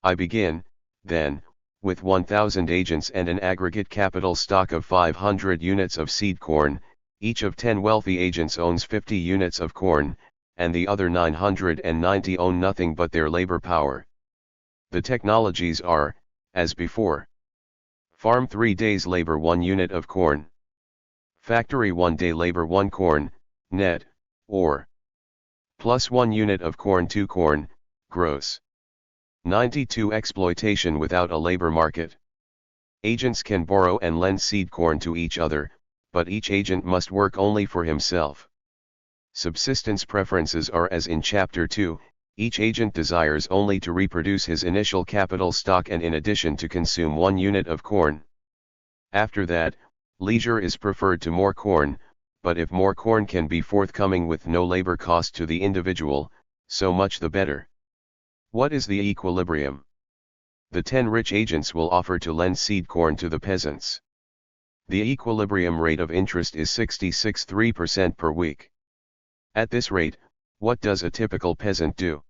I begin, then, with 1,000 agents and an aggregate capital stock of 500 units of seed corn. Each of 10 wealthy agents owns 50 units of corn, and the other 990 own nothing but their labor power. The technologies are, as before: farm 3 days labor 1 unit of corn, factory 1 day labor 1 corn, net, or plus 1 unit of corn 2 corn, gross. 92 Exploitation without a labor market. Agents can borrow and lend seed corn to each other, but each agent must work only for himself. Subsistence preferences are as in Chapter 2, each agent desires only to reproduce his initial capital stock and in addition to consume 1 unit of corn. After that, leisure is preferred to more corn, but if more corn can be forthcoming with no labor cost to the individual, so much the better. What is the equilibrium? The 10 rich agents will offer to lend seed corn to the peasants. The equilibrium rate of interest is 66.3% per week. At this rate, what does a typical peasant do?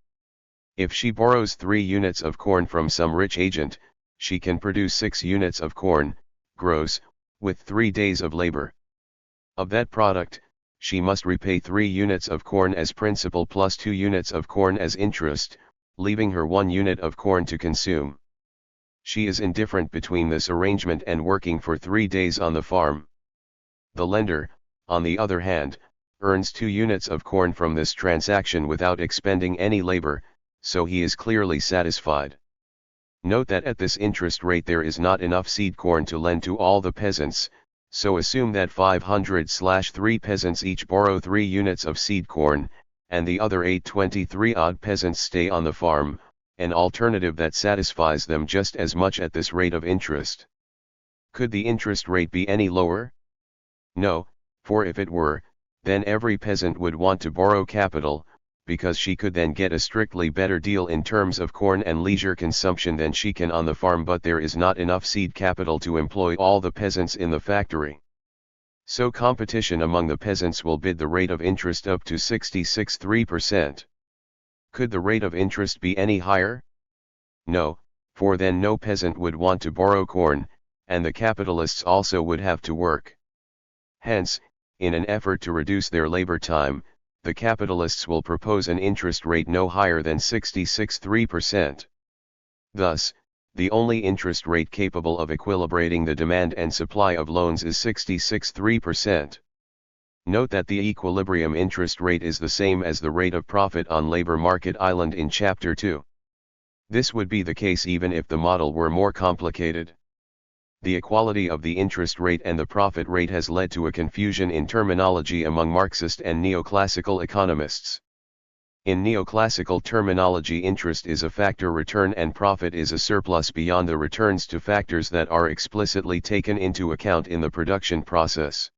If she borrows 3 units of corn from some rich agent, she can produce 6 units of corn, gross, with 3 days of labor. Of that product, she must repay 3 units of corn as principal plus 2 units of corn as interest, leaving her 1 unit of corn to consume. She is indifferent between this arrangement and working for 3 days on the farm. The lender, on the other hand, earns 2 units of corn from this transaction without expending any labor, so he is clearly satisfied. Note that at this interest rate there is not enough seed corn to lend to all the peasants, so assume that 500/3 peasants each borrow 3 units of seed corn, and the other 823-odd peasants stay on the farm, an alternative that satisfies them just as much at this rate of interest. Could the interest rate be any lower? No, for if it were, then every peasant would want to borrow capital, because she could then get a strictly better deal in terms of corn and leisure consumption than she can on the farm, but there is not enough seed capital to employ all the peasants in the factory. So competition among the peasants will bid the rate of interest up to 66.3%. Could the rate of interest be any higher? No, for then no peasant would want to borrow corn, and the capitalists also would have to work. Hence, in an effort to reduce their labor time, the capitalists will propose an interest rate no higher than 66.3%. Thus, the only interest rate capable of equilibrating the demand and supply of loans is 66.3%. Note that the equilibrium interest rate is the same as the rate of profit on labor market island in Chapter 2. This would be the case even if the model were more complicated. The equality of the interest rate and the profit rate has led to a confusion in terminology among Marxist and neoclassical economists. In neoclassical terminology, interest is a factor return and profit is a surplus beyond the returns to factors that are explicitly taken into account in the production process.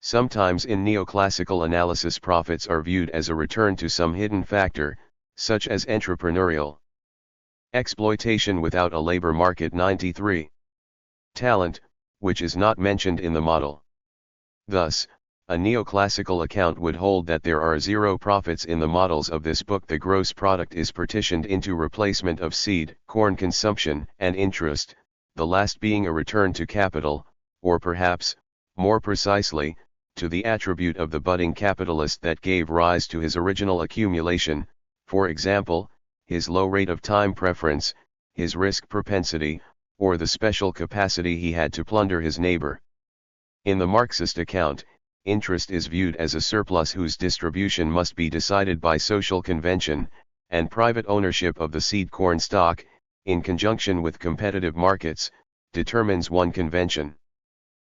Sometimes in neoclassical analysis, profits are viewed as a return to some hidden factor, such as entrepreneurial exploitation without a labor market. 93. Talent, which is not mentioned in the model. Thus, a neoclassical account would hold that there are zero profits in the models of this book. The gross product is partitioned into replacement of seed, corn consumption, and interest, the last being a return to capital, or perhaps, more precisely, to the attribute of the budding capitalist that gave rise to his original accumulation, for example, his low rate of time preference, his risk propensity, or the special capacity he had to plunder his neighbor. In the Marxist account, interest is viewed as a surplus whose distribution must be decided by social convention, and private ownership of the seed corn stock, in conjunction with competitive markets, determines one convention.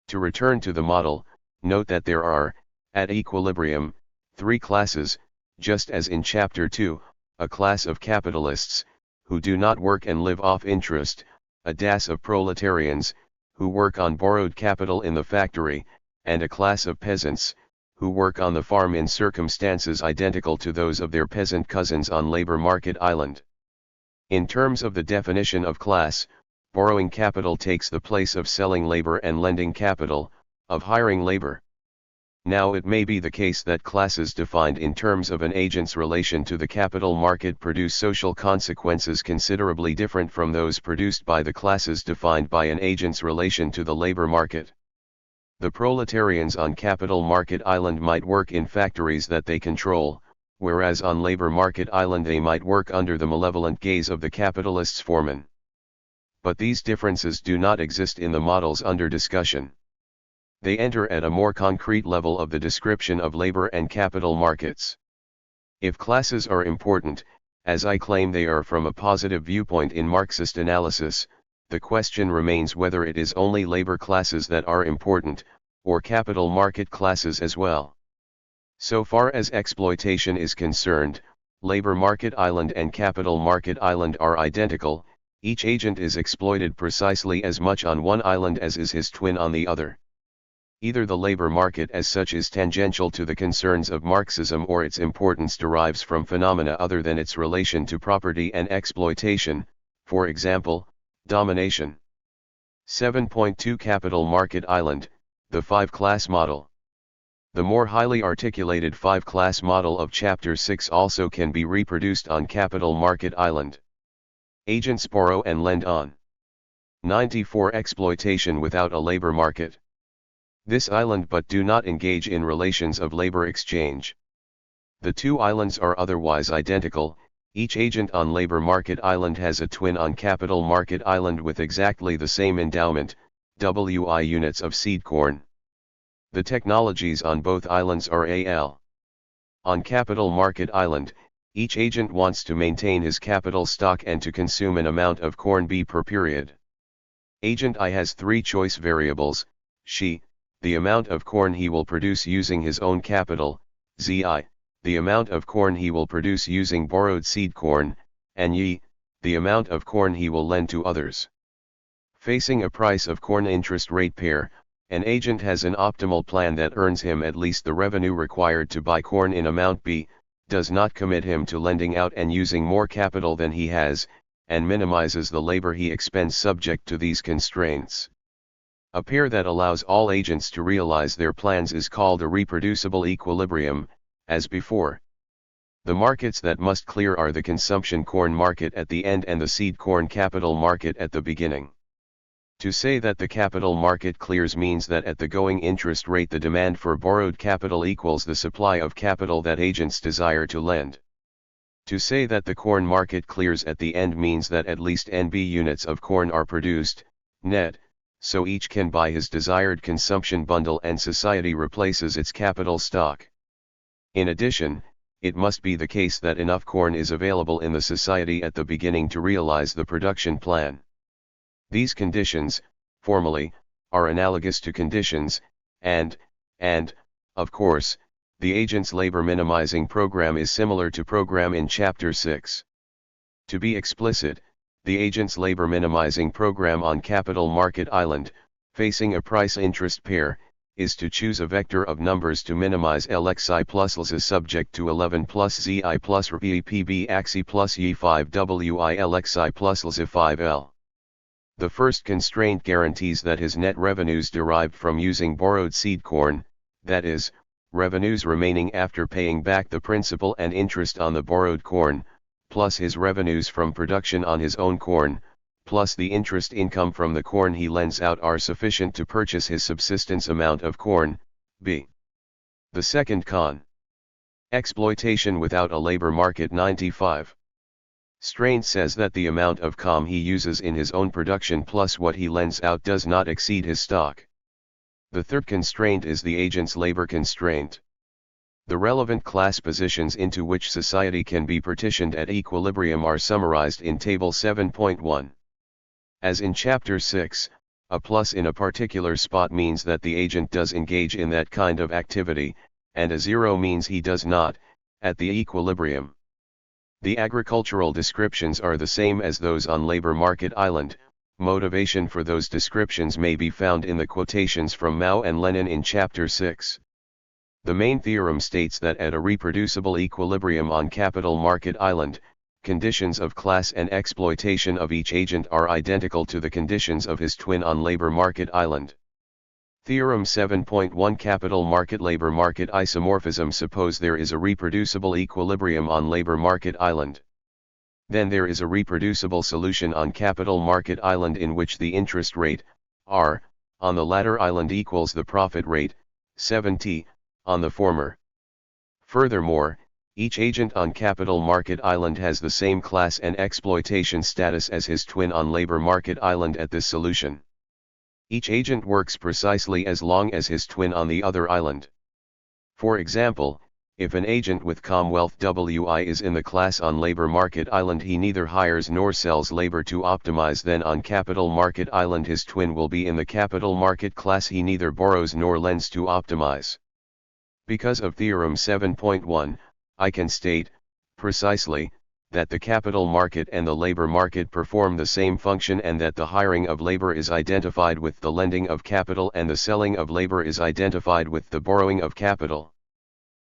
To return to the model, note that there are, at equilibrium, three classes, just as in Chapter 2, a class of capitalists, who do not work and live off interest, a class of proletarians, who work on borrowed capital in the factory, and a class of peasants, who work on the farm in circumstances identical to those of their peasant cousins on labor market island. In terms of the definition of class, borrowing capital takes the place of selling labor and lending capital, of hiring labor. Now it may be the case that classes defined in terms of an agent's relation to the capital market produce social consequences considerably different from those produced by the classes defined by an agent's relation to the labor market. The proletarians on capital market island might work in factories that they control, whereas on labor market island they might work under the malevolent gaze of the capitalist's foreman. But these differences do not exist in the models under discussion. They enter at a more concrete level of the description of labor and capital markets. If classes are important, as I claim they are from a positive viewpoint in Marxist analysis, the question remains whether it is only labor classes that are important, or capital market classes as well. So far as exploitation is concerned, labor market island and capital market island are identical. Each agent is exploited precisely as much on one island as is his twin on the other. Either the labor market as such is tangential to the concerns of Marxism, or its importance derives from phenomena other than its relation to property and exploitation, for example, domination. 7.2 Capital Market Island, the five-class model. The more highly articulated five-class model of Chapter 6 also can be reproduced on Capital Market Island. Agents borrow and lend on. 94 Exploitation without a labor market. This island but do not engage in relations of labor exchange. The two islands are otherwise identical. Each agent on labor market island has a twin on capital market island with exactly the same endowment, WI units of seed corn. The technologies on both islands are AL. On capital market island, each agent wants to maintain his capital stock and to consume an amount of corn B per period. Agent I has three choice variables: she, the amount of corn he will produce using his own capital; ZI, the amount of corn he will produce using borrowed seed corn; and YI, the amount of corn he will lend to others. Facing a price of corn interest rate pair, An agent has an optimal plan that earns him at least the revenue required to buy corn in amount B, does not commit him to lending out and using more capital than he has, and minimizes the labor he expends subject to these constraints. A pair that allows all agents to realize their plans is called a reproducible equilibrium, as before. The markets that must clear are the consumption corn market at the end and the seed corn capital market at the beginning. To say that the capital market clears means that at the going interest rate the demand for borrowed capital equals the supply of capital that agents desire to lend. To say that the corn market clears at the end means that at least NB units of corn are produced, net, so each can buy his desired consumption bundle and society replaces its capital stock. In addition, it must be the case that enough corn is available in the society at the beginning to realize the production plan. These conditions, formally, are analogous to conditions, and, of course, the agent's labor minimizing program is similar to program in Chapter 6. To be explicit, the agent's labor minimizing program on Capital Market Island, facing a price-interest pair, is to choose a vector of numbers to minimize LXI plus LZ subject to 11 plus ZI plus RPB AXI plus Y5 WI LXI plus LZ 5L. The first constraint guarantees that his net revenues derived from using borrowed seed corn, that is, revenues remaining after paying back the principal and interest on the borrowed corn, plus his revenues from production on his own corn, plus the interest income from the corn he lends out are sufficient to purchase his subsistence amount of corn, b. The second con. Exploitation without a labor market 95. Strain says that the amount of com he uses in his own production plus what he lends out does not exceed his stock. The third constraint is the agent's labor constraint. The relevant class positions into which society can be partitioned at equilibrium are summarized in Table 7.1. As in Chapter 6, a plus in a particular spot means that the agent does engage in that kind of activity, and a zero means he does not, at the equilibrium. The agricultural descriptions are the same as those on Labor Market Island. Motivation for those descriptions may be found in the quotations from Mao and Lenin in Chapter 6. The main theorem states that at a reproducible equilibrium on Capital Market Island, conditions of class and exploitation of each agent are identical to the conditions of his twin on Labor Market Island. Theorem 7.1 Capital Market Labor Market Isomorphism. Suppose there is a reproducible equilibrium on Labor Market Island. Then there is a reproducible solution on Capital Market Island in which the interest rate, R, on the latter island equals the profit rate, 7T, on the former. Furthermore, each agent on Capital Market Island has the same class and exploitation status as his twin on Labor Market Island at this solution. Each agent works precisely as long as his twin on the other island. For example, if an agent with Commonwealth WI is in the class on Labor Market Island, he neither hires nor sells labor to optimize. Then on Capital Market Island his twin will be in the capital market class, he neither borrows nor lends to optimize. Because of Theorem 7.1, I can state, precisely, that the capital market and the labor market perform the same function and that the hiring of labor is identified with the lending of capital and the selling of labor is identified with the borrowing of capital.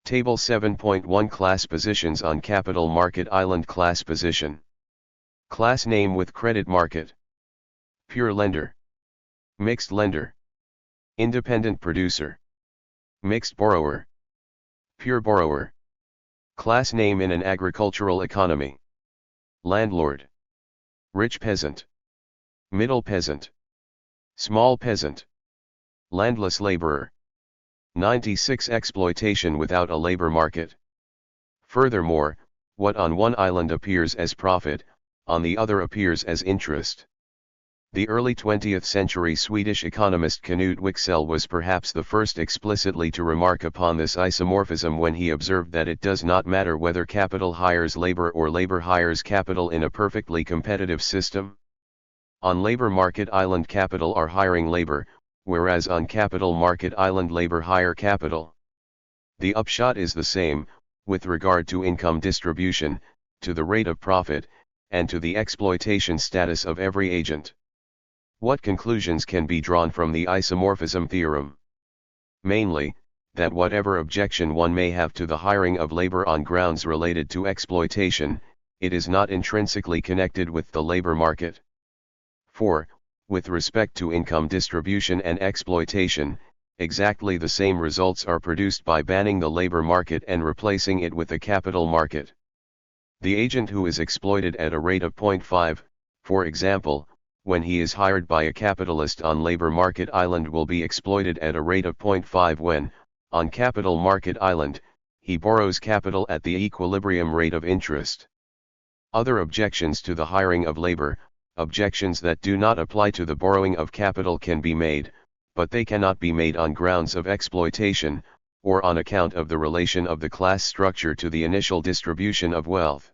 Table 7.1 Class positions on Capital Market Island. Class position. Class name with credit market. Pure lender. Mixed lender. Independent producer. Mixed borrower. Pure borrower. Class name in an agricultural economy. Landlord. Rich peasant. Middle peasant. Small peasant. Landless laborer. 96 Exploitation without a labor market. Furthermore, what on one island appears as profit, on the other appears as interest. The early 20th century Swedish economist Knut Wicksell was perhaps the first explicitly to remark upon this isomorphism when he observed that it does not matter whether capital hires labor or labor hires capital in a perfectly competitive system. On Labor Market Island capital are hiring labor, whereas on Capital Market Island labor hire capital. The upshot is the same, with regard to income distribution, to the rate of profit, and to the exploitation status of every agent. What conclusions can be drawn from the isomorphism theorem? Mainly, that whatever objection one may have to the hiring of labor on grounds related to exploitation, it is not intrinsically connected with the labor market. 4. With respect to income distribution and exploitation, exactly the same results are produced by banning the labor market and replacing it with a capital market. The agent who is exploited at a rate of 0.5, for example, when he is hired by a capitalist on labor market island, will be exploited at a rate of 0.5 when, on capital market island, he borrows capital at the equilibrium rate of interest. Other objections to the hiring of labor, objections that do not apply to the borrowing of capital, can be made, but they cannot be made on grounds of exploitation, or on account of the relation of the class structure to the initial distribution of wealth.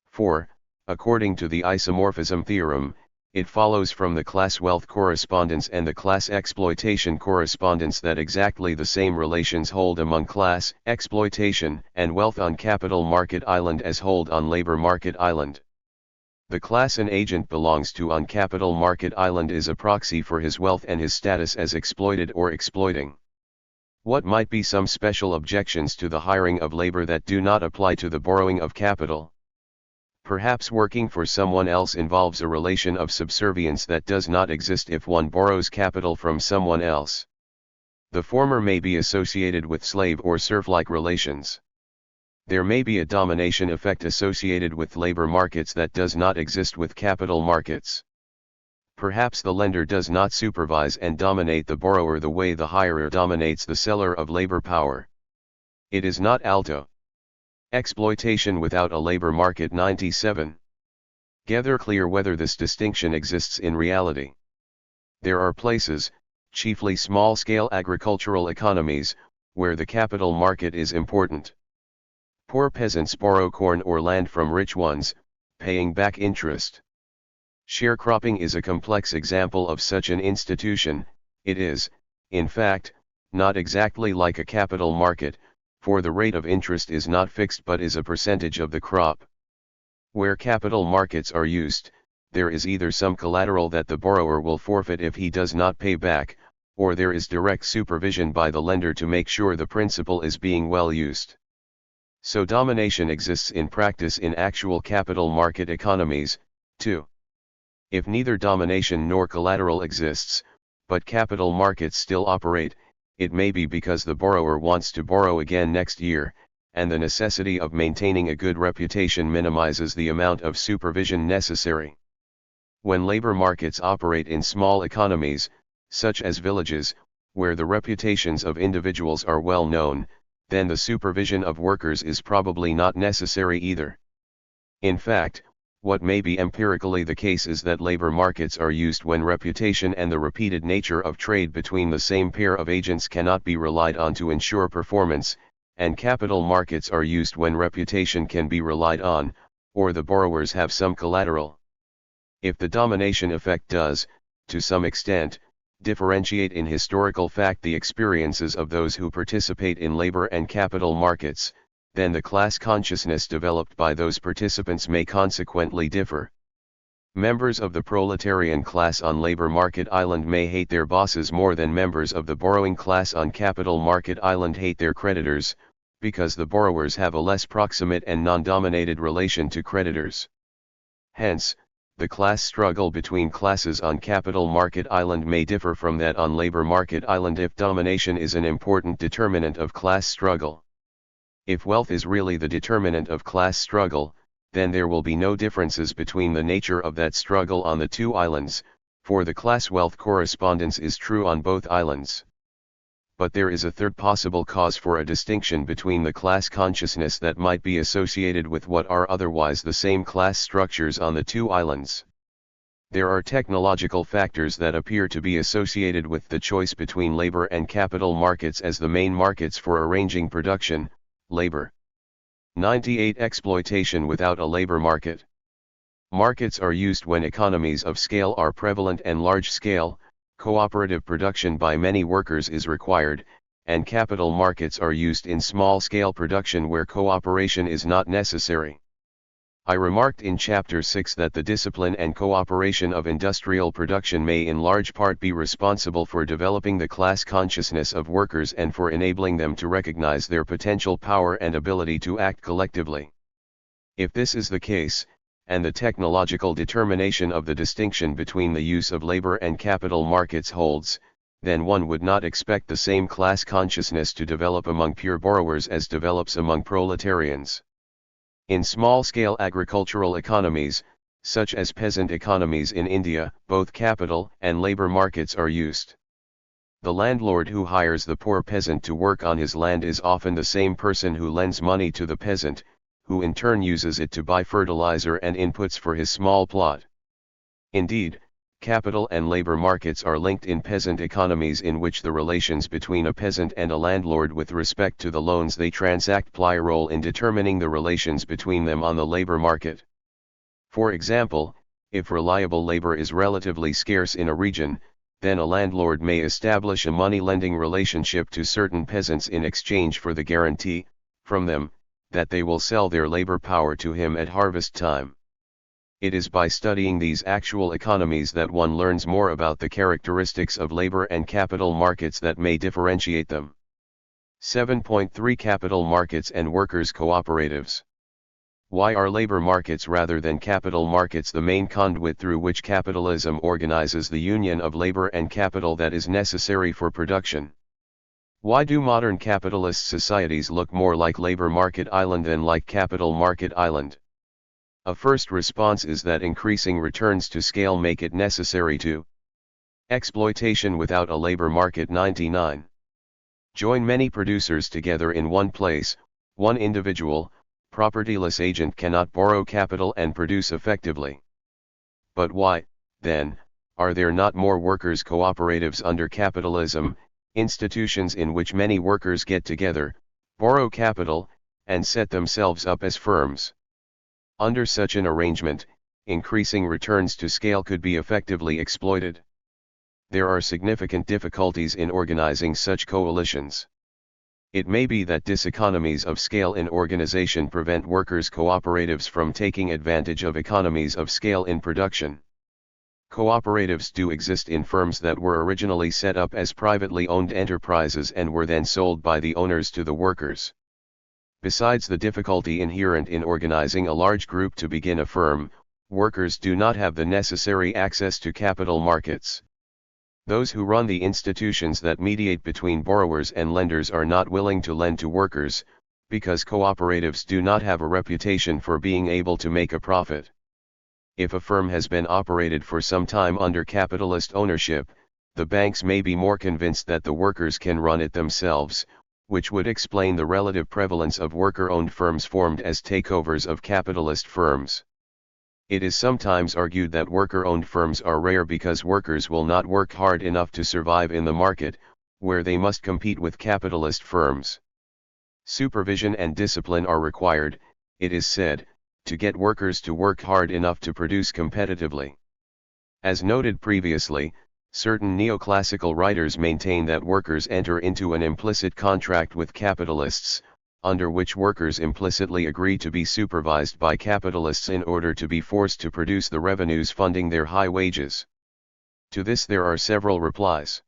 4. According to the isomorphism theorem, it follows from the class wealth correspondence and the class exploitation correspondence that exactly the same relations hold among class, exploitation, and wealth on capital market island as hold on labor market island. The class an agent belongs to on capital market island is a proxy for his wealth and his status as exploited or exploiting. What might be some special objections to the hiring of labor that do not apply to the borrowing of capital? Perhaps working for someone else involves a relation of subservience that does not exist if one borrows capital from someone else. The former may be associated with slave or serf-like relations. There may be a domination effect associated with labor markets that does not exist with capital markets. Perhaps the lender does not supervise and dominate the borrower the way the hirer dominates the seller of labor power. It is not alto. Exploitation without a labor market. 97. Gather clear whether this distinction exists in reality. There are places, chiefly small-scale agricultural economies, where the capital market is important. Poor peasants borrow corn or land from rich ones, paying back interest. Sharecropping is a complex example of such an institution. It is, in fact, not exactly like a capital market, for the rate of interest is not fixed but is a percentage of the crop. Where capital markets are used, there is either some collateral that the borrower will forfeit if he does not pay back, or there is direct supervision by the lender to make sure the principal is being well used. So domination exists in practice in actual capital market economies, too. If neither domination nor collateral exists, but capital markets still operate, it may be because the borrower wants to borrow again next year, and the necessity of maintaining a good reputation minimizes the amount of supervision necessary. When labor markets operate in small economies, such as villages, where the reputations of individuals are well known, then the supervision of workers is probably not necessary either. In fact, what may be empirically the case is that labor markets are used when reputation and the repeated nature of trade between the same pair of agents cannot be relied on to ensure performance, and capital markets are used when reputation can be relied on, or the borrowers have some collateral. If the domination effect does, to some extent, differentiate in historical fact the experiences of those who participate in labor and capital markets, then the class consciousness developed by those participants may consequently differ. Members of the proletarian class on labor market island may hate their bosses more than members of the borrowing class on capital market island hate their creditors, because the borrowers have a less proximate and non-dominated relation to creditors. Hence, the class struggle between classes on capital market island may differ from that on labor market island if domination is an important determinant of class struggle. If wealth is really the determinant of class struggle, then there will be no differences between the nature of that struggle on the two islands, for the class wealth correspondence is true on both islands. But there is a third possible cause for a distinction between the class consciousness that might be associated with what are otherwise the same class structures on the two islands. There are technological factors that appear to be associated with the choice between labor and capital markets as the main markets for arranging production, labor. 98. Exploitation without a labor market. Markets are used when economies of scale are prevalent and large-scale, cooperative production by many workers is required, and capital markets are used in small-scale production where cooperation is not necessary. I remarked in Chapter 6 that the discipline and cooperation of industrial production may in large part be responsible for developing the class consciousness of workers and for enabling them to recognize their potential power and ability to act collectively. If this is the case, and the technological determination of the distinction between the use of labor and capital markets holds, then one would not expect the same class consciousness to develop among pure borrowers as develops among proletarians. In small-scale agricultural economies, such as peasant economies in India, both capital and labor markets are used. The landlord who hires the poor peasant to work on his land is often the same person who lends money to the peasant, who in turn uses it to buy fertilizer and inputs for his small plot. Indeed, capital and labor markets are linked in peasant economies in which the relations between a peasant and a landlord with respect to the loans they transact play a role in determining the relations between them on the labor market. For example, if reliable labor is relatively scarce in a region, then a landlord may establish a money-lending relationship to certain peasants in exchange for the guarantee, from them, that they will sell their labor power to him at harvest time. It is by studying these actual economies that one learns more about the characteristics of labor and capital markets that may differentiate them. 7.3 Capital markets and workers' cooperatives. Why are labor markets rather than capital markets the main conduit through which capitalism organizes the union of labor and capital that is necessary for production? Why do modern capitalist societies look more like labor market island than like capital market island? A first response is that increasing returns to scale make it necessary to exploitation without a labor market. 99. Join many producers together in one place. One individual, propertyless agent cannot borrow capital and produce effectively. But why, then, are there not more workers' cooperatives under capitalism, institutions in which many workers get together, borrow capital, and set themselves up as firms? Under such an arrangement, increasing returns to scale could be effectively exploited. There are significant difficulties in organizing such coalitions. It may be that diseconomies of scale in organization prevent workers' cooperatives from taking advantage of economies of scale in production. Cooperatives do exist in firms that were originally set up as privately owned enterprises and were then sold by the owners to the workers. Besides the difficulty inherent in organizing a large group to begin a firm, workers do not have the necessary access to capital markets. Those who run the institutions that mediate between borrowers and lenders are not willing to lend to workers, because cooperatives do not have a reputation for being able to make a profit. If a firm has been operated for some time under capitalist ownership, the banks may be more convinced that the workers can run it themselves, which would explain the relative prevalence of worker-owned firms formed as takeovers of capitalist firms. It is sometimes argued that worker-owned firms are rare because workers will not work hard enough to survive in the market, where they must compete with capitalist firms. Supervision and discipline are required, it is said, to get workers to work hard enough to produce competitively. As noted previously, certain neoclassical writers maintain that workers enter into an implicit contract with capitalists, under which workers implicitly agree to be supervised by capitalists in order to be forced to produce the revenues funding their high wages. To this there are several replies.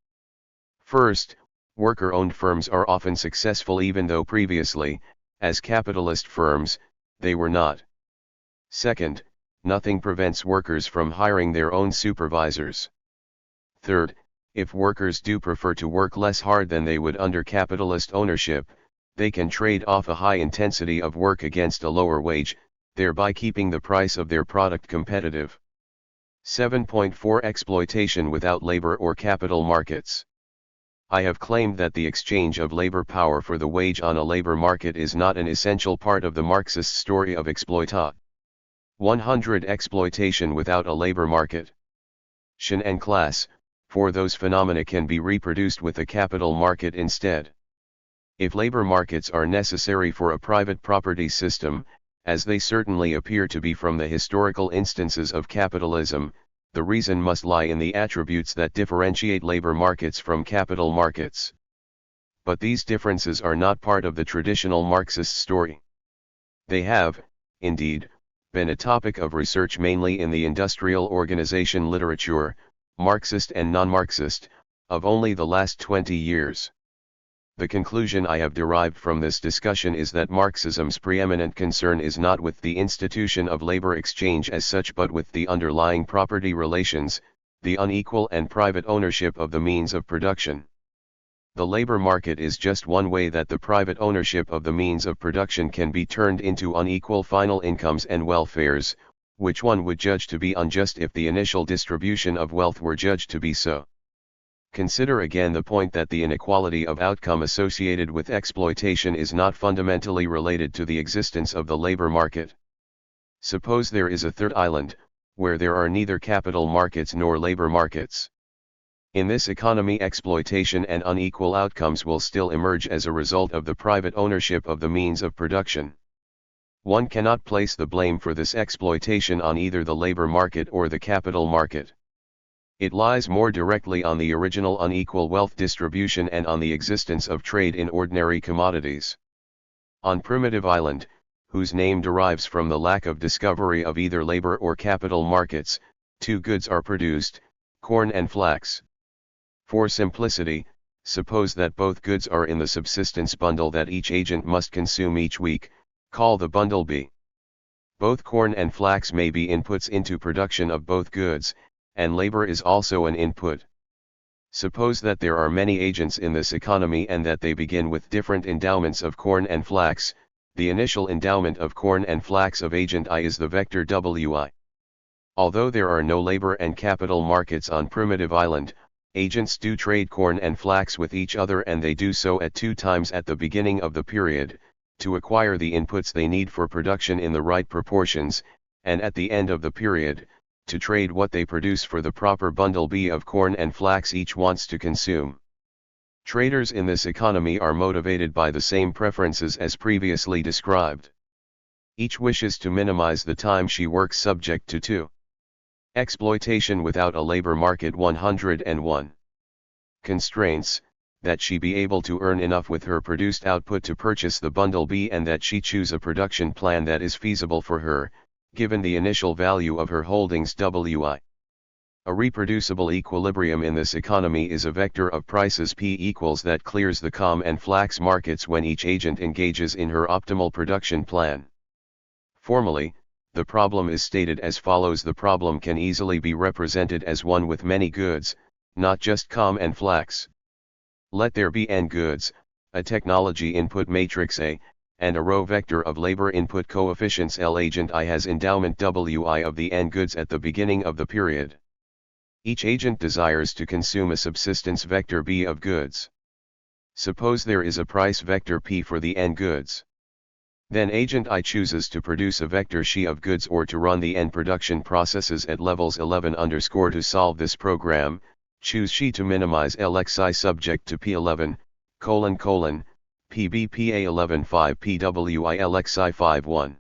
First, worker-owned firms are often successful even though previously, as capitalist firms, they were not. Second, nothing prevents workers from hiring their own supervisors. Third, if workers do prefer to work less hard than they would under capitalist ownership, they can trade off a high intensity of work against a lower wage, thereby keeping the price of their product competitive. 7.4 Exploitation without labor or capital markets. I have claimed that the exchange of labor power for the wage on a labor market is not an essential part of the Marxist story of exploitation. 100 Exploitation without a labor market. Tion and class, for those phenomena can be reproduced with a capital market instead. If labor markets are necessary for a private property system, as they certainly appear to be from the historical instances of capitalism, the reason must lie in the attributes that differentiate labor markets from capital markets. But these differences are not part of the traditional Marxist story. They have, indeed, been a topic of research mainly in the industrial organization literature, Marxist and non-Marxist, of only the last 20 years. The conclusion I have derived from this discussion is that Marxism's preeminent concern is not with the institution of labor exchange as such but with the underlying property relations, the unequal and private ownership of the means of production. The labor market is just one way that the private ownership of the means of production can be turned into unequal final incomes and welfares, which one would judge to be unjust if the initial distribution of wealth were judged to be so. Consider again the point that the inequality of outcome associated with exploitation is not fundamentally related to the existence of the labor market. Suppose there is a third island, where there are neither capital markets nor labor markets. In this economy, exploitation and unequal outcomes will still emerge as a result of the private ownership of the means of production. One cannot place the blame for this exploitation on either the labor market or the capital market. It lies more directly on the original unequal wealth distribution and on the existence of trade in ordinary commodities. On Primitive Island, whose name derives from the lack of discovery of either labor or capital markets, two goods are produced, corn and flax. For simplicity, suppose that both goods are in the subsistence bundle that each agent must consume each week, call the bundle B. Both corn and flax may be inputs into production of both goods, and labor is also an input. Suppose that there are many agents in this economy and that they begin with different endowments of corn and flax. The initial endowment of corn and flax of agent I is the vector Wi. Although there are no labor and capital markets on Primitive Island, agents do trade corn and flax with each other, and they do so at 2 times at the beginning of the period, to acquire the inputs they need for production in the right proportions, and at the end of the period, to trade what they produce for the proper bundle B of corn and flax each wants to consume. Traders in this economy are motivated by the same preferences as previously described. Each wishes to minimize the time she works subject to 2. Exploitation without a labor market. 101. Constraints: that she be able to earn enough with her produced output to purchase the bundle B, and that she choose a production plan that is feasible for her, given the initial value of her holdings. Wi. A reproducible equilibrium in this economy is a vector of prices P equals that clears the corn and flax markets when each agent engages in her optimal production plan. Formally, the problem is stated as follows: the problem can easily be represented as one with many goods, not just corn and flax. Let there be n goods, a technology input matrix A, and a row vector of labor input coefficients L. Agent I has endowment Wi of the n goods at the beginning of the period. Each agent desires to consume a subsistence vector B of goods. Suppose there is a price vector P for the n goods. Then agent I chooses to produce a vector Xi of goods, or to run the n production processes at levels 11. To solve this program, choose Xi to minimize LXI subject to P11, PBPA 11.5 PWI LXI 5.1.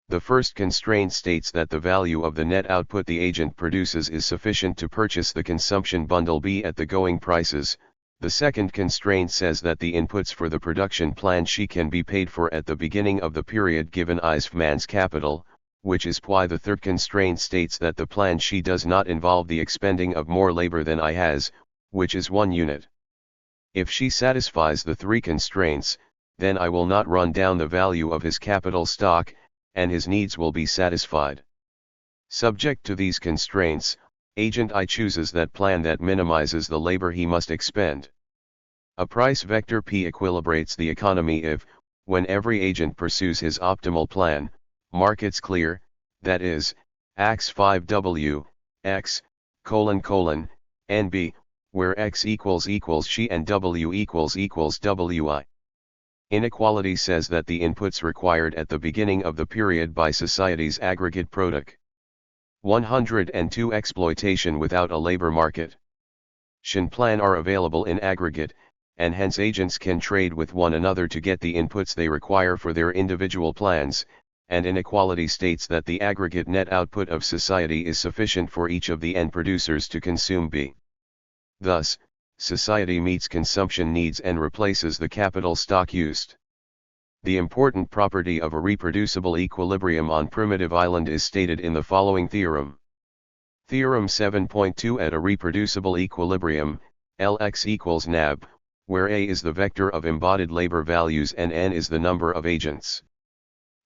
The first constraint states that the value of the net output the agent produces is sufficient to purchase the consumption bundle B at the going prices. The second constraint says that the inputs for the production plan Xi can be paid for at the beginning of the period given I's man's capital, which is why the third constraint states that the plan Xi does not involve the expending of more labor than I has, which is 1 unit. If Xi satisfies the 3 constraints, then I will not run down the value of his capital stock, and his needs will be satisfied. Subject to these constraints, agent I chooses that plan that minimizes the labor he must expend. A price vector P equilibrates the economy if, when every agent pursues his optimal plan, markets clear, that is, X5W, X, NB, where X equals Xi and W equals Wi. Inequality says that the inputs required at the beginning of the period by society's aggregate product. 102. Exploitation without a labor market. Plan are available in aggregate, and hence agents can trade with one another to get the inputs they require for their individual plans, and inequality states that the aggregate net output of society is sufficient for each of the n producers to consume B. Thus, society meets consumption needs and replaces the capital stock used. The important property of a reproducible equilibrium on primitive island is stated in the following theorem. Theorem 7.2 At a reproducible equilibrium, Lx equals nab, where A is the vector of embodied labor values and N is the number of agents.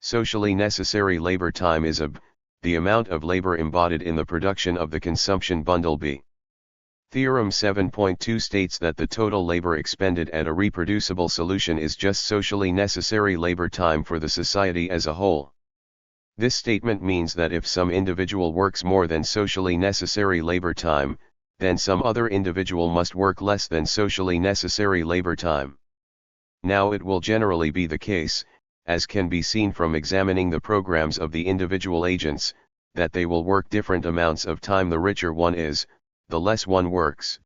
Socially necessary labor time is AB, the amount of labor embodied in the production of the consumption bundle B. Theorem 7.2 states that the total labor expended at a reproducible solution is just socially necessary labor time for the society as a whole. This statement means that if some individual works more than socially necessary labor time, then some other individual must work less than socially necessary labor time. Now it will generally be the case, as can be seen from examining the programs of the individual agents, that they will work different amounts of time. The richer one is, the less one works.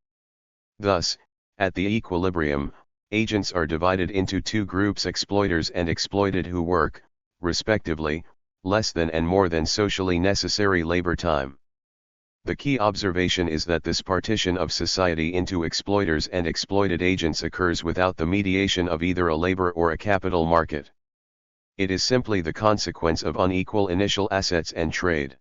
Thus, at the equilibrium, agents are divided into two groups: exploiters and exploited, who work, respectively, less than and more than socially necessary labor time. The key observation is that this partition of society into exploiters and exploited agents occurs without the mediation of either a labor or a capital market. It is simply the consequence of unequal initial assets and trade.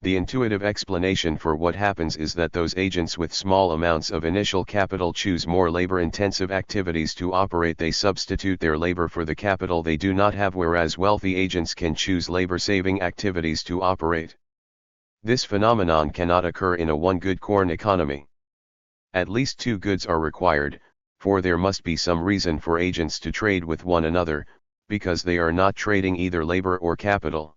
The intuitive explanation for what happens is that those agents with small amounts of initial capital choose more labor-intensive activities to operate. They substitute their labor for the capital they do not have, whereas wealthy agents can choose labor-saving activities to operate. This phenomenon cannot occur in a one-good corn economy. At least two goods are required, for there must be some reason for agents to trade with one another, because they are not trading either labor or capital.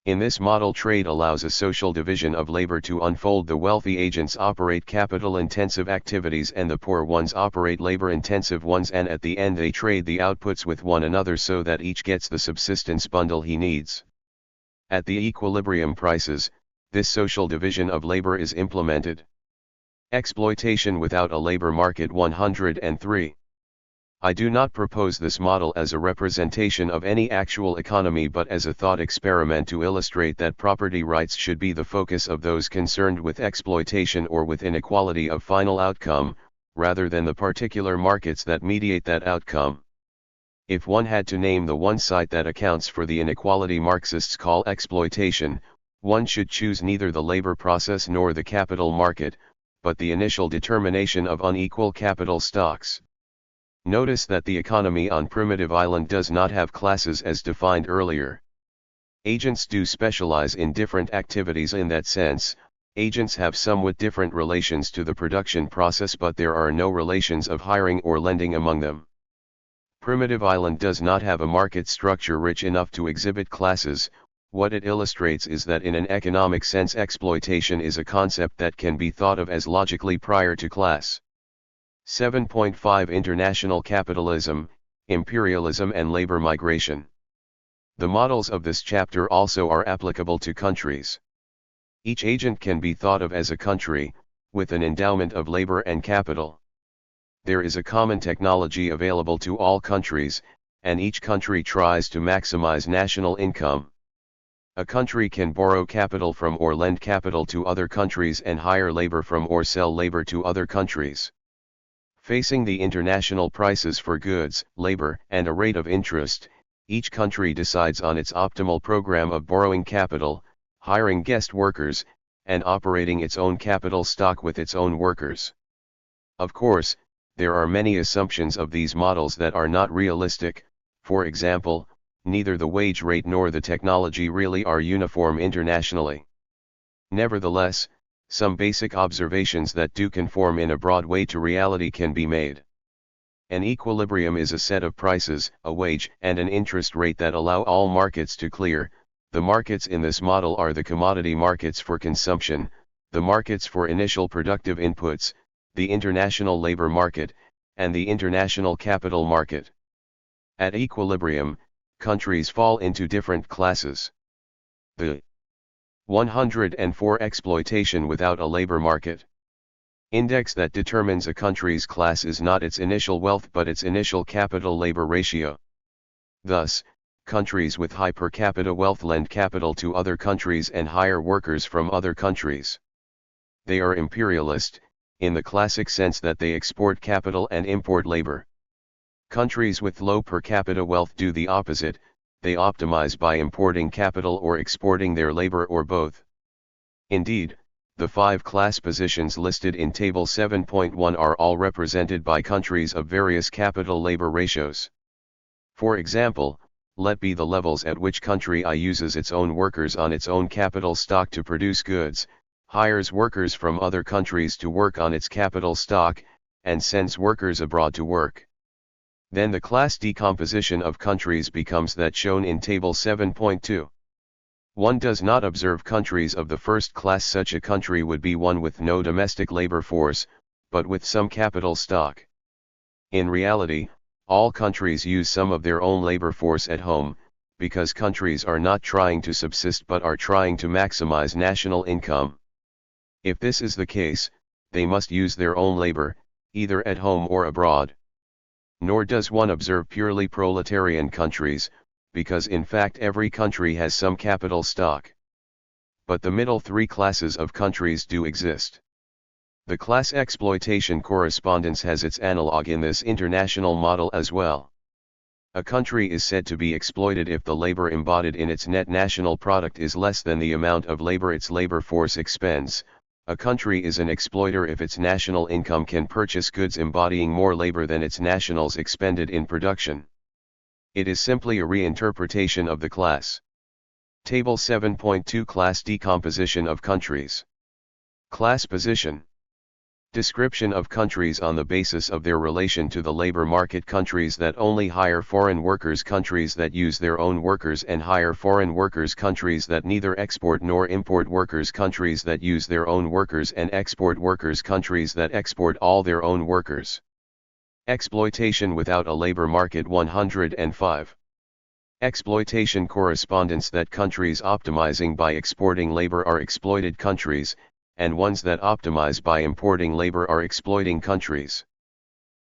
In this model, trade allows a social division of labor to unfold. The wealthy agents operate capital-intensive activities and the poor ones operate labor-intensive ones, and at the end they trade the outputs with one another so that each gets the subsistence bundle he needs. At the equilibrium prices, this social division of labor is implemented. Exploitation without a labor market. 103. I do not propose this model as a representation of any actual economy, but as a thought experiment to illustrate that property rights should be the focus of those concerned with exploitation or with inequality of final outcome, rather than the particular markets that mediate that outcome. If one had to name the one site that accounts for the inequality Marxists call exploitation, one should choose neither the labor process nor the capital market, but the initial determination of unequal capital stocks. Notice that the economy on primitive island does not have classes as defined earlier. Agents do specialize in different activities. In that sense, agents have somewhat different relations to the production process, but there are no relations of hiring or lending among them. Primitive island does not have a market structure rich enough to exhibit classes. What it illustrates is that in an economic sense, exploitation is a concept that can be thought of as logically prior to class. 7.5 International capitalism, imperialism and labor migration. The models of this chapter also are applicable to countries. Each agent can be thought of as a country, with an endowment of labor and capital. There is a common technology available to all countries, and each country tries to maximize national income. A country can borrow capital from or lend capital to other countries and hire labor from or sell labor to other countries. Facing the international prices for goods, labor, and a rate of interest, each country decides on its optimal program of borrowing capital, hiring guest workers, and operating its own capital stock with its own workers. Of course, there are many assumptions of these models that are not realistic. For example, neither the wage rate nor the technology really are uniform internationally. Nevertheless, some basic observations that do conform in a broad way to reality can be made. An equilibrium is a set of prices, a wage, and an interest rate that allow all markets to clear. The markets in this model are the commodity markets for consumption, the markets for initial productive inputs, the international labor market, and the international capital market. At equilibrium, countries fall into different classes. The 104 Exploitation without a labor market. Index that determines a country's class is not its initial wealth but its initial capital-labor ratio. Thus, countries with high per capita wealth lend capital to other countries and hire workers from other countries. They are imperialist, in the classic sense that they export capital and import labor. Countries with low per capita wealth do the opposite, they optimize by importing capital or exporting their labor or both. Indeed, the 5 class positions listed in Table 7.1 are all represented by countries of various capital-labor ratios. For example, let be the levels at which country I uses its own workers on its own capital stock to produce goods, hires workers from other countries to work on its capital stock, and sends workers abroad to work. Then the class decomposition of countries becomes that shown in Table 7.2. One does not observe countries of the first class. Such a country would be one with no domestic labor force, but with some capital stock. In reality, all countries use some of their own labor force at home, because countries are not trying to subsist but are trying to maximize national income. If this is the case, they must use their own labor, either at home or abroad. Nor does one observe purely proletarian countries, because in fact every country has some capital stock. But the middle 3 classes of countries do exist. The class exploitation correspondence has its analog in this international model as well. A country is said to be exploited if the labor embodied in its net national product is less than the amount of labor its labor force expends. A country is an exploiter if its national income can purchase goods embodying more labor than its nationals expended in production. It is simply a reinterpretation of the class. Table 7.2 Class decomposition of countries. Class position. Description of countries on the basis of their relation to the labor market: countries that only hire foreign workers, countries that use their own workers and hire foreign workers, countries that neither export nor import workers, countries that use their own workers and export workers, countries that export all their own workers. Exploitation without a labor market. 105. Exploitation correspondence: that countries optimizing by exporting labor are exploited countries, and ones that optimize by importing labor are exploiting countries.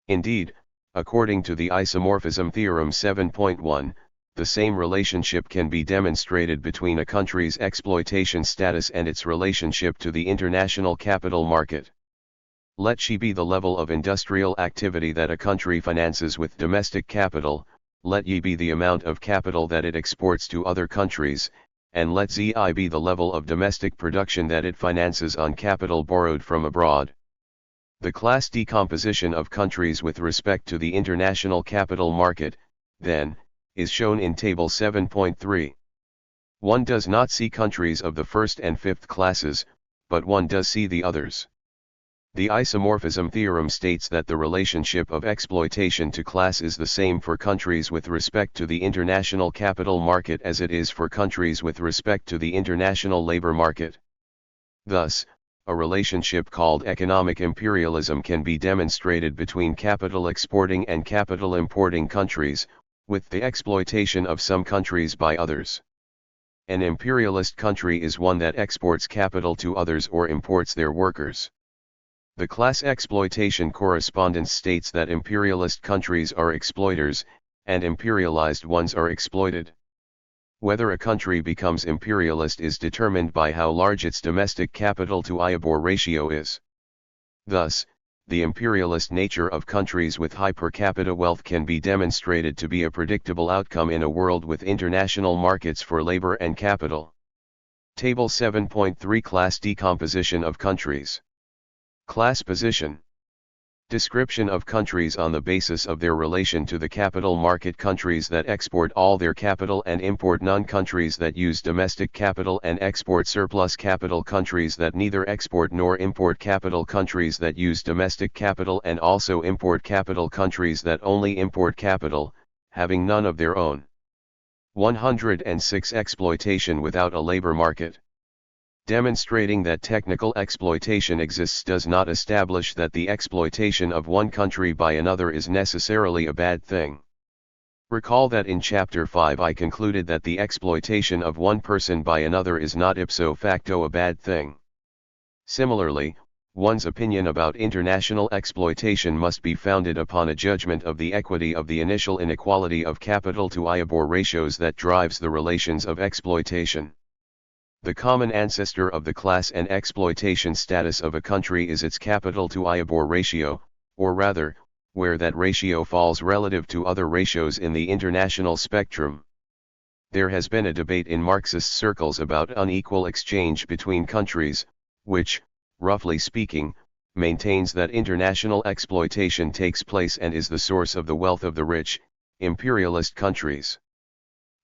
Indeed, according to the isomorphism theorem 7.1, the same relationship can be demonstrated between a country's exploitation status and its relationship to the international capital market. Let she be the level of industrial activity that a country finances with domestic capital, let ye be the amount of capital that it exports to other countries, and let zi be the level of domestic production that it finances on capital borrowed from abroad. The class decomposition of countries with respect to the international capital market, then, is shown in Table 7.3. One does not see countries of the first and fifth classes, but one does see the others. The isomorphism theorem states that the relationship of exploitation to class is the same for countries with respect to the international capital market as it is for countries with respect to the international labor market. Thus, a relationship called economic imperialism can be demonstrated between capital exporting and capital importing countries, with the exploitation of some countries by others. An imperialist country is one that exports capital to others or imports their workers. The class exploitation correspondence states that imperialist countries are exploiters, and imperialized ones are exploited. Whether a country becomes imperialist is determined by how large its domestic capital to IBOR ratio is. Thus, the imperialist nature of countries with high per capita wealth can be demonstrated to be a predictable outcome in a world with international markets for labor and capital. Table 7.3 Class decomposition of countries. Class position. Description of countries on the basis of their relation to the capital market: countries that export all their capital and import none, countries that use domestic capital and export surplus capital, countries that neither export nor import capital, countries that use domestic capital and also import capital, countries that only import capital, having none of their own. 106. Exploitation without a labor market. Demonstrating that technical exploitation exists does not establish that the exploitation of one country by another is necessarily a bad thing. Recall that in Chapter 5 I concluded that the exploitation of one person by another is not ipso facto a bad thing. Similarly, one's opinion about international exploitation must be founded upon a judgment of the equity of the initial inequality of capital to IBOR ratios that drives the relations of exploitation. The common ancestor of the class and exploitation status of a country is its capital to IBOR ratio, or rather, where that ratio falls relative to other ratios in the international spectrum. There has been a debate in Marxist circles about unequal exchange between countries, which, roughly speaking, maintains that international exploitation takes place and is the source of the wealth of the rich, imperialist countries.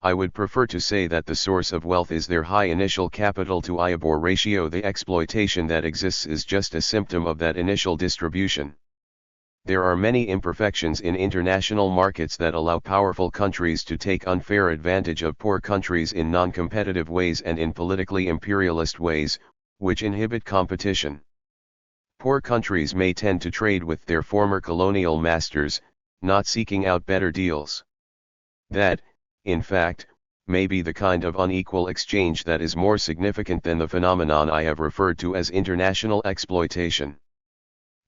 I would prefer to say that the source of wealth is their high initial capital to IBOR ratio. The exploitation that exists is just a symptom of that initial distribution. There are many imperfections in international markets that allow powerful countries to take unfair advantage of poor countries in non-competitive ways and in politically imperialist ways, which inhibit competition. Poor countries may tend to trade with their former colonial masters, not seeking out better deals. That, in fact, may be the kind of unequal exchange that is more significant than the phenomenon I have referred to as international exploitation.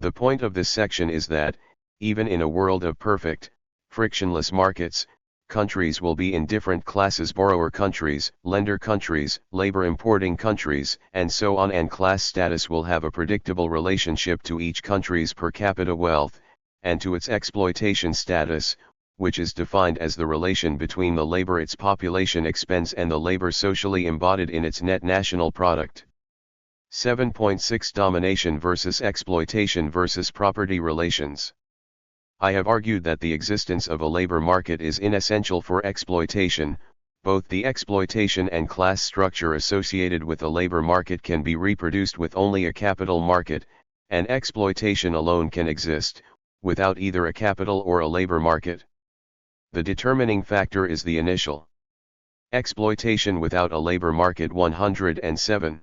The point of this section is that, even in a world of perfect, frictionless markets, countries will be in different classes: borrower countries, lender countries, labor importing countries, and so on, and class status will have a predictable relationship to each country's per capita wealth, and to its exploitation status, which is defined as the relation between the labor its population expends and the labor socially embodied in its net national product. 7.6 Domination versus exploitation versus property relations. I have argued that the existence of a labor market is inessential for exploitation. Both the exploitation and class structure associated with a labor market can be reproduced with only a capital market, and exploitation alone can exist, without either a capital or a labor market. The determining factor is the initial exploitation without a labor market. 107.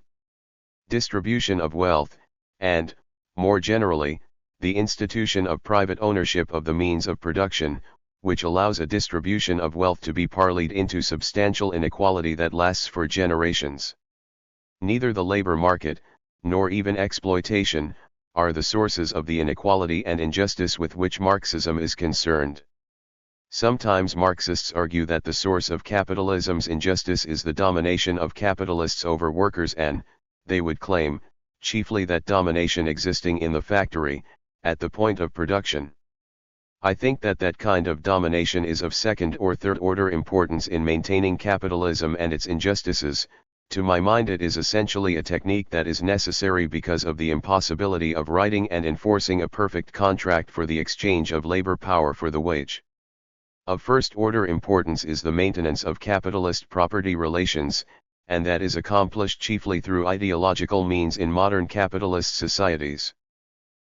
Distribution of wealth, and, more generally, the institution of private ownership of the means of production, which allows a distribution of wealth to be parlayed into substantial inequality that lasts for generations. Neither the labor market, nor even exploitation, are the sources of the inequality and injustice with which Marxism is concerned. Sometimes Marxists argue that the source of capitalism's injustice is the domination of capitalists over workers, and, they would claim, chiefly that domination existing in the factory, at the point of production. I think that that kind of domination is of second or third order importance in maintaining capitalism and its injustices. To my mind, it is essentially a technique that is necessary because of the impossibility of writing and enforcing a perfect contract for the exchange of labor power for the wage. Of first order importance is the maintenance of capitalist property relations, and that is accomplished chiefly through ideological means in modern capitalist societies.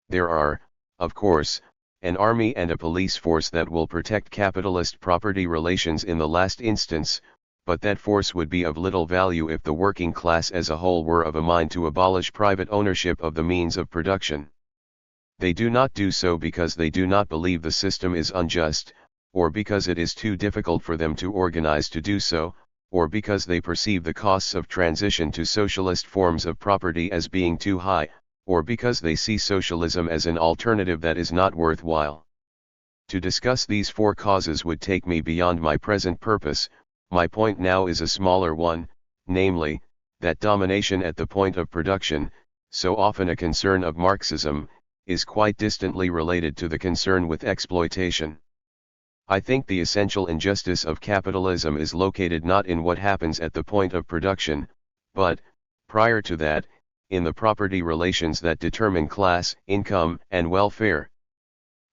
There are, of course, an army and a police force that will protect capitalist property relations in the last instance, but that force would be of little value if the working class as a whole were of a mind to abolish private ownership of the means of production. They do not do so because they do not believe the system is unjust, or because it is too difficult for them to organize to do so, or because they perceive the costs of transition to socialist forms of property as being too high, or because they see socialism as an alternative that is not worthwhile. To discuss these four causes would take me beyond my present purpose. My point now is a smaller one, namely, that domination at the point of production, so often a concern of Marxism, is quite distantly related to the concern with exploitation. I think the essential injustice of capitalism is located not in what happens at the point of production, but, prior to that, in the property relations that determine class, income, and welfare.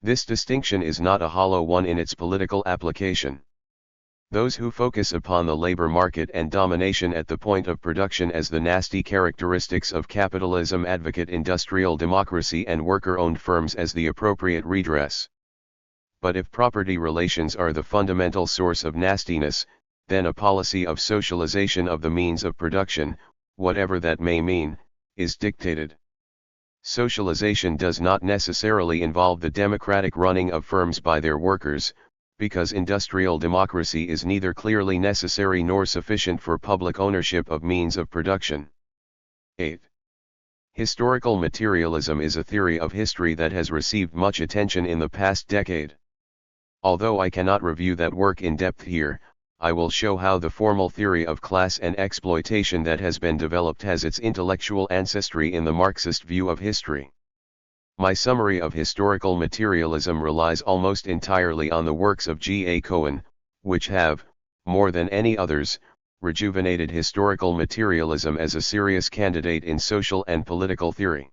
This distinction is not a hollow one in its political application. Those who focus upon the labor market and domination at the point of production as the nasty characteristics of capitalism advocate industrial democracy and worker-owned firms as the appropriate redress. But if property relations are the fundamental source of nastiness, then a policy of socialization of the means of production, whatever that may mean, is dictated. Socialization does not necessarily involve the democratic running of firms by their workers, because industrial democracy is neither clearly necessary nor sufficient for public ownership of means of production. 8. Historical materialism is a theory of history that has received much attention in the past decade. Although I cannot review that work in depth here, I will show how the formal theory of class and exploitation that has been developed has its intellectual ancestry in the Marxist view of history. My summary of historical materialism relies almost entirely on the works of G. A. Cohen, which have, more than any others, rejuvenated historical materialism as a serious candidate in social and political theory.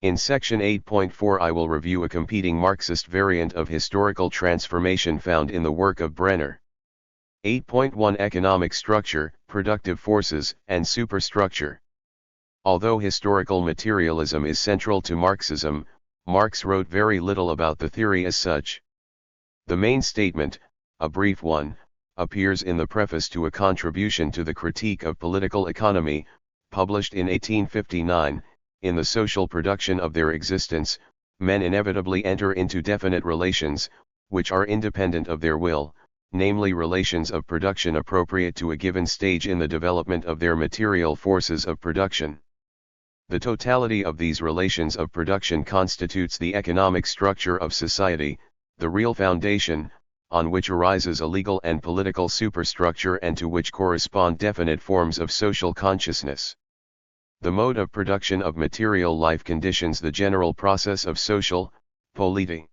In section 8.4 I will review a competing Marxist variant of historical transformation found in the work of Brenner. 8.1 Economic structure, productive forces, and superstructure. Although historical materialism is central to Marxism, Marx wrote very little about the theory as such. The main statement, a brief one, appears in the preface to a contribution to the Critique of Political Economy, published in 1859. In the social production of their existence, men inevitably enter into definite relations, which are independent of their will, namely relations of production appropriate to a given stage in the development of their material forces of production. The totality of these relations of production constitutes the economic structure of society, the real foundation, on which arises a legal and political superstructure and to which correspond definite forms of social consciousness. The mode of production of material life conditions the general process of social, polity.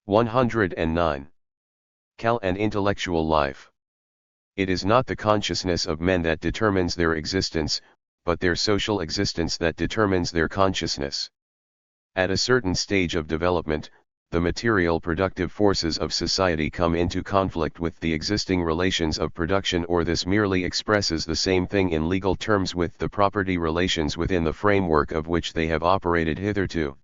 109. Cal and intellectual life. It is not the consciousness of men that determines their existence, but their social existence that determines their consciousness. At a certain stage of development, the material productive forces of society come into conflict with the existing relations of production, or this merely expresses the same thing in legal terms with the property relations within the framework of which they have operated hitherto.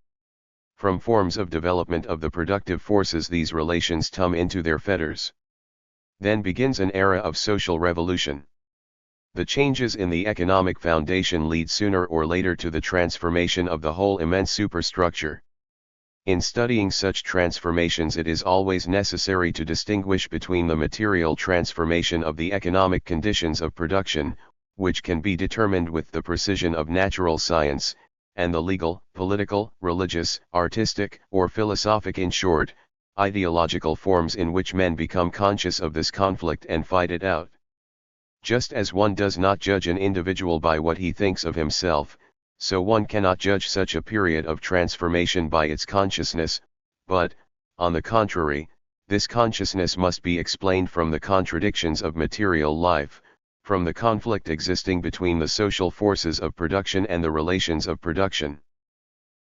From forms of development of the productive forces these relations come into their fetters. Then begins an era of social revolution. The changes in the economic foundation lead sooner or later to the transformation of the whole immense superstructure. In studying such transformations it is always necessary to distinguish between the material transformation of the economic conditions of production, which can be determined with the precision of natural science, and the legal, political, religious, artistic, or philosophic, in short, ideological forms in which men become conscious of this conflict and fight it out. Just as one does not judge an individual by what he thinks of himself, so one cannot judge such a period of transformation by its consciousness, but, on the contrary, this consciousness must be explained from the contradictions of material life, from the conflict existing between the social forces of production and the relations of production.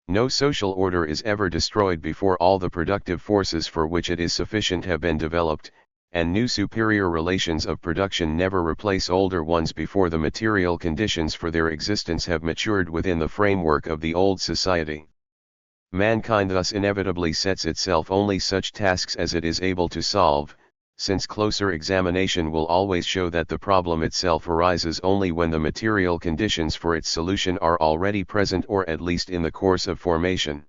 No social order is ever destroyed before all the productive forces for which it is sufficient have been developed, and new superior relations of production never replace older ones before the material conditions for their existence have matured within the framework of the old society. Mankind thus inevitably sets itself only such tasks as it is able to solve, since closer examination will always show that the problem itself arises only when the material conditions for its solution are already present, or at least in the course of formation.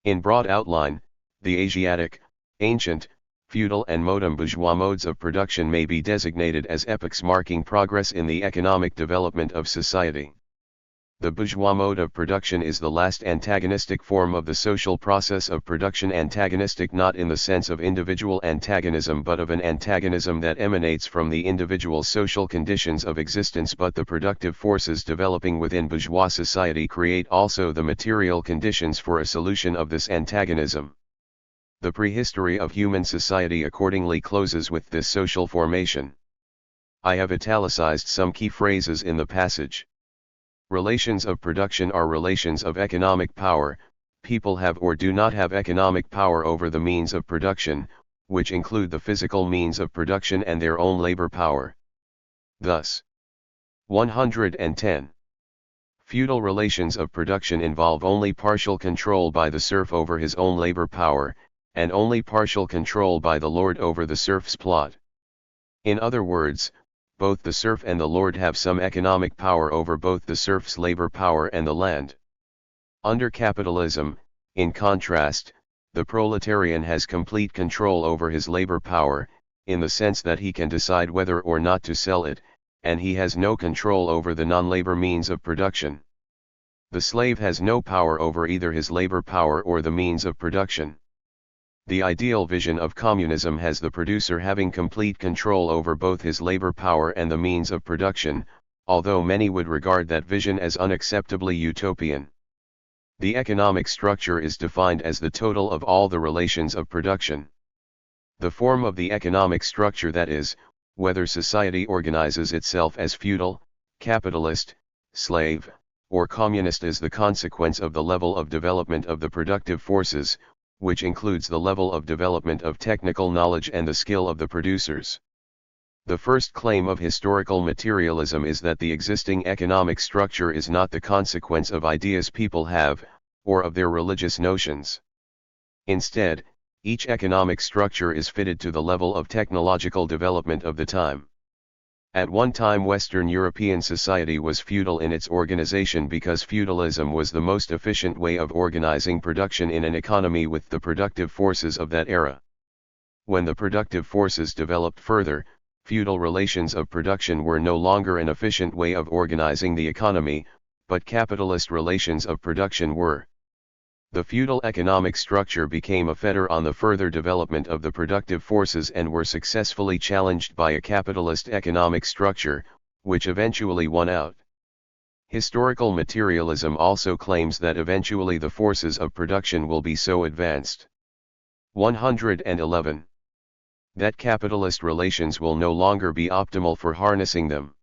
In broad outline, the Asiatic, ancient, feudal and modern bourgeois modes of production may be designated as epochs marking progress in the economic development of society. The bourgeois mode of production is the last antagonistic form of the social process of production, antagonistic not in the sense of individual antagonism but of an antagonism that emanates from the individual social conditions of existence, but the productive forces developing within bourgeois society create also the material conditions for a solution of this antagonism. The prehistory of human society accordingly closes with this social formation. I have italicized some key phrases in the passage. Relations of production are relations of economic power. People have or do not have economic power over the means of production, which include the physical means of production and their own labor power. Thus, 110. Feudal relations of production involve only partial control by the serf over his own labor power, and only partial control by the lord over the serf's plot. In other words, both the serf and the lord have some economic power over both the serf's labor power and the land. Under capitalism, in contrast, the proletarian has complete control over his labor power, in the sense that he can decide whether or not to sell it, and he has no control over the non-labor means of production. The slave has no power over either his labor power or the means of production. The ideal vision of communism has the producer having complete control over both his labor power and the means of production, although many would regard that vision as unacceptably utopian. The economic structure is defined as the total of all the relations of production. The form of the economic structure, that is, whether society organizes itself as feudal, capitalist, slave, or communist, is the consequence of the level of development of the productive forces, which includes the level of development of technical knowledge and the skill of the producers. The first claim of historical materialism is that the existing economic structure is not the consequence of ideas people have, or of their religious notions. Instead, each economic structure is fitted to the level of technological development of the time. At one time, Western European society was feudal in its organization because feudalism was the most efficient way of organizing production in an economy with the productive forces of that era. When the productive forces developed further, feudal relations of production were no longer an efficient way of organizing the economy, but capitalist relations of production were. The feudal economic structure became a fetter on the further development of the productive forces and were successfully challenged by a capitalist economic structure, which eventually won out. Historical materialism also claims that eventually the forces of production will be so advanced. 111. That capitalist relations will no longer be optimal for harnessing them.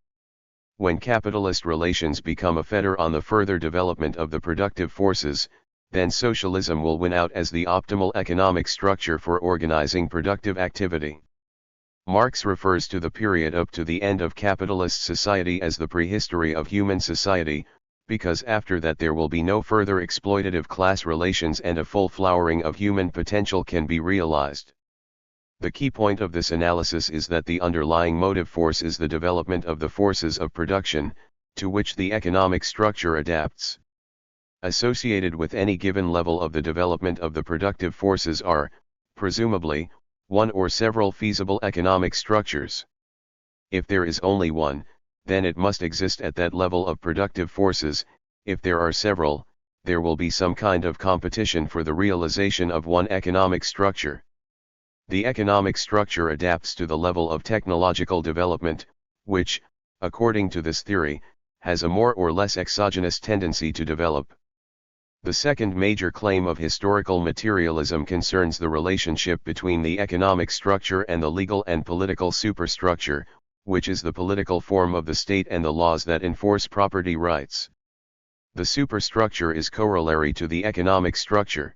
When capitalist relations become a fetter on the further development of the productive forces, then socialism will win out as the optimal economic structure for organizing productive activity. Marx refers to the period up to the end of capitalist society as the prehistory of human society, because after that there will be no further exploitative class relations and a full flowering of human potential can be realized. The key point of this analysis is that the underlying motive force is the development of the forces of production, to which the economic structure adapts. Associated with any given level of the development of the productive forces are, presumably, one or several feasible economic structures. If there is only one, then it must exist at that level of productive forces. If there are several, there will be some kind of competition for the realization of one economic structure. The economic structure adapts to the level of technological development, which, according to this theory, has a more or less exogenous tendency to develop. The second major claim of historical materialism concerns the relationship between the economic structure and the legal and political superstructure, which is the political form of the state and the laws that enforce property rights. The superstructure is corollary to the economic structure.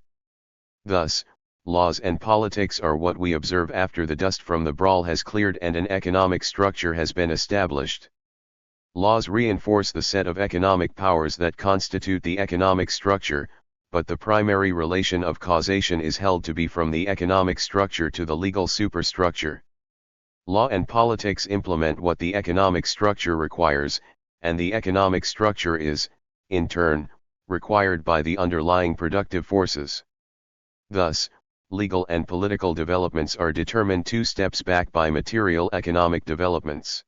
Thus, laws and politics are what we observe after the dust from the brawl has cleared and an economic structure has been established. Laws reinforce the set of economic powers that constitute the economic structure, but the primary relation of causation is held to be from the economic structure to the legal superstructure. Law and politics implement what the economic structure requires, and the economic structure is, in turn, required by the underlying productive forces. Thus, legal and political developments are determined 2 steps back by material economic developments.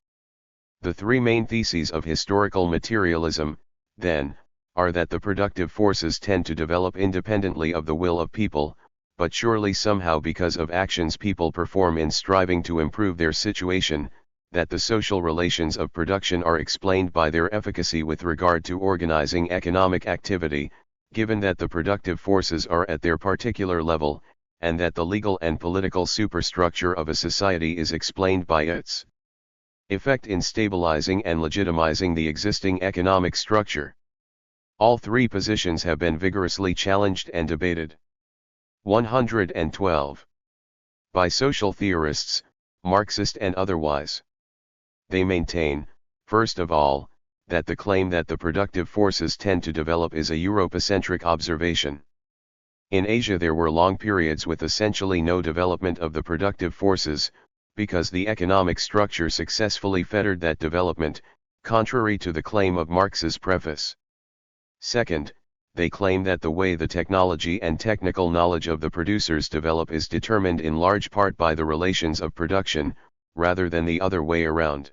The 3 main theses of historical materialism, then, are that the productive forces tend to develop independently of the will of people, but surely somehow because of actions people perform in striving to improve their situation, that the social relations of production are explained by their efficacy with regard to organizing economic activity, given that the productive forces are at their particular level, and that the legal and political superstructure of a society is explained by its effect in stabilizing and legitimizing the existing economic structure. All 3 positions have been vigorously challenged and debated. 112. By social theorists, Marxist and otherwise. They maintain, first of all, that the claim that the productive forces tend to develop is a Europacentric observation. In Asia there were long periods with essentially no development of the productive forces, because the economic structure successfully fettered that development, contrary to the claim of Marx's preface. Second, they claim that the way the technology and technical knowledge of the producers develop is determined in large part by the relations of production, rather than the other way around.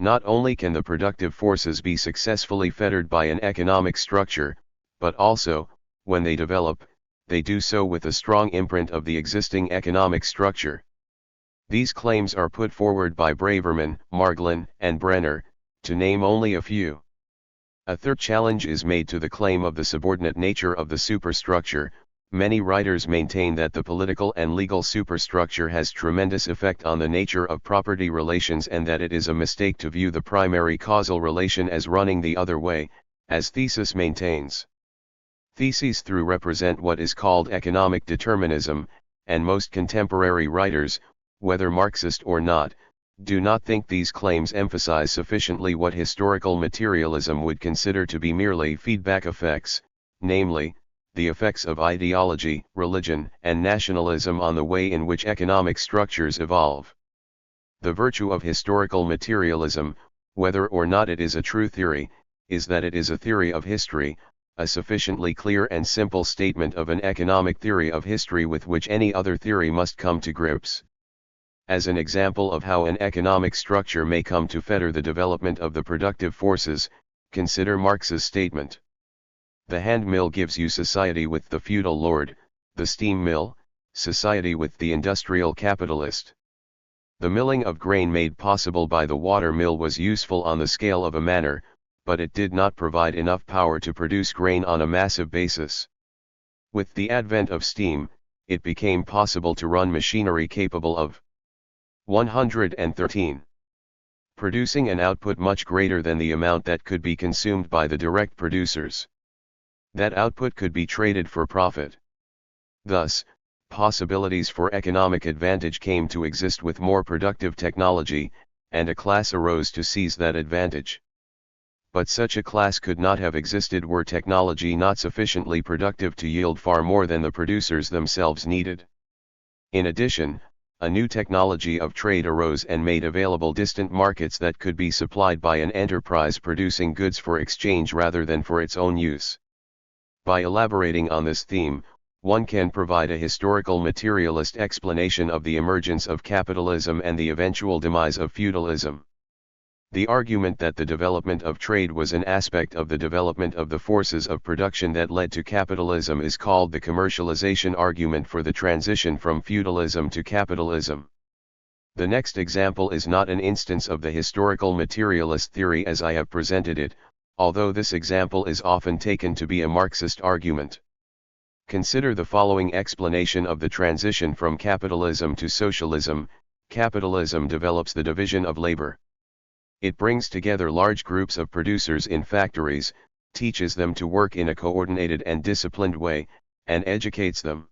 Not only can the productive forces be successfully fettered by an economic structure, but also, when they develop, they do so with a strong imprint of the existing economic structure. These claims are put forward by Braverman, Margolin, and Brenner, to name only a few. A third challenge is made to the claim of the subordinate nature of the superstructure. Many writers maintain that the political and legal superstructure has tremendous effect on the nature of property relations and that it is a mistake to view the primary causal relation as running the other way, as thesis maintains. Theses through represent what is called economic determinism, and most contemporary writers, whether Marxist or not, do not think these claims emphasize sufficiently what historical materialism would consider to be merely feedback effects, namely, the effects of ideology, religion, and nationalism on the way in which economic structures evolve. The virtue of historical materialism, whether or not it is a true theory, is that it is a theory of history, a sufficiently clear and simple statement of an economic theory of history with which any other theory must come to grips. As an example of how an economic structure may come to fetter the development of the productive forces, consider Marx's statement. The hand mill gives you society with the feudal lord, the steam mill, society with the industrial capitalist. The milling of grain made possible by the water mill was useful on the scale of a manor, but it did not provide enough power to produce grain on a massive basis. With the advent of steam, it became possible to run machinery capable of 113. Producing an output much greater than the amount that could be consumed by the direct producers. That output could be traded for profit. Thus, possibilities for economic advantage came to exist with more productive technology, and a class arose to seize that advantage. But such a class could not have existed were technology not sufficiently productive to yield far more than the producers themselves needed. In addition, a new technology of trade arose and made available distant markets that could be supplied by an enterprise producing goods for exchange rather than for its own use. By elaborating on this theme, one can provide a historical materialist explanation of the emergence of capitalism and the eventual demise of feudalism. The argument that the development of trade was an aspect of the development of the forces of production that led to capitalism is called the commercialization argument for the transition from feudalism to capitalism. The next example is not an instance of the historical materialist theory as I have presented it, although this example is often taken to be a Marxist argument. Consider the following explanation of the transition from capitalism to socialism. Capitalism develops the division of labor. It brings together large groups of producers in factories, teaches them to work in a coordinated and disciplined way, and educates them.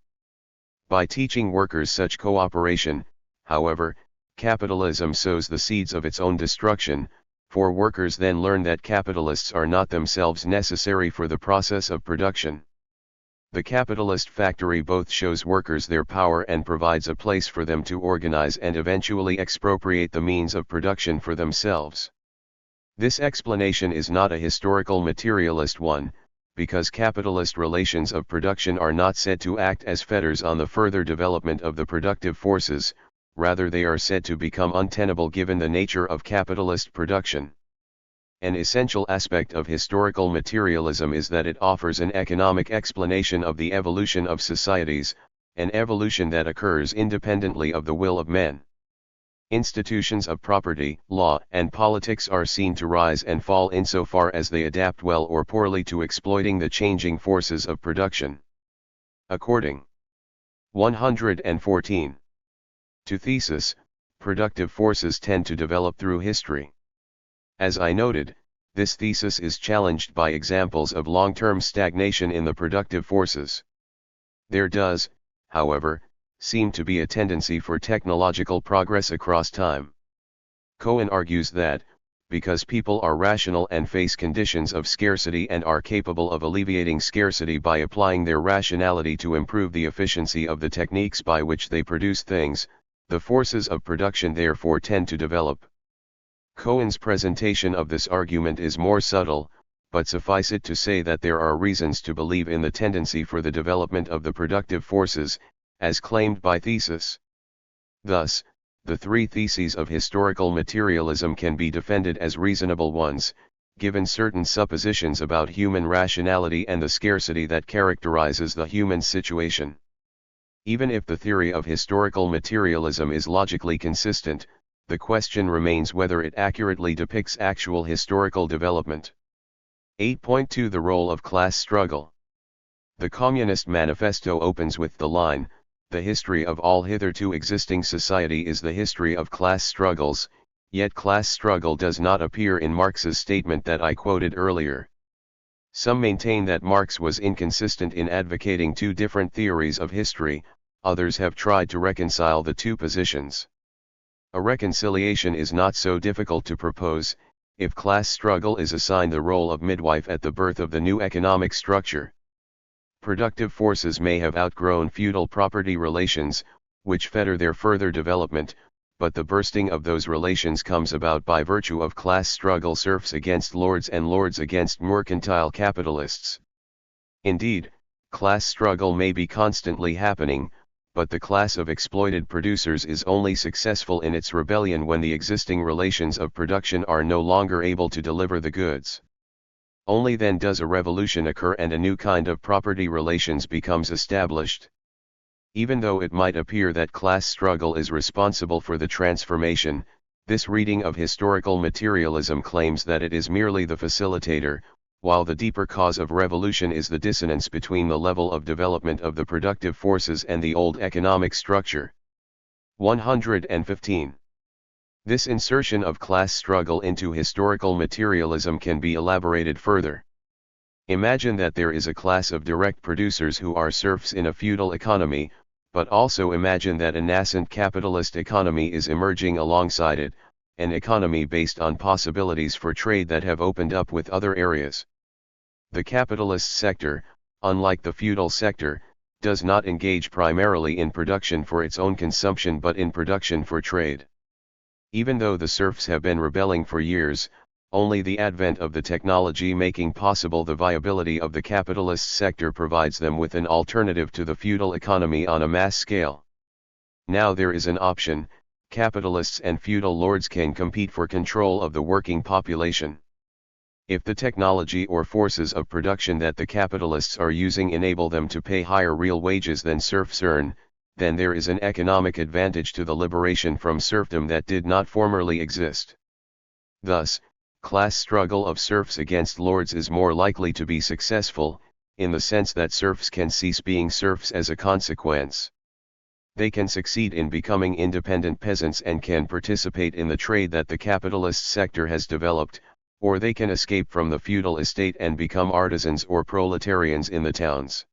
By teaching workers such cooperation, however, capitalism sows the seeds of its own destruction, for workers then learn that capitalists are not themselves necessary for the process of production. The capitalist factory both shows workers their power and provides a place for them to organize and eventually expropriate the means of production for themselves. This explanation is not a historical materialist one, because capitalist relations of production are not said to act as fetters on the further development of the productive forces, rather they are said to become untenable given the nature of capitalist production. An essential aspect of historical materialism is that it offers an economic explanation of the evolution of societies, an evolution that occurs independently of the will of men. Institutions of property, law, and politics are seen to rise and fall insofar as they adapt well or poorly to exploiting the changing forces of production. According 114. To thesis, productive forces tend to develop through history. As I noted, this thesis is challenged by examples of long-term stagnation in the productive forces. There does, however, seem to be a tendency for technological progress across time. Cohen argues that, because people are rational and face conditions of scarcity and are capable of alleviating scarcity by applying their rationality to improve the efficiency of the techniques by which they produce things, the forces of production therefore tend to develop. Cohen's presentation of this argument is more subtle, but suffice it to say that there are reasons to believe in the tendency for the development of the productive forces, as claimed by thesis. Thus, the three theses of historical materialism can be defended as reasonable ones, given certain suppositions about human rationality and the scarcity that characterizes the human situation. Even if the theory of historical materialism is logically consistent, the question remains whether it accurately depicts actual historical development. 8.2 The role of class struggle. The Communist Manifesto opens with the line, "The history of all hitherto existing society is the history of class struggles," yet class struggle does not appear in Marx's statement that I quoted earlier. Some maintain that Marx was inconsistent in advocating two different theories of history, others have tried to reconcile the two positions. A reconciliation is not so difficult to propose, if class struggle is assigned the role of midwife at the birth of the new economic structure. Productive forces may have outgrown feudal property relations, which fetter their further development, but the bursting of those relations comes about by virtue of class struggle, serfs against lords and lords against mercantile capitalists. Indeed, class struggle may be constantly happening, but the class of exploited producers is only successful in its rebellion when the existing relations of production are no longer able to deliver the goods. Only then does a revolution occur and a new kind of property relations becomes established. Even though it might appear that class struggle is responsible for the transformation, this reading of historical materialism claims that it is merely the facilitator, while the deeper cause of revolution is the dissonance between the level of development of the productive forces and the old economic structure. 115. This insertion of class struggle into historical materialism can be elaborated further. Imagine that there is a class of direct producers who are serfs in a feudal economy, but also imagine that a nascent capitalist economy is emerging alongside it, an economy based on possibilities for trade that have opened up with other areas. The capitalist sector, unlike the feudal sector, does not engage primarily in production for its own consumption but in production for trade. Even though the serfs have been rebelling for years, only the advent of the technology making possible the viability of the capitalist sector provides them with an alternative to the feudal economy on a mass scale. Now there is an option: capitalists and feudal lords can compete for control of the working population. If the technology or forces of production that the capitalists are using enable them to pay higher real wages than serfs earn, then there is an economic advantage to the liberation from serfdom that did not formerly exist. Thus, class struggle of serfs against lords is more likely to be successful, in the sense that serfs can cease being serfs as a consequence. They can succeed in becoming independent peasants and can participate in the trade that the capitalist sector has developed, or they can escape from the feudal estate and become artisans or proletarians in the towns.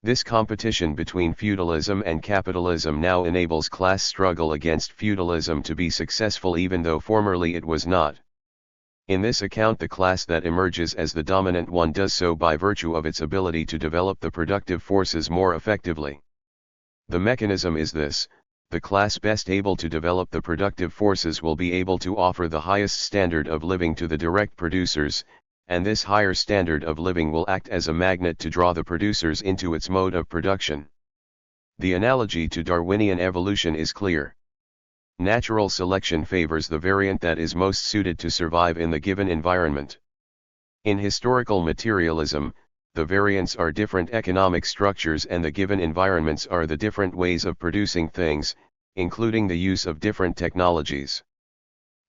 This competition between feudalism and capitalism now enables class struggle against feudalism to be successful even though formerly it was not. In this account, the class that emerges as the dominant one does so by virtue of its ability to develop the productive forces more effectively. The mechanism is this: the class best able to develop the productive forces will be able to offer the highest standard of living to the direct producers, and this higher standard of living will act as a magnet to draw the producers into its mode of production. The analogy to Darwinian evolution is clear. Natural selection favors the variant that is most suited to survive in the given environment. In historical materialism, the variants are different economic structures and the given environments are the different ways of producing things, including the use of different technologies.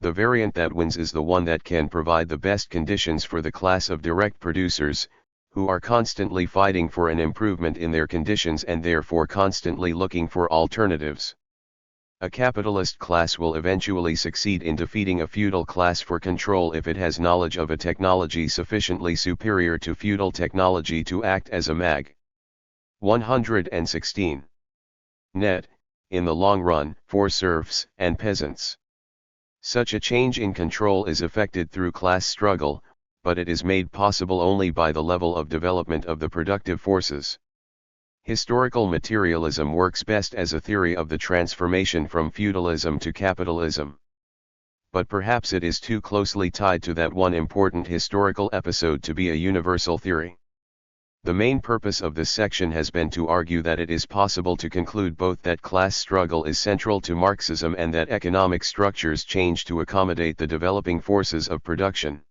The variant that wins is the one that can provide the best conditions for the class of direct producers, who are constantly fighting for an improvement in their conditions and therefore constantly looking for alternatives. A capitalist class will eventually succeed in defeating a feudal class for control if it has knowledge of a technology sufficiently superior to feudal technology to act as a mag. 116. Net, in the long run, for serfs and peasants. Such a change in control is effected through class struggle, but it is made possible only by the level of development of the productive forces. Historical materialism works best as a theory of the transformation from feudalism to capitalism. But perhaps it is too closely tied to that one important historical episode to be a universal theory. The main purpose of this section has been to argue that it is possible to conclude both that class struggle is central to Marxism and that economic structures change to accommodate the developing forces of production.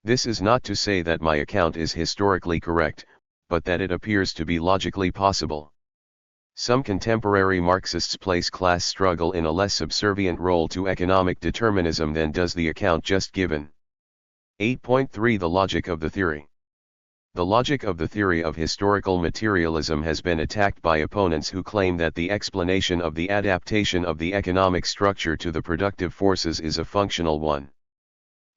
This is not to say that my account is historically correct, but that it appears to be logically possible. Some contemporary Marxists place class struggle in a less subservient role to economic determinism than does the account just given. 8.3 The logic of the theory. The logic of the theory of historical materialism has been attacked by opponents who claim that the explanation of the adaptation of the economic structure to the productive forces is a functional one.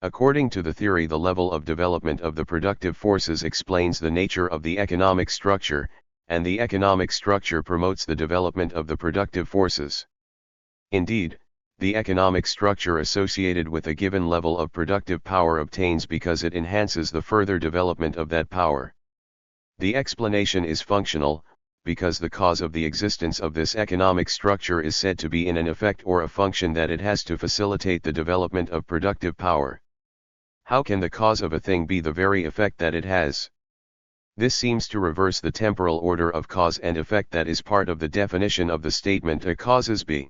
According to the theory, the level of development of the productive forces explains the nature of the economic structure, and the economic structure promotes the development of the productive forces. Indeed, the economic structure associated with a given level of productive power obtains because it enhances the further development of that power. The explanation is functional, because the cause of the existence of this economic structure is said to be in an effect or a function that it has to facilitate the development of productive power. How can the cause of a thing be the very effect that it has? This seems to reverse the temporal order of cause and effect that is part of the definition of the statement "a cause is B."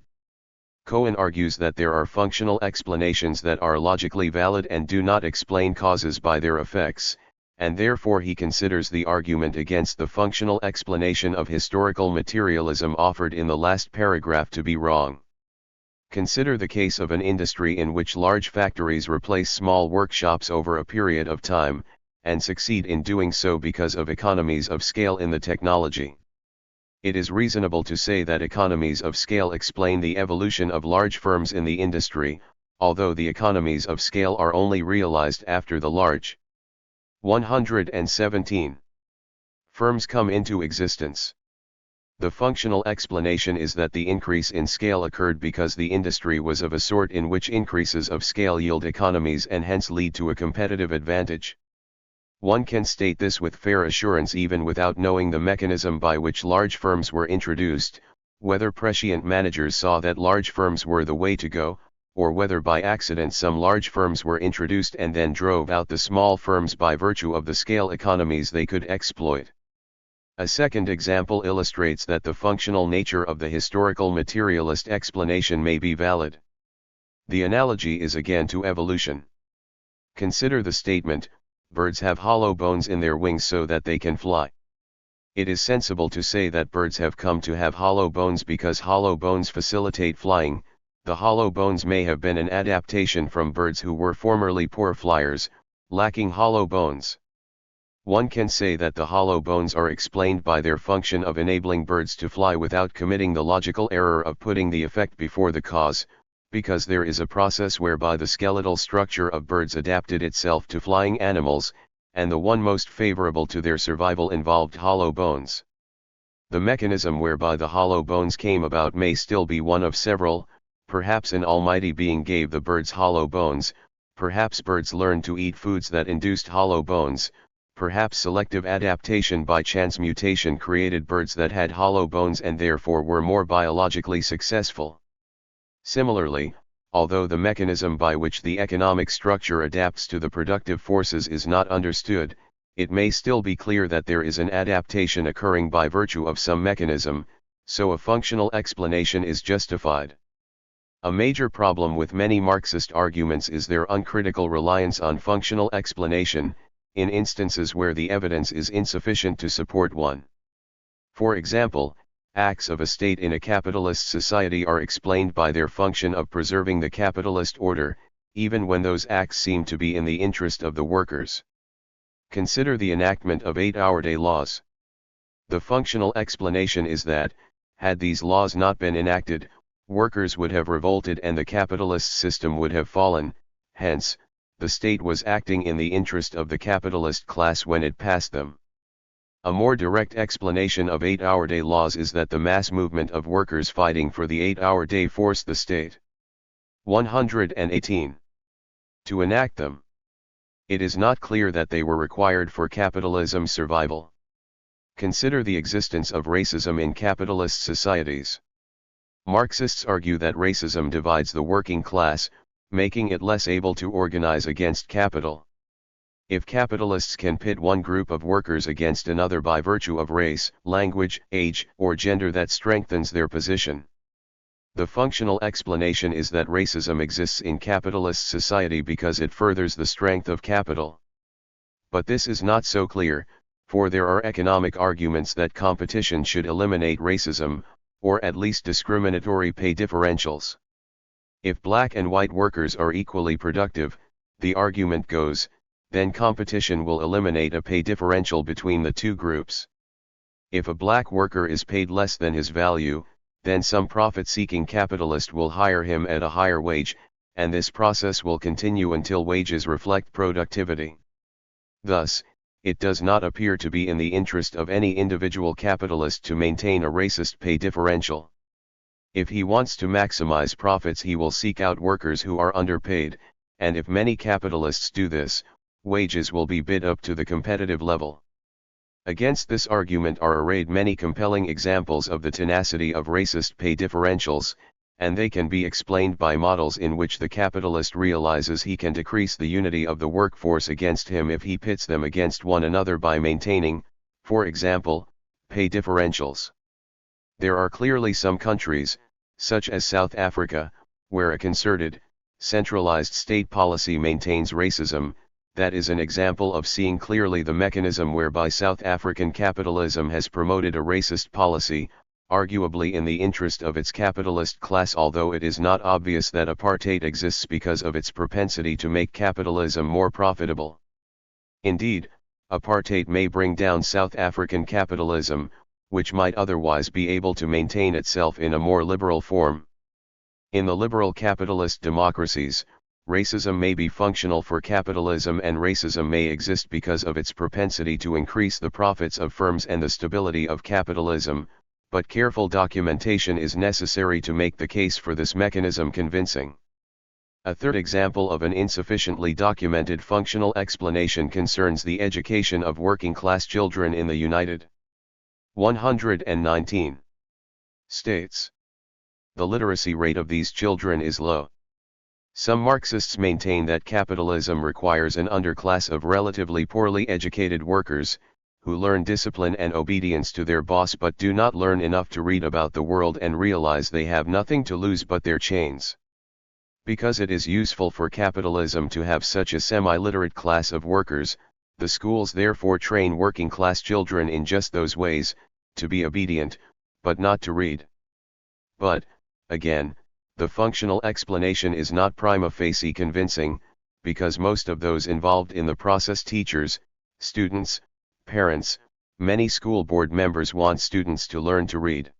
Cohen argues that there are functional explanations that are logically valid and do not explain causes by their effects, and therefore he considers the argument against the functional explanation of historical materialism offered in the last paragraph to be wrong. Consider the case of an industry in which large factories replace small workshops over a period of time, and succeed in doing so because of economies of scale in the technology. It is reasonable to say that economies of scale explain the evolution of large firms in the industry, although the economies of scale are only realized after the large 117 firms come into existence. The functional explanation is that the increase in scale occurred because the industry was of a sort in which increases of scale yield economies and hence lead to a competitive advantage. One can state this with fair assurance even without knowing the mechanism by which large firms were introduced, whether prescient managers saw that large firms were the way to go, or whether by accident some large firms were introduced and then drove out the small firms by virtue of the scale economies they could exploit. A second example illustrates that the functional nature of the historical materialist explanation may be valid. The analogy is again to evolution. Consider the statement, "Birds have hollow bones in their wings so that they can fly." It is sensible to say that birds have come to have hollow bones because hollow bones facilitate flying. The hollow bones may have been an adaptation from birds who were formerly poor flyers, lacking hollow bones. One can say that the hollow bones are explained by their function of enabling birds to fly without committing the logical error of putting the effect before the cause, because there is a process whereby the skeletal structure of birds adapted itself to flying animals, and the one most favorable to their survival involved hollow bones. The mechanism whereby the hollow bones came about may still be one of several. Perhaps an almighty being gave the birds hollow bones, perhaps birds learned to eat foods that induced hollow bones, perhaps selective adaptation by chance mutation created birds that had hollow bones and therefore were more biologically successful. Similarly, although the mechanism by which the economic structure adapts to the productive forces is not understood, it may still be clear that there is an adaptation occurring by virtue of some mechanism, so a functional explanation is justified. A major problem with many Marxist arguments is their uncritical reliance on functional explanation, in instances where the evidence is insufficient to support one. For example, acts of a state in a capitalist society are explained by their function of preserving the capitalist order, even when those acts seem to be in the interest of the workers. Consider the enactment of 8-hour-day laws. The functional explanation is that, had these laws not been enacted, workers would have revolted and the capitalist system would have fallen. Hence, the state was acting in the interest of the capitalist class when it passed them. A more direct explanation of 8-hour-day laws is that the mass movement of workers fighting for the 8-hour day forced the state 118 to enact them. It is not clear that they were required for capitalism's survival. Consider the existence of racism in capitalist societies. Marxists argue that racism divides the working class, making it less able to organize against capital. If capitalists can pit one group of workers against another by virtue of race, language, age, or gender, that strengthens their position. The functional explanation is that racism exists in capitalist society because it furthers the strength of capital. But this is not so clear, for there are economic arguments that competition should eliminate racism, or at least discriminatory pay differentials. If black and white workers are equally productive, the argument goes, then competition will eliminate a pay differential between the two groups. If a black worker is paid less than his value, then some profit-seeking capitalist will hire him at a higher wage, and this process will continue until wages reflect productivity. Thus, it does not appear to be in the interest of any individual capitalist to maintain a racist pay differential. If he wants to maximize profits, he will seek out workers who are underpaid, and if many capitalists do this, wages will be bid up to the competitive level. Against this argument are arrayed many compelling examples of the tenacity of racist pay differentials, and they can be explained by models in which the capitalist realizes he can decrease the unity of the workforce against him if he pits them against one another by maintaining, for example, pay differentials. There are clearly some countries, such as South Africa, where a concerted, centralized state policy maintains racism. That is an example of seeing clearly the mechanism whereby South African capitalism has promoted a racist policy, arguably in the interest of its capitalist class, although it is not obvious that apartheid exists because of its propensity to make capitalism more profitable. Indeed, apartheid may bring down South African capitalism, which might otherwise be able to maintain itself in a more liberal form. In the liberal capitalist democracies, racism may be functional for capitalism, and racism may exist because of its propensity to increase the profits of firms and the stability of capitalism, but careful documentation is necessary to make the case for this mechanism convincing. A third example of an insufficiently documented functional explanation concerns the education of working-class children in the United 119 states. The literacy rate of these children is low. Some Marxists maintain that capitalism requires an underclass of relatively poorly educated workers, who learn discipline and obedience to their boss but do not learn enough to read about the world and realize they have nothing to lose but their chains. Because it is useful for capitalism to have such a semi-literate class of workers, the schools therefore train working-class children in just those ways, to be obedient, but not to read. But, again, the functional explanation is not prima facie convincing, because most of those involved in the process, teachers, students, parents, many school board members, want students to learn to read.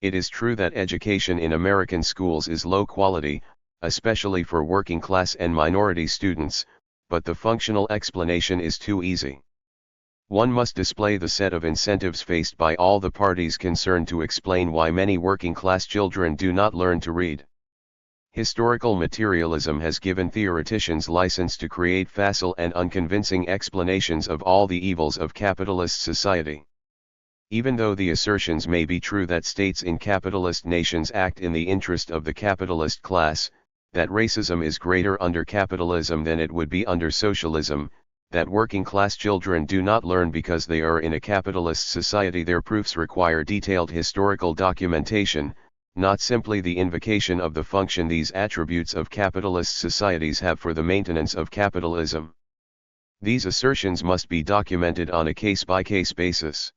It is true that education in American schools is low quality, especially for working class and minority students, but the functional explanation is too easy. One must display the set of incentives faced by all the parties concerned to explain why many working class children do not learn to read. Historical materialism has given theoreticians license to create facile and unconvincing explanations of all the evils of capitalist society. Even though the assertions may be true that states in capitalist nations act in the interest of the capitalist class, that racism is greater under capitalism than it would be under socialism, that working-class children do not learn because they are in a capitalist society, their proofs require detailed historical documentation, not simply the invocation of the function these attributes of capitalist societies have for the maintenance of capitalism. These assertions must be documented on a case-by-case basis.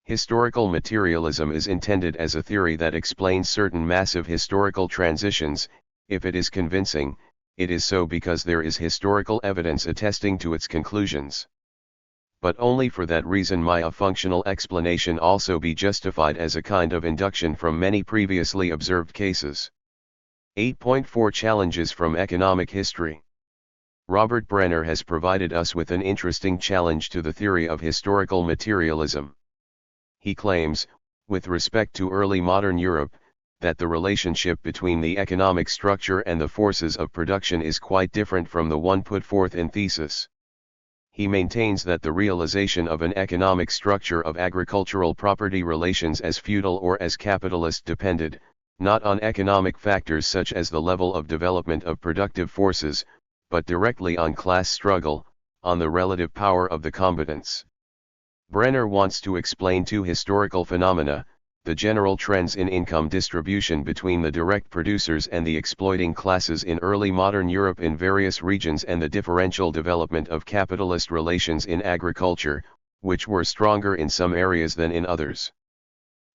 Historical materialism is intended as a theory that explains certain massive historical transitions. If it is convincing, it is so because there is historical evidence attesting to its conclusions. But only for that reason might a functional explanation also be justified as a kind of induction from many previously observed cases. 8.4 Challenges from Economic History. Robert Brenner has provided us with an interesting challenge to the theory of historical materialism. He claims, with respect to early modern Europe, that the relationship between the economic structure and the forces of production is quite different from the one put forth in thesis. He maintains that the realization of an economic structure of agricultural property relations as feudal or as capitalist depended, not on economic factors such as the level of development of productive forces, but directly on class struggle, on the relative power of the combatants. Brenner wants to explain two historical phenomena: the general trends in income distribution between the direct producers and the exploiting classes in early modern Europe in various regions, and the differential development of capitalist relations in agriculture, which were stronger in some areas than in others.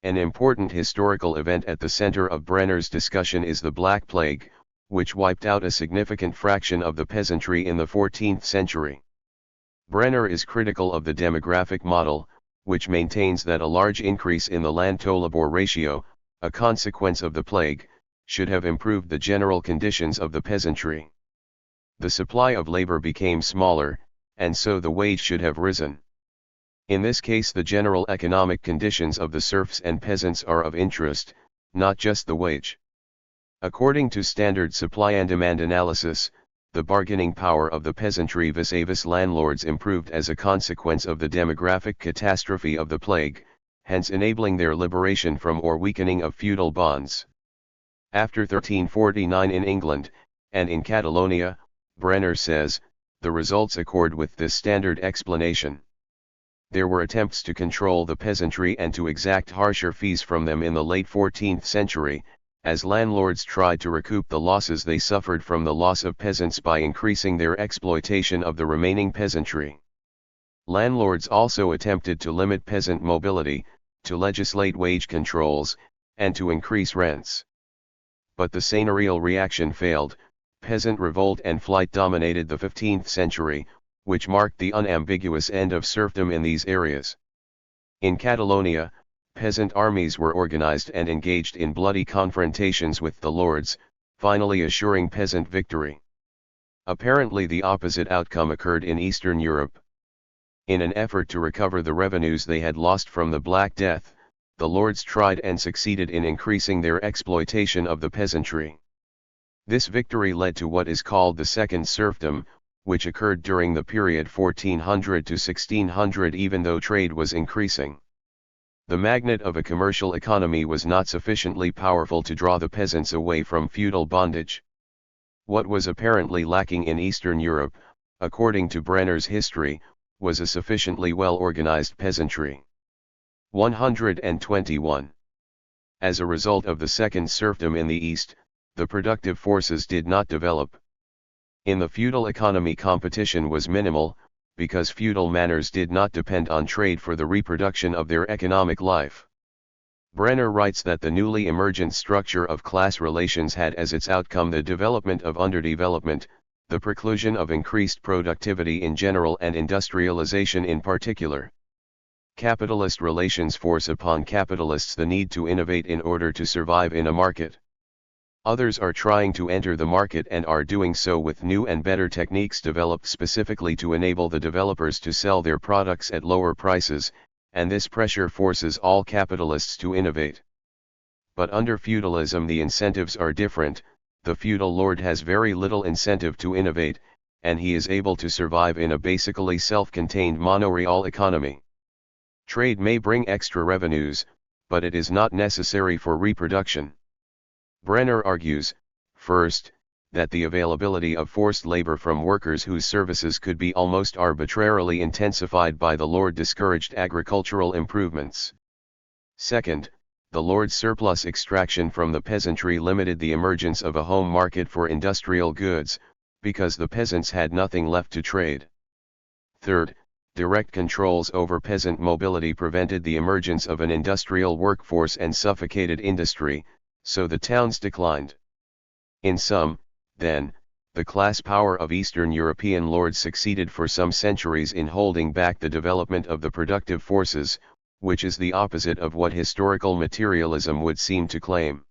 An important historical event at the center of Brenner's discussion is the Black Plague, which wiped out a significant fraction of the peasantry in the 14th century. Brenner is critical of the demographic model, which maintains that a large increase in the land-to-labor ratio, a consequence of the plague, should have improved the general conditions of the peasantry. The supply of labor became smaller, and so the wage should have risen. In this case, the general economic conditions of the serfs and peasants are of interest, not just the wage. According to standard supply and demand analysis, the bargaining power of the peasantry vis-a-vis landlords improved as a consequence of the demographic catastrophe of the plague, hence enabling their liberation from or weakening of feudal bonds. After 1349 in England, and in Catalonia, Brenner says, the results accord with this standard explanation. There were attempts to control the peasantry and to exact harsher fees from them in the late 14th century, as landlords tried to recoup the losses they suffered from the loss of peasants by increasing their exploitation of the remaining peasantry. Landlords also attempted to limit peasant mobility, to legislate wage controls, and to increase rents. But the seigneurial reaction failed. Peasant revolt and flight dominated the 15th century, which marked the unambiguous end of serfdom in these areas. In Catalonia, peasant armies were organized and engaged in bloody confrontations with the lords, finally assuring peasant victory. Apparently the opposite outcome occurred in Eastern Europe. In an effort to recover the revenues they had lost from the Black Death, the lords tried and succeeded in increasing their exploitation of the peasantry. This victory led to what is called the Second Serfdom, which occurred during the period 1400 to 1600 even though trade was increasing. The magnet of a commercial economy was not sufficiently powerful to draw the peasants away from feudal bondage. What was apparently lacking in Eastern Europe, according to Brenner's history, was a sufficiently well-organized peasantry. 121. As a result of the Second Serfdom in the East, the productive forces did not develop. In the feudal economy, competition was minimal, because feudal manners did not depend on trade for the reproduction of their economic life. Brenner writes that the newly emergent structure of class relations had as its outcome the development of underdevelopment, the preclusion of increased productivity in general and industrialization in particular. Capitalist relations force upon capitalists the need to innovate in order to survive in a market. Others are trying to enter the market and are doing so with new and better techniques developed specifically to enable the developers to sell their products at lower prices, and this pressure forces all capitalists to innovate. But under feudalism the incentives are different. The feudal lord has very little incentive to innovate, and he is able to survive in a basically self-contained monoreal economy. Trade may bring extra revenues, but it is not necessary for reproduction. Brenner argues, first, that the availability of forced labor from workers whose services could be almost arbitrarily intensified by the lord discouraged agricultural improvements. Second, the lord's surplus extraction from the peasantry limited the emergence of a home market for industrial goods, because the peasants had nothing left to trade. Third, direct controls over peasant mobility prevented the emergence of an industrial workforce and suffocated industry, so the towns declined. In sum, then, the class power of Eastern European lords succeeded for some centuries in holding back the development of the productive forces, which is the opposite of what historical materialism would seem to claim.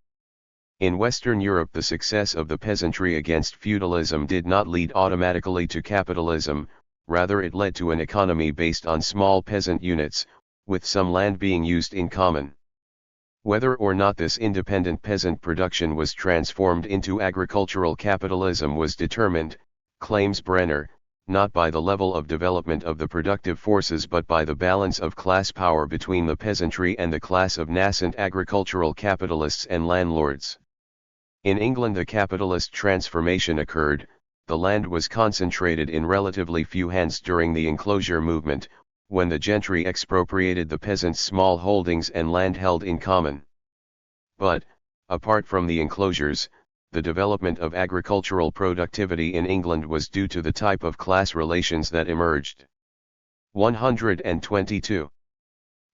In Western Europe, the success of the peasantry against feudalism did not lead automatically to capitalism, rather it led to an economy based on small peasant units, with some land being used in common. Whether or not this independent peasant production was transformed into agricultural capitalism was determined, claims Brenner, not by the level of development of the productive forces but by the balance of class power between the peasantry and the class of nascent agricultural capitalists and landlords. In England the capitalist transformation occurred. The land was concentrated in relatively few hands during the enclosure movement, when the gentry expropriated the peasants' small holdings and land held in common. But, apart from the enclosures, the development of agricultural productivity in England was due to the type of class relations that emerged. 122.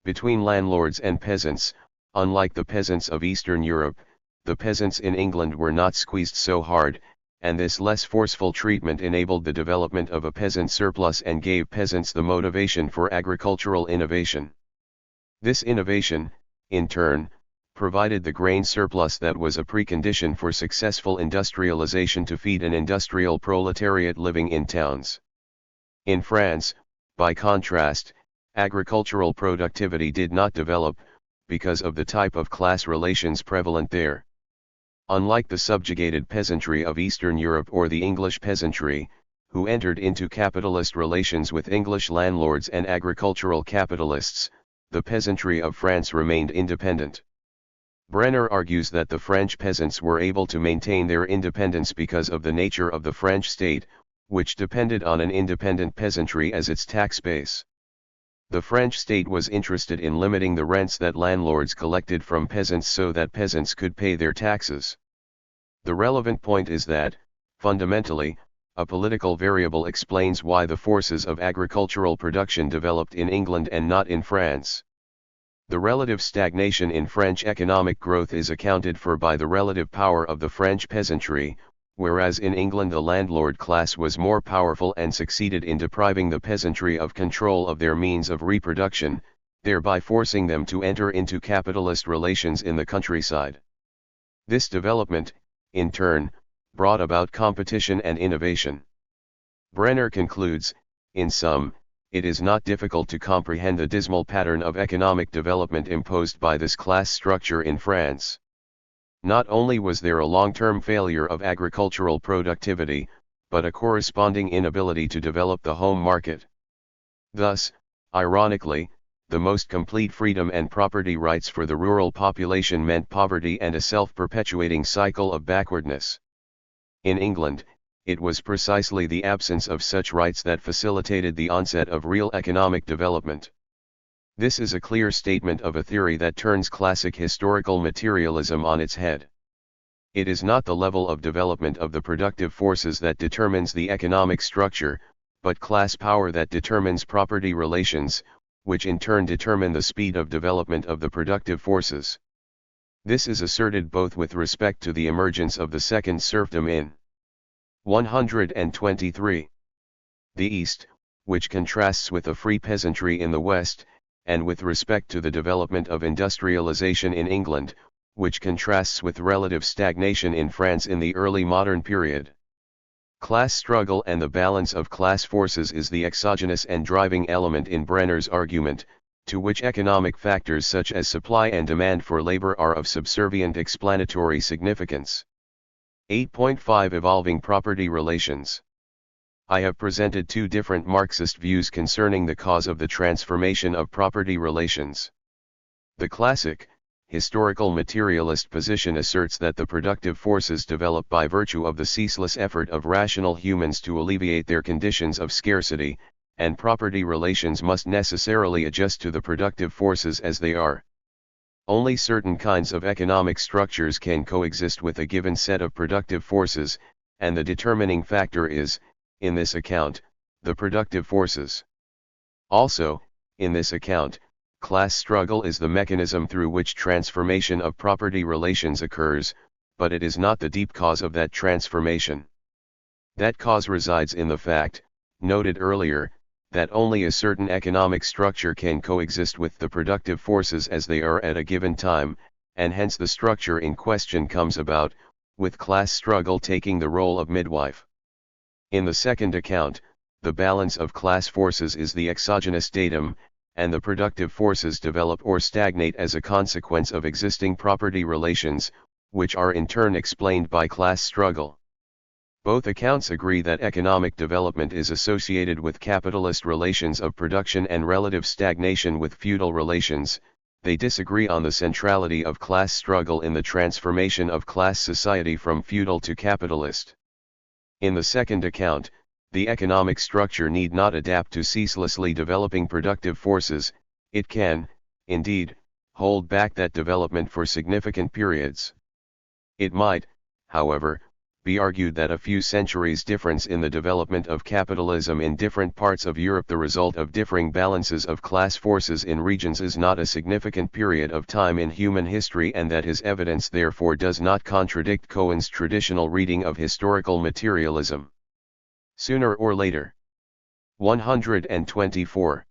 Between landlords and peasants, unlike the peasants of Eastern Europe, the peasants in England were not squeezed so hard, and this less forceful treatment enabled the development of a peasant surplus and gave peasants the motivation for agricultural innovation. This innovation, in turn, provided the grain surplus that was a precondition for successful industrialization to feed an industrial proletariat living in towns. In France, by contrast, agricultural productivity did not develop, because of the type of class relations prevalent there. Unlike the subjugated peasantry of Eastern Europe or the English peasantry, who entered into capitalist relations with English landlords and agricultural capitalists, the peasantry of France remained independent. Brenner argues that the French peasants were able to maintain their independence because of the nature of the French state, which depended on an independent peasantry as its tax base. The French state was interested in limiting the rents that landlords collected from peasants so that peasants could pay their taxes. The relevant point is that, fundamentally, a political variable explains why the forces of agricultural production developed in England and not in France. The relative stagnation in French economic growth is accounted for by the relative power of the French peasantry, whereas in England the landlord class was more powerful and succeeded in depriving the peasantry of control of their means of reproduction, thereby forcing them to enter into capitalist relations in the countryside. This development, in turn, brought about competition and innovation. Brenner concludes, in sum, it is not difficult to comprehend the dismal pattern of economic development imposed by this class structure in France. Not only was there a long-term failure of agricultural productivity, but a corresponding inability to develop the home market. Thus, ironically, the most complete freedom and property rights for the rural population meant poverty and a self-perpetuating cycle of backwardness. In England, it was precisely the absence of such rights that facilitated the onset of real economic development. This is a clear statement of a theory that turns classic historical materialism on its head. It is not the level of development of the productive forces that determines the economic structure, but class power that determines property relations, which in turn determine the speed of development of the productive forces. This is asserted both with respect to the emergence of the second serfdom in 123. The East, which contrasts with a free peasantry in the West, and with respect to the development of industrialization in England, which contrasts with relative stagnation in France in the early modern period. Class struggle and the balance of class forces is the exogenous and driving element in Brenner's argument, to which economic factors such as supply and demand for labor are of subservient explanatory significance. 8.5 Evolving property relations. I have presented two different Marxist views concerning the cause of the transformation of property relations. The classic, historical materialist position asserts that the productive forces develop by virtue of the ceaseless effort of rational humans to alleviate their conditions of scarcity, and property relations must necessarily adjust to the productive forces as they are. Only certain kinds of economic structures can coexist with a given set of productive forces, and the determining factor is, in this account, the productive forces. Also, in this account, class struggle is the mechanism through which transformation of property relations occurs, but it is not the deep cause of that transformation. That cause resides in the fact, noted earlier, that only a certain economic structure can coexist with the productive forces as they are at a given time, and hence the structure in question comes about, with class struggle taking the role of midwife. In the second account, the balance of class forces is the exogenous datum, and the productive forces develop or stagnate as a consequence of existing property relations, which are in turn explained by class struggle. Both accounts agree that economic development is associated with capitalist relations of production and relative stagnation with feudal relations. They disagree on the centrality of class struggle in the transformation of class society from feudal to capitalist. In the second account, the economic structure need not adapt to ceaselessly developing productive forces, it can, indeed, hold back that development for significant periods. It might, however, be argued that a few centuries difference in the development of capitalism in different parts of Europe, the result of differing balances of class forces in regions, is not a significant period of time in human history, and that his evidence therefore does not contradict Cohen's traditional reading of historical materialism. Sooner or later. 124.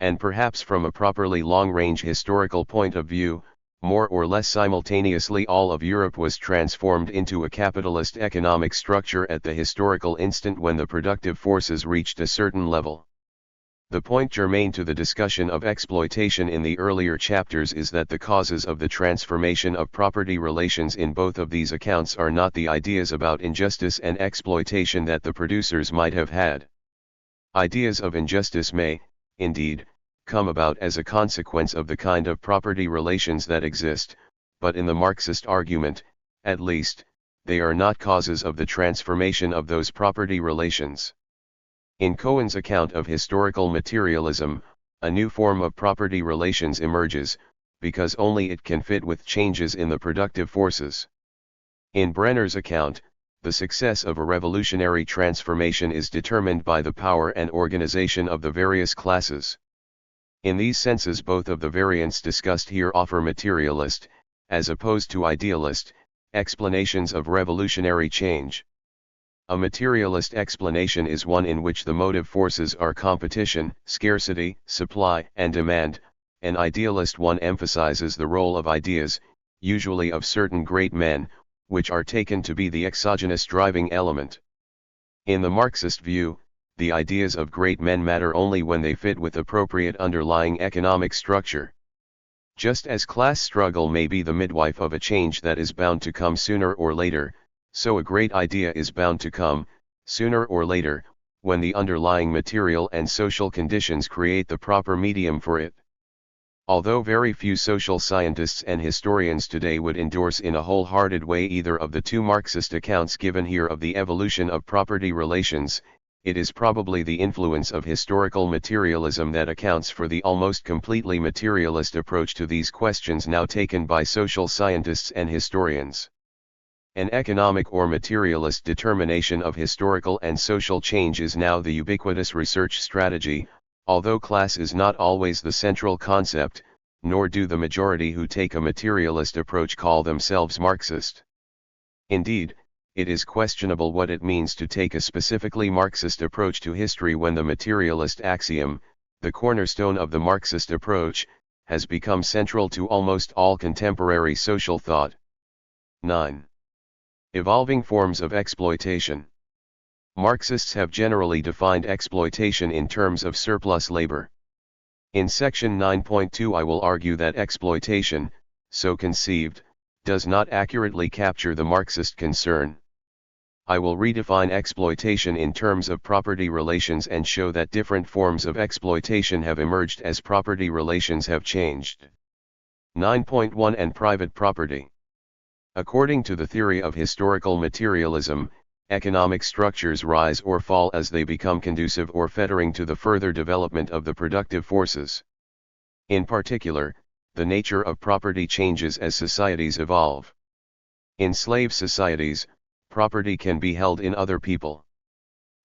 And perhaps from a properly long-range historical point of view, more or less simultaneously all of Europe was transformed into a capitalist economic structure at the historical instant when the productive forces reached a certain level. The point germane to the discussion of exploitation in the earlier chapters is that the causes of the transformation of property relations in both of these accounts are not the ideas about injustice and exploitation that the producers might have had. Ideas of injustice may, indeed, come about as a consequence of the kind of property relations that exist, but in the Marxist argument, at least, they are not causes of the transformation of those property relations. In Cohen's account of historical materialism, a new form of property relations emerges, because only it can fit with changes in the productive forces. In Brenner's account, the success of a revolutionary transformation is determined by the power and organization of the various classes. In these senses, both of the variants discussed here offer materialist, as opposed to idealist, explanations of revolutionary change. A materialist explanation is one in which the motive forces are competition, scarcity, supply, and demand. An idealist one emphasizes the role of ideas, usually of certain great men, which are taken to be the exogenous driving element. In the Marxist view, the ideas of great men matter only when they fit with appropriate underlying economic structure. Just as class struggle may be the midwife of a change that is bound to come sooner or later, so a great idea is bound to come, sooner or later, when the underlying material and social conditions create the proper medium for it. Although very few social scientists and historians today would endorse in a wholehearted way either of the two Marxist accounts given here of the evolution of property relations, it is probably the influence of historical materialism that accounts for the almost completely materialist approach to these questions now taken by social scientists and historians. An economic or materialist determination of historical and social change is now the ubiquitous research strategy, although class is not always the central concept, nor do the majority who take a materialist approach call themselves Marxist. Indeed, it is questionable what it means to take a specifically Marxist approach to history when the materialist axiom, the cornerstone of the Marxist approach, has become central to almost all contemporary social thought. 9. Evolving forms of exploitation. Marxists have generally defined exploitation in terms of surplus labor. In section 9.2 I will argue that exploitation, so conceived, does not accurately capture the Marxist concern. I will redefine exploitation in terms of property relations and show that different forms of exploitation have emerged as property relations have changed. 9.1 and private property. According to the theory of historical materialism, economic structures rise or fall as they become conducive or fettering to the further development of the productive forces. In particular, the nature of property changes as societies evolve. In slave societies, property can be held in other people.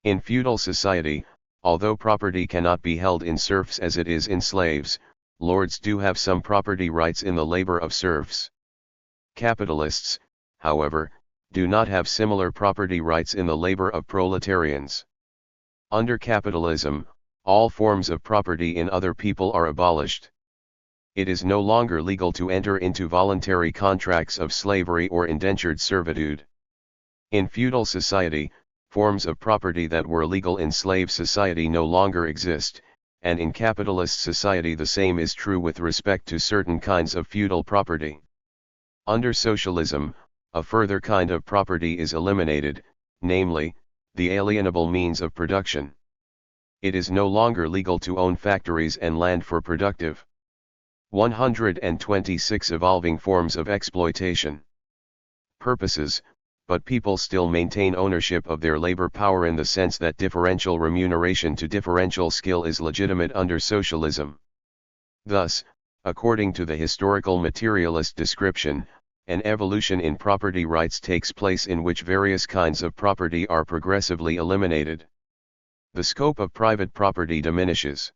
In feudal society, although property cannot be held in serfs as it is in slaves, lords do have some property rights in the labor of serfs. Capitalists, however, do not have similar property rights in the labor of proletarians. Under capitalism, all forms of property in other people are abolished. It is no longer legal to enter into voluntary contracts of slavery or indentured servitude. In feudal society, forms of property that were legal in slave society no longer exist, and in capitalist society the same is true with respect to certain kinds of feudal property. Under socialism, a further kind of property is eliminated, namely, the alienable means of production. It is no longer legal to own factories and land for productive. 126 Evolving forms of exploitation. Purposes, but people still maintain ownership of their labor power in the sense that differential remuneration to differential skill is legitimate under socialism. Thus, according to the historical materialist description, An evolution in property rights takes place in which various kinds of property are progressively eliminated. The scope of private property diminishes.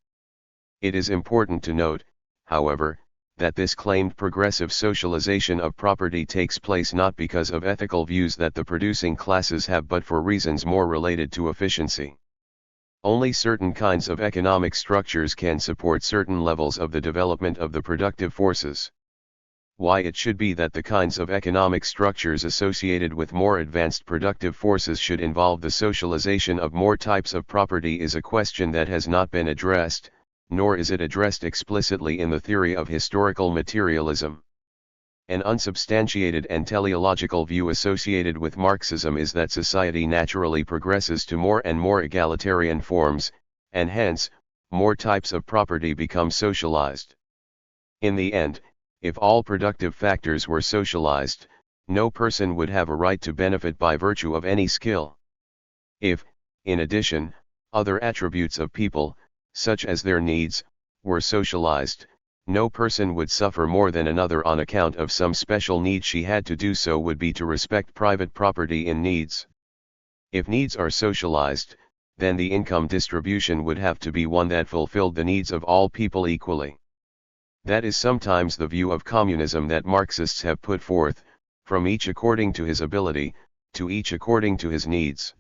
It is important to note, however, that this claimed progressive socialization of property takes place not because of ethical views that the producing classes have but for reasons more related to efficiency. Only certain kinds of economic structures can support certain levels of the development of the productive forces. Why it should be that the kinds of economic structures associated with more advanced productive forces should involve the socialization of more types of property is a question that has not been addressed, nor is it addressed explicitly in the theory of historical materialism. An unsubstantiated and teleological view associated with Marxism is that society naturally progresses to more and more egalitarian forms, and hence, more types of property become socialized. In the end, if all productive factors were socialized, no person would have a right to benefit by virtue of any skill. If, in addition, other attributes of people, such as their needs, were socialized, no person would suffer more than another on account of some special need. She had to do so would be to respect private property in needs. If needs are socialized, then the income distribution would have to be one that fulfilled the needs of all people equally. That is sometimes the view of communism that Marxists have put forth, from each according to his ability, to each according to his needs.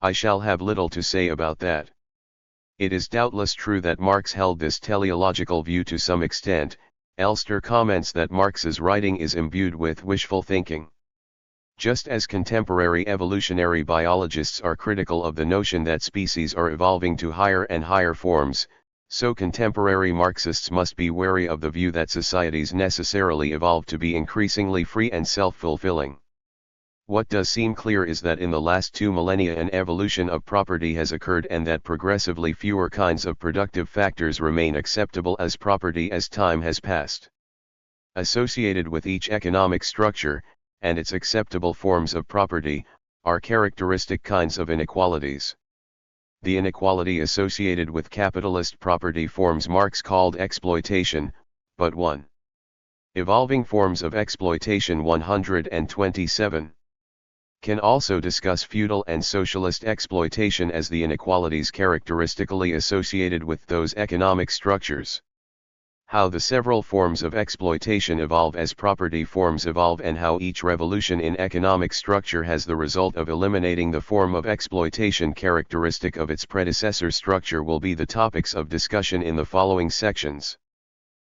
I shall have little to say about that. It is doubtless true that Marx held this teleological view to some extent. Elster comments that Marx's writing is imbued with wishful thinking. Just as contemporary evolutionary biologists are critical of the notion that species are evolving to higher and higher forms, so contemporary Marxists must be wary of the view that societies necessarily evolve to be increasingly free and self-fulfilling. What does seem clear is that in the last 2 millennia an evolution of property has occurred and that progressively fewer kinds of productive factors remain acceptable as property as time has passed. Associated with each economic structure, and its acceptable forms of property, are characteristic kinds of inequalities. The inequality associated with capitalist property forms Marx called exploitation, but 1. Evolving forms of exploitation 127. Can also discuss feudal and socialist exploitation as the inequalities characteristically associated with those economic structures. How the several forms of exploitation evolve as property forms evolve and how each revolution in economic structure has the result of eliminating the form of exploitation characteristic of its predecessor structure will be the topics of discussion in the following sections.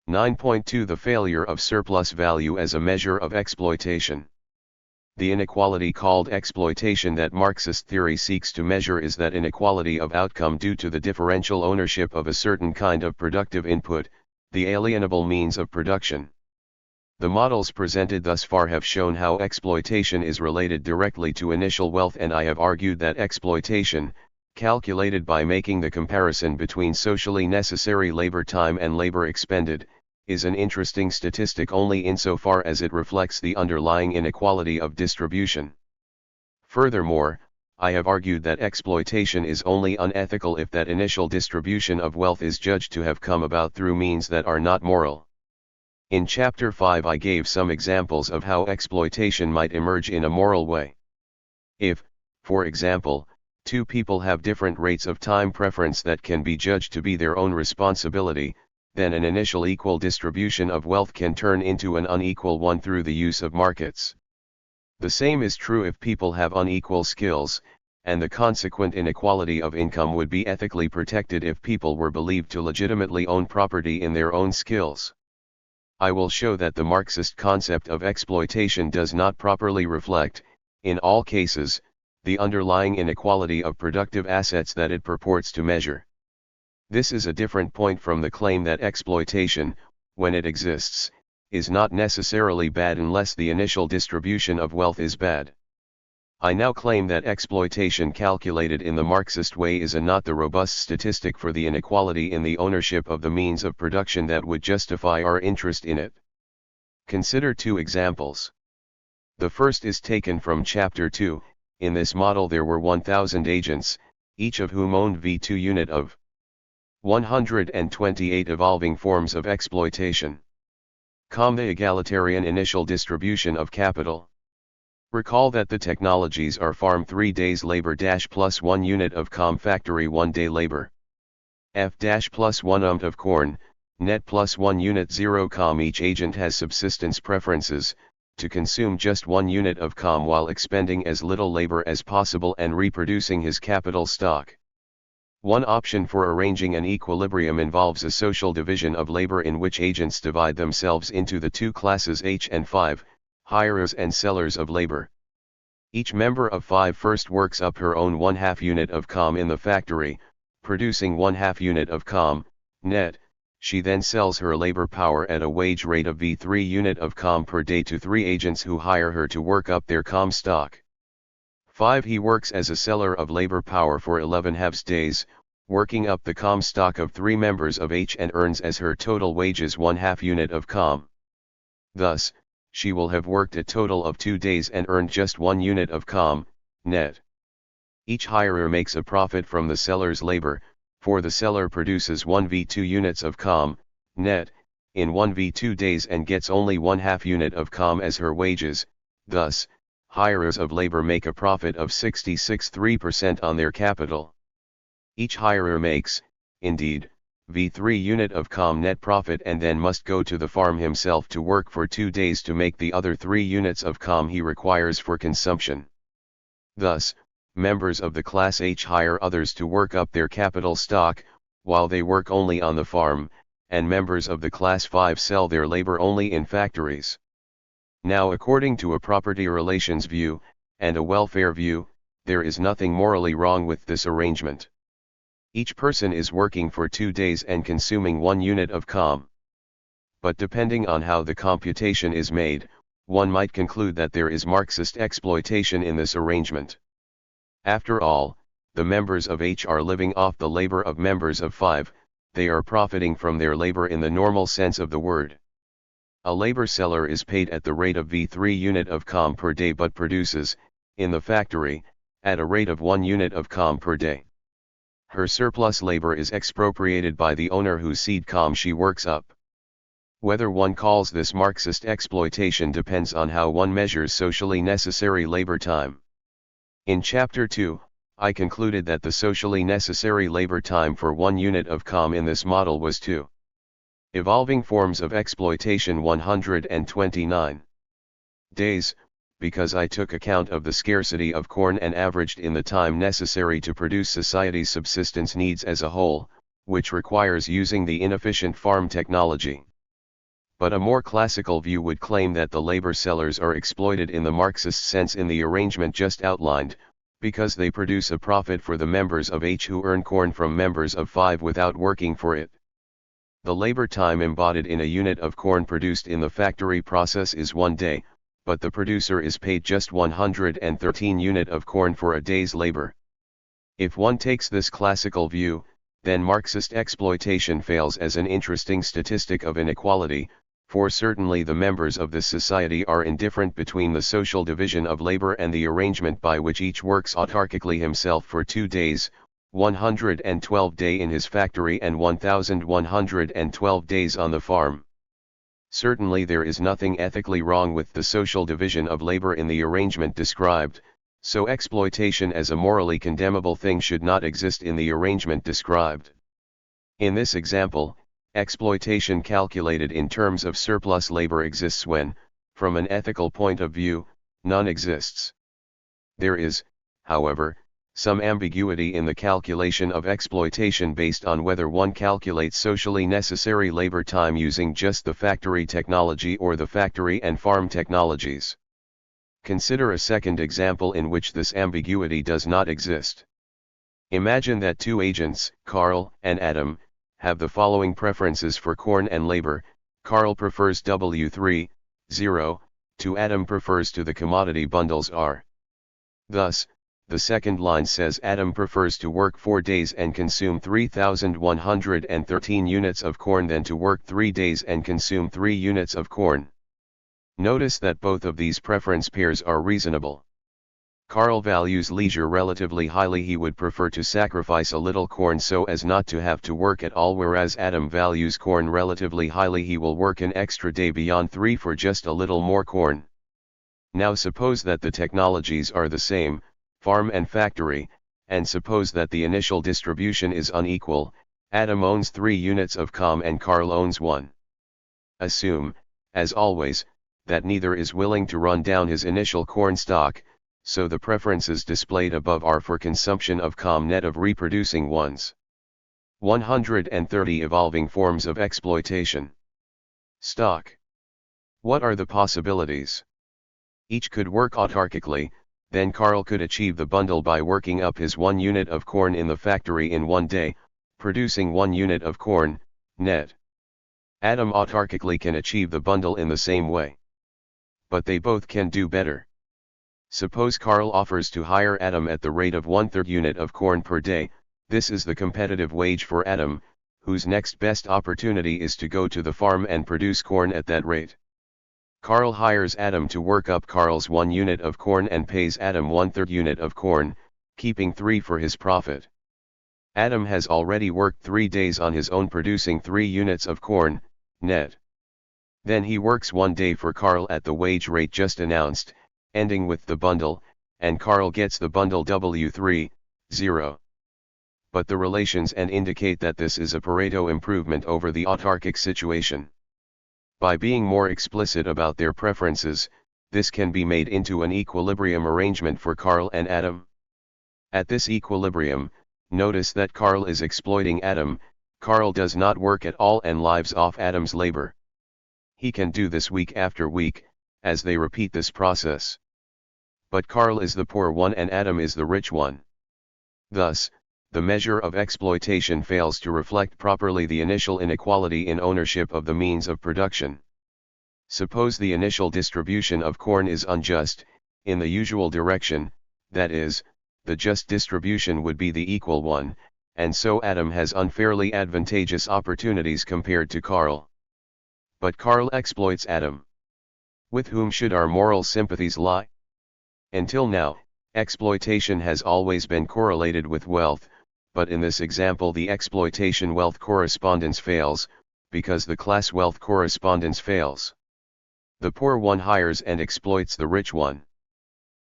9.2 The failure of surplus value as a measure of exploitation. The inequality called exploitation that Marxist theory seeks to measure is that inequality of outcome due to the differential ownership of a certain kind of productive input, the alienable means of production. The models presented thus far have shown how exploitation is related directly to initial wealth, and I have argued that exploitation, calculated by making the comparison between socially necessary labor time and labor expended, is an interesting statistic only insofar as it reflects the underlying inequality of distribution. Furthermore, I have argued that exploitation is only unethical if that initial distribution of wealth is judged to have come about through means that are not moral. In Chapter 5 I gave some examples of how exploitation might emerge in a moral way. If, for example, 2 people have different rates of time preference that can be judged to be their own responsibility, then an initial equal distribution of wealth can turn into an unequal one through the use of markets. The same is true if people have unequal skills, and the consequent inequality of income would be ethically protected if people were believed to legitimately own property in their own skills. I will show that the Marxist concept of exploitation does not properly reflect, in all cases, the underlying inequality of productive assets that it purports to measure. This is a different point from the claim that exploitation, when it exists, is not necessarily bad unless the initial distribution of wealth is bad. I now claim that exploitation calculated in the Marxist way is a not the robust statistic for the inequality in the ownership of the means of production that would justify our interest in it. Consider 2 examples. The first is taken from Chapter 2. In this model there were 1,000 agents, each of whom owned V2 unit of 128 evolving forms of exploitation. The egalitarian initial distribution of capital. Recall that the technologies are farm 3 days labor plus 1 unit of factory 1 day labor. F plus 1 of corn, net plus 1 unit 0 Each agent has subsistence preferences, to consume just 1 unit of while expending as little labor as possible and reproducing his capital stock. One option for arranging an equilibrium involves a social division of labor in which agents divide themselves into the two classes H and 5, hirers and sellers of labor. Each member of 5 first works up her own 1/2 unit of in the factory, producing 1/2 unit of net. She then sells her labor power at a wage rate of V3 unit of per day to 3 agents who hire her to work up their stock. 5. He works as a seller of labor power for 11 halves days, working up the stock of 3 members of H and earns as her total wages 1/2 unit of Thus, she will have worked a total of 2 days and earned just 1 unit of net. Each hirer makes a profit from the seller's labor, for the seller produces 1v2 units of net, in 1v2 days and gets only 1/2 unit of as her wages. Thus, hirers of labor make a profit of 66.3% on their capital. Each hirer makes, indeed, V3 unit of net profit and then must go to the farm himself to work for 2 days to make the other 3 units of he requires for consumption. Thus, members of the class H hire others to work up their capital stock, while they work only on the farm, and members of the class 5 sell their labor only in factories. Now, according to a property relations view, and a welfare view, there is nothing morally wrong with this arrangement. Each person is working for 2 days and consuming 1 unit of But depending on how the computation is made, one might conclude that there is Marxist exploitation in this arrangement. After all, the members of H are living off the labor of members of 5, they are profiting from their labor in the normal sense of the word. A labor seller is paid at the rate of V3 unit of per day but produces, in the factory, at a rate of 1 unit of per day. Her surplus labor is expropriated by the owner whose seed she works up. Whether one calls this Marxist exploitation depends on how one measures socially necessary labor time. In Chapter 2, I concluded that the socially necessary labor time for 1 unit of in this model was 2. Evolving forms of exploitation 129 days, because I took account of the scarcity of corn and averaged in the time necessary to produce society's subsistence needs as a whole, which requires using the inefficient farm technology. But a more classical view would claim that the labor sellers are exploited in the Marxist sense in the arrangement just outlined, because they produce a profit for the members of H who earn corn from members of 5 without working for it. The labor time embodied in a unit of corn produced in the factory process is 1 day, but the producer is paid just 113 unit of corn for a day's labor. If one takes this classical view, then Marxist exploitation fails as an interesting statistic of inequality, for certainly the members of this society are indifferent between the social division of labor and the arrangement by which each works autarkically himself for 2 days, 112 days in his factory and 1112 days on the farm. Certainly there is nothing ethically wrong with the social division of labor in the arrangement described, so exploitation as a morally condemnable thing should not exist in the arrangement described. In this example, exploitation calculated in terms of surplus labor exists when, from an ethical point of view, none exists. There is, however, some ambiguity in the calculation of exploitation based on whether one calculates socially necessary labor time using just the factory technology or the factory and farm technologies. Consider a second example in which this ambiguity does not exist. Imagine that 2 agents, Carl and Adam, have the following preferences for corn and labor. Carl prefers W3, 0, to Adam prefers to the commodity bundles R. Thus, the second line says Adam prefers to work 4 days and consume 3,113 units of corn than to work 3 days and consume 3 units of corn. Notice that both of these preference pairs are reasonable. Karl values leisure relatively highly. He would prefer to sacrifice a little corn so as not to have to work at all, whereas Adam values corn relatively highly. He will work an extra day beyond 3 for just a little more corn. Now suppose that the technologies are the same, farm and factory, and suppose that the initial distribution is unequal. Adam owns 3 units of com and Karl owns 1. Assume, as always, that neither is willing to run down his initial corn stock, so the preferences displayed above are for consumption of com net of reproducing ones. 130 Evolving forms of exploitation. Stock. What are the possibilities? Each could work autarkically, then Karl could achieve the bundle by working up his 1 unit of corn in the factory in 1 day, producing 1 unit of corn, net. Adam autarkically can achieve the bundle in the same way. But they both can do better. Suppose Karl offers to hire Adam at the rate of 1/3 unit of corn per day. This is the competitive wage for Adam, whose next best opportunity is to go to the farm and produce corn at that rate. Karl hires Adam to work up Karl's 1 unit of corn and pays Adam 1/3 unit of corn, keeping 3 for his profit. Adam has already worked 3 days on his own, producing 3 units of corn, net. Then he works 1 day for Karl at the wage rate just announced, ending with the bundle, and Karl gets the bundle W3, 0. But the relations and indicate that this is a Pareto improvement over the autarkic situation. By being more explicit about their preferences, this can be made into an equilibrium arrangement for Karl and Adam. At this equilibrium, notice that Karl is exploiting Adam. Karl does not work at all and lives off Adam's labor. He can do this week after week, as they repeat this process. But Karl is the poor one and Adam is the rich one. Thus, the measure of exploitation fails to reflect properly the initial inequality in ownership of the means of production. Suppose the initial distribution of corn is unjust, in the usual direction, that is, the just distribution would be the equal one, and so Adam has unfairly advantageous opportunities compared to Karl. But Karl exploits Adam. With whom should our moral sympathies lie? Until now, exploitation has always been correlated with wealth, but in this example the exploitation-wealth correspondence fails, because the class-wealth correspondence fails. The poor one hires and exploits the rich one.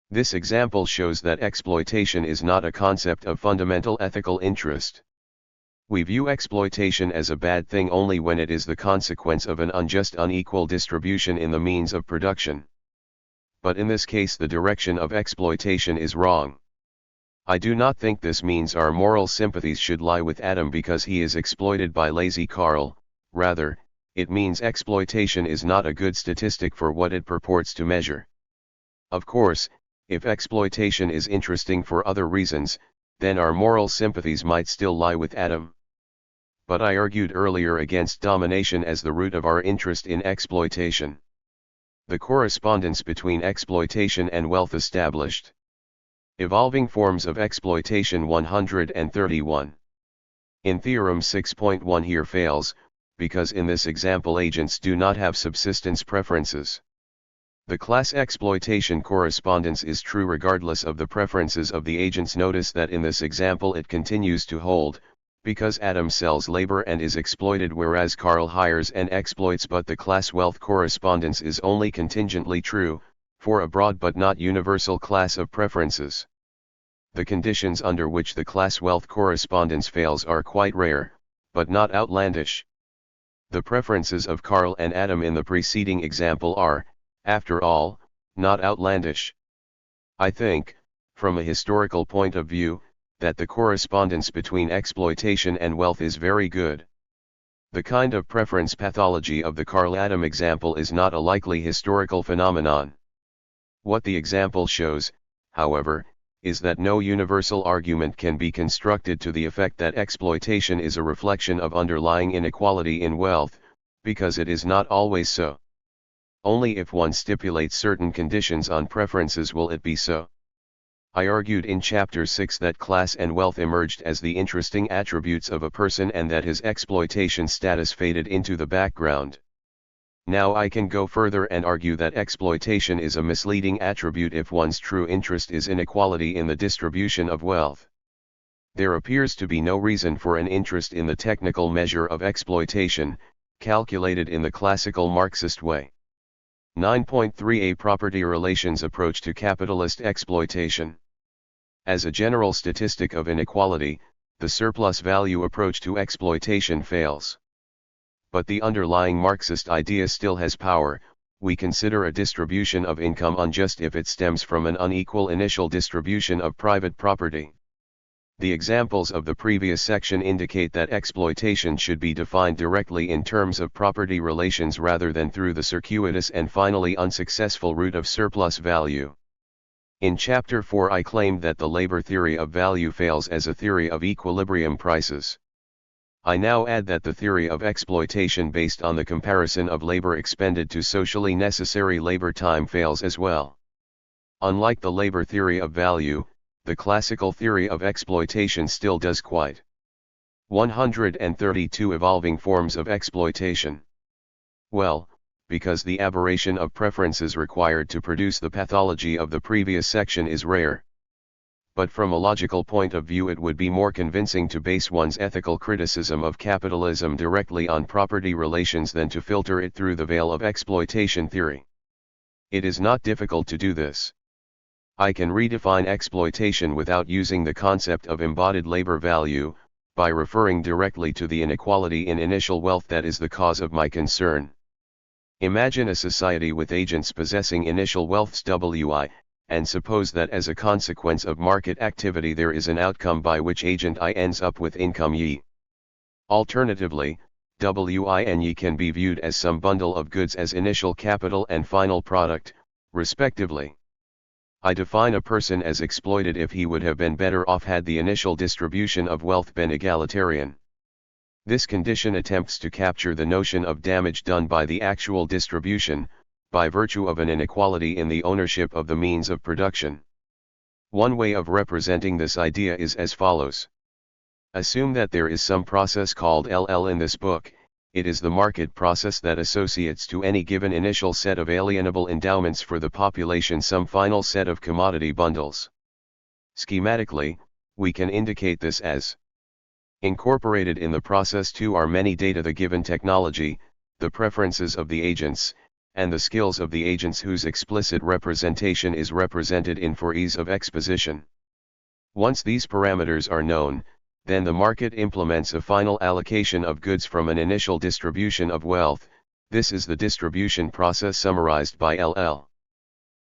This example shows that exploitation is not a concept of fundamental ethical interest. We view exploitation as a bad thing only when it is the consequence of an unjust unequal distribution in the means of production. But in this case the direction of exploitation is wrong. I do not think this means our moral sympathies should lie with Adam because he is exploited by lazy Karl. Rather, it means exploitation is not a good statistic for what it purports to measure. Of course, if exploitation is interesting for other reasons, then our moral sympathies might still lie with Adam. But I argued earlier against domination as the root of our interest in exploitation. The correspondence between exploitation and wealth established. Evolving forms of exploitation 131. In Theorem 6.1 here fails, because in this example agents do not have subsistence preferences. The class exploitation correspondence is true regardless of the preferences of the agents. Notice that in this example it continues to hold, because Adam sells labor and is exploited whereas Karl hires and exploits, but the class wealth correspondence is only contingently true, for a broad but not universal class of preferences. The conditions under which the class wealth correspondence fails are quite rare, but not outlandish. The preferences of Karl and Adam in the preceding example are, after all, not outlandish. I think, from a historical point of view, that the correspondence between exploitation and wealth is very good. The kind of preference pathology of the Karl-Adam example is not a likely historical phenomenon. What the example shows, however, is that no universal argument can be constructed to the effect that exploitation is a reflection of underlying inequality in wealth, because it is not always so. Only if one stipulates certain conditions on preferences will it be so. I argued in Chapter 6 that class and wealth emerged as the interesting attributes of a person and that his exploitation status faded into the background. Now I can go further and argue that exploitation is a misleading attribute if one's true interest is inequality in the distribution of wealth. There appears to be no reason for an interest in the technical measure of exploitation, calculated in the classical Marxist way. 9.3 A Property Relations Approach to Capitalist Exploitation. As a general statistic of inequality, the surplus value approach to exploitation fails. But the underlying Marxist idea still has power. We consider a distribution of income unjust if it stems from an unequal initial distribution of private property. The examples of the previous section indicate that exploitation should be defined directly in terms of property relations rather than through the circuitous and finally unsuccessful route of surplus value. In Chapter 4 I claimed that the labor theory of value fails as a theory of equilibrium prices. I now add that the theory of exploitation based on the comparison of labor expended to socially necessary labor time fails as well. Unlike the labor theory of value, the classical theory of exploitation still does quite. 132 Evolving forms of exploitation. Well, because the aberration of preferences required to produce the pathology of the previous section is rare. But from a logical point of view it would be more convincing to base one's ethical criticism of capitalism directly on property relations than to filter it through the veil of exploitation theory. It is not difficult to do this. I can redefine exploitation without using the concept of embodied labor value, by referring directly to the inequality in initial wealth that is the cause of my concern. Imagine a society with agents possessing initial wealths Wi, and suppose that as a consequence of market activity there is an outcome by which agent I ends up with income Y. Alternatively, Wi and Y can be viewed as some bundle of goods as initial capital and final product, respectively. I define a person as exploited if he would have been better off had the initial distribution of wealth been egalitarian. This condition attempts to capture the notion of damage done by the actual distribution, by virtue of an inequality in the ownership of the means of production. One way of representing this idea is as follows. Assume that there is some process called LL in this book. It is the market process that associates to any given initial set of alienable endowments for the population some final set of commodity bundles. Schematically, we can indicate this as incorporated in the process too are many data: the given technology, the preferences of the agents, and the skills of the agents whose explicit representation is represented in for ease of exposition. Once these parameters are known, then the market implements a final allocation of goods from an initial distribution of wealth. This is the distribution process summarized by LL.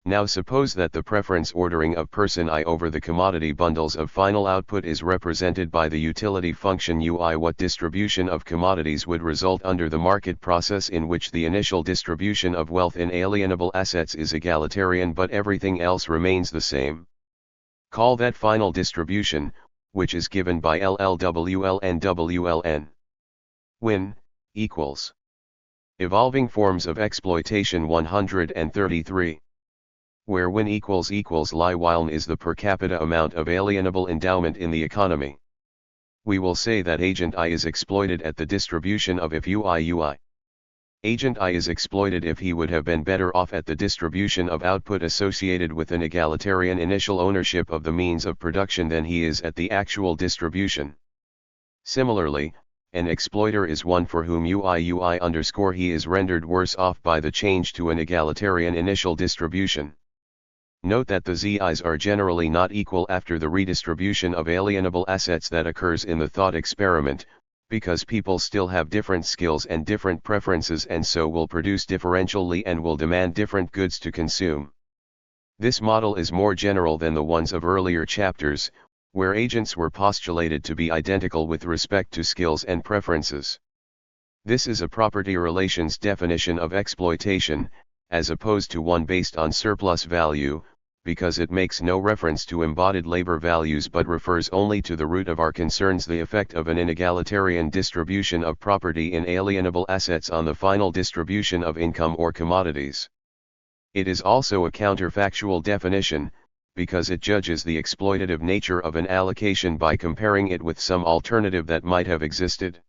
Now suppose that the preference ordering of person I over the commodity bundles of final output is represented by the utility function UI. What distribution of commodities would result under the market process in which the initial distribution of wealth in alienable assets is egalitarian but everything else remains the same? Call that final distribution, which is given by LLWL and WLN. Win equals Evolving forms of exploitation 133. Where win equals lie while is the per capita amount of alienable endowment in the economy. We will say that agent I is exploited at the distribution of if UI. Agent I is exploited if he would have been better off at the distribution of output associated with an egalitarian initial ownership of the means of production than he is at the actual distribution. Similarly, an exploiter is one for whom he is rendered worse off by the change to an egalitarian initial distribution. Note that the ZIs are generally not equal after the redistribution of alienable assets that occurs in the thought experiment, because people still have different skills and different preferences and so will produce differentially and will demand different goods to consume. This model is more general than the ones of earlier chapters, where agents were postulated to be identical with respect to skills and preferences. This is a property relations definition of exploitation, as opposed to one based on surplus value, because it makes no reference to embodied labor values but refers only to the root of our concerns, the effect of an inegalitarian distribution of property in alienable assets on the final distribution of income or commodities. It is also a counterfactual definition, because it judges the exploitative nature of an allocation by comparing it with some alternative that might have existed.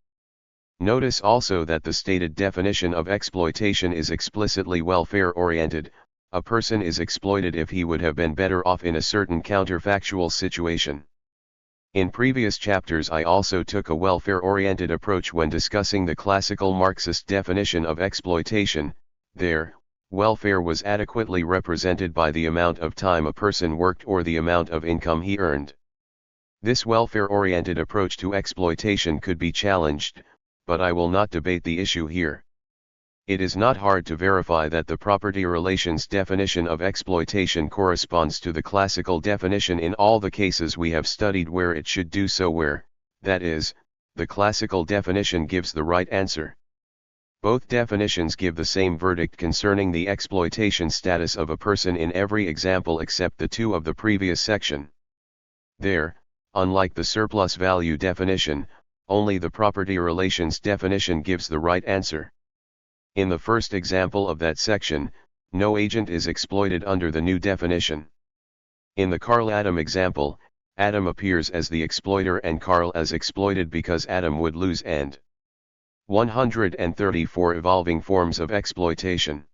Notice also that the stated definition of exploitation is explicitly welfare-oriented. A person is exploited if he would have been better off in a certain counterfactual situation. In previous chapters I also took a welfare-oriented approach when discussing the classical Marxist definition of exploitation. There, welfare was adequately represented by the amount of time a person worked or the amount of income he earned. This welfare-oriented approach to exploitation could be challenged, but I will not debate the issue here. It is not hard to verify that the property relations definition of exploitation corresponds to the classical definition in all the cases we have studied where it should do so, where, that is, the classical definition gives the right answer. Both definitions give the same verdict concerning the exploitation status of a person in every example except the two of the previous section. There, unlike the surplus value definition, only the property relations definition gives the right answer. In the first example of that section, no agent is exploited under the new definition. In the Carl-Adam example, Adam appears as the exploiter and Carl as exploited because Adam would lose. And 134 evolving forms of exploitation.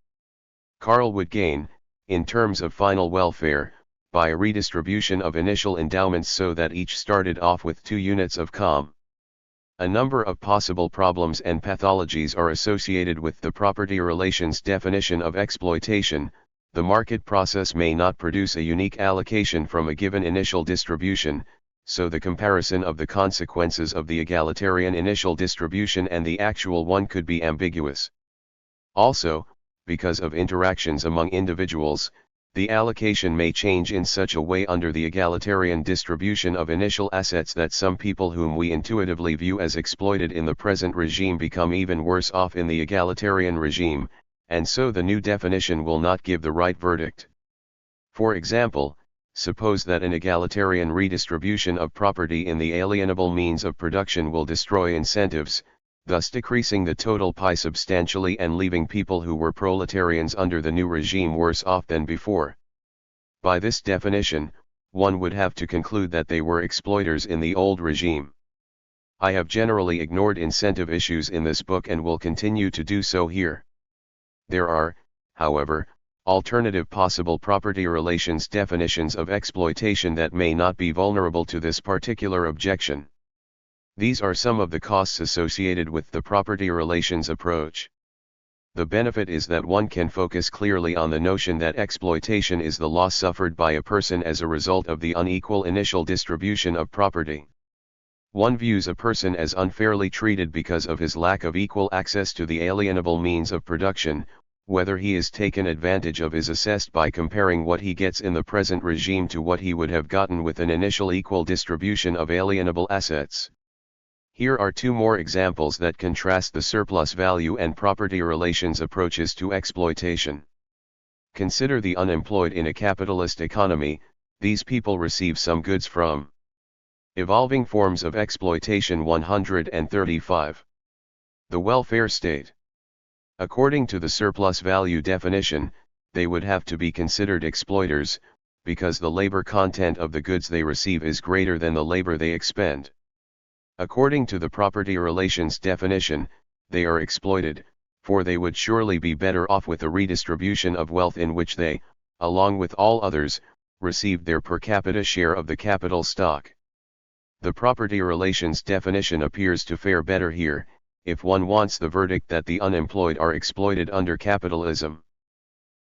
Carl would gain, in terms of final welfare, by a redistribution of initial endowments so that each started off with 2 units of com. A number of possible problems and pathologies are associated with the property relations definition of exploitation. The market process may not produce a unique allocation from a given initial distribution, so the comparison of the consequences of the egalitarian initial distribution and the actual one could be ambiguous. Also, because of interactions among individuals, the allocation may change in such a way under the egalitarian distribution of initial assets that some people whom we intuitively view as exploited in the present regime become even worse off in the egalitarian regime, and so the new definition will not give the right verdict. For example, suppose that an egalitarian redistribution of property in the alienable means of production will destroy incentives, thus decreasing the total pie substantially and leaving people who were proletarians under the new regime worse off than before. By this definition, one would have to conclude that they were exploiters in the old regime. I have generally ignored incentive issues in this book and will continue to do so here. There are, however, alternative possible property relations definitions of exploitation that may not be vulnerable to this particular objection. These are some of the costs associated with the property relations approach. The benefit is that one can focus clearly on the notion that exploitation is the loss suffered by a person as a result of the unequal initial distribution of property. One views a person as unfairly treated because of his lack of equal access to the alienable means of production. Whether he is taken advantage of is assessed by comparing what he gets in the present regime to what he would have gotten with an initial equal distribution of alienable assets. Here are 2 more examples that contrast the surplus value and property relations approaches to exploitation. Consider the unemployed in a capitalist economy. These people receive some goods from evolving forms of exploitation. 135. The welfare state. According to the surplus value definition, they would have to be considered exploiters, because the labor content of the goods they receive is greater than the labor they expend. According to the property relations definition, they are exploited, for they would surely be better off with a redistribution of wealth in which they, along with all others, received their per capita share of the capital stock. The property relations definition appears to fare better here, if one wants the verdict that the unemployed are exploited under capitalism.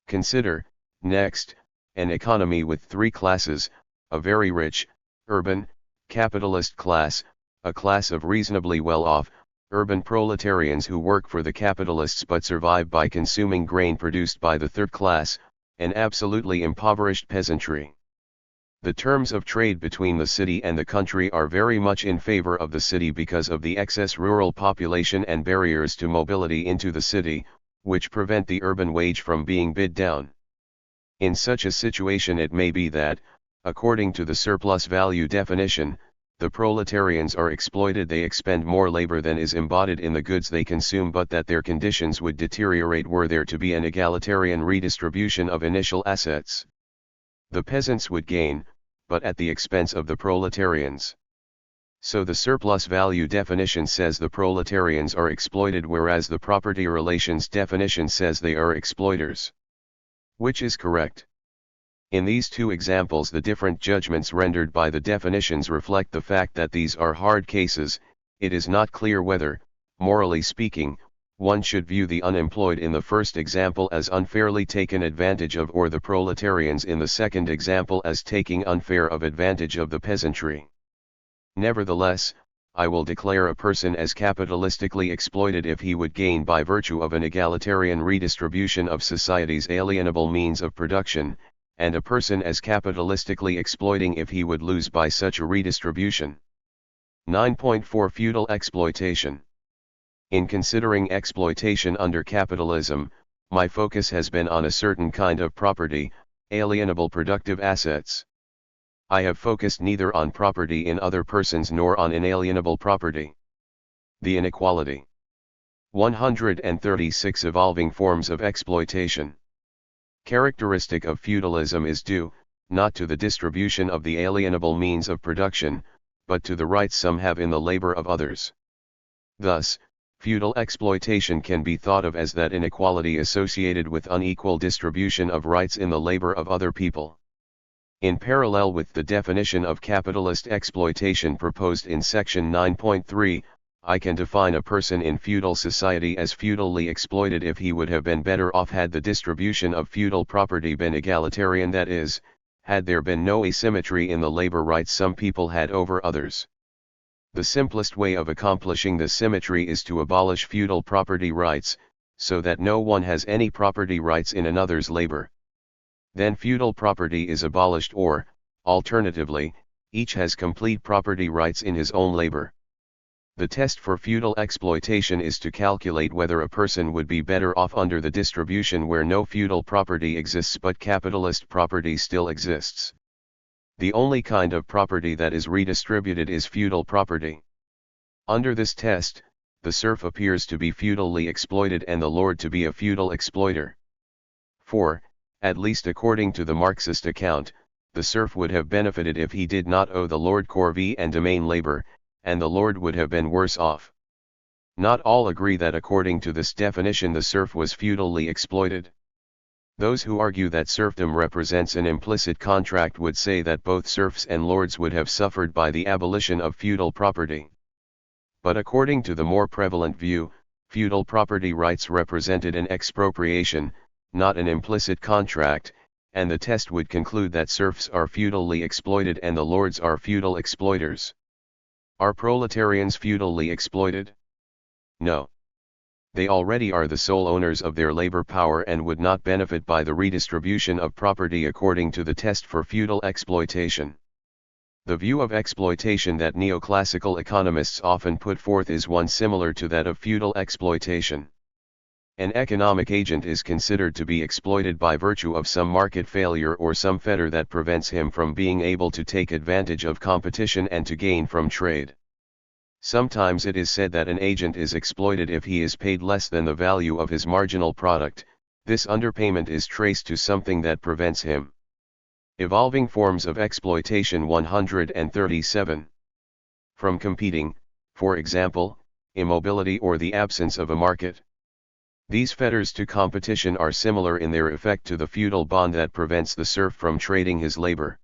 Consider, next, an economy with 3 classes, a very rich, urban, capitalist class, a class of reasonably well-off, urban proletarians who work for the capitalists but survive by consuming grain produced by the 3rd class, an absolutely impoverished peasantry. The terms of trade between the city and the country are very much in favor of the city because of the excess rural population and barriers to mobility into the city, which prevent the urban wage from being bid down. In such a situation it may be that, according to the surplus value definition, the proletarians are exploited. They expend more labor than is embodied in the goods they consume, but that their conditions would deteriorate were there to be an egalitarian redistribution of initial assets. The peasants would gain, but at the expense of the proletarians. So the surplus value definition says the proletarians are exploited, whereas the property relations definition says they are exploiters. Which is correct? In these two examples, the different judgments rendered by the definitions reflect the fact that these are hard cases. It is not clear whether, morally speaking, one should view the unemployed in the first example as unfairly taken advantage of, or the proletarians in the second example as taking unfair advantage of the peasantry. Nevertheless, I will declare a person as capitalistically exploited if he would gain by virtue of an egalitarian redistribution of society's alienable means of production, and a person as capitalistically exploiting if he would lose by such a redistribution. 9.4 Feudal exploitation. In considering exploitation under capitalism, my focus has been on a certain kind of property, alienable productive assets. I have focused neither on property in other persons nor on inalienable property. The inequality. 136 Evolving forms of exploitation. Characteristic of feudalism is due, not to the distribution of the alienable means of production, but to the rights some have in the labor of others. Thus, feudal exploitation can be thought of as that inequality associated with unequal distribution of rights in the labor of other people. In parallel with the definition of capitalist exploitation proposed in section 9.3, I can define a person in feudal society as feudally exploited if he would have been better off had the distribution of feudal property been egalitarian, that is, had there been no asymmetry in the labor rights some people had over others. The simplest way of accomplishing this symmetry is to abolish feudal property rights, so that no one has any property rights in another's labor. Then feudal property is abolished, or, alternatively, each has complete property rights in his own labor. The test for feudal exploitation is to calculate whether a person would be better off under the distribution where no feudal property exists but capitalist property still exists. The only kind of property that is redistributed is feudal property. Under this test, the serf appears to be feudally exploited and the lord to be a feudal exploiter. For, at least according to the Marxist account, the serf would have benefited if he did not owe the lord corvée and domain labor, and the lord would have been worse off. Not all agree that according to this definition the serf was feudally exploited. Those who argue that serfdom represents an implicit contract would say that both serfs and lords would have suffered by the abolition of feudal property. But according to the more prevalent view, feudal property rights represented an expropriation, not an implicit contract, and the test would conclude that serfs are feudally exploited and the lords are feudal exploiters. Are proletarians feudally exploited? No. They already are the sole owners of their labor power and would not benefit by the redistribution of property according to the test for feudal exploitation. The view of exploitation that neoclassical economists often put forth is one similar to that of feudal exploitation. An economic agent is considered to be exploited by virtue of some market failure or some fetter that prevents him from being able to take advantage of competition and to gain from trade. Sometimes it is said that an agent is exploited if he is paid less than the value of his marginal product. This underpayment is traced to something that prevents him. Evolving forms of exploitation 137. From competing, for example, immobility or the absence of a market. These fetters to competition are similar in their effect to the feudal bond that prevents the serf from trading his labor.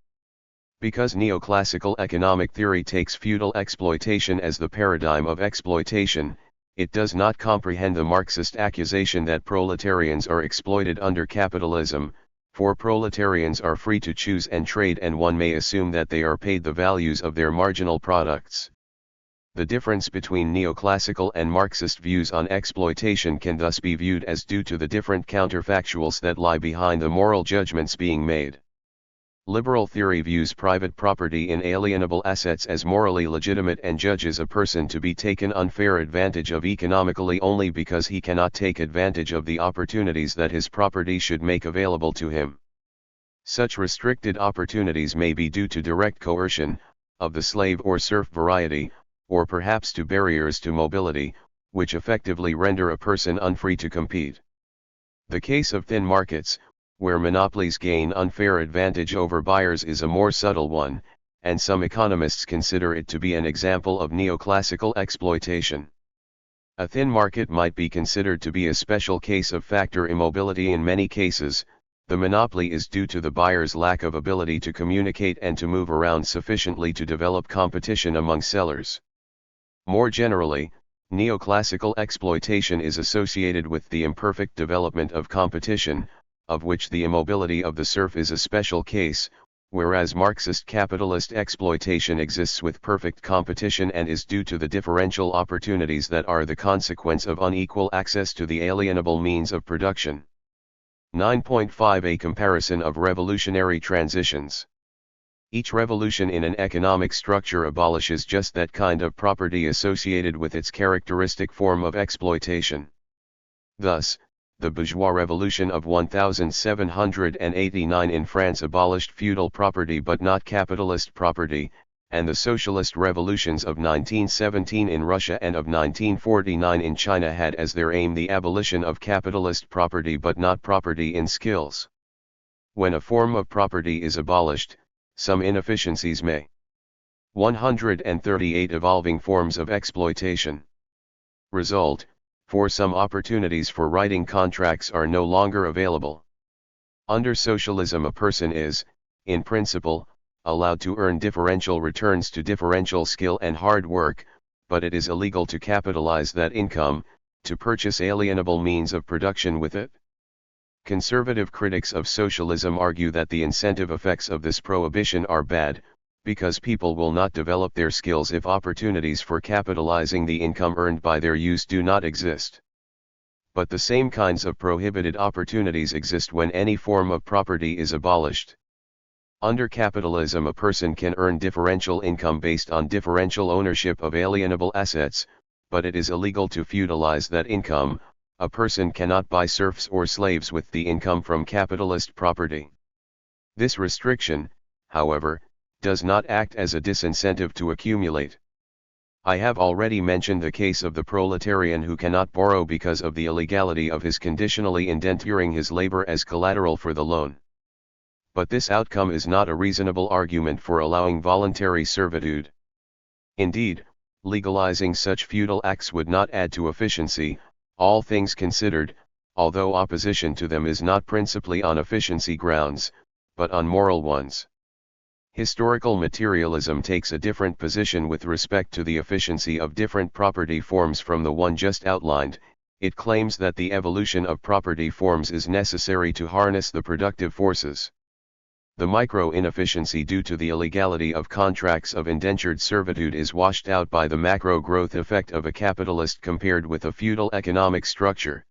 Because neoclassical economic theory takes feudal exploitation as the paradigm of exploitation, it does not comprehend the Marxist accusation that proletarians are exploited under capitalism, for proletarians are free to choose and trade and one may assume that they are paid the values of their marginal products. The difference between neoclassical and Marxist views on exploitation can thus be viewed as due to the different counterfactuals that lie behind the moral judgments being made. Liberal theory views private property in alienable assets as morally legitimate and judges a person to be taken unfair advantage of economically only because he cannot take advantage of the opportunities that his property should make available to him. Such restricted opportunities may be due to direct coercion, of the slave or serf variety, or perhaps to barriers to mobility, which effectively render a person unfree to compete. The case of thin markets, where monopolies gain unfair advantage over buyers, is a more subtle one, and some economists consider it to be an example of neoclassical exploitation. A thin market might be considered to be a special case of factor immobility. In many cases, the monopoly is due to the buyer's lack of ability to communicate and to move around sufficiently to develop competition among sellers. More generally, neoclassical exploitation is associated with the imperfect development of competition, of which the immobility of the serf is a special case, whereas Marxist capitalist exploitation exists with perfect competition and is due to the differential opportunities that are the consequence of unequal access to the alienable means of production. 9.5 A comparison of revolutionary transitions. Each revolution in an economic structure abolishes just that kind of property associated with its characteristic form of exploitation. Thus, the bourgeois revolution of 1789 in France abolished feudal property but not capitalist property, and the socialist revolutions of 1917 in Russia and of 1949 in China had as their aim the abolition of capitalist property but not property in skills. When a form of property is abolished, some inefficiencies may 138 evolving forms of exploitation result, for some opportunities for writing contracts are no longer available. Under socialism, a person is, in principle, allowed to earn differential returns to differential skill and hard work, but it is illegal to capitalize that income, to purchase alienable means of production with it. Conservative critics of socialism argue that the incentive effects of this prohibition are bad, because people will not develop their skills if opportunities for capitalizing the income earned by their use do not exist. But the same kinds of prohibited opportunities exist when any form of property is abolished. Under capitalism, a person can earn differential income based on differential ownership of alienable assets, but it is illegal to feudalize that income. A person cannot buy serfs or slaves with the income from capitalist property. This restriction, however, does not act as a disincentive to accumulate. I have already mentioned the case of the proletarian who cannot borrow because of the illegality of his conditionally indenturing his labor as collateral for the loan. But this outcome is not a reasonable argument for allowing voluntary servitude. Indeed, legalizing such feudal acts would not add to efficiency, all things considered, although opposition to them is not principally on efficiency grounds, but on moral ones. Historical materialism takes a different position with respect to the efficiency of different property forms from the one just outlined. It claims that the evolution of property forms is necessary to harness the productive forces. The micro-inefficiency due to the illegality of contracts of indentured servitude is washed out by the macro-growth effect of a capitalist compared with a feudal economic structure.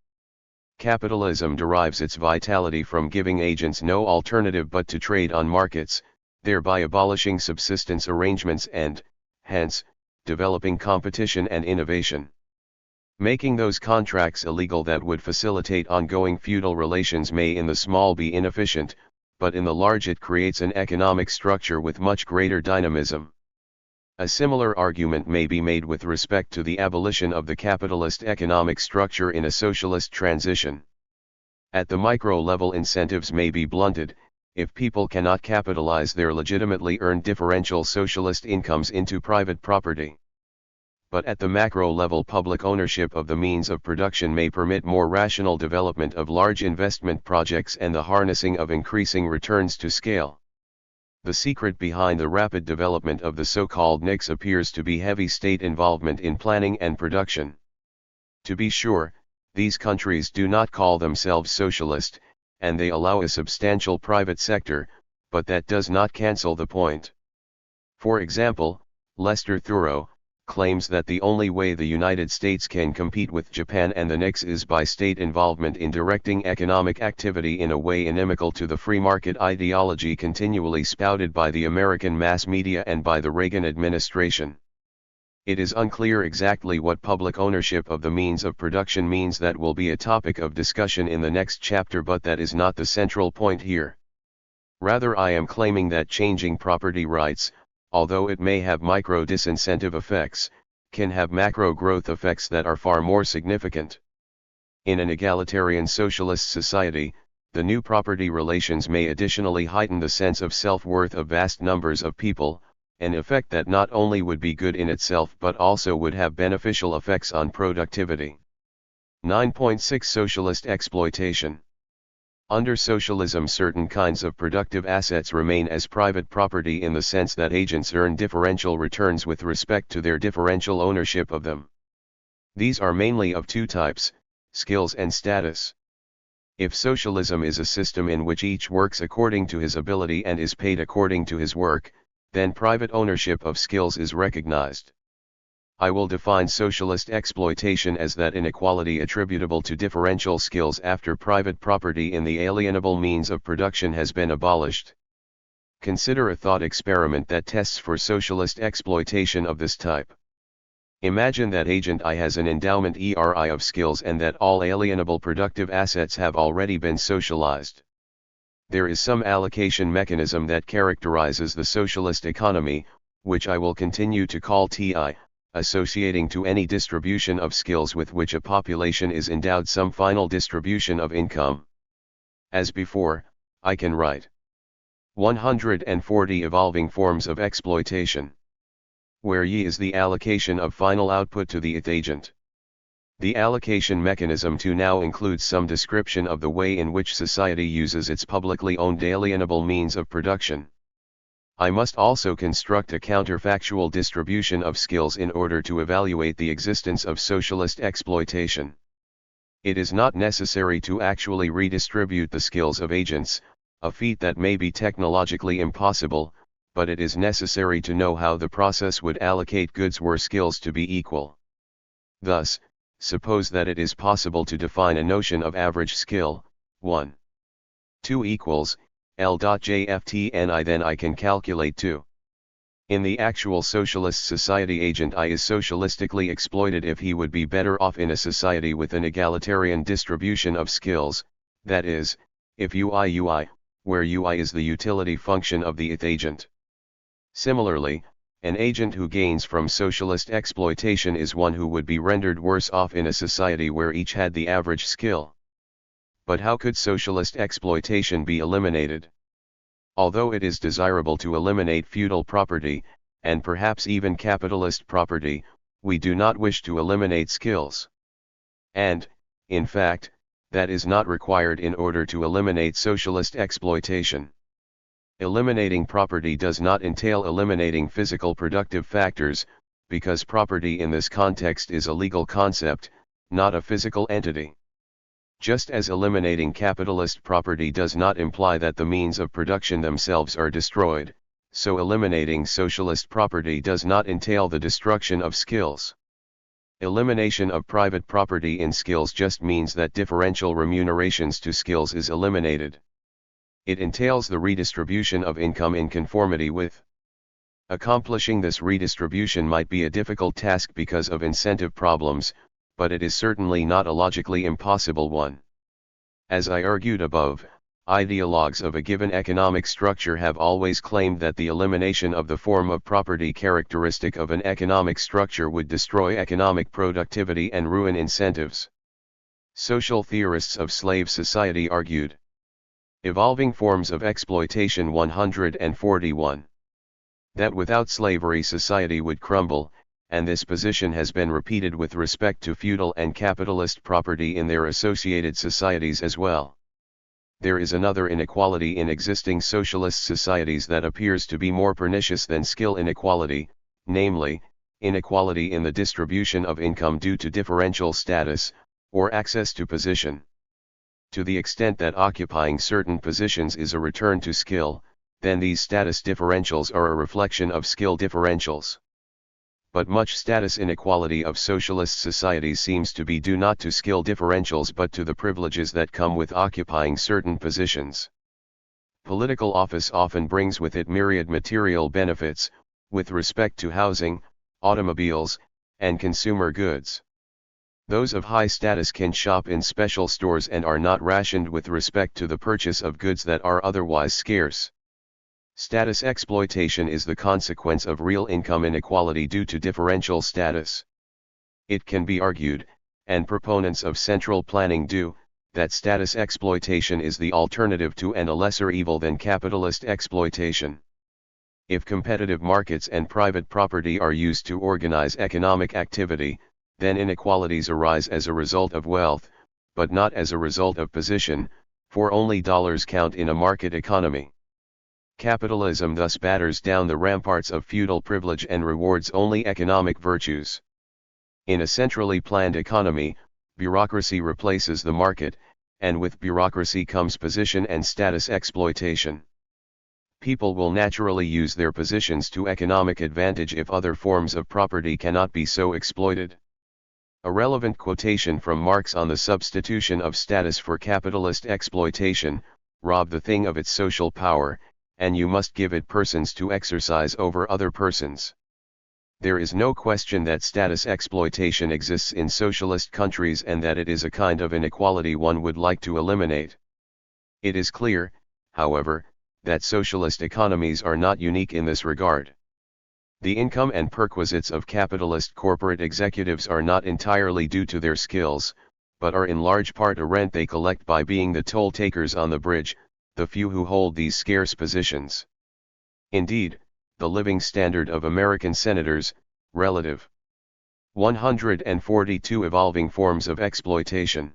Capitalism derives its vitality from giving agents no alternative but to trade on markets, thereby abolishing subsistence arrangements and, hence, developing competition and innovation. Making those contracts illegal that would facilitate ongoing feudal relations may in the small be inefficient, but in the large it creates an economic structure with much greater dynamism. A similar argument may be made with respect to the abolition of the capitalist economic structure in a socialist transition. At the micro level, incentives may be blunted, if people cannot capitalize their legitimately earned differential socialist incomes into private property. But at the macro level, public ownership of the means of production may permit more rational development of large investment projects and the harnessing of increasing returns to scale. The secret behind the rapid development of the so-called NICs appears to be heavy state involvement in planning and production. To be sure, these countries do not call themselves socialist, and they allow a substantial private sector, but that does not cancel the point. For example, Lester Thurow claims that the only way the United States can compete with Japan and the NICs is by state involvement in directing economic activity in a way inimical to the free market ideology continually spouted by the American mass media and by the Reagan administration. It is unclear exactly what public ownership of the means of production means. That will be a topic of discussion in the next chapter, but that is not the central point here. Rather, I am claiming that changing property rights, although it may have micro disincentive effects, can have macro growth effects that are far more significant. In an egalitarian socialist society, the new property relations may additionally heighten the sense of self-worth of vast numbers of people, an effect that not only would be good in itself but also would have beneficial effects on productivity. 9.6 Socialist exploitation. Under socialism, certain kinds of productive assets remain as private property in the sense that agents earn differential returns with respect to their differential ownership of them. These are mainly of two types, skills and status. If socialism is a system in which each works according to his ability and is paid according to his work, then private ownership of skills is recognized. I will define socialist exploitation as that inequality attributable to differential skills after private property in the alienable means of production has been abolished. Consider a thought experiment that tests for socialist exploitation of this type. Imagine that agent I has an endowment ERI of skills and that all alienable productive assets have already been socialized. There is some allocation mechanism that characterizes the socialist economy, which I will continue to call TI, associating to any distribution of skills with which a population is endowed some final distribution of income. As before, I can write 140 evolving forms of exploitation, where Y is the allocation of final output to the ith agent. The allocation mechanism too now includes some description of the way in which society uses its publicly owned alienable means of production. I must also construct a counterfactual distribution of skills in order to evaluate the existence of socialist exploitation. It is not necessary to actually redistribute the skills of agents, a feat that may be technologically impossible, but it is necessary to know how the process would allocate goods were skills to be equal. Thus, suppose that it is possible to define a notion of average skill, 1. 2 equals L.JFTNI, then I can calculate 2. In the actual socialist society, agent I is socialistically exploited if he would be better off in a society with an egalitarian distribution of skills, that is, if UI, where UI is the utility function of the ith agent. Similarly, an agent who gains from socialist exploitation is one who would be rendered worse off in a society where each had the average skill. But how could socialist exploitation be eliminated? Although it is desirable to eliminate feudal property, and perhaps even capitalist property, we do not wish to eliminate skills. And, in fact, that is not required in order to eliminate socialist exploitation. Eliminating property does not entail eliminating physical productive factors, because property in this context is a legal concept, not a physical entity. Just as eliminating capitalist property does not imply that the means of production themselves are destroyed, so eliminating socialist property does not entail the destruction of skills. Elimination of private property in skills just means that differential remunerations to skills is eliminated. It entails the redistribution of income in conformity with. Accomplishing this redistribution might be a difficult task because of incentive problems, but it is certainly not a logically impossible one. As I argued above, ideologues of a given economic structure have always claimed that the elimination of the form of property characteristic of an economic structure would destroy economic productivity and ruin incentives. Social theorists of slave society argued. Evolving forms of exploitation 141. That without slavery society would crumble, and this position has been repeated with respect to feudal and capitalist property in their associated societies as well. There is another inequality in existing socialist societies that appears to be more pernicious than skill inequality, namely, inequality in the distribution of income due to differential status, or access to position. To the extent that occupying certain positions is a return to skill, then these status differentials are a reflection of skill differentials. But much status inequality of socialist societies seems to be due not to skill differentials but to the privileges that come with occupying certain positions. Political office often brings with it myriad material benefits, with respect to housing, automobiles, and consumer goods. Those of high status can shop in special stores and are not rationed with respect to the purchase of goods that are otherwise scarce. Status exploitation is the consequence of real income inequality due to differential status. It can be argued, and proponents of central planning do, that status exploitation is the alternative to and a lesser evil than capitalist exploitation. If competitive markets and private property are used to organize economic activity, then inequalities arise as a result of wealth, but not as a result of position, for only dollars count in a market economy. Capitalism thus batters down the ramparts of feudal privilege and rewards only economic virtues. In a centrally planned economy, bureaucracy replaces the market, and with bureaucracy comes position and status exploitation. People will naturally use their positions to economic advantage if other forms of property cannot be so exploited. A relevant quotation from Marx on the substitution of status for capitalist exploitation: rob the thing of its social power, and you must give it persons to exercise over other persons. There is no question that status exploitation exists in socialist countries and that it is a kind of inequality one would like to eliminate. It is clear, however, that socialist economies are not unique in this regard. The income and perquisites of capitalist corporate executives are not entirely due to their skills, but are in large part a rent they collect by being the toll takers on the bridge, the few who hold these scarce positions. Indeed, the living standard of American senators, relative 142 evolving forms of exploitation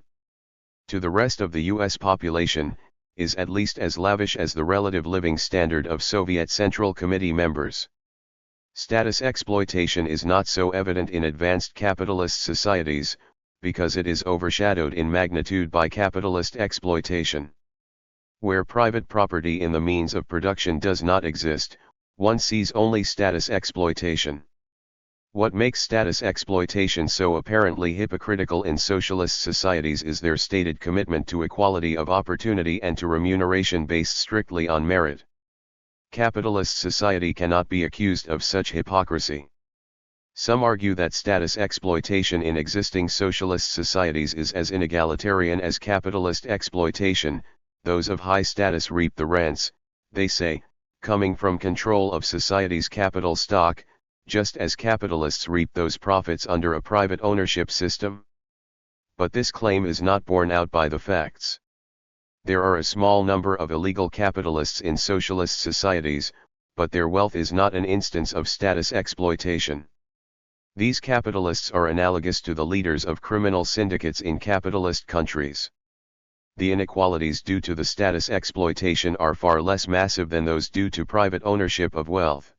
to the rest of the U.S. population, is at least as lavish as the relative living standard of Soviet Central Committee members. Status exploitation is not so evident in advanced capitalist societies, because it is overshadowed in magnitude by capitalist exploitation. Where private property in the means of production does not exist, one sees only status exploitation. What makes status exploitation so apparently hypocritical in socialist societies is their stated commitment to equality of opportunity and to remuneration based strictly on merit. Capitalist society cannot be accused of such hypocrisy. Some argue that status exploitation in existing socialist societies is as inegalitarian as capitalist exploitation. Those of high status reap the rents, they say, coming from control of society's capital stock, just as capitalists reap those profits under a private ownership system. But this claim is not borne out by the facts. There are a small number of illegal capitalists in socialist societies, but their wealth is not an instance of status exploitation. These capitalists are analogous to the leaders of criminal syndicates in capitalist countries. The inequalities due to the status exploitation are far less massive than those due to private ownership of wealth.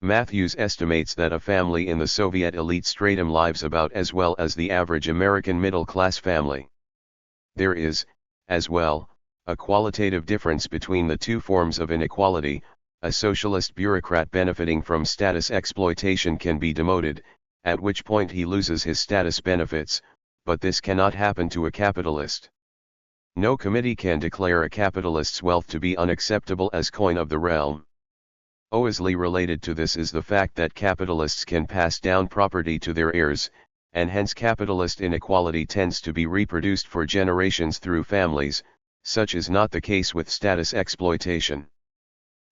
Matthews estimates that a family in the Soviet elite stratum lives about as well as the average American middle-class family. There is, as well, a qualitative difference between the two forms of inequality. A socialist bureaucrat benefiting from status exploitation can be demoted, at which point he loses his status benefits, but this cannot happen to a capitalist. No committee can declare a capitalist's wealth to be unacceptable as coin of the realm. Closely related to this is the fact that capitalists can pass down property to their heirs, and hence capitalist inequality tends to be reproduced for generations through families. Such is not the case with status exploitation.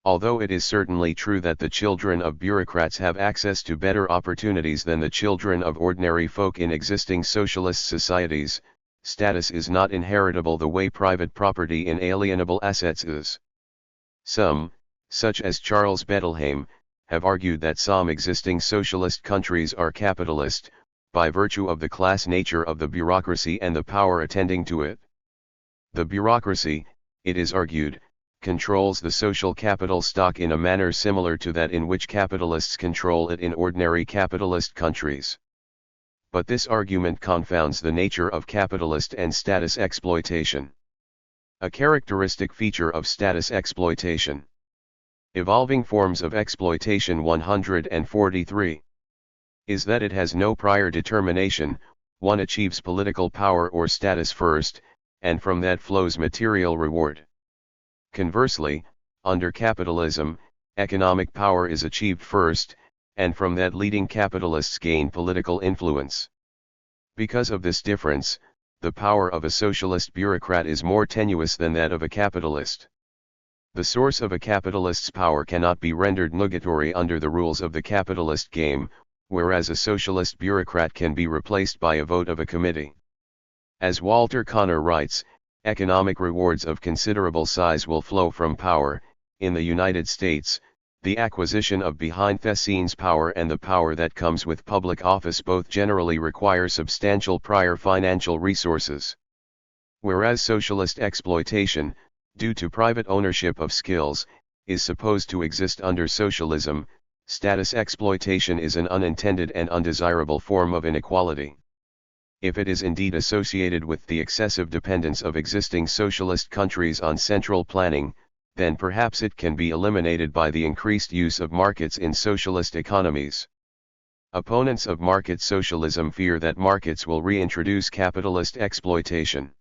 Although it is certainly true that the children of bureaucrats have access to better opportunities than the children of ordinary folk in existing socialist societies, status is not inheritable the way private property in alienable assets is. Some, such as Charles Bettelheim, have argued that some existing socialist countries are capitalist, by virtue of the class nature of the bureaucracy and the power attending to it. The bureaucracy, it is argued, controls the social capital stock in a manner similar to that in which capitalists control it in ordinary capitalist countries. But this argument confounds the nature of capitalist and status exploitation. A characteristic feature of status exploitation. Evolving forms of exploitation 143. Is that it has no prior determination. One achieves political power or status first, and from that flows material reward. Conversely, under capitalism, economic power is achieved first, and from that leading capitalists gain political influence. Because of this difference, the power of a socialist bureaucrat is more tenuous than that of a capitalist. The source of a capitalist's power cannot be rendered nugatory under the rules of the capitalist game, whereas a socialist bureaucrat can be replaced by a vote of a committee. As Walter Connor writes, economic rewards of considerable size will flow from power. In the United States, The acquisition of behind-the-scenes power and the power that comes with public office both generally require substantial prior financial resources. Whereas socialist exploitation, due to private ownership of skills, is supposed to exist under socialism, status exploitation is an unintended and undesirable form of inequality. If it is indeed associated with the excessive dependence of existing socialist countries on central planning, then perhaps it can be eliminated by the increased use of markets in socialist economies. Opponents of market socialism fear that markets will reintroduce capitalist exploitation.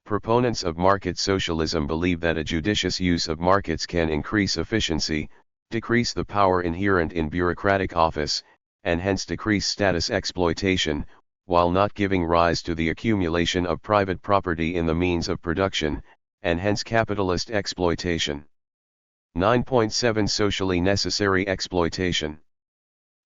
Proponents of market socialism believe that a judicious use of markets can increase efficiency, decrease the power inherent in bureaucratic office, and hence decrease status exploitation, while not giving rise to the accumulation of private property in the means of production, and hence capitalist exploitation. 9.7 Socially necessary exploitation.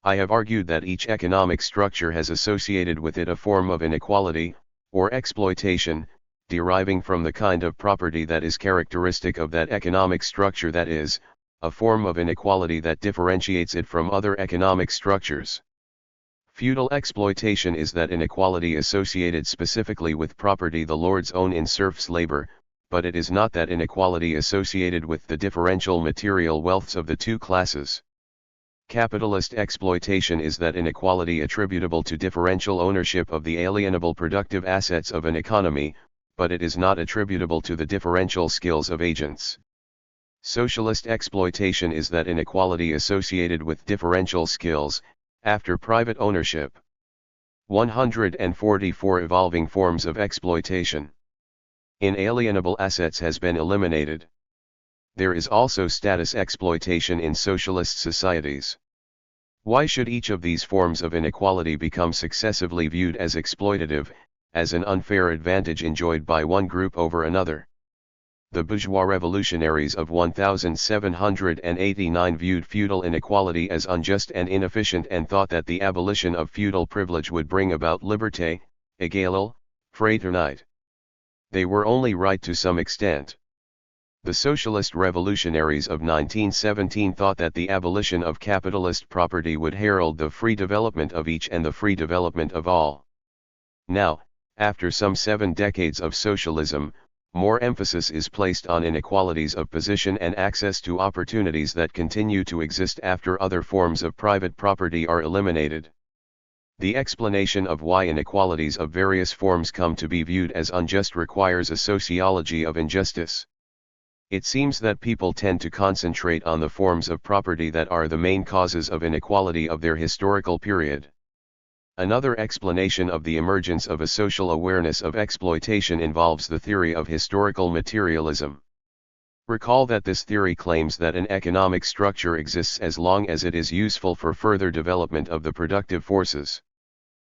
I have argued that each economic structure has associated with it a form of inequality, or exploitation, deriving from the kind of property that is characteristic of that economic structure, that is, a form of inequality that differentiates it from other economic structures. Feudal exploitation is that inequality associated specifically with property the lords own in serfs' labor, but it is not that inequality associated with the differential material wealths of the two classes. Capitalist exploitation is that inequality attributable to differential ownership of the alienable productive assets of an economy, but it is not attributable to the differential skills of agents. Socialist exploitation is that inequality associated with differential skills, after private ownership. 144 Evolving forms of exploitation. Inalienable assets has been eliminated. There is also status exploitation in socialist societies. Why should each of these forms of inequality become successively viewed as exploitative, as an unfair advantage enjoyed by one group over another? The bourgeois revolutionaries of 1789 viewed feudal inequality as unjust and inefficient and thought that the abolition of feudal privilege would bring about liberté, égalité, fraternité. They were only right to some extent. The socialist revolutionaries of 1917 thought that the abolition of capitalist property would herald the free development of each and the free development of all. Now, after some 7 decades of socialism, more emphasis is placed on inequalities of position and access to opportunities that continue to exist after other forms of private property are eliminated. The explanation of why inequalities of various forms come to be viewed as unjust requires a sociology of injustice. It seems that people tend to concentrate on the forms of property that are the main causes of inequality of their historical period. Another explanation of the emergence of a social awareness of exploitation involves the theory of historical materialism. Recall that this theory claims that an economic structure exists as long as it is useful for further development of the productive forces.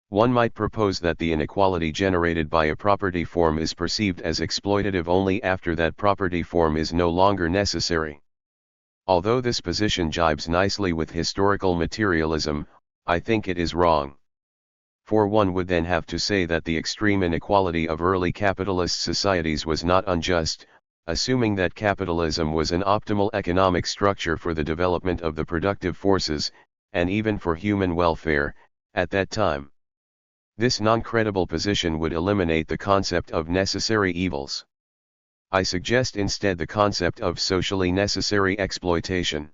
One might propose that the inequality generated by a property form is perceived as exploitative only after that property form is no longer necessary. Although this position jibes nicely with historical materialism, I think it is wrong. For one would then have to say that the extreme inequality of early capitalist societies was not unjust, assuming that capitalism was an optimal economic structure for the development of the productive forces, and even for human welfare, at that time. This non-credible position would eliminate the concept of necessary evils. I suggest instead the concept of socially necessary exploitation.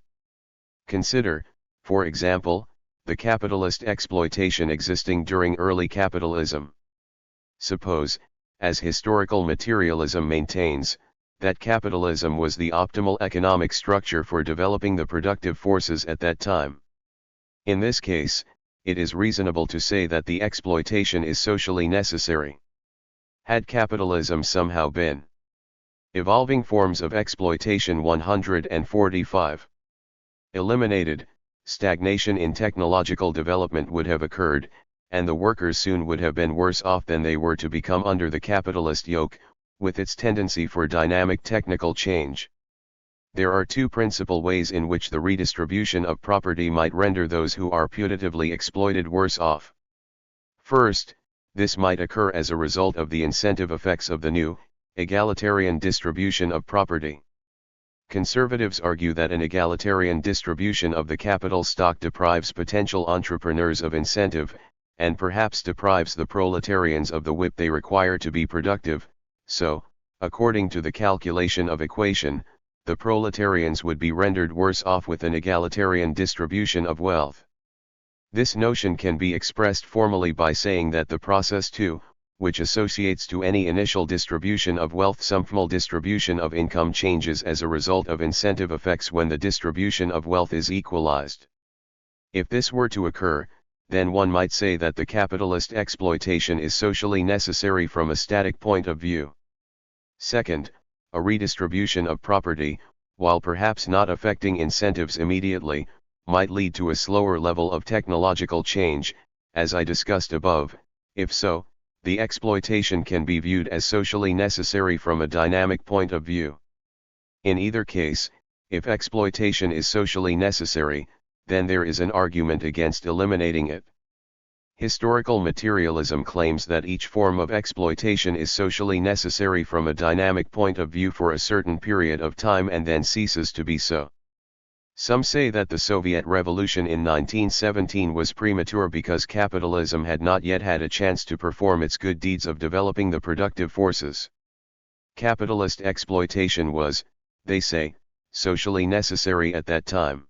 Consider, for example, the capitalist exploitation existing during early capitalism. Suppose, as historical materialism maintains, that capitalism was the optimal economic structure for developing the productive forces at that time. In this case, it is reasonable to say that the exploitation is socially necessary. Had capitalism somehow been evolving forms of exploitation 145 eliminated, stagnation in technological development would have occurred, and the workers soon would have been worse off than they were to become under the capitalist yoke, with its tendency for dynamic technical change. There are 2 principal ways in which the redistribution of property might render those who are putatively exploited worse off. First, this might occur as a result of the incentive effects of the new, egalitarian distribution of property. Conservatives argue that an egalitarian distribution of the capital stock deprives potential entrepreneurs of incentive, and perhaps deprives the proletarians of the whip they require to be productive, so, according to the calculation of equation, the proletarians would be rendered worse off with an egalitarian distribution of wealth. This notion can be expressed formally by saying that the process too, which associates to any initial distribution of wealth some formal distribution of income changes as a result of incentive effects when the distribution of wealth is equalized. If this were to occur, then one might say that the capitalist exploitation is socially necessary from a static point of view. Second, a redistribution of property, while perhaps not affecting incentives immediately, might lead to a slower level of technological change, as I discussed above. If so, the exploitation can be viewed as socially necessary from a dynamic point of view. In either case, if exploitation is socially necessary, then there is an argument against eliminating it. Historical materialism claims that each form of exploitation is socially necessary from a dynamic point of view for a certain period of time and then ceases to be so. Some say that the Soviet Revolution in 1917 was premature because capitalism had not yet had a chance to perform its good deeds of developing the productive forces. Capitalist exploitation was, they say, socially necessary at that time.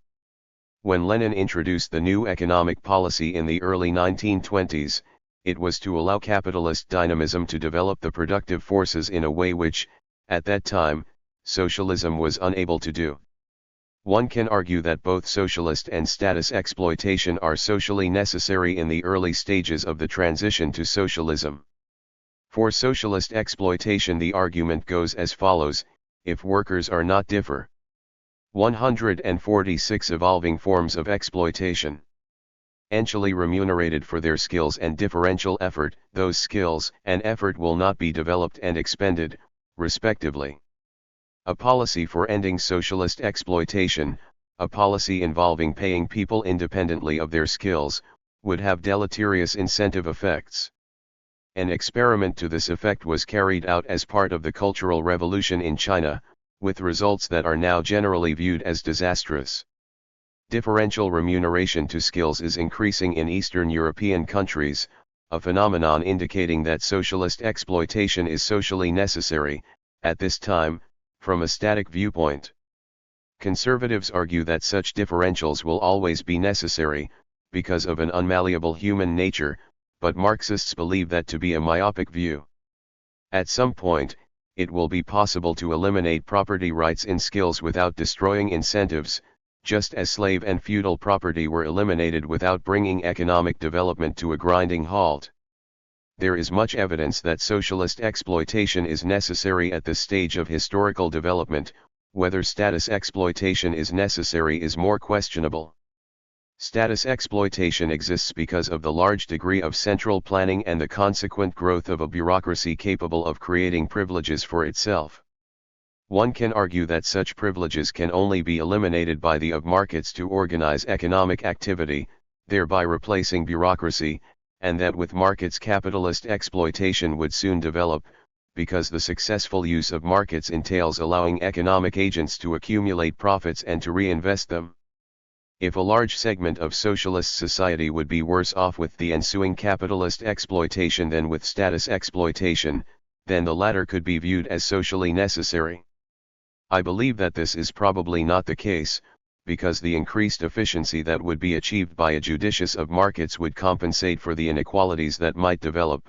When Lenin introduced the new economic policy in the early 1920s, it was to allow capitalist dynamism to develop the productive forces in a way which, at that time, socialism was unable to do. One can argue that both socialist and status exploitation are socially necessary in the early stages of the transition to socialism. For socialist exploitation the argument goes as follows: if workers are not differ. 146 evolving forms of exploitation. Eventually remunerated for their skills and differential effort, those skills and effort will not be developed and expended, respectively. A policy for ending socialist exploitation, a policy involving paying people independently of their skills, would have deleterious incentive effects. An experiment to this effect was carried out as part of the Cultural Revolution in China, with results that are now generally viewed as disastrous. Differential remuneration to skills is increasing in Eastern European countries, a phenomenon indicating that socialist exploitation is socially necessary, at this time, from a static viewpoint. Conservatives argue that such differentials will always be necessary, because of an unmalleable human nature, but Marxists believe that to be a myopic view. At some point, it will be possible to eliminate property rights in skills without destroying incentives, just as slave and feudal property were eliminated without bringing economic development to a grinding halt. There is much evidence that socialist exploitation is necessary at this stage of historical development. Whether status exploitation is necessary is more questionable. Status exploitation exists because of the large degree of central planning and the consequent growth of a bureaucracy capable of creating privileges for itself. One can argue that such privileges can only be eliminated by the of markets to organize economic activity, thereby replacing bureaucracy, and that with markets capitalist exploitation would soon develop, because the successful use of markets entails allowing economic agents to accumulate profits and to reinvest them. If a large segment of socialist society would be worse off with the ensuing capitalist exploitation than with status exploitation, then the latter could be viewed as socially necessary. I believe that this is probably not the case, because the increased efficiency that would be achieved by a judicious of markets would compensate for the inequalities that might develop.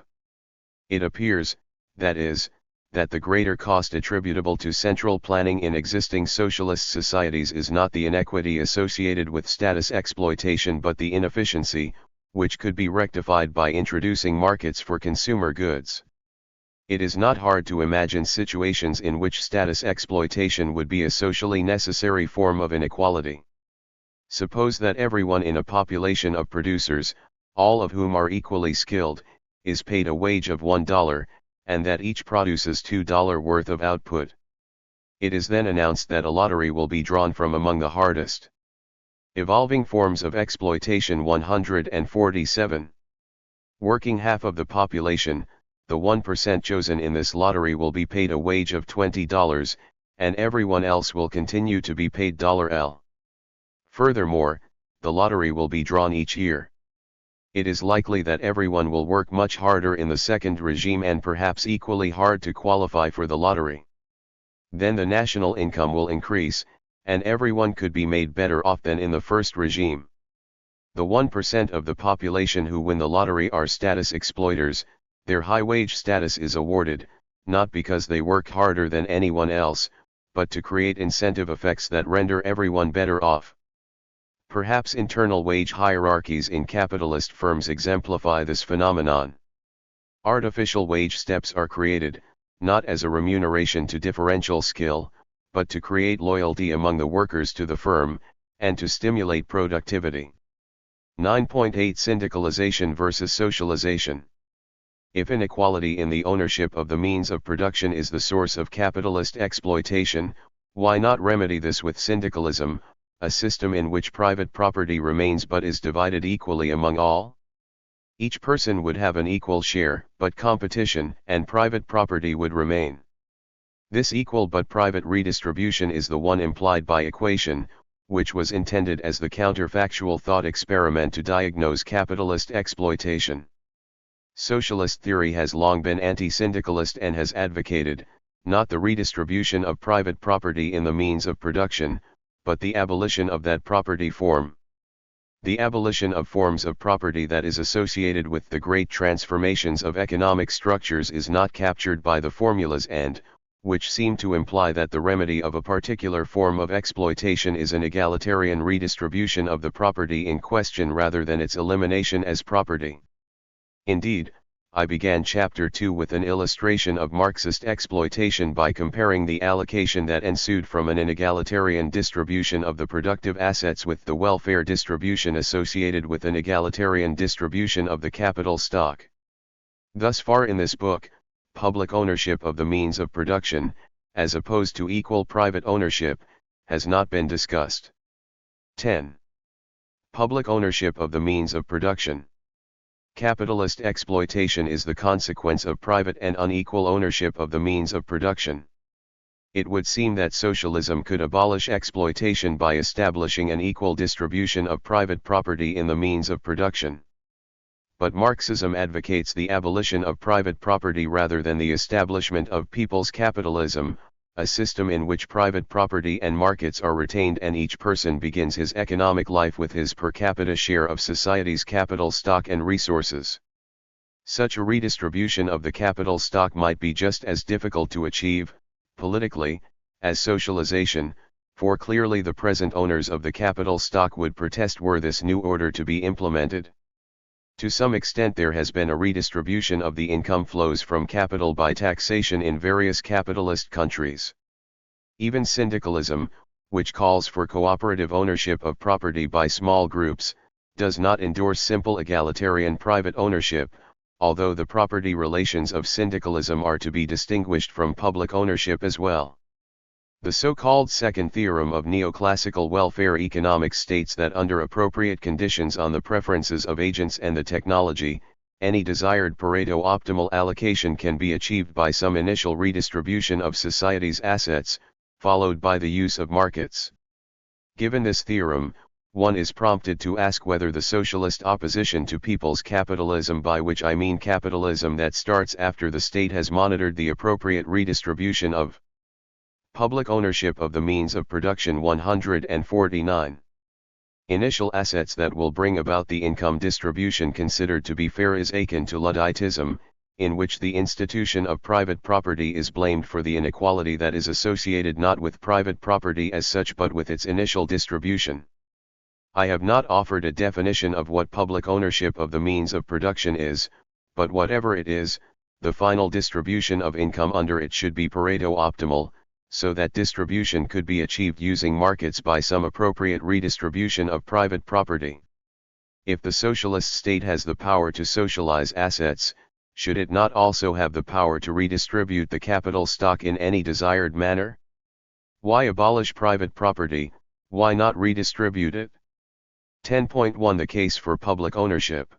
It appears, that is, that the greater cost attributable to central planning in existing socialist societies is not the inequity associated with status exploitation but the inefficiency, which could be rectified by introducing markets for consumer goods. It is not hard to imagine situations in which status exploitation would be a socially necessary form of inequality. Suppose that everyone in a population of producers, all of whom are equally skilled, is paid a wage of $1, and that each produces $2 worth of output. It is then announced that a lottery will be drawn from among the hardest evolving forms of exploitation. 147. Working half of the population, the 1% chosen in this lottery will be paid a wage of $20, and everyone else will continue to be paid $L. Furthermore, the lottery will be drawn each year. It is likely that everyone will work much harder in the second regime and perhaps equally hard to qualify for the lottery. Then the national income will increase, and everyone could be made better off than in the first regime. The 1% of the population who win the lottery are status exploiters. Their high wage status is awarded, not because they work harder than anyone else, but to create incentive effects that render everyone better off. Perhaps internal wage hierarchies in capitalist firms exemplify this phenomenon. Artificial wage steps are created, not as a remuneration to differential skill, but to create loyalty among the workers to the firm, and to stimulate productivity. 9.8 Syndicalization versus socialization. If inequality in the ownership of the means of production is the source of capitalist exploitation, why not remedy this with syndicalism, a system in which private property remains but is divided equally among all? Each person would have an equal share, but competition and private property would remain. This equal but private redistribution is the one implied by equation, which was intended as the counterfactual thought experiment to diagnose capitalist exploitation. Socialist theory has long been anti-syndicalist and has advocated, not the redistribution of private property in the means of production, but the abolition of that property form. The abolition of forms of property that is associated with the great transformations of economic structures is not captured by the formulas and, which seem to imply that the remedy of a particular form of exploitation is an egalitarian redistribution of the property in question rather than its elimination as property. Indeed, I began Chapter 2 with an illustration of Marxist exploitation by comparing the allocation that ensued from an inegalitarian distribution of the productive assets with the welfare distribution associated with an egalitarian distribution of the capital stock. Thus far in this book, public ownership of the means of production, as opposed to equal private ownership, has not been discussed. 10. Public ownership of the means of production. Capitalist exploitation is the consequence of private and unequal ownership of the means of production. It would seem that socialism could abolish exploitation by establishing an equal distribution of private property in the means of production. But Marxism advocates the abolition of private property rather than the establishment of people's capitalism, a system in which private property and markets are retained and each person begins his economic life with his per capita share of society's capital stock and resources. Such a redistribution of the capital stock might be just as difficult to achieve, politically, as socialization, for clearly the present owners of the capital stock would protest were this new order to be implemented. To some extent there has been a redistribution of the income flows from capital by taxation in various capitalist countries. Even syndicalism, which calls for cooperative ownership of property by small groups, does not endorse simple egalitarian private ownership, although the property relations of syndicalism are to be distinguished from public ownership as well. The so-called second theorem of neoclassical welfare economics states that under appropriate conditions on the preferences of agents and the technology, any desired Pareto optimal allocation can be achieved by some initial redistribution of society's assets, followed by the use of markets. Given this theorem, one is prompted to ask whether the socialist opposition to people's capitalism, by which I mean capitalism that starts after the state has monitored the appropriate redistribution of public ownership of the means of production. 149. Initial assets that will bring about the income distribution considered to be fair is akin to Ludditism, in which the institution of private property is blamed for the inequality that is associated not with private property as such but with its initial distribution. I have not offered a definition of what public ownership of the means of production is, but whatever it is, the final distribution of income under it should be Pareto optimal, so that distribution could be achieved using markets by some appropriate redistribution of private property. If the socialist state has the power to socialize assets, should it not also have the power to redistribute the capital stock in any desired manner? Why abolish private property, why not redistribute it? 10.1 The case for public ownership.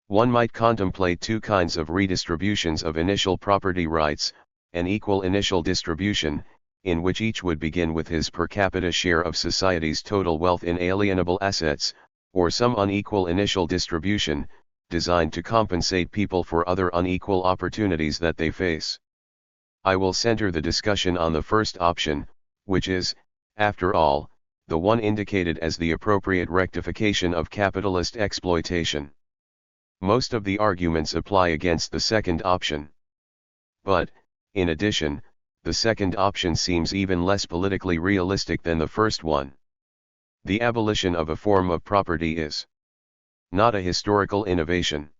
One might contemplate two kinds of redistributions of initial property rights, an equal initial distribution, in which each would begin with his per capita share of society's total wealth in alienable assets, or some unequal initial distribution, designed to compensate people for other unequal opportunities that they face. I will center the discussion on the first option, which is, after all, the one indicated as the appropriate rectification of capitalist exploitation. Most of the arguments apply against the second option. But, in addition, the second option seems even less politically realistic than the first one. The abolition of a form of property is not a historical innovation.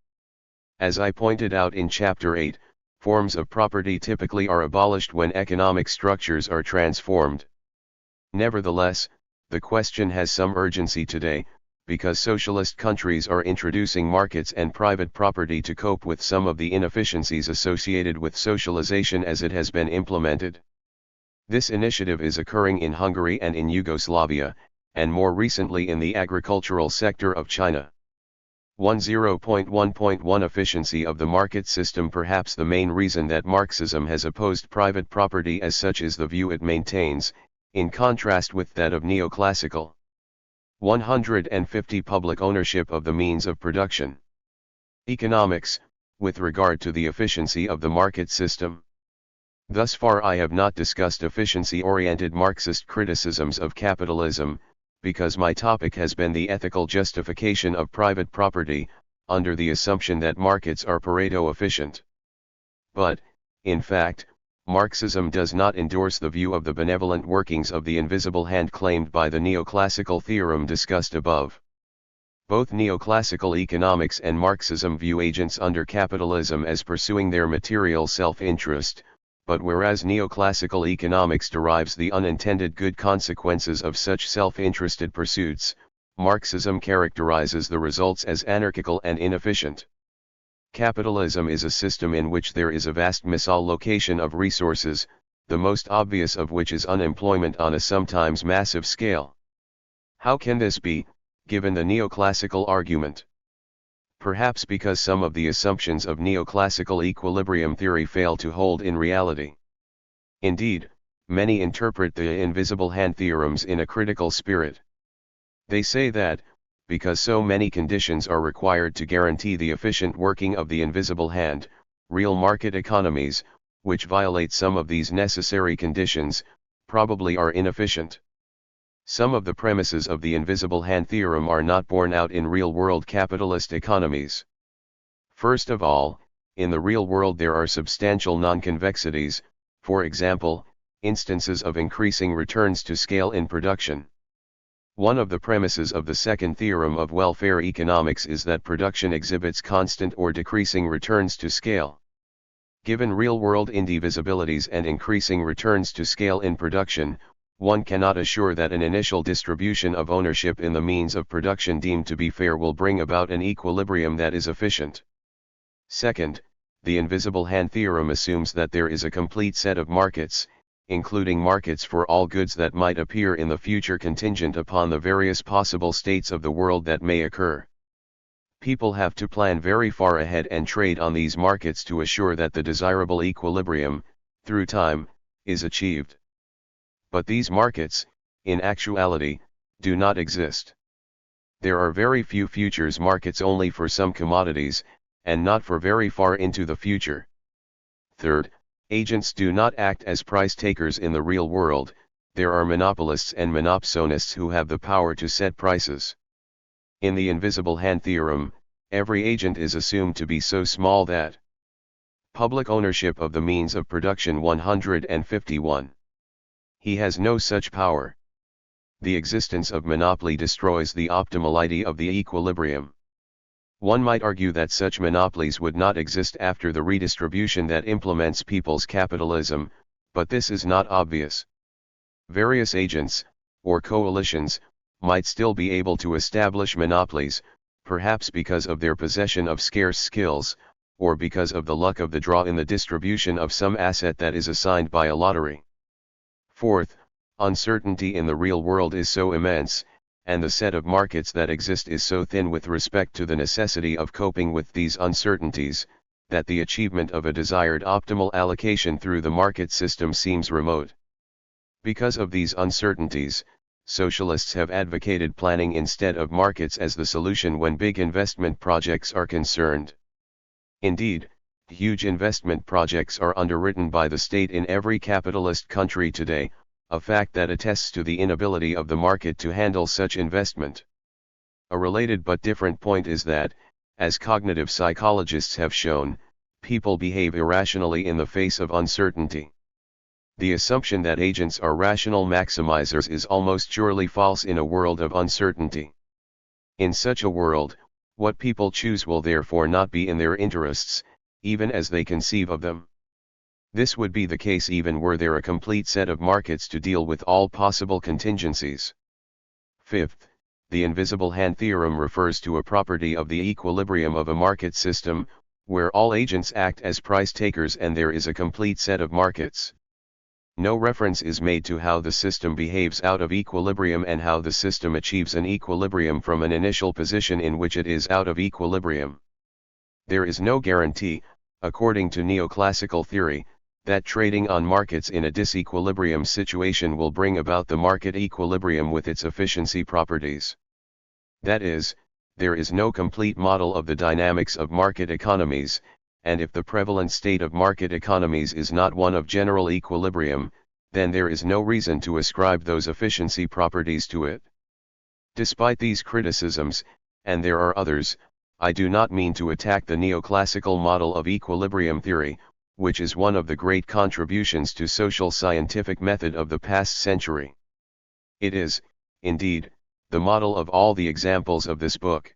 As I pointed out in Chapter 8, forms of property typically are abolished when economic structures are transformed. Nevertheless, the question has some urgency today, because socialist countries are introducing markets and private property to cope with some of the inefficiencies associated with socialization as it has been implemented. This initiative is occurring in Hungary and in Yugoslavia, and more recently in the agricultural sector of China. 10.1.1 Efficiency of the market system. Perhaps the main reason that Marxism has opposed private property as such is the view it maintains, in contrast with that of neoclassical 150 public ownership of the means of production. Economics, with regard to the efficiency of the market system. Thus far I have not discussed efficiency-oriented Marxist criticisms of capitalism, because my topic has been the ethical justification of private property, under the assumption that markets are Pareto efficient. But, in fact, Marxism does not endorse the view of the benevolent workings of the invisible hand claimed by the neoclassical theorem discussed above. Both neoclassical economics and Marxism view agents under capitalism as pursuing their material self-interest, but whereas neoclassical economics derives the unintended good consequences of such self-interested pursuits, Marxism characterizes the results as anarchical and inefficient. Capitalism is a system in which there is a vast misallocation of resources, the most obvious of which is unemployment on a sometimes massive scale. How can this be, given the neoclassical argument? Perhaps because some of the assumptions of neoclassical equilibrium theory fail to hold in reality. Indeed, many interpret the invisible hand theorems in a critical spirit. They say that, because so many conditions are required to guarantee the efficient working of the invisible hand, real market economies, which violate some of these necessary conditions, probably are inefficient. Some of the premises of the invisible hand theorem are not borne out in real-world capitalist economies. First of all, in the real world there are substantial non-convexities, for example, instances of increasing returns to scale in production. One of the premises of the second theorem of welfare economics is that production exhibits constant or decreasing returns to scale. Given real-world indivisibilities and increasing returns to scale in production, one cannot assure that an initial distribution of ownership in the means of production deemed to be fair will bring about an equilibrium that is efficient. Second, the invisible hand theorem assumes that there is a complete set of markets, including markets for all goods that might appear in the future contingent upon the various possible states of the world that may occur. People have to plan very far ahead and trade on these markets to assure that the desirable equilibrium, through time, is achieved. But these markets, in actuality, do not exist. There are very few futures markets only for some commodities, and not for very far into the future. Third, agents do not act as price takers in the real world, there are monopolists and monopsonists who have the power to set prices. In the invisible hand theorem, every agent is assumed to be so small that public ownership of the means of production 151. He has no such power. The existence of monopoly destroys the optimality of the equilibrium. One might argue that such monopolies would not exist after the redistribution that implements people's capitalism, but this is not obvious. Various agents, or coalitions, might still be able to establish monopolies, perhaps because of their possession of scarce skills, or because of the luck of the draw in the distribution of some asset that is assigned by a lottery. Fourth, uncertainty in the real world is so immense, and the set of markets that exist is so thin with respect to the necessity of coping with these uncertainties, that the achievement of a desired optimal allocation through the market system seems remote. Because of these uncertainties, socialists have advocated planning instead of markets as the solution when big investment projects are concerned. Indeed, huge investment projects are underwritten by the state in every capitalist country today, a fact that attests to the inability of the market to handle such investment. A related but different point is that, as cognitive psychologists have shown, people behave irrationally in the face of uncertainty. The assumption that agents are rational maximizers is almost surely false in a world of uncertainty. In such a world, what people choose will therefore not be in their interests, even as they conceive of them. This would be the case even were there a complete set of markets to deal with all possible contingencies. Fifth, the invisible hand theorem refers to a property of the equilibrium of a market system, where all agents act as price takers and there is a complete set of markets. No reference is made to how the system behaves out of equilibrium and how the system achieves an equilibrium from an initial position in which it is out of equilibrium. There is no guarantee, according to neoclassical theory, that trading on markets in a disequilibrium situation will bring about the market equilibrium with its efficiency properties. That is, there is no complete model of the dynamics of market economies, and if the prevalent state of market economies is not one of general equilibrium, then there is no reason to ascribe those efficiency properties to it. Despite these criticisms, and there are others, I do not mean to attack the neoclassical model of equilibrium theory, which is one of the great contributions to social scientific method of the past century. It is, indeed, the model of all the examples of this book.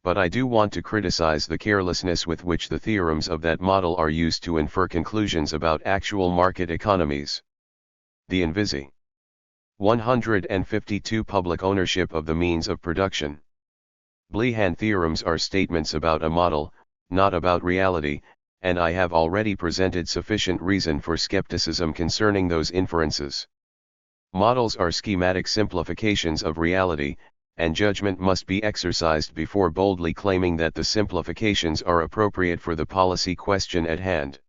But I do want to criticize the carelessness with which the theorems of that model are used to infer conclusions about actual market economies. The Invisi. 152 Public ownership of the means of production. Hand theorems are statements about a model, not about reality, and I have already presented sufficient reason for skepticism concerning those inferences. Models are schematic simplifications of reality, and judgment must be exercised before boldly claiming that the simplifications are appropriate for the policy question at hand.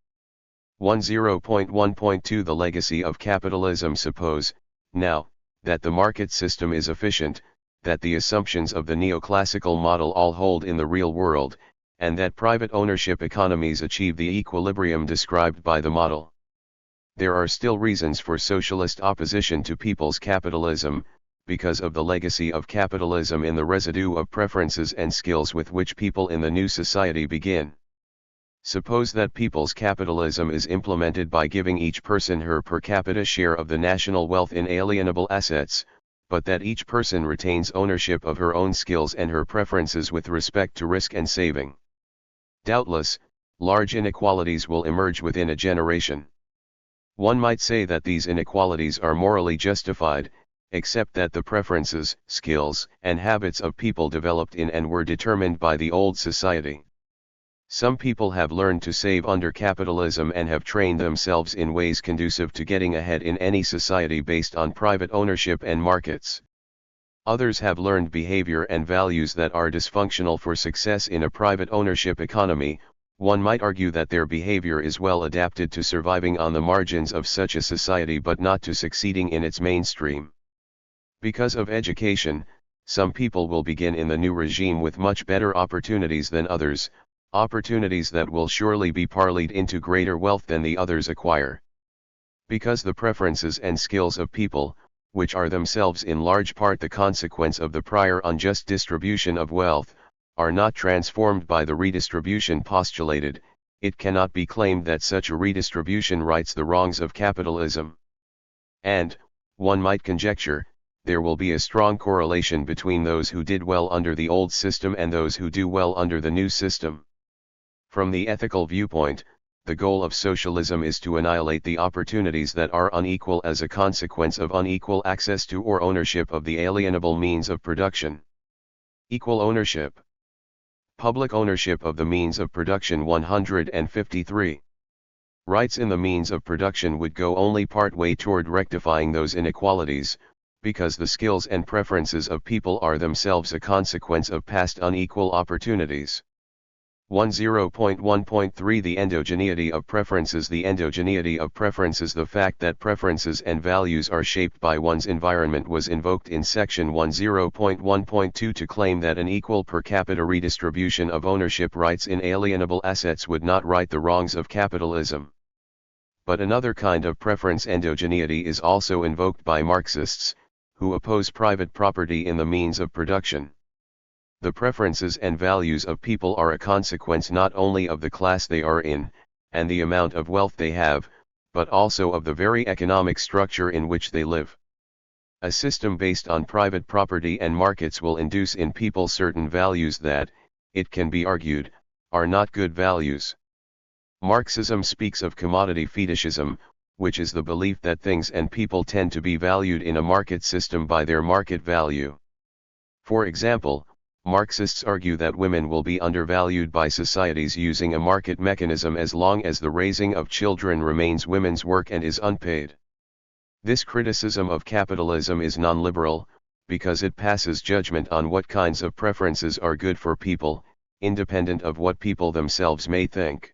10.1.2 The legacy of capitalism. Suppose, now, that the market system is efficient, that the assumptions of the neoclassical model all hold in the real world, and that private ownership economies achieve the equilibrium described by the model. There are still reasons for socialist opposition to people's capitalism, because of the legacy of capitalism in the residue of preferences and skills with which people in the new society begin. Suppose that people's capitalism is implemented by giving each person her per capita share of the national wealth in alienable assets, but that each person retains ownership of her own skills and her preferences with respect to risk and saving. Doubtless, large inequalities will emerge within a generation. One might say that these inequalities are morally justified, except that the preferences, skills, and habits of people developed in and were determined by the old society. Some people have learned to save under capitalism and have trained themselves in ways conducive to getting ahead in any society based on private ownership and markets. Others have learned behavior and values that are dysfunctional for success in a private ownership economy. One might argue that their behavior is well adapted to surviving on the margins of such a society but not to succeeding in its mainstream. Because of education, some people will begin in the new regime with much better opportunities than others, opportunities that will surely be parlayed into greater wealth than the others acquire. Because the preferences and skills of people, which are themselves in large part the consequence of the prior unjust distribution of wealth, are not transformed by the redistribution postulated, it cannot be claimed that such a redistribution rights the wrongs of capitalism. And, one might conjecture, there will be a strong correlation between those who did well under the old system and those who do well under the new system. From the ethical viewpoint, the goal of socialism is to annihilate the opportunities that are unequal as a consequence of unequal access to or ownership of the alienable means of production. Equal ownership. Public ownership of the means of production. 153. Rights in the means of production would go only part way toward rectifying those inequalities, because the skills and preferences of people are themselves a consequence of past unequal opportunities. 10.1.3 The endogeneity of preferences. The endogeneity of preferences, the fact that preferences and values are shaped by one's environment, was invoked in section 10.1.2 to claim that an equal per capita redistribution of ownership rights in alienable assets would not right the wrongs of capitalism. But another kind of preference endogeneity is also invoked by Marxists, who oppose private property in the means of production. The preferences and values of people are a consequence not only of the class they are in, and the amount of wealth they have, but also of the very economic structure in which they live. A system based on private property and markets will induce in people certain values that, it can be argued, are not good values. Marxism speaks of commodity fetishism, which is the belief that things and people tend to be valued in a market system by their market value. For example, Marxists argue that women will be undervalued by societies using a market mechanism as long as the raising of children remains women's work and is unpaid. This criticism of capitalism is non-liberal, because it passes judgment on what kinds of preferences are good for people, independent of what people themselves may think.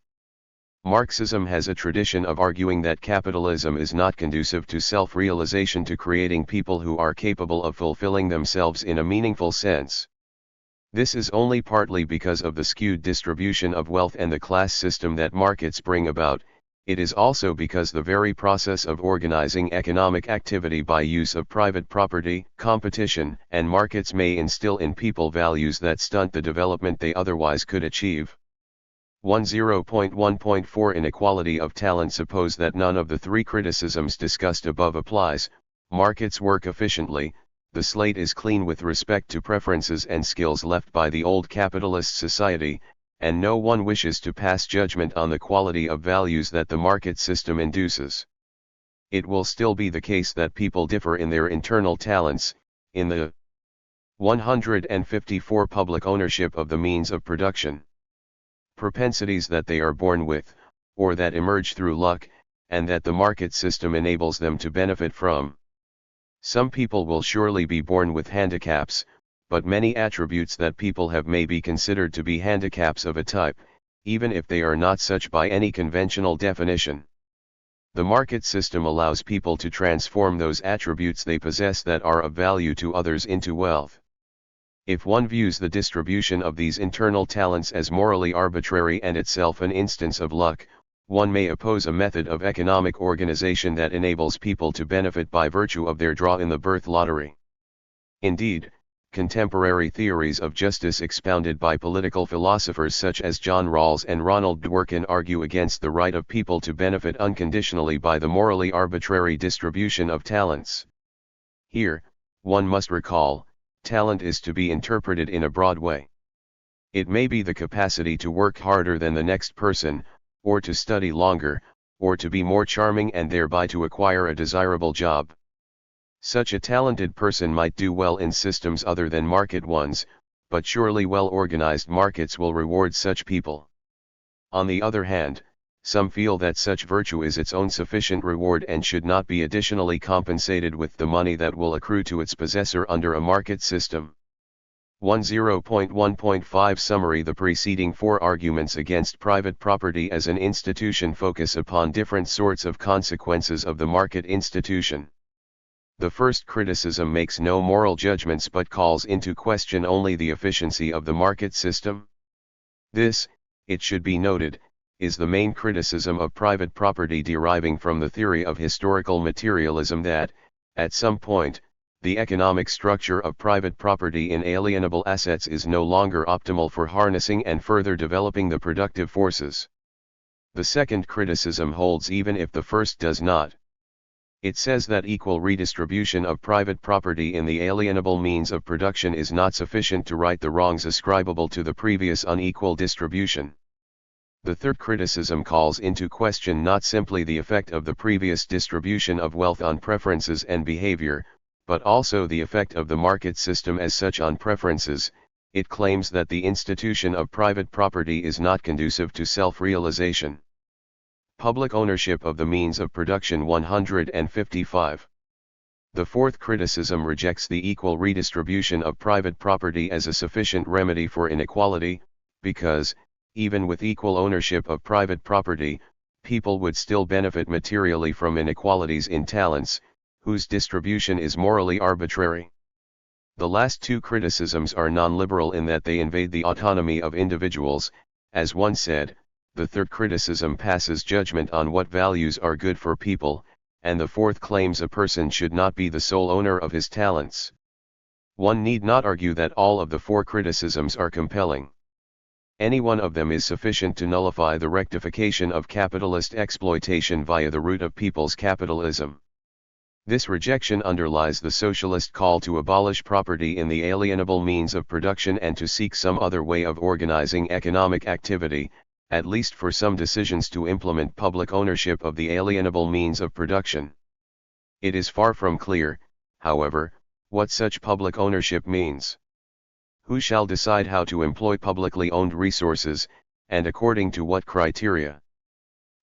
Marxism has a tradition of arguing that capitalism is not conducive to self-realization, to creating people who are capable of fulfilling themselves in a meaningful sense. This is only partly because of the skewed distribution of wealth and the class system that markets bring about. It is also because the very process of organizing economic activity by use of private property, competition, and markets may instill in people values that stunt the development they otherwise could achieve. 10.1.4 Inequality of talent. Suppose that none of the three criticisms discussed above applies. Markets work efficiently, the slate is clean with respect to preferences and skills left by the old capitalist society, and no one wishes to pass judgment on the quality of values that the market system induces. It will still be the case that people differ in their internal talents. In the 154 Public ownership of the means of production. Propensities that they are born with, or that emerge through luck, and that the market system enables them to benefit from. Some people will surely be born with handicaps, but many attributes that people have may be considered to be handicaps of a type, even if they are not such by any conventional definition. The market system allows people to transform those attributes they possess that are of value to others into wealth. If one views the distribution of these internal talents as morally arbitrary and itself an instance of luck, one may oppose a method of economic organization that enables people to benefit by virtue of their draw in the birth lottery. Indeed, contemporary theories of justice expounded by political philosophers such as John Rawls and Ronald Dworkin argue against the right of people to benefit unconditionally by the morally arbitrary distribution of talents. Here, one must recall, talent is to be interpreted in a broad way. It may be the capacity to work harder than the next person, or to study longer, or to be more charming and thereby to acquire a desirable job. Such a talented person might do well in systems other than market ones, but surely well-organized markets will reward such people. On the other hand, some feel that such virtue is its own sufficient reward and should not be additionally compensated with the money that will accrue to its possessor under a market system. 10.1.5 Summary. The preceding four arguments against private property as an institution focus upon different sorts of consequences of the market institution. The first criticism makes no moral judgments but calls into question only the efficiency of the market system. This, it should be noted, is the main criticism of private property deriving from the theory of historical materialism that, at some point, the economic structure of private property in alienable assets is no longer optimal for harnessing and further developing the productive forces. The second criticism holds even if the first does not. It says that equal redistribution of private property in the alienable means of production is not sufficient to right the wrongs ascribable to the previous unequal distribution. The third criticism calls into question not simply the effect of the previous distribution of wealth on preferences and behavior, but also the effect of the market system as such on preferences. It claims that the institution of private property is not conducive to self-realization. Public ownership of the means of production. 155. The fourth criticism rejects the equal redistribution of private property as a sufficient remedy for inequality, because, even with equal ownership of private property, people would still benefit materially from inequalities in talents, whose distribution is morally arbitrary. The last two criticisms are non-liberal in that they invade the autonomy of individuals. As one said, the third criticism passes judgment on what values are good for people, and the fourth claims a person should not be the sole owner of his talents. One need not argue that all of the four criticisms are compelling. Any one of them is sufficient to nullify the rectification of capitalist exploitation via the root of people's capitalism. This rejection underlies the socialist call to abolish property in the alienable means of production and to seek some other way of organizing economic activity, at least for some decisions to implement public ownership of the alienable means of production. It is far from clear, however, what such public ownership means. Who shall decide how to employ publicly owned resources, and according to what criteria?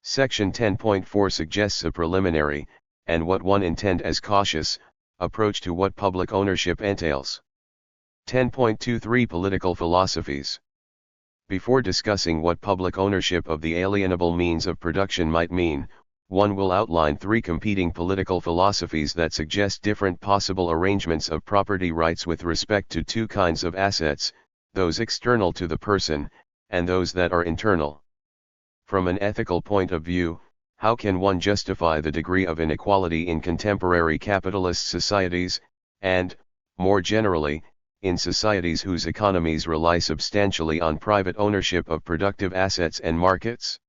Section 10.4 suggests a preliminary, and what one intend as cautious, approach to what public ownership entails. 10.23 Political philosophies. Before discussing what public ownership of the alienable means of production might mean, one will outline three competing political philosophies that suggest different possible arrangements of property rights with respect to two kinds of assets, those external to the person, and those that are internal. From an ethical point of view, how can one justify the degree of inequality in contemporary capitalist societies, and, more generally, in societies whose economies rely substantially on private ownership of productive assets and markets?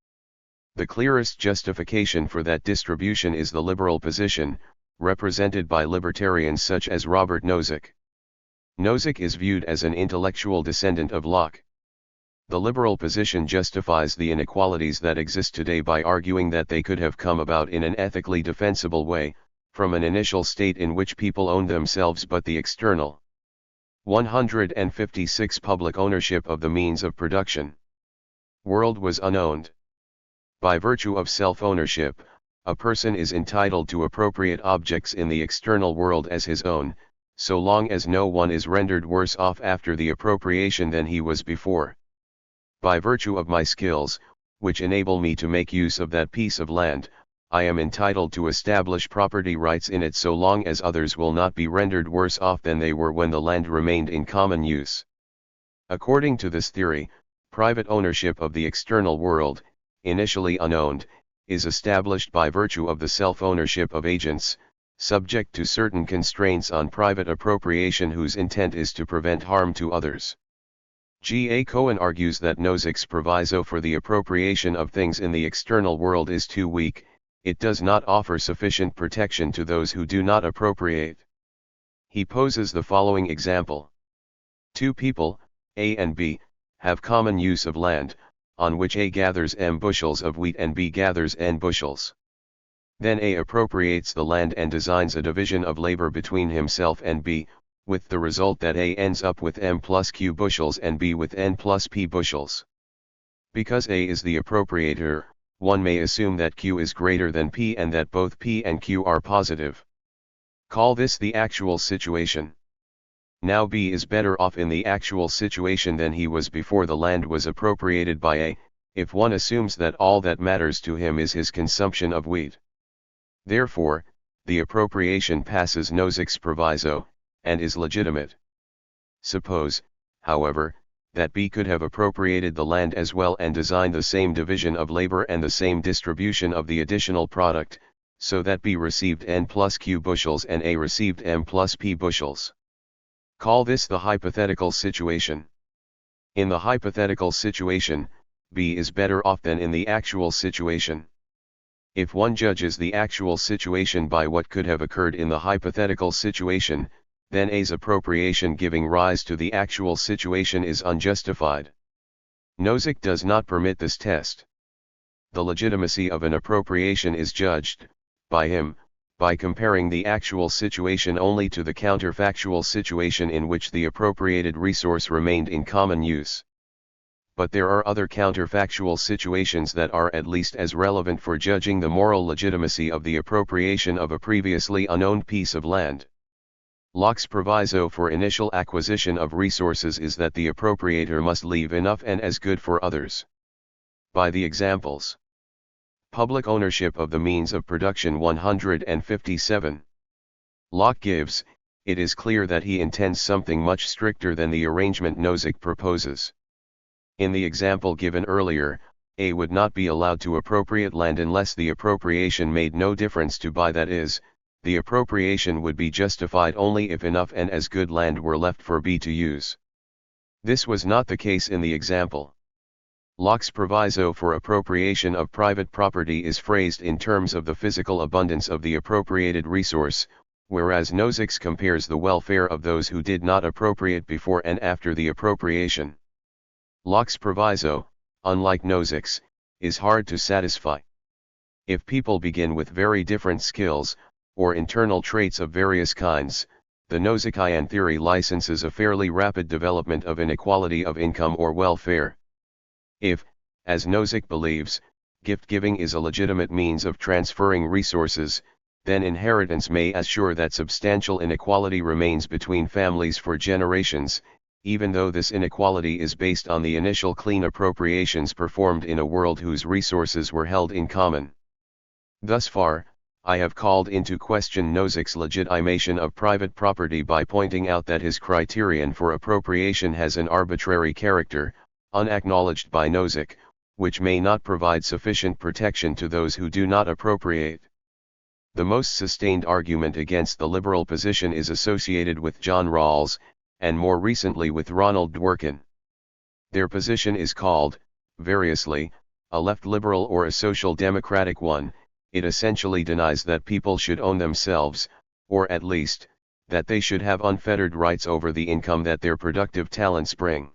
The clearest justification for that distribution is the liberal position, represented by libertarians such as Robert Nozick. Nozick is viewed as an intellectual descendant of Locke. The liberal position justifies the inequalities that exist today by arguing that they could have come about in an ethically defensible way, from an initial state in which people owned themselves but the external. 156 Public ownership of the means of production. World was unowned. By virtue of self-ownership, a person is entitled to appropriate objects in the external world as his own, so long as no one is rendered worse off after the appropriation than he was before. By virtue of my skills, which enable me to make use of that piece of land, I am entitled to establish property rights in it so long as others will not be rendered worse off than they were when the land remained in common use. According to this theory, private ownership of the external world, initially unowned, is established by virtue of the self-ownership of agents, subject to certain constraints on private appropriation whose intent is to prevent harm to others. G. A. Cohen argues that Nozick's proviso for the appropriation of things in the external world is too weak. It does not offer sufficient protection to those who do not appropriate. He poses the following example. Two people, A and B, have common use of land, on which A gathers m bushels of wheat and B gathers n bushels. Then A appropriates the land and designs a division of labor between himself and B, with the result that A ends up with m plus q bushels and B with n plus p bushels. Because A is the appropriator, one may assume that Q is greater than P and that both P and Q are positive. Call this the actual situation. Now B is better off in the actual situation than he was before the land was appropriated by A, if one assumes that all that matters to him is his consumption of wheat. Therefore, the appropriation passes Nozick's proviso, and is legitimate. Suppose, however, that B could have appropriated the land as well and designed the same division of labor and the same distribution of the additional product, so that B received n plus q bushels and A received m plus p bushels. Call this the hypothetical situation. In the hypothetical situation, B is better off than in the actual situation. If one judges the actual situation by what could have occurred in the hypothetical situation, then A's appropriation giving rise to the actual situation is unjustified. Nozick does not permit this test. The legitimacy of an appropriation is judged, by him, by comparing the actual situation only to the counterfactual situation in which the appropriated resource remained in common use. But there are other counterfactual situations that are at least as relevant for judging the moral legitimacy of the appropriation of a previously unowned piece of land. Locke's proviso for initial acquisition of resources is that the appropriator must leave enough and as good for others. By the examples. Public ownership of the means of production 157. Locke gives, it is clear that he intends something much stricter than the arrangement Nozick proposes. In the example given earlier, A would not be allowed to appropriate land unless the appropriation made no difference to B, that is, the appropriation would be justified only if enough and as good land were left for B to use. This was not the case in the example. Locke's proviso for appropriation of private property is phrased in terms of the physical abundance of the appropriated resource, whereas Nozick's compares the welfare of those who did not appropriate before and after the appropriation. Locke's proviso, unlike Nozick's, is hard to satisfy. If people begin with very different skills, or internal traits of various kinds, the Nozickian theory licenses a fairly rapid development of inequality of income or welfare. If, as Nozick believes, gift-giving is a legitimate means of transferring resources, then inheritance may assure that substantial inequality remains between families for generations, even though this inequality is based on the initial clean appropriations performed in a world whose resources were held in common. Thus far, I have called into question Nozick's legitimation of private property by pointing out that his criterion for appropriation has an arbitrary character, unacknowledged by Nozick, which may not provide sufficient protection to those who do not appropriate. The most sustained argument against the liberal position is associated with John Rawls, and more recently with Ronald Dworkin. Their position is called, variously, a left liberal or a social democratic one. It essentially denies that people should own themselves, or at least, that they should have unfettered rights over the income that their productive talents bring.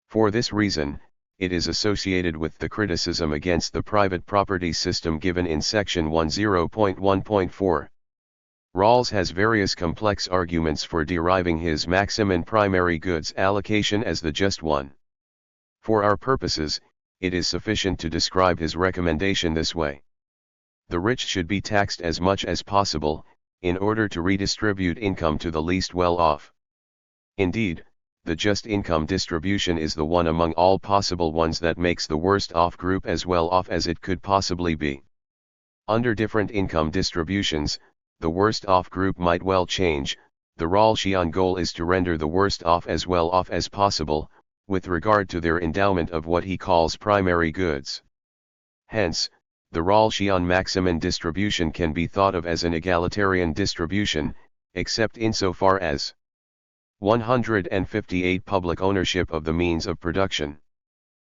For this reason, it is associated with the criticism against the private property system given in section 10.1.4. Rawls has various complex arguments for deriving his maxim in primary goods allocation as the just one. For our purposes, it is sufficient to describe his recommendation this way. The rich should be taxed as much as possible, in order to redistribute income to the least well-off. Indeed, the just income distribution is the one among all possible ones that makes the worst-off group as well-off as it could possibly be. Under different income distributions, the worst-off group might well change. The Rawlsian goal is to render the worst-off as well-off as possible, with regard to their endowment of what he calls primary goods. Hence, the Rawlsian maxim in distribution can be thought of as an egalitarian distribution, except insofar as 158 Public ownership of the means of production.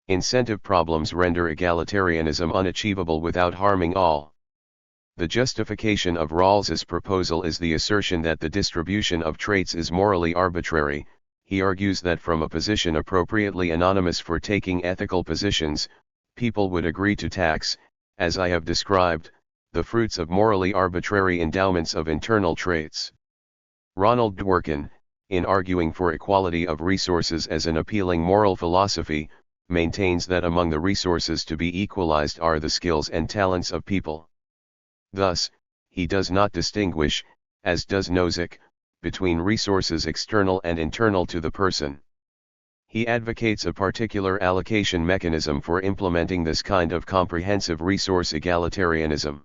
Incentive problems render egalitarianism unachievable without harming all. The justification of Rawls's proposal is the assertion that the distribution of traits is morally arbitrary. He argues that from a position appropriately anonymous for taking ethical positions, people would agree to tax, as I have described, the fruits of morally arbitrary endowments of internal traits. Ronald Dworkin, in arguing for equality of resources as an appealing moral philosophy, maintains that among the resources to be equalized are the skills and talents of people. Thus, he does not distinguish, as does Nozick, between resources external and internal to the person. He advocates a particular allocation mechanism for implementing this kind of comprehensive resource egalitarianism.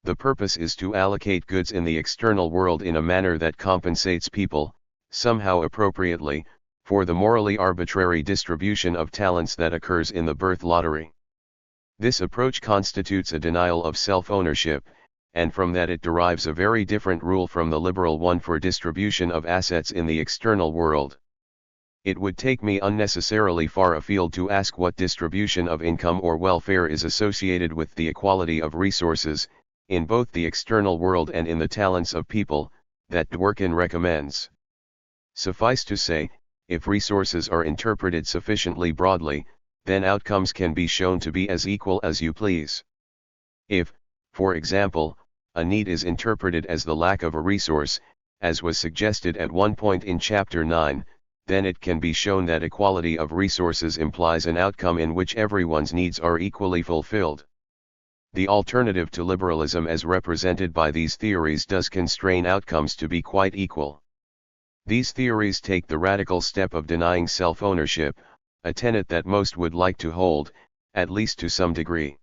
The purpose is to allocate goods in the external world in a manner that compensates people, somehow appropriately, for the morally arbitrary distribution of talents that occurs in the birth lottery. This approach constitutes a denial of self-ownership, and from that it derives a very different rule from the liberal one for distribution of assets in the external world. It would take me unnecessarily far afield to ask what distribution of income or welfare is associated with the equality of resources, in both the external world and in the talents of people, that Dworkin recommends. Suffice to say, if resources are interpreted sufficiently broadly, then outcomes can be shown to be as equal as you please. If, for example, a need is interpreted as the lack of a resource, as was suggested at one point in Chapter 9, then it can be shown that equality of resources implies an outcome in which everyone's needs are equally fulfilled. The alternative to liberalism as represented by these theories does constrain outcomes to be quite equal. These theories take the radical step of denying self-ownership, a tenet that most would like to hold, at least to some degree.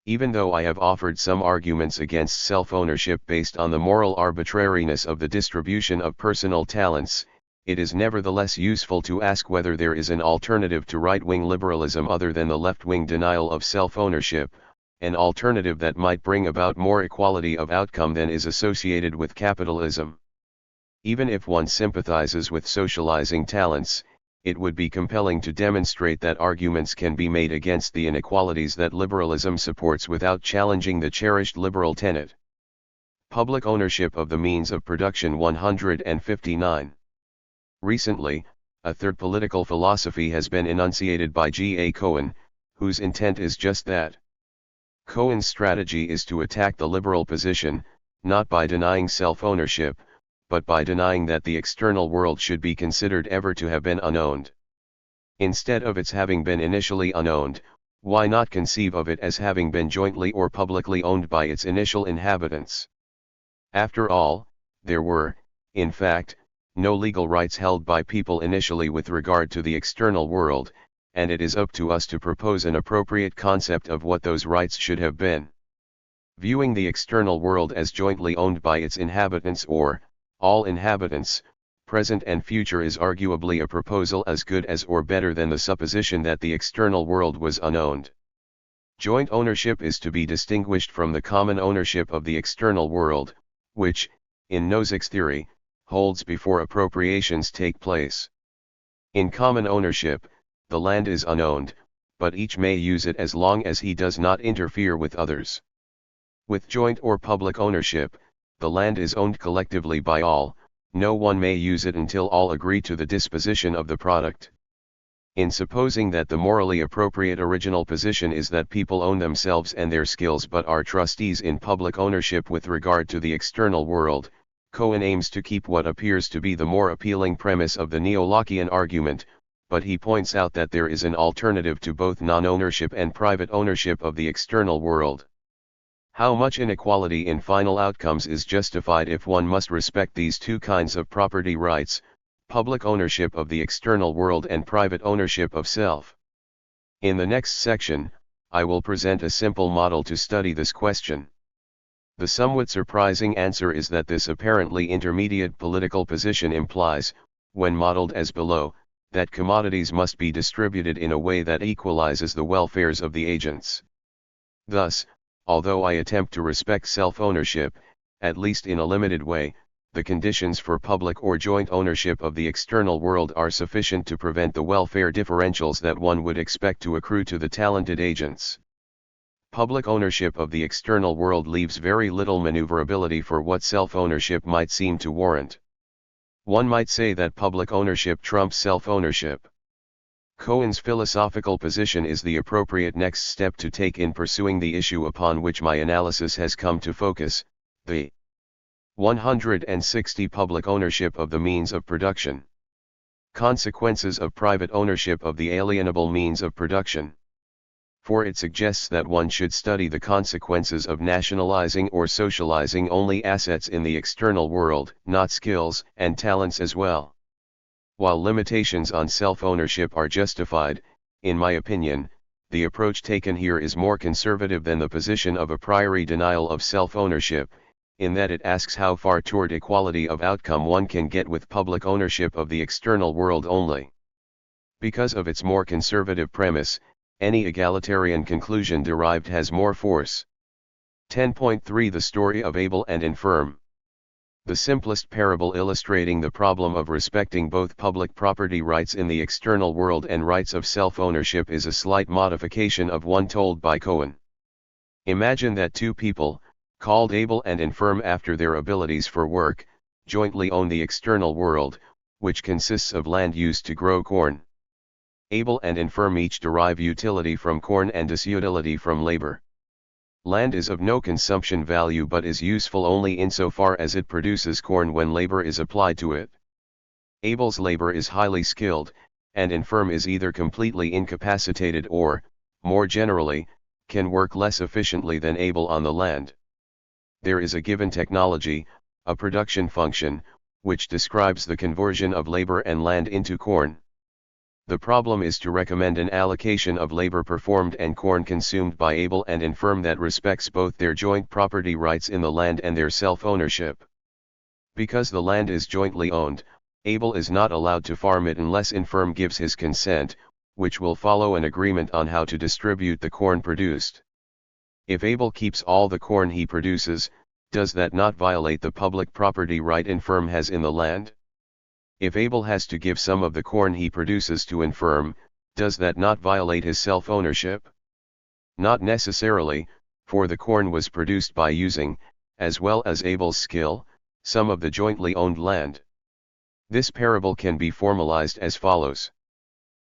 Even though I have offered some arguments against self-ownership based on the moral arbitrariness of the distribution of personal talents, it is nevertheless useful to ask whether there is an alternative to right-wing liberalism other than the left-wing denial of self-ownership, an alternative that might bring about more equality of outcome than is associated with capitalism. Even if one sympathizes with socializing talents, it would be compelling to demonstrate that arguments can be made against the inequalities that liberalism supports without challenging the cherished liberal tenet. Public ownership of the means of production 159. Recently, a third political philosophy has been enunciated by G. A. Cohen, whose intent is just that. Cohen's strategy is to attack the liberal position, not by denying self-ownership, but by denying that the external world should be considered ever to have been unowned. Instead of its having been initially unowned, why not conceive of it as having been jointly or publicly owned by its initial inhabitants? After all, there were, in fact, no legal rights held by people initially with regard to the external world, and it is up to us to propose an appropriate concept of what those rights should have been. Viewing the external world as jointly owned by its inhabitants or, all inhabitants, present and future is arguably a proposal as good as or better than the supposition that the external world was unowned. Joint ownership is to be distinguished from the common ownership of the external world, which, in Nozick's theory, holds before appropriations take place. In common ownership, the land is unowned, but each may use it as long as he does not interfere with others. With joint or public ownership, the land is owned collectively by all, no one may use it until all agree to the disposition of the product. In supposing that the morally appropriate original position is that people own themselves and their skills but are trustees in public ownership with regard to the external world, Cohen aims to keep what appears to be the more appealing premise of the neo-Lockean argument, but he points out that there is an alternative to both non-ownership and private ownership of the external world. How much inequality in final outcomes is justified if one must respect these two kinds of property rights, public ownership of the external world and private ownership of self? In the next section, I will present a simple model to study this question. The somewhat surprising answer is that this apparently intermediate political position implies, when modeled as below, that commodities must be distributed in a way that equalizes the welfares of the agents. Thus, although I attempt to respect self-ownership, at least in a limited way, the conditions for public or joint ownership of the external world are sufficient to prevent the welfare differentials that one would expect to accrue to the talented agents. Public ownership of the external world leaves very little maneuverability for what self-ownership might seem to warrant. One might say that public ownership trumps self-ownership. Cohen's philosophical position is the appropriate next step to take in pursuing the issue upon which my analysis has come to focus, the 160 public ownership of the means of production. Consequences of private ownership of the alienable means of production. For it suggests that one should study the consequences of nationalizing or socializing only assets in the external world, not skills and talents as well. While limitations on self-ownership are justified, in my opinion, the approach taken here is more conservative than the position of a priori denial of self-ownership, in that it asks how far toward equality of outcome one can get with public ownership of the external world only. Because of its more conservative premise, any egalitarian conclusion derived has more force. 10.3 The story of able and infirm. The simplest parable illustrating the problem of respecting both public property rights in the external world and rights of self-ownership is a slight modification of one told by Cohen. Imagine that two people, called able and infirm after their abilities for work, jointly own the external world, which consists of land used to grow corn. Able and infirm each derive utility from corn and disutility from labor. Land is of no consumption value but is useful only insofar as it produces corn when labor is applied to it. Able's labor is highly skilled, and infirm is either completely incapacitated or, more generally, can work less efficiently than able on the land. There is a given technology, a production function, which describes the conversion of labor and land into corn. The problem is to recommend an allocation of labor performed and corn consumed by able and infirm that respects both their joint property rights in the land and their self-ownership. Because the land is jointly owned, able is not allowed to farm it unless infirm gives his consent, which will follow an agreement on how to distribute the corn produced. If able keeps all the corn he produces, does that not violate the public property right infirm has in the land? If able has to give some of the corn he produces to infirm, does that not violate his self-ownership? Not necessarily, for the corn was produced by using, as well as able's skill, some of the jointly owned land. This parable can be formalized as follows.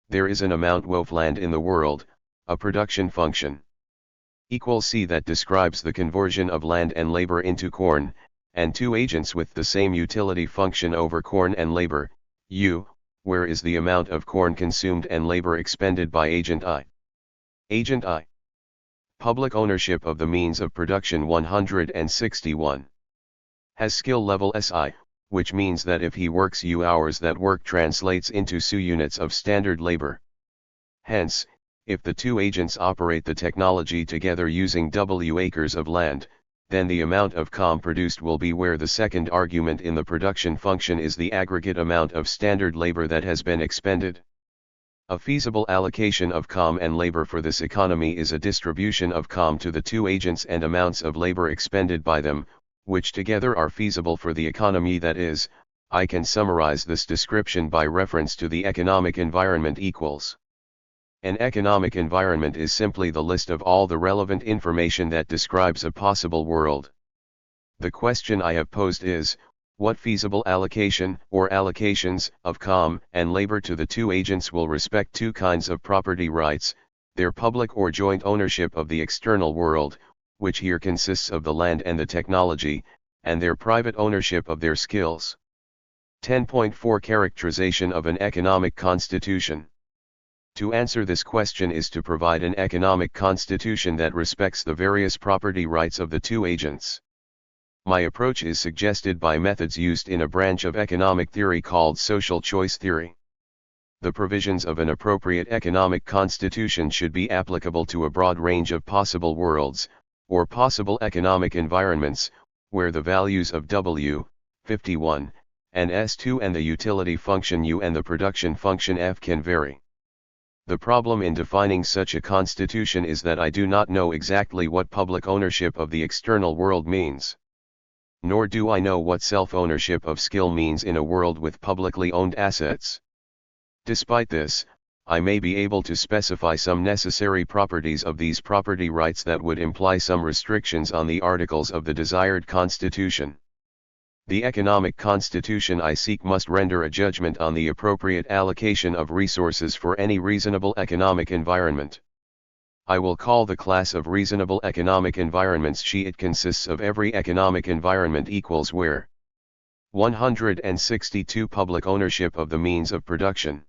There is an amount of land in the world, a production function. Equals C that describes the conversion of land and labor into corn, and two agents with the same utility function over corn and labor, U, where is the amount of corn consumed and labor expended by agent I. Agent I. Public ownership of the means of production 161. Has skill level SI, which means that if he works U hours that work translates into SU units of standard labor. Hence, if the two agents operate the technology together using W acres of land, then the amount of COM produced will be where the second argument in the production function is the aggregate amount of standard labor that has been expended. A feasible allocation of COM and labor for this economy is a distribution of COM to the two agents and amounts of labor expended by them, which together are feasible for the economy that is. I can summarize this description by reference to the economic environment equals. An economic environment is simply the list of all the relevant information that describes a possible world. The question I have posed is, what feasible allocation or allocations of COM and labor to the two agents will respect two kinds of property rights, their public or joint ownership of the external world, which here consists of the land and the technology, and their private ownership of their skills. 10.4 Characterization of an economic constitution. To answer this question is to provide an economic constitution that respects the various property rights of the two agents. My approach is suggested by methods used in a branch of economic theory called social choice theory. The provisions of an appropriate economic constitution should be applicable to a broad range of possible worlds, or possible economic environments, where the values of W, 51, and S2 and the utility function U and the production function F can vary. The problem in defining such a constitution is that I do not know exactly what public ownership of the external world means. Nor do I know what self-ownership of skill means in a world with publicly owned assets. Despite this, I may be able to specify some necessary properties of these property rights that would imply some restrictions on the articles of the desired constitution. The economic constitution I seek must render a judgment on the appropriate allocation of resources for any reasonable economic environment. I will call the class of reasonable economic environments She. It consists of every economic environment equals where 162 public ownership of the means of production.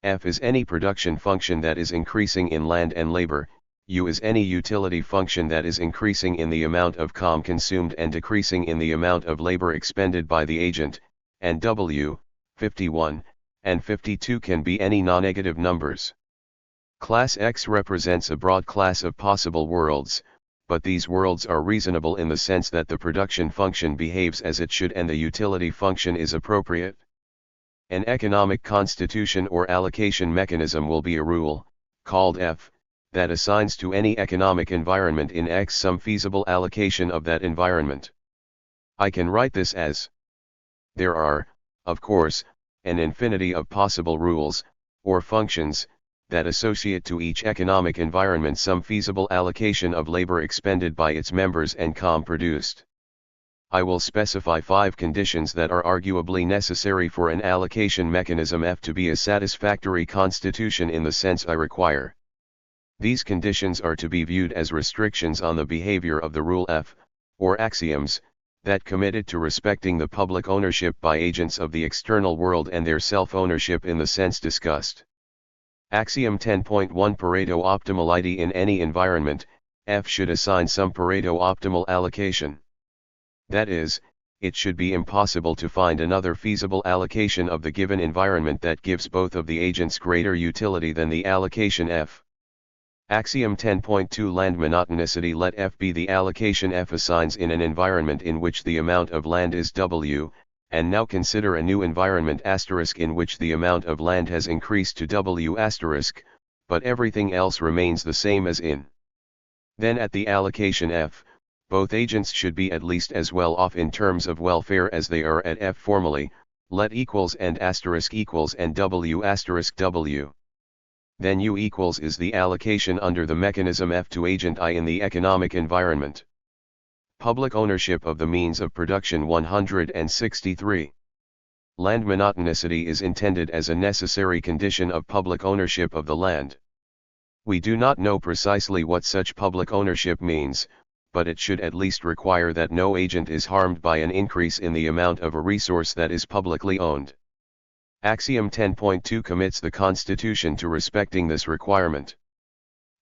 F is any production function that is increasing in land and labor, U is any utility function that is increasing in the amount of COM consumed and decreasing in the amount of labor expended by the agent, and W, 51, and 52 can be any non-negative numbers. Class X represents a broad class of possible worlds, but these worlds are reasonable in the sense that the production function behaves as it should and the utility function is appropriate. An economic constitution or allocation mechanism will be a rule, called F, that assigns to any economic environment in X some feasible allocation of that environment. I can write this as: there are, of course, an infinity of possible rules, or functions, that associate to each economic environment some feasible allocation of labor expended by its members and COM produced. I will specify 5 conditions that are arguably necessary for an allocation mechanism F to be a satisfactory constitution in the sense I require. These conditions are to be viewed as restrictions on the behavior of the rule F, or axioms, that committed to respecting the public ownership by agents of the external world and their self-ownership in the sense discussed. Axiom 10.1 Pareto optimality. In any environment, F should assign some Pareto optimal allocation. That is, it should be impossible to find another feasible allocation of the given environment that gives both of the agents greater utility than the allocation F. Axiom 10.2 Land monotonicity. Let F be the allocation F assigns in an environment in which the amount of land is W, and now consider a new environment * in which the amount of land has increased to W *, but everything else remains the same as in. Then at the allocation F, both agents should be at least as well off in terms of welfare as they are at F. Formally, let equals and * equals and W * W. Then U equals is the allocation under the mechanism F to agent I in the economic environment. Public ownership of the means of production. 163. Land monotonicity is intended as a necessary condition of public ownership of the land. We do not know precisely what such public ownership means, but it should at least require that no agent is harmed by an increase in the amount of a resource that is publicly owned. Axiom 10.2 commits the Constitution to respecting this requirement.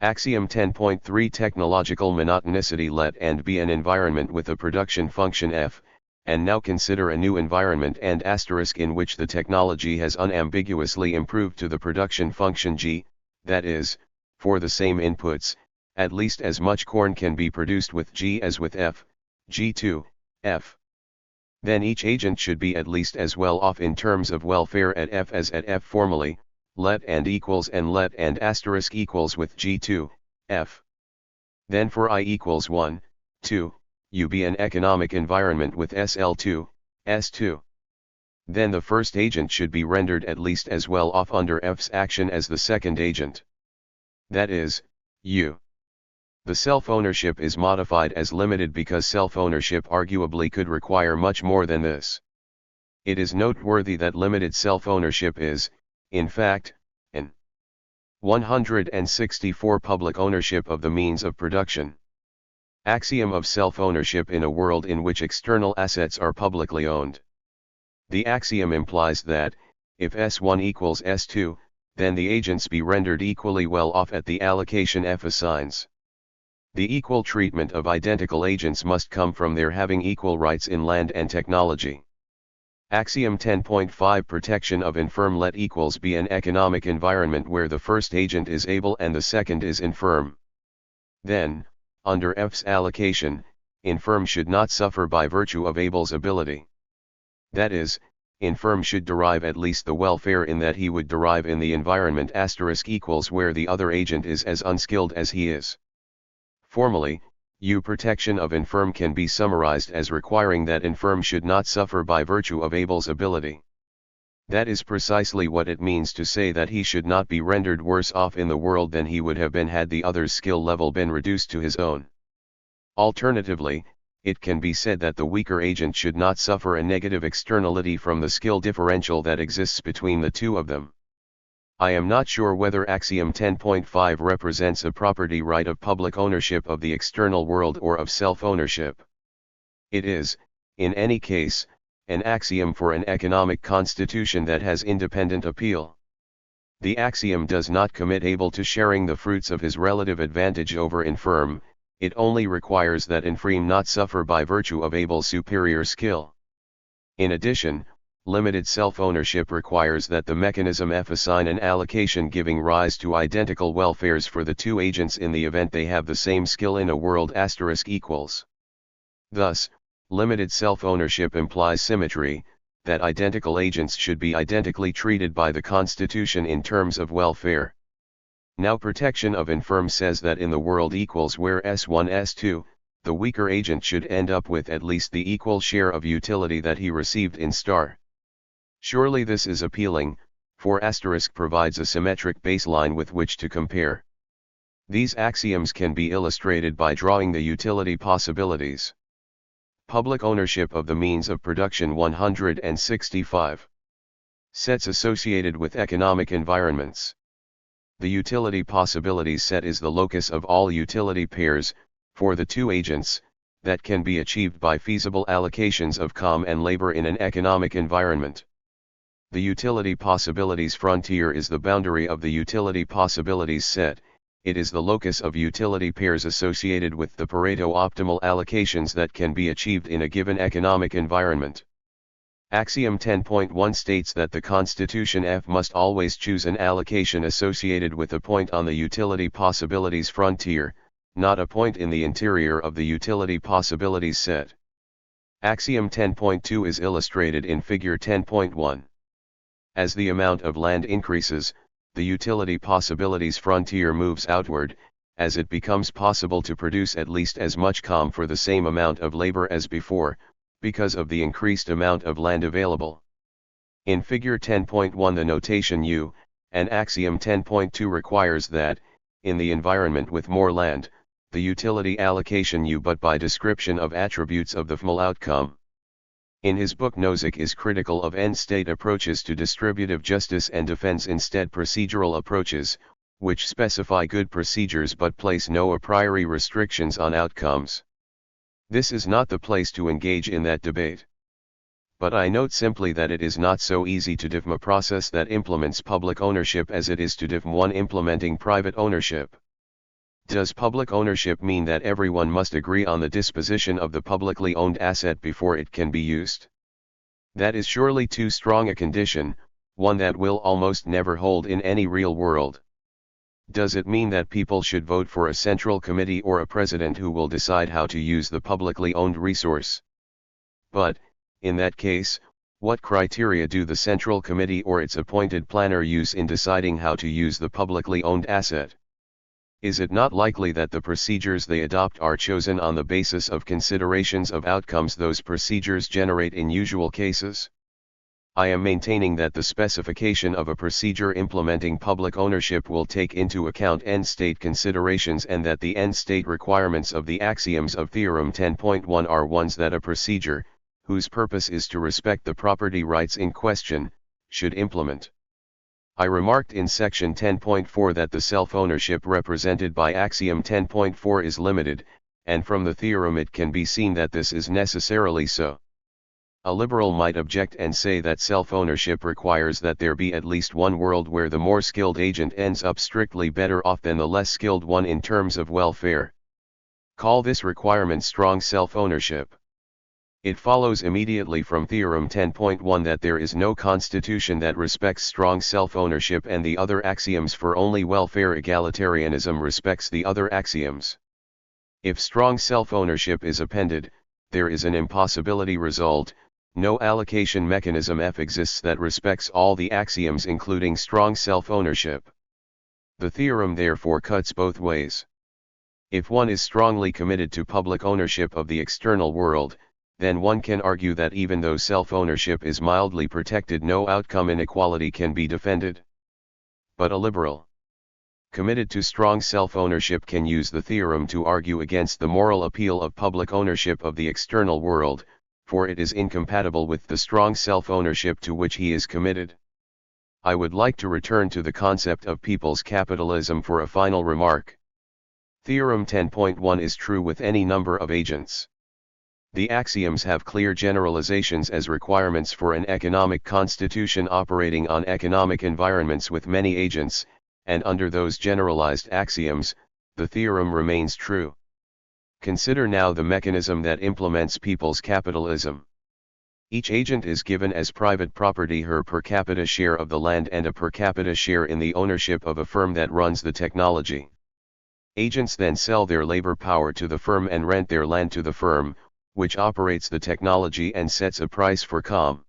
Axiom 10.3 Technological monotonicity. Let and be an environment with a production function F, and now consider a new environment and * in which the technology has unambiguously improved to the production function G, that is, for the same inputs, at least as much corn can be produced with G as with F, G2, F. Then each agent should be at least as well off in terms of welfare at F as at F. Formally, let and equals and let and * equals with G2, F. Then for I equals 1, 2, U be an economic environment with SL2, S2. Then the first agent should be rendered at least as well off under F's action as the second agent. That is, U. The self-ownership is modified as limited because self-ownership arguably could require much more than this. It is noteworthy that limited self-ownership is, in fact, an 164 public ownership of the means of production. Axiom of self-ownership in a world in which external assets are publicly owned. The axiom implies that, if S1 equals S2, then the agents be rendered equally well off at the allocation F assigns. The equal treatment of identical agents must come from their having equal rights in land and technology. Axiom 10.5 Protection of infirm. Let equals be an economic environment where the first agent is able and the second is infirm. Then, under F's allocation, infirm should not suffer by virtue of able's ability. That is, infirm should derive at least the welfare in that he would derive in the environment * equals where the other agent is as unskilled as he is. Formally, U protection of infirm can be summarized as requiring that infirm should not suffer by virtue of able's ability. That is precisely what it means to say that he should not be rendered worse off in the world than he would have been had the other's skill level been reduced to his own. Alternatively, it can be said that the weaker agent should not suffer a negative externality from the skill differential that exists between the two of them. I am not sure whether Axiom 10.5 represents a property right of public ownership of the external world or of self-ownership. It is, in any case, an axiom for an economic constitution that has independent appeal. The axiom does not commit able to sharing the fruits of his relative advantage over infirm, it only requires that infirm not suffer by virtue of able's superior skill. In addition, limited self-ownership requires that the mechanism F assign an allocation giving rise to identical welfares for the two agents in the event they have the same skill in a world * equals. Thus, limited self-ownership implies symmetry, that identical agents should be identically treated by the Constitution in terms of welfare. Now protection of infirm says that in the world equals where S1 S2, the weaker agent should end up with at least the equal share of utility that he received in *. Surely this is appealing, for * provides a symmetric baseline with which to compare. These axioms can be illustrated by drawing the utility possibilities. Public ownership of the means of production. 165. Sets associated with economic environments. The utility possibilities set is the locus of all utility pairs, for the two agents, that can be achieved by feasible allocations of com and labor in an economic environment. The utility possibilities frontier is the boundary of the utility possibilities set. It is the locus of utility pairs associated with the Pareto optimal allocations that can be achieved in a given economic environment. Axiom 10.1 states that the constitution F must always choose an allocation associated with a point on the utility possibilities frontier, not a point in the interior of the utility possibilities set. Axiom 10.2 is illustrated in figure 10.1. As the amount of land increases, the utility possibilities frontier moves outward, as it becomes possible to produce at least as much COM for the same amount of labor as before, because of the increased amount of land available. In figure 10.1 the notation U, and axiom 10.2 requires that, in the environment with more land, the utility allocation U but by description of attributes of the FML outcome. In his book Nozick is critical of end-state approaches to distributive justice and defends instead procedural approaches, which specify good procedures but place no a priori restrictions on outcomes. This is not the place to engage in that debate. But I note simply that it is not so easy to define a process that implements public ownership as it is to define one implementing private ownership. Does public ownership mean that everyone must agree on the disposition of the publicly owned asset before it can be used? That is surely too strong a condition, one that will almost never hold in any real world. Does it mean that people should vote for a central committee or a president who will decide how to use the publicly owned resource? But, in that case, what criteria do the central committee or its appointed planner use in deciding how to use the publicly owned asset? Is it not likely that the procedures they adopt are chosen on the basis of considerations of outcomes those procedures generate in usual cases? I am maintaining that the specification of a procedure implementing public ownership will take into account end-state considerations and that the end-state requirements of the axioms of Theorem 10.1 are ones that a procedure, whose purpose is to respect the property rights in question, should implement. I remarked in section 10.4 that the self-ownership represented by axiom 10.4 is limited, and from the theorem it can be seen that this is necessarily so. A liberal might object and say that self-ownership requires that there be at least one world where the more skilled agent ends up strictly better off than the less skilled one in terms of welfare. Call this requirement strong self-ownership. It follows immediately from Theorem 10.1 that there is no constitution that respects strong self-ownership and the other axioms for only welfare egalitarianism respects the other axioms. If strong self-ownership is appended, there is an impossibility result. No allocation mechanism F exists that respects all the axioms including strong self-ownership. The theorem therefore cuts both ways. If one is strongly committed to public ownership of the external world, then one can argue that even though self-ownership is mildly protected no outcome inequality can be defended. But a liberal, committed to strong self-ownership can use the theorem to argue against the moral appeal of public ownership of the external world, for it is incompatible with the strong self-ownership to which he is committed. I would like to return to the concept of people's capitalism for a final remark. Theorem 10.1 is true with any number of agents. The axioms have clear generalizations as requirements for an economic constitution operating on economic environments with many agents, and under those generalized axioms, the theorem remains true. Consider now the mechanism that implements people's capitalism. Each agent is given as private property her per capita share of the land and a per capita share in the ownership of a firm that runs the technology. Agents then sell their labor power to the firm and rent their land to the firm, which operates the technology and sets a price for COM.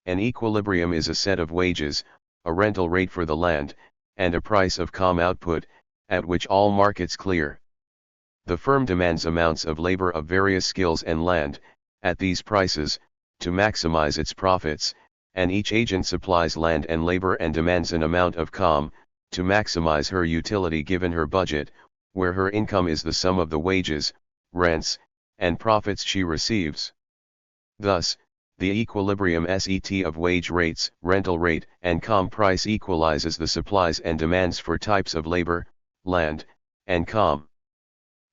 An equilibrium is a set of wages, a rental rate for the land, and a price of COM output, at which all markets clear. The firm demands amounts of labor of various skills and land, at these prices, to maximize its profits, and each agent supplies land and labor and demands an amount of COM, to maximize her utility given her budget, where her income is the sum of the wages, rents, and profits she receives. Thus, the equilibrium set of wage rates, rental rate, and COM price equalizes the supplies and demands for types of labor, land, and COM.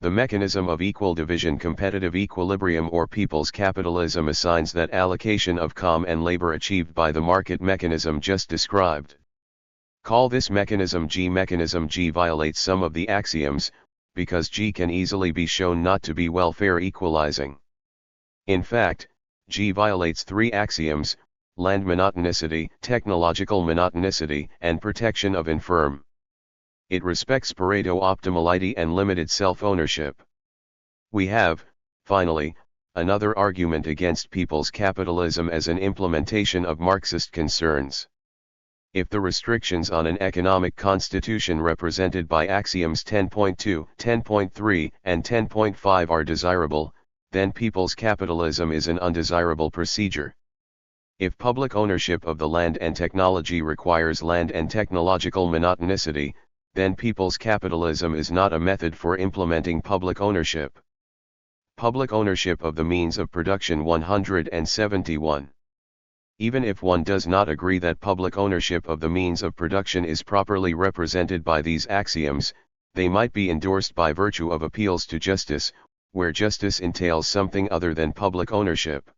The mechanism of equal division competitive equilibrium or people's capitalism assigns that allocation of com and labor achieved by the market mechanism just described. Call this mechanism G. Mechanism G violates some of the axioms, because G can easily be shown not to be welfare equalizing. In fact, G violates three axioms: land monotonicity, technological monotonicity, and protection of infirm. It respects Pareto optimality and limited self-ownership. We have, finally, another argument against people's capitalism as an implementation of Marxist concerns. If the restrictions on an economic constitution represented by axioms 10.2, 10.3, and 10.5 are desirable, then people's capitalism is an undesirable procedure. If public ownership of the land and technology requires land and technological monotonicity, then people's capitalism is not a method for implementing public ownership. Public ownership of the means of production 171. Even if one does not agree that public ownership of the means of production is properly represented by these axioms, they might be endorsed by virtue of appeals to justice, where justice entails something other than public ownership.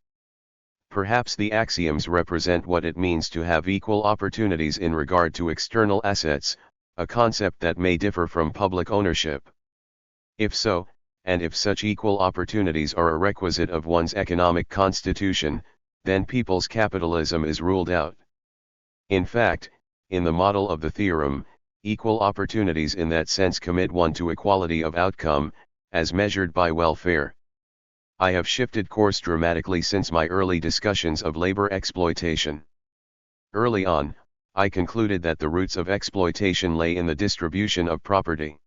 Perhaps the axioms represent what it means to have equal opportunities in regard to external assets, a concept that may differ from public ownership. If so, and if such equal opportunities are a requisite of one's economic constitution, then people's capitalism is ruled out. In fact, in the model of the theorem, equal opportunities in that sense commit one to equality of outcome, as measured by welfare. I have shifted course dramatically since my early discussions of labor exploitation. Early on, I concluded that the roots of exploitation lay in the distribution of property.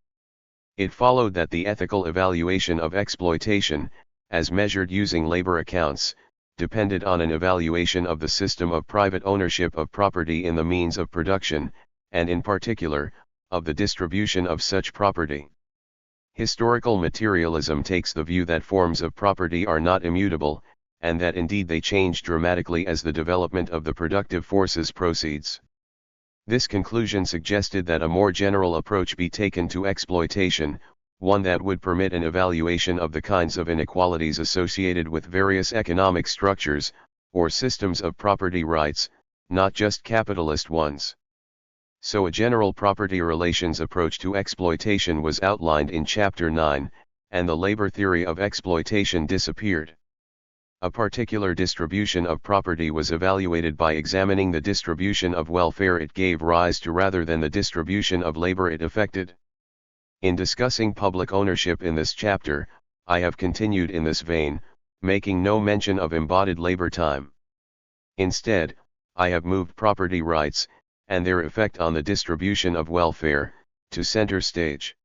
It followed that the ethical evaluation of exploitation, as measured using labor accounts, depended on an evaluation of the system of private ownership of property in the means of production, and in particular, of the distribution of such property. Historical materialism takes the view that forms of property are not immutable, and that indeed they change dramatically as the development of the productive forces proceeds. This conclusion suggested that a more general approach be taken to exploitation, one that would permit an evaluation of the kinds of inequalities associated with various economic structures, or systems of property rights, not just capitalist ones. So a general property relations approach to exploitation was outlined in Chapter 9, and the labor theory of exploitation disappeared. A particular distribution of property was evaluated by examining the distribution of welfare it gave rise to rather than the distribution of labor it affected. In discussing public ownership in this chapter, I have continued in this vein, making no mention of embodied labor time. Instead, I have moved property rights, and their effect on the distribution of welfare, to center stage.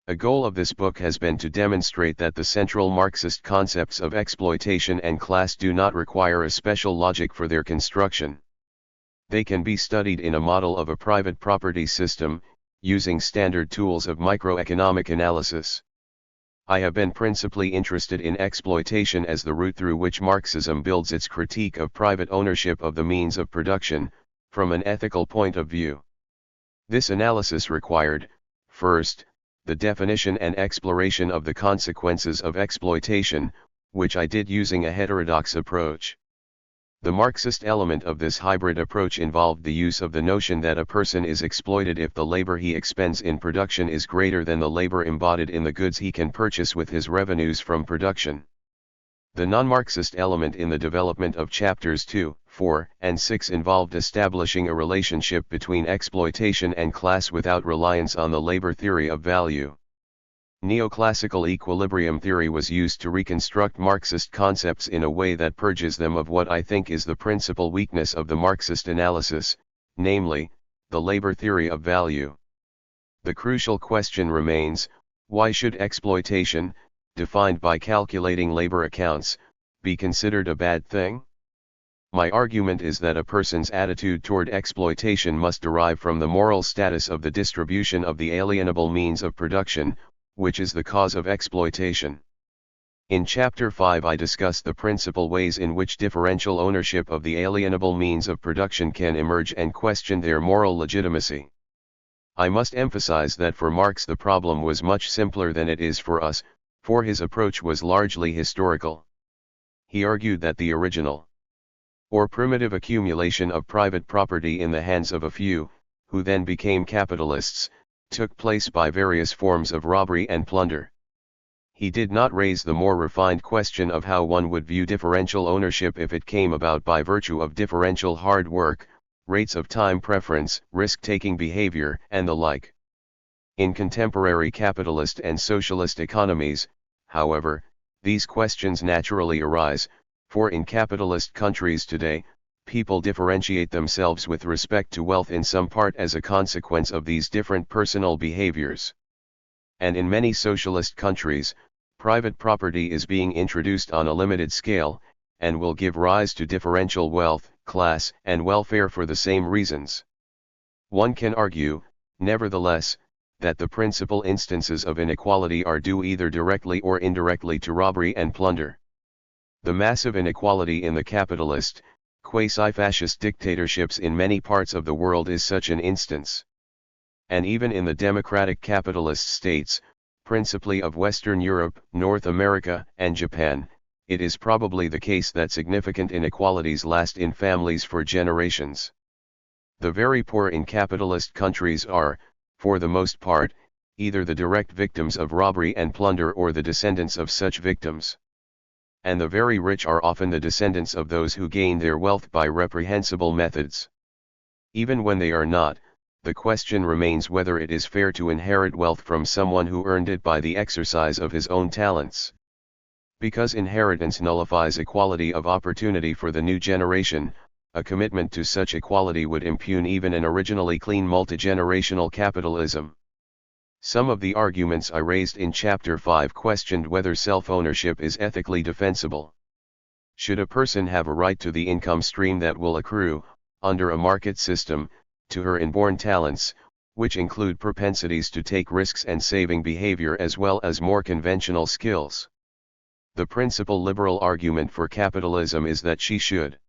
A goal of this book has been to demonstrate that the central Marxist concepts of exploitation and class do not require a special logic for their construction. They can be studied in a model of a private property system, using standard tools of microeconomic analysis. I have been principally interested in exploitation as the route through which Marxism builds its critique of private ownership of the means of production, from an ethical point of view. This analysis required, first, the definition and exploration of the consequences of exploitation, which I did using a heterodox approach. The Marxist element of this hybrid approach involved the use of the notion that a person is exploited if the labor he expends in production is greater than the labor embodied in the goods he can purchase with his revenues from production. The non-Marxist element in the development of chapters 2, 4, and 6 involved establishing a relationship between exploitation and class without reliance on the labor theory of value. Neoclassical equilibrium theory was used to reconstruct Marxist concepts in a way that purges them of what I think is the principal weakness of the Marxist analysis, namely, the labor theory of value. The crucial question remains, why should exploitation, defined by calculating labor accounts, be considered a bad thing? My argument is that a person's attitude toward exploitation must derive from the moral status of the distribution of the alienable means of production, which is the cause of exploitation. In Chapter 5 I discuss the principal ways in which differential ownership of the alienable means of production can emerge and question their moral legitimacy. I must emphasize that for Marx the problem was much simpler than it is for us, for his approach was largely historical. He argued that the original, or primitive accumulation of private property in the hands of a few, who then became capitalists, took place by various forms of robbery and plunder. He did not raise the more refined question of how one would view differential ownership if it came about by virtue of differential hard work, rates of time preference, risk-taking behavior, and the like. In contemporary capitalist and socialist economies, however, these questions naturally arise, for in capitalist countries today, people differentiate themselves with respect to wealth in some part as a consequence of these different personal behaviors. And in many socialist countries, private property is being introduced on a limited scale, and will give rise to differential wealth, class, and welfare for the same reasons. One can argue, nevertheless, that the principal instances of inequality are due either directly or indirectly to robbery and plunder. The massive inequality in the capitalist, quasi-fascist dictatorships in many parts of the world is such an instance. And even in the democratic capitalist states, principally of Western Europe, North America, and Japan, it is probably the case that significant inequalities last in families for generations. The very poor in capitalist countries are, for the most part, either the direct victims of robbery and plunder or the descendants of such victims. And the very rich are often the descendants of those who gain their wealth by reprehensible methods. Even when they are not, the question remains whether it is fair to inherit wealth from someone who earned it by the exercise of his own talents. Because inheritance nullifies equality of opportunity for the new generation, a commitment to such equality would impugn even an originally clean multigenerational capitalism. Some of the arguments I raised in Chapter 5 questioned whether self-ownership is ethically defensible. Should a person have a right to the income stream that will accrue, under a market system, to her inborn talents, which include propensities to take risks and saving behavior as well as more conventional skills? The principal liberal argument for capitalism is that she should.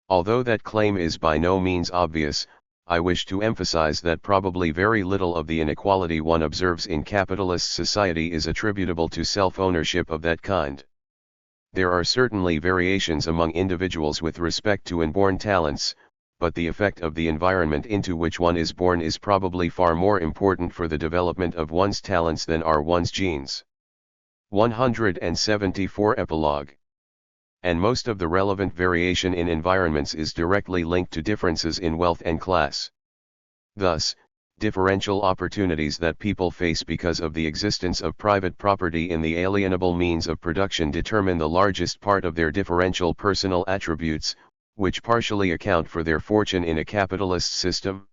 Although that claim is by no means obvious, I wish to emphasize that probably very little of the inequality one observes in capitalist society is attributable to self-ownership of that kind. There are certainly variations among individuals with respect to inborn talents, but the effect of the environment into which one is born is probably far more important for the development of one's talents than are one's genes. 174 Epilogue. And most of the relevant variation in environments is directly linked to differences in wealth and class. Thus, differential opportunities that people face because of the existence of private property in the alienable means of production determine the largest part of their differential personal attributes, which partially account for their fortune in a capitalist system.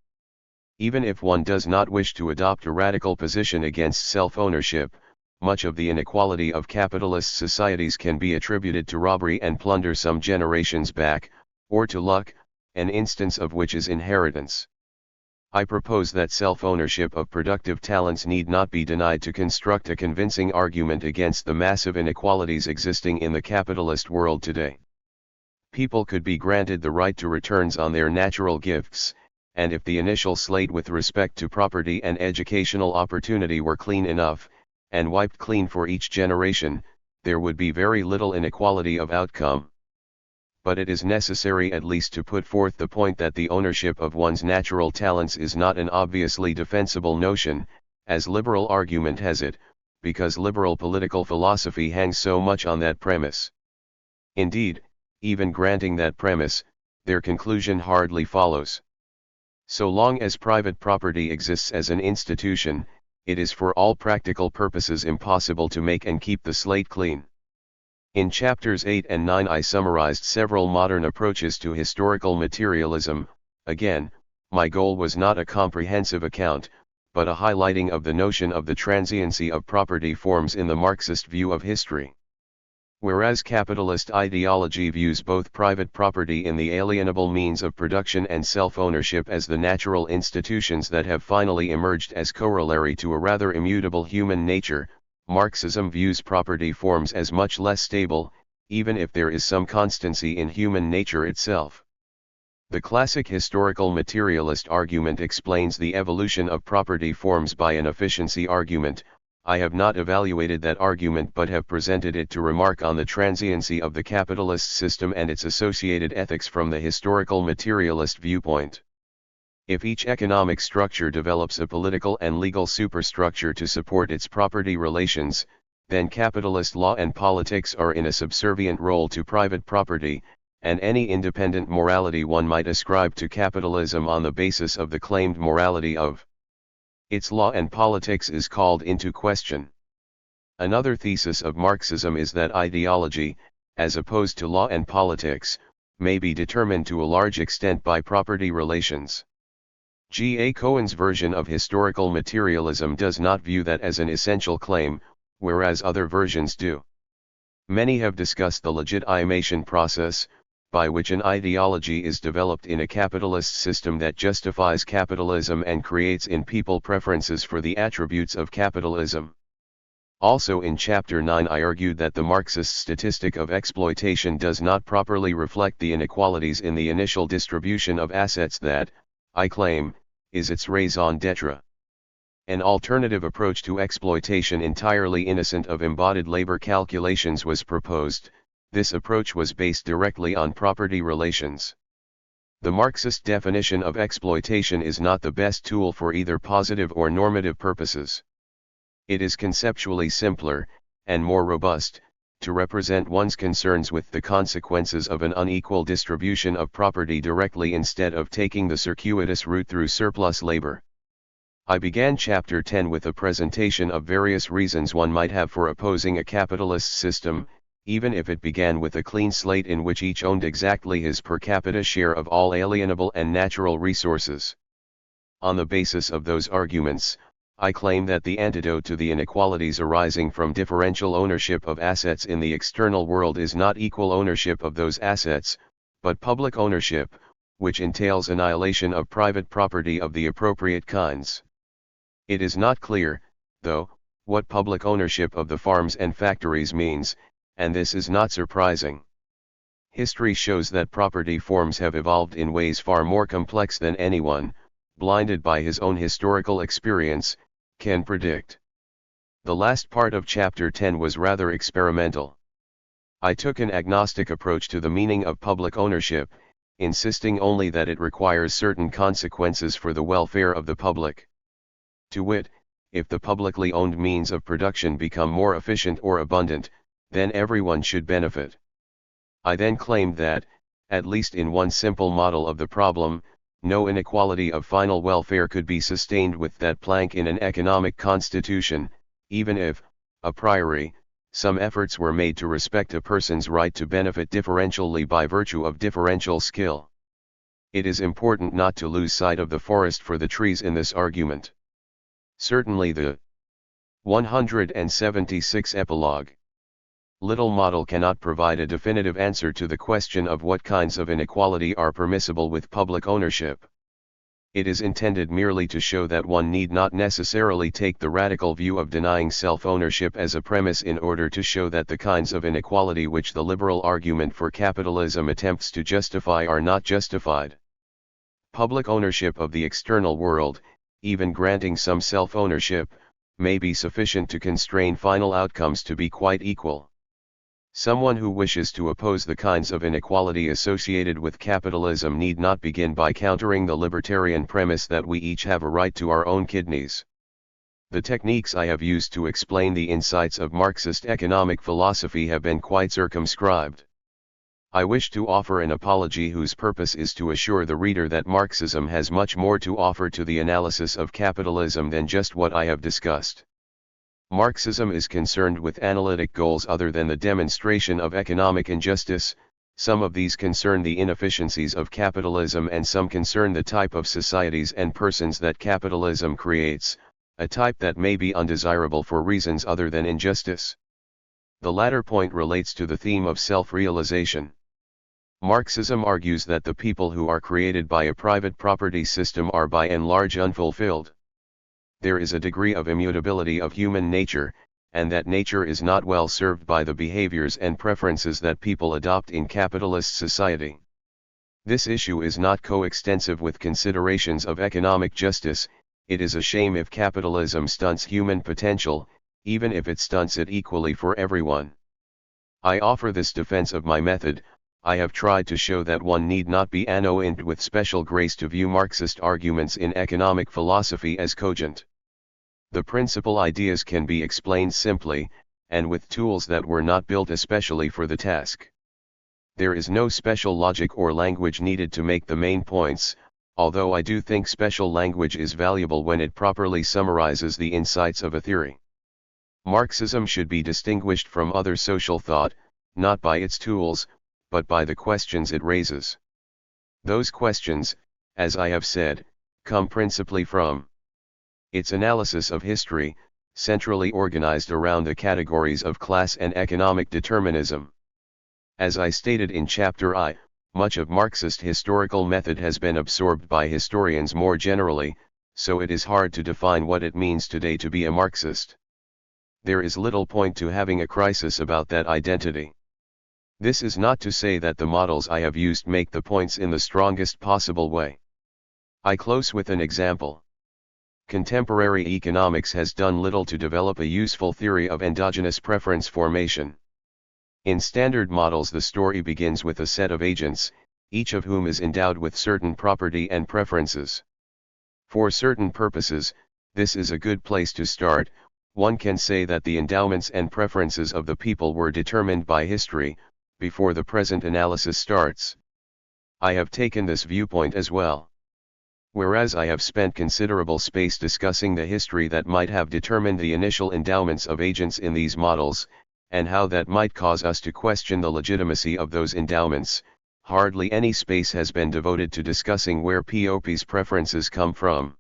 Even if one does not wish to adopt a radical position against self-ownership, much of the inequality of capitalist societies can be attributed to robbery and plunder some generations back, or to luck, an instance of which is inheritance. I propose that self-ownership of productive talents need not be denied to construct a convincing argument against the massive inequalities existing in the capitalist world today. People could be granted the right to returns on their natural gifts, and if the initial slate with respect to property and educational opportunity were clean enough, and wiped clean for each generation, there would be very little inequality of outcome. But it is necessary at least to put forth the point that the ownership of one's natural talents is not an obviously defensible notion, as liberal argument has it, because liberal political philosophy hangs so much on that premise. Indeed, even granting that premise, their conclusion hardly follows. So long as private property exists as an institution, it is for all practical purposes impossible to make and keep the slate clean. In chapters 8 and 9 I summarized several modern approaches to historical materialism. Again, my goal was not a comprehensive account, but a highlighting of the notion of the transiency of property forms in the Marxist view of history. Whereas capitalist ideology views both private property in the alienable means of production and self-ownership as the natural institutions that have finally emerged as corollary to a rather immutable human nature, Marxism views property forms as much less stable, even if there is some constancy in human nature itself. The classic historical materialist argument explains the evolution of property forms by an efficiency argument. I have not evaluated that argument but have presented it to remark on the transiency of the capitalist system and its associated ethics from the historical materialist viewpoint. If each economic structure develops a political and legal superstructure to support its property relations, then capitalist law and politics are in a subservient role to private property, and any independent morality one might ascribe to capitalism on the basis of the claimed morality of its law and politics is called into question. Another thesis of Marxism is that ideology, as opposed to law and politics, may be determined to a large extent by property relations. G. A. Cohen's version of historical materialism does not view that as an essential claim, whereas other versions do. Many have discussed the legitimation process, by which an ideology is developed in a capitalist system that justifies capitalism and creates in people preferences for the attributes of capitalism. Also in Chapter 9 I argued that the Marxist statistic of exploitation does not properly reflect the inequalities in the initial distribution of assets that, I claim, is its raison d'etre. An alternative approach to exploitation entirely innocent of embodied labor calculations was proposed. This approach was based directly on property relations. The Marxist definition of exploitation is not the best tool for either positive or normative purposes. It is conceptually simpler, and more robust, to represent one's concerns with the consequences of an unequal distribution of property directly instead of taking the circuitous route through surplus labor. I began Chapter 10 with a presentation of various reasons one might have for opposing a capitalist system, even if it began with a clean slate in which each owned exactly his per capita share of all alienable and natural resources. On the basis of those arguments, I claim that the antidote to the inequalities arising from differential ownership of assets in the external world is not equal ownership of those assets, but public ownership, which entails annihilation of private property of the appropriate kinds. It is not clear, though, what public ownership of the farms and factories means, and this is not surprising. History shows that property forms have evolved in ways far more complex than anyone, blinded by his own historical experience, can predict. The last part of Chapter 10 was rather experimental. I took an agnostic approach to the meaning of public ownership, insisting only that it requires certain consequences for the welfare of the public. To wit, if the publicly owned means of production become more efficient or abundant, then everyone should benefit. I then claimed that, at least in one simple model of the problem, no inequality of final welfare could be sustained with that plank in an economic constitution, even if, a priori, some efforts were made to respect a person's right to benefit differentially by virtue of differential skill. It is important not to lose sight of the forest for the trees in this argument. Certainly the 176 Epilogue. Little model cannot provide a definitive answer to the question of what kinds of inequality are permissible with public ownership. It is intended merely to show that one need not necessarily take the radical view of denying self-ownership as a premise in order to show that the kinds of inequality which the liberal argument for capitalism attempts to justify are not justified. Public ownership of the external world, even granting some self-ownership, may be sufficient to constrain final outcomes to be quite equal. Someone who wishes to oppose the kinds of inequality associated with capitalism need not begin by countering the libertarian premise that we each have a right to our own kidneys. The techniques I have used to explain the insights of Marxist economic philosophy have been quite circumscribed. I wish to offer an apology whose purpose is to assure the reader that Marxism has much more to offer to the analysis of capitalism than just what I have discussed. Marxism is concerned with analytic goals other than the demonstration of economic injustice. Some of these concern the inefficiencies of capitalism and some concern the type of societies and persons that capitalism creates, a type that may be undesirable for reasons other than injustice. The latter point relates to the theme of self-realization. Marxism argues that the people who are created by a private property system are by and large unfulfilled. There is a degree of immutability of human nature, and that nature is not well served by the behaviors and preferences that people adopt in capitalist society. This issue is not coextensive with considerations of economic justice. It is a shame if capitalism stunts human potential, even if it stunts it equally for everyone. I offer this defense of my method. I have tried to show that one need not be anointed with special grace to view Marxist arguments in economic philosophy as cogent. The principal ideas can be explained simply, and with tools that were not built especially for the task. There is no special logic or language needed to make the main points, although I do think special language is valuable when it properly summarizes the insights of a theory. Marxism should be distinguished from other social thought, not by its tools, but by the questions it raises. Those questions, as I have said, come principally from its analysis of history, centrally organized around the categories of class and economic determinism. As I stated in Chapter I, much of Marxist historical method has been absorbed by historians more generally, so it is hard to define what it means today to be a Marxist. There is little point to having a crisis about that identity. This is not to say that the models I have used make the points in the strongest possible way. I close with an example. Contemporary economics has done little to develop a useful theory of endogenous preference formation. In standard models, the story begins with a set of agents, each of whom is endowed with certain property and preferences. For certain purposes, this is a good place to start. One can say that the endowments and preferences of the people were determined by history, before the present analysis starts. I have taken this viewpoint as well. Whereas I have spent considerable space discussing the history that might have determined the initial endowments of agents in these models, and how that might cause us to question the legitimacy of those endowments, hardly any space has been devoted to discussing where POP's preferences come from.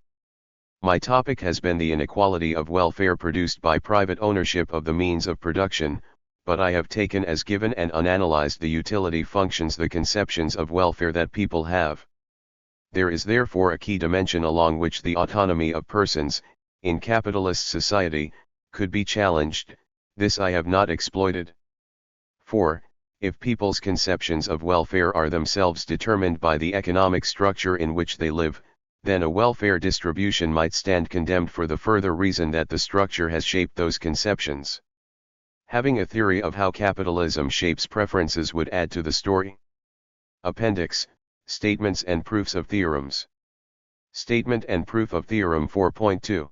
My topic has been the inequality of welfare produced by private ownership of the means of production, but I have taken as given and unanalyzed the utility functions, the conceptions of welfare that people have. There is therefore a key dimension along which the autonomy of persons, in capitalist society, could be challenged. This I have not exploited. For, if people's conceptions of welfare are themselves determined by the economic structure in which they live, then a welfare distribution might stand condemned for the further reason that the structure has shaped those conceptions. Having a theory of how capitalism shapes preferences would add to the story. Appendix, Statements and Proofs of Theorems. Statement and Proof of Theorem 4.2.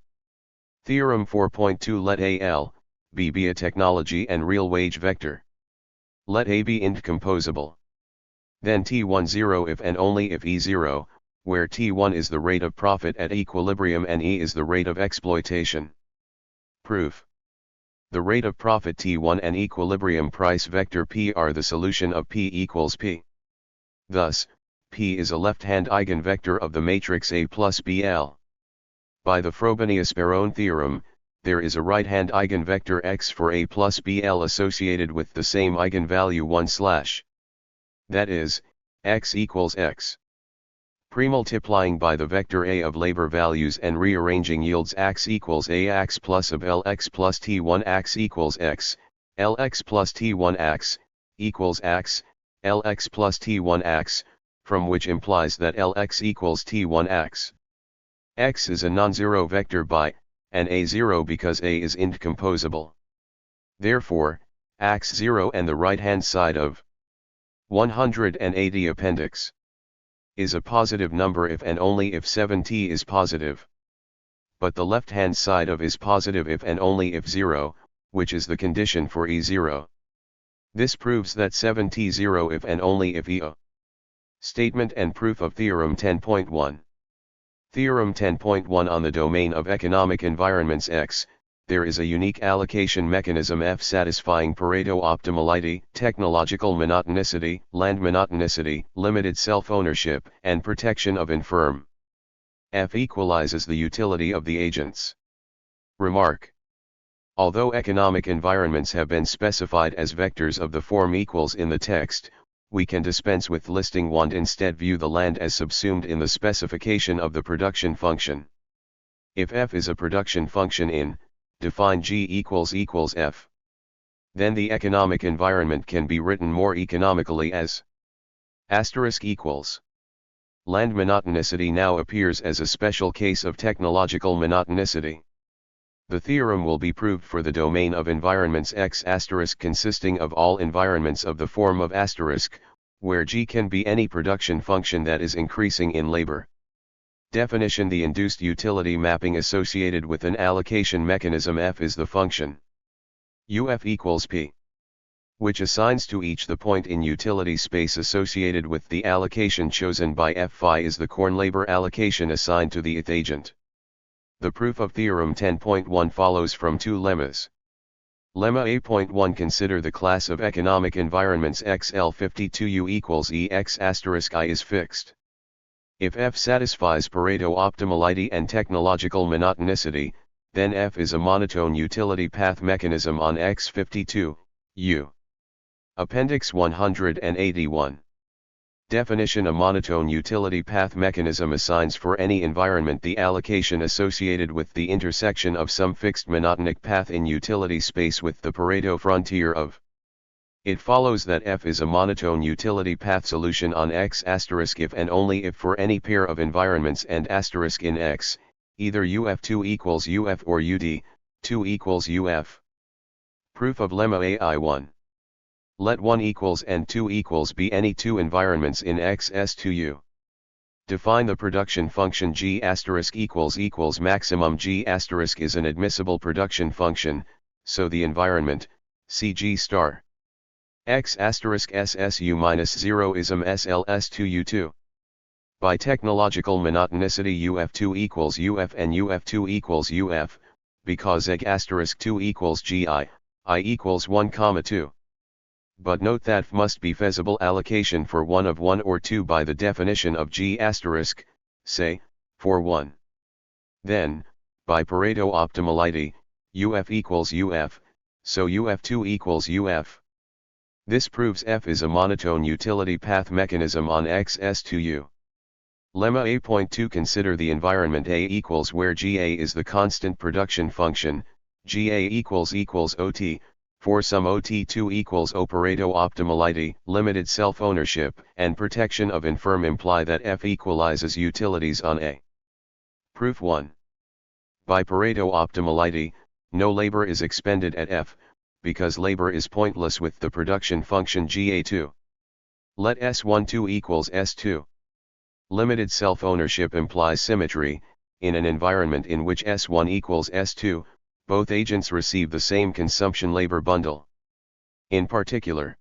Theorem 4.2. Let A, B be a technology and real wage vector. Let A be indecomposable. Then T1 0 if and only if E 0, where T1 is the rate of profit at equilibrium and E is the rate of exploitation. Proof. The rate of profit T1 and equilibrium price vector P are the solution of P equals P. Thus, P is a left-hand eigenvector of the matrix A plus BL. By the Frobenius-Perron theorem, there is a right-hand eigenvector X for A plus BL associated with the same eigenvalue 1/. That is, X equals X. Premultiplying by the vector A of labor values and rearranging yields X equals AX plus of LX plus T1 X equals X, LX plus T1 X, equals X, LX plus T1 X, from which implies that LX equals T1 X. X is a non-zero vector by, and A 0 because A is indecomposable. Therefore, X 0 and the right-hand side of 180 appendix is a positive number if and only if 7t is positive. But the left-hand side of is positive if and only if 0, which is the condition for E0. This proves that 7t 0 if and only if E. Statement and Proof of Theorem 10.1. Theorem 10.1 On the domain of economic environments X, there is a unique allocation mechanism F satisfying Pareto optimality, technological monotonicity, land monotonicity, limited self-ownership, and protection of infirm. F equalizes the utility of the agents. Remark. Although economic environments have been specified as vectors of the form equals in the text, we can dispense with listing one, instead view the land as subsumed in the specification of the production function. If F is a production function in, define G equals F. Then the economic environment can be written more economically as Asterisk equals. Land monotonicity now appears as a special case of technological monotonicity. The theorem will be proved for the domain of environments X asterisk consisting of all environments of the form of asterisk, where G can be any production function that is increasing in labor. Definition: the induced utility mapping associated with an allocation mechanism F is the function UF equals P, which assigns to each the point in utility space associated with the allocation chosen by F. Phi is the corn labor allocation assigned to the ith agent. The proof of theorem 10.1 follows from two lemmas. Lemma A.1 Consider the class of economic environments XL52U equals EX asterisk I is fixed. If F satisfies Pareto optimality and technological monotonicity, then F is a monotone utility path mechanism on X52, U. Appendix 181. Definition: a monotone utility path mechanism assigns for any environment the allocation associated with the intersection of some fixed monotonic path in utility space with the Pareto frontier of. It follows that F is a monotone utility path solution on X asterisk if and only if for any pair of environments and asterisk in X, either UF2 equals UF or UD2 equals UF. Proof of lemma AI1. Let 1 equals and 2 equals be any two environments in XS2U. Define the production function G asterisk equals maximum G asterisk is an admissible production function, so the environment, CG star. X asterisk SSU minus 0 ism SLS2U2. By technological monotonicity UF2 equals UF and UF2 equals UF, because Eg asterisk 2 equals GI, I equals 1, 2. But note that F must be feasible allocation for one of 1 or 2 by the definition of G asterisk, say, for 1. Then, by Pareto optimality, UF equals UF, so UF2 equals UF. This proves F is a monotone utility path mechanism on XS2U. Lemma A.2 Consider the environment A equals where GA is the constant production function, GA equals OT, for some OT2 equals O. Pareto optimality, limited self-ownership, and protection of infirm imply that F equalizes utilities on A. Proof 1. By Pareto optimality, no labor is expended at F, because labor is pointless with the production function GA2. Let S12 equals S2. Limited self-ownership implies symmetry. In an environment in which S1 equals S2, both agents receive the same consumption labor bundle. In particular,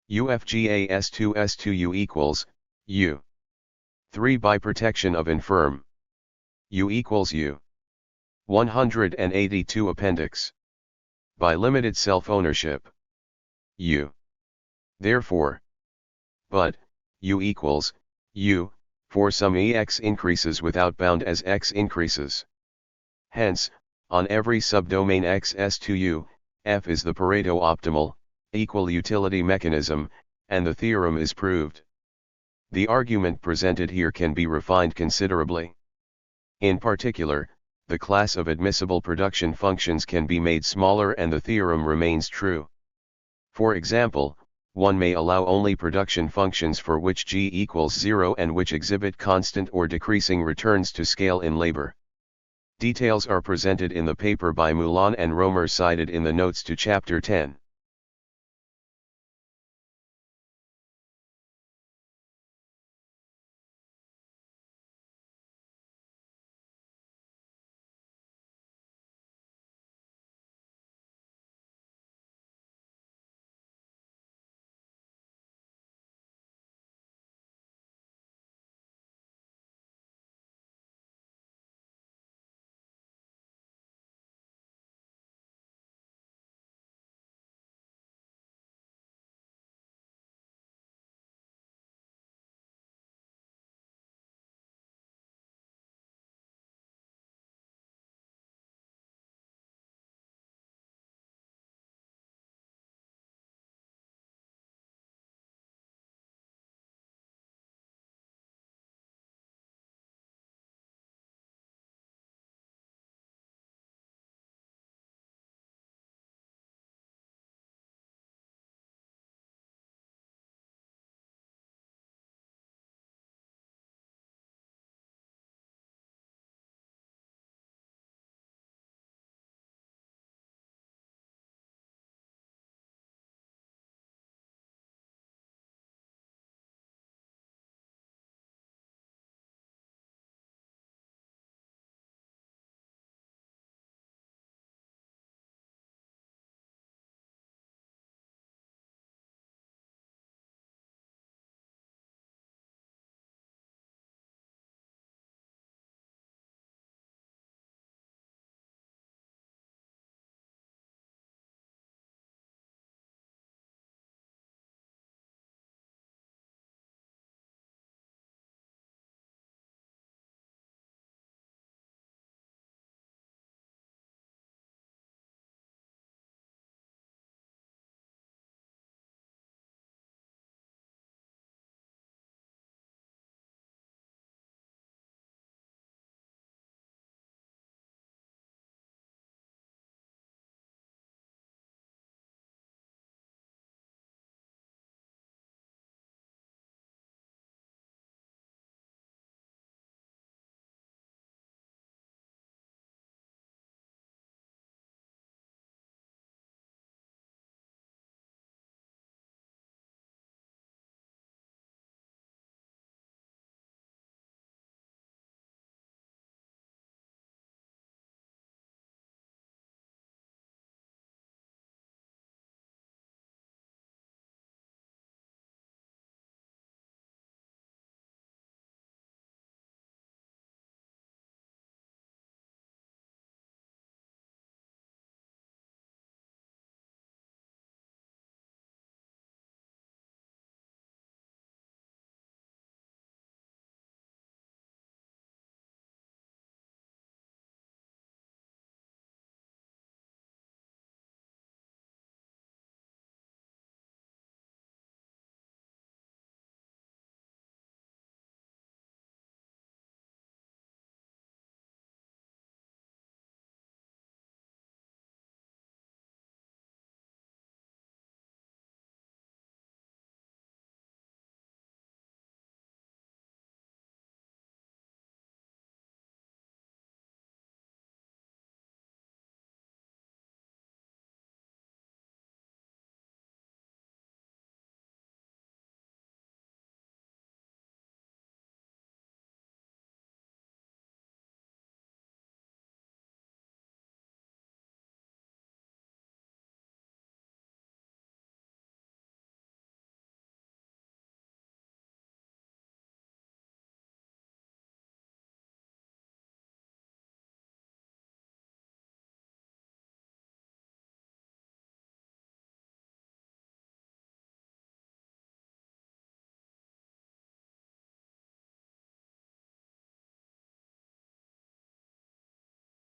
UFGA S2 S2U equals U. 3 by protection of infirm. U equals U. 182 appendix. By limited self-ownership. U. Therefore. But, U equals U, for some EX increases without bound as X increases. Hence, on every subdomain XS2U, F is the Pareto optimal, equal utility mechanism, and the theorem is proved. The argument presented here can be refined considerably. In particular, the class of admissible production functions can be made smaller and the theorem remains true. For example, one may allow only production functions for which G equals 0 and which exhibit constant or decreasing returns to scale in labor. Details are presented in the paper by Moulin and Roemer cited in the notes to Chapter 10.